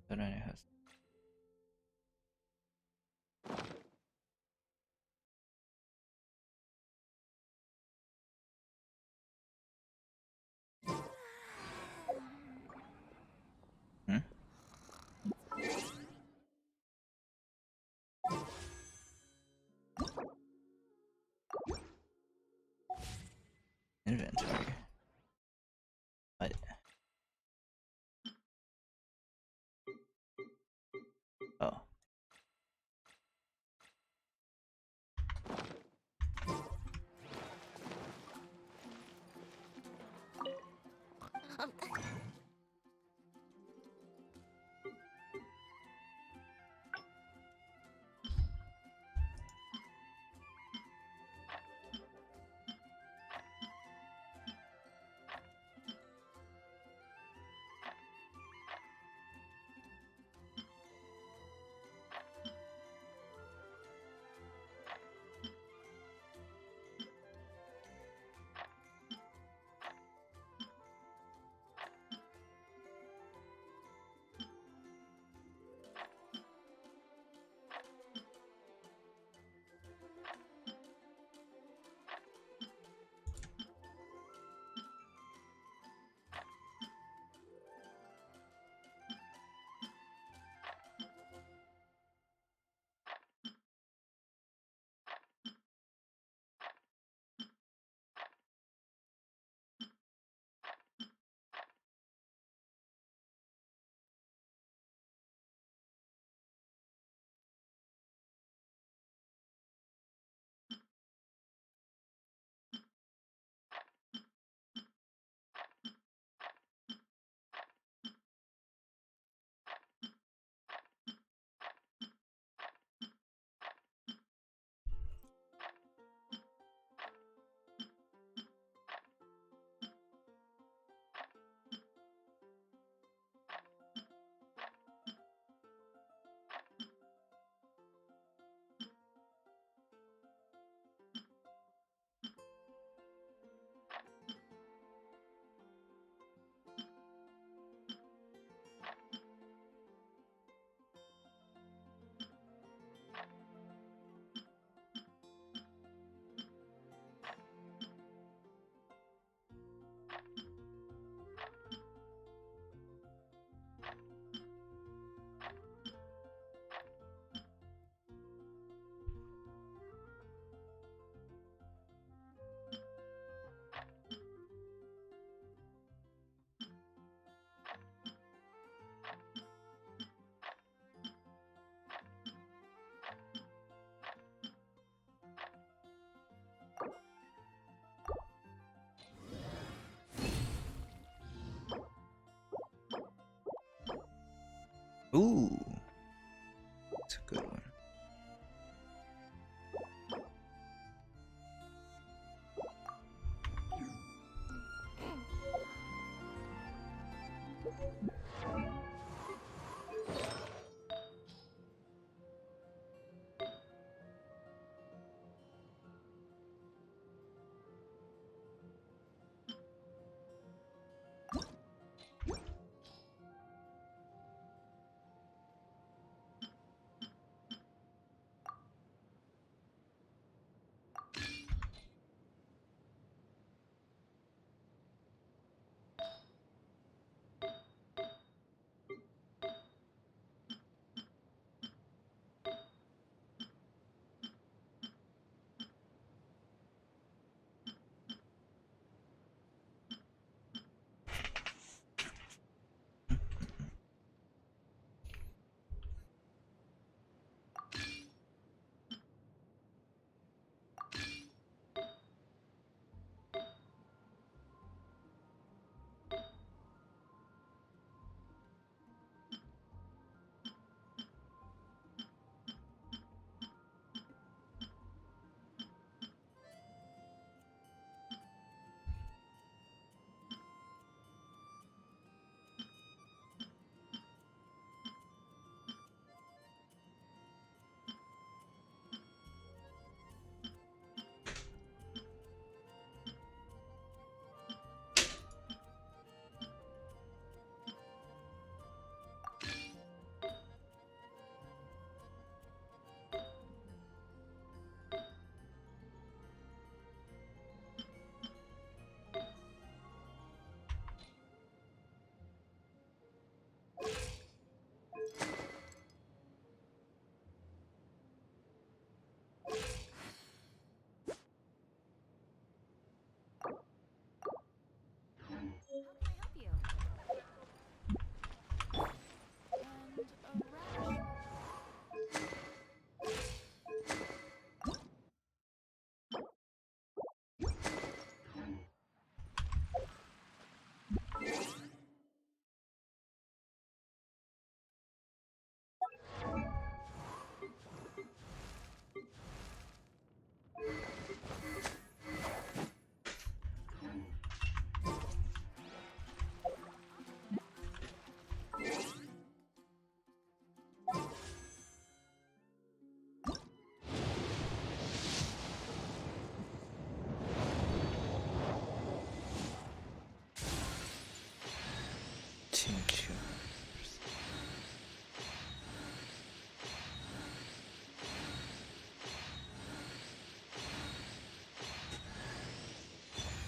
But I has. Hmm? Inventory. What? Oh. Ooh, that's a good one.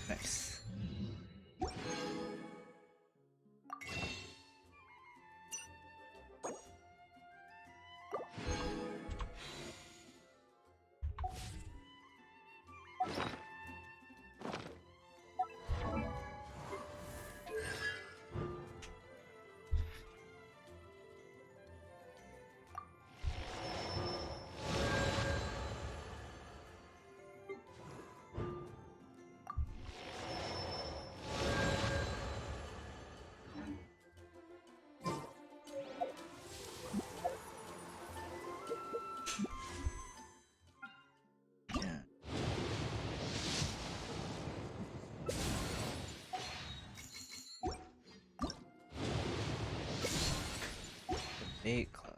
Nice. Big club.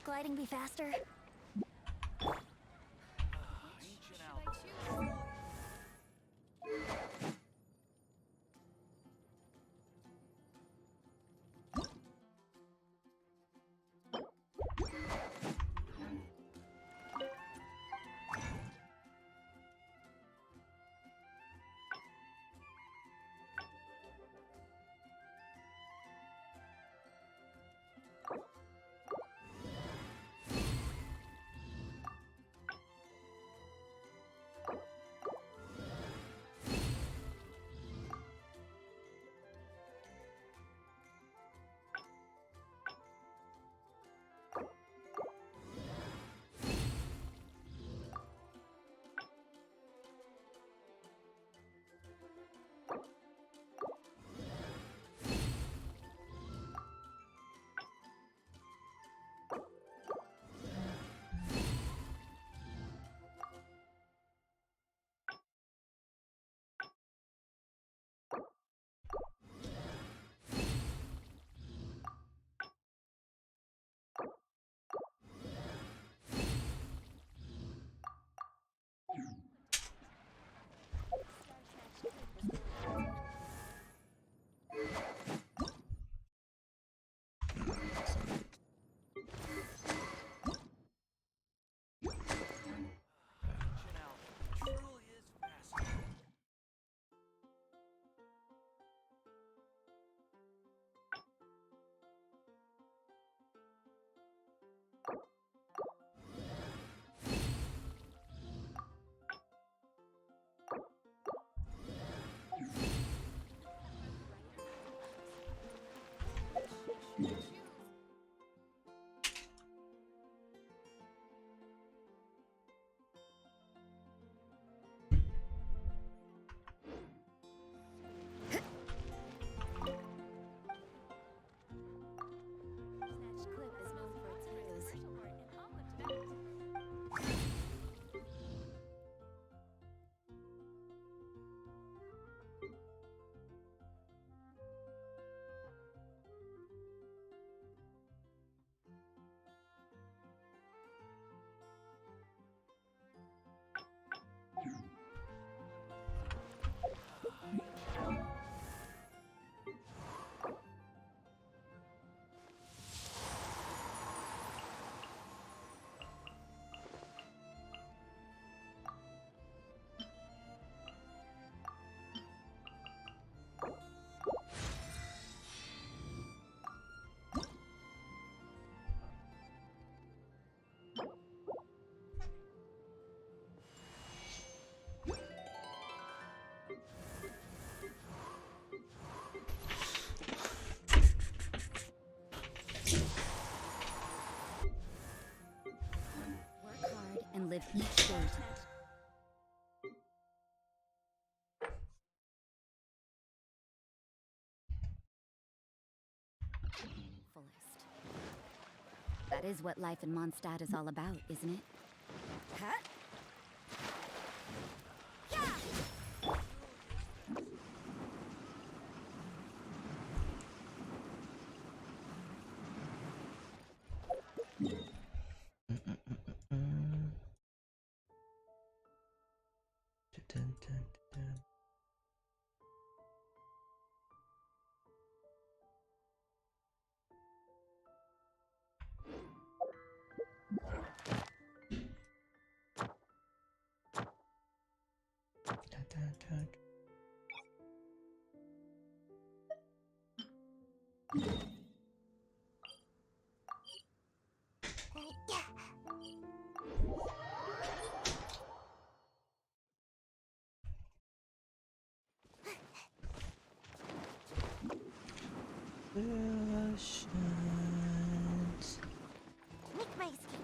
rock gliding be faster? And live each day. Fullest. That is what life in Mondstadt is all about, isn't it? Huh? Make my escape.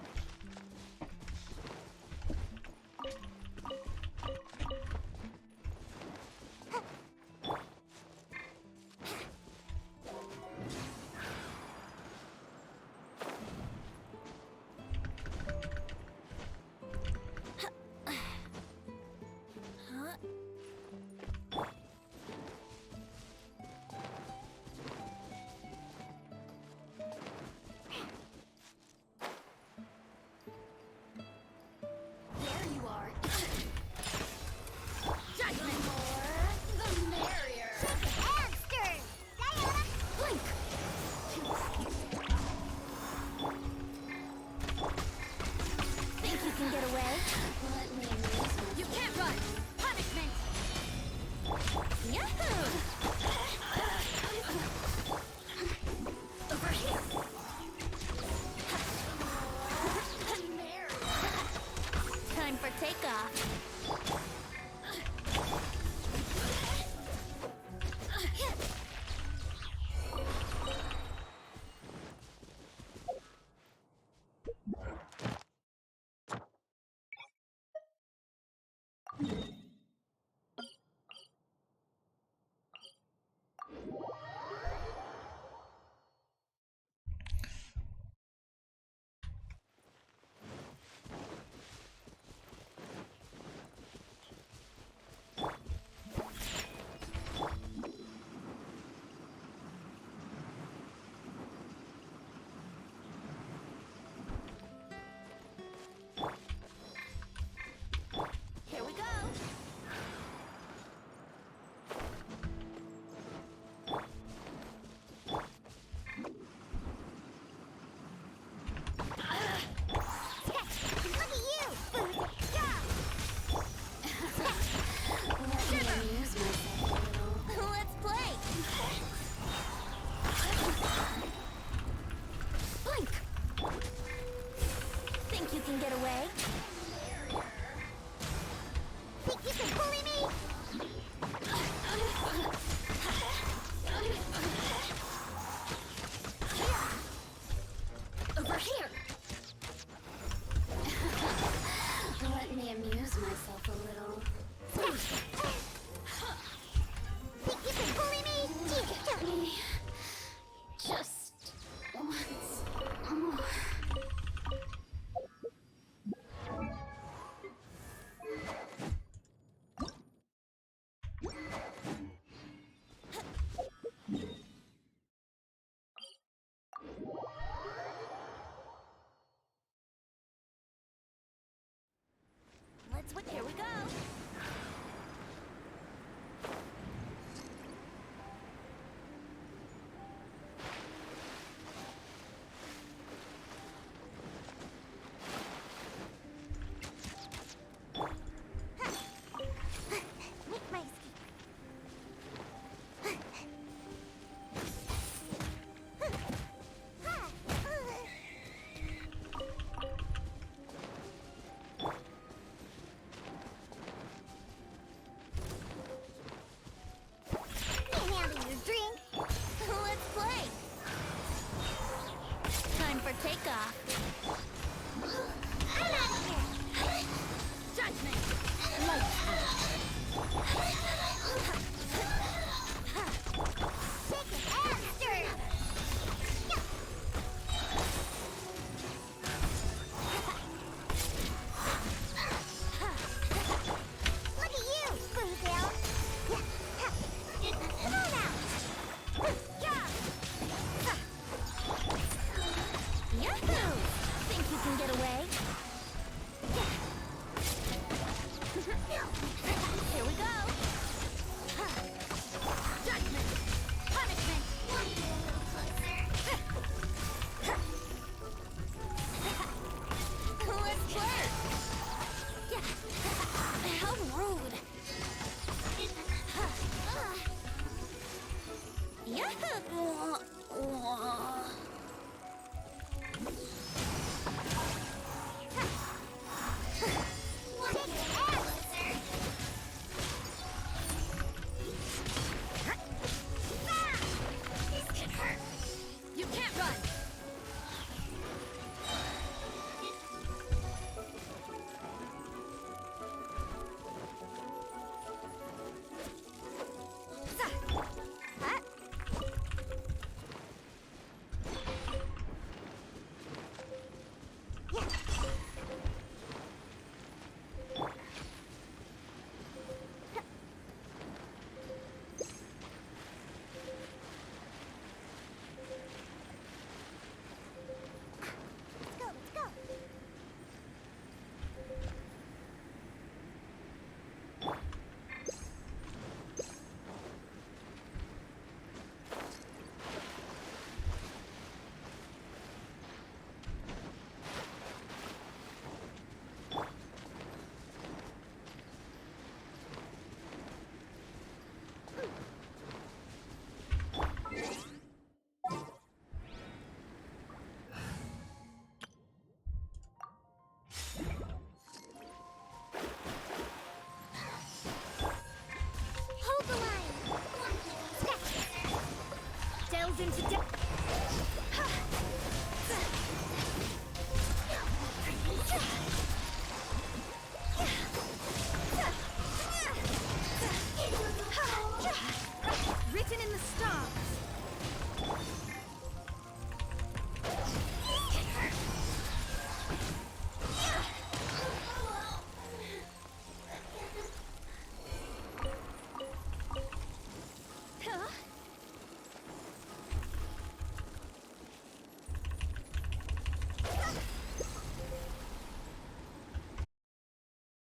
for takeoff. I'm out of here! Judgment! Lights out!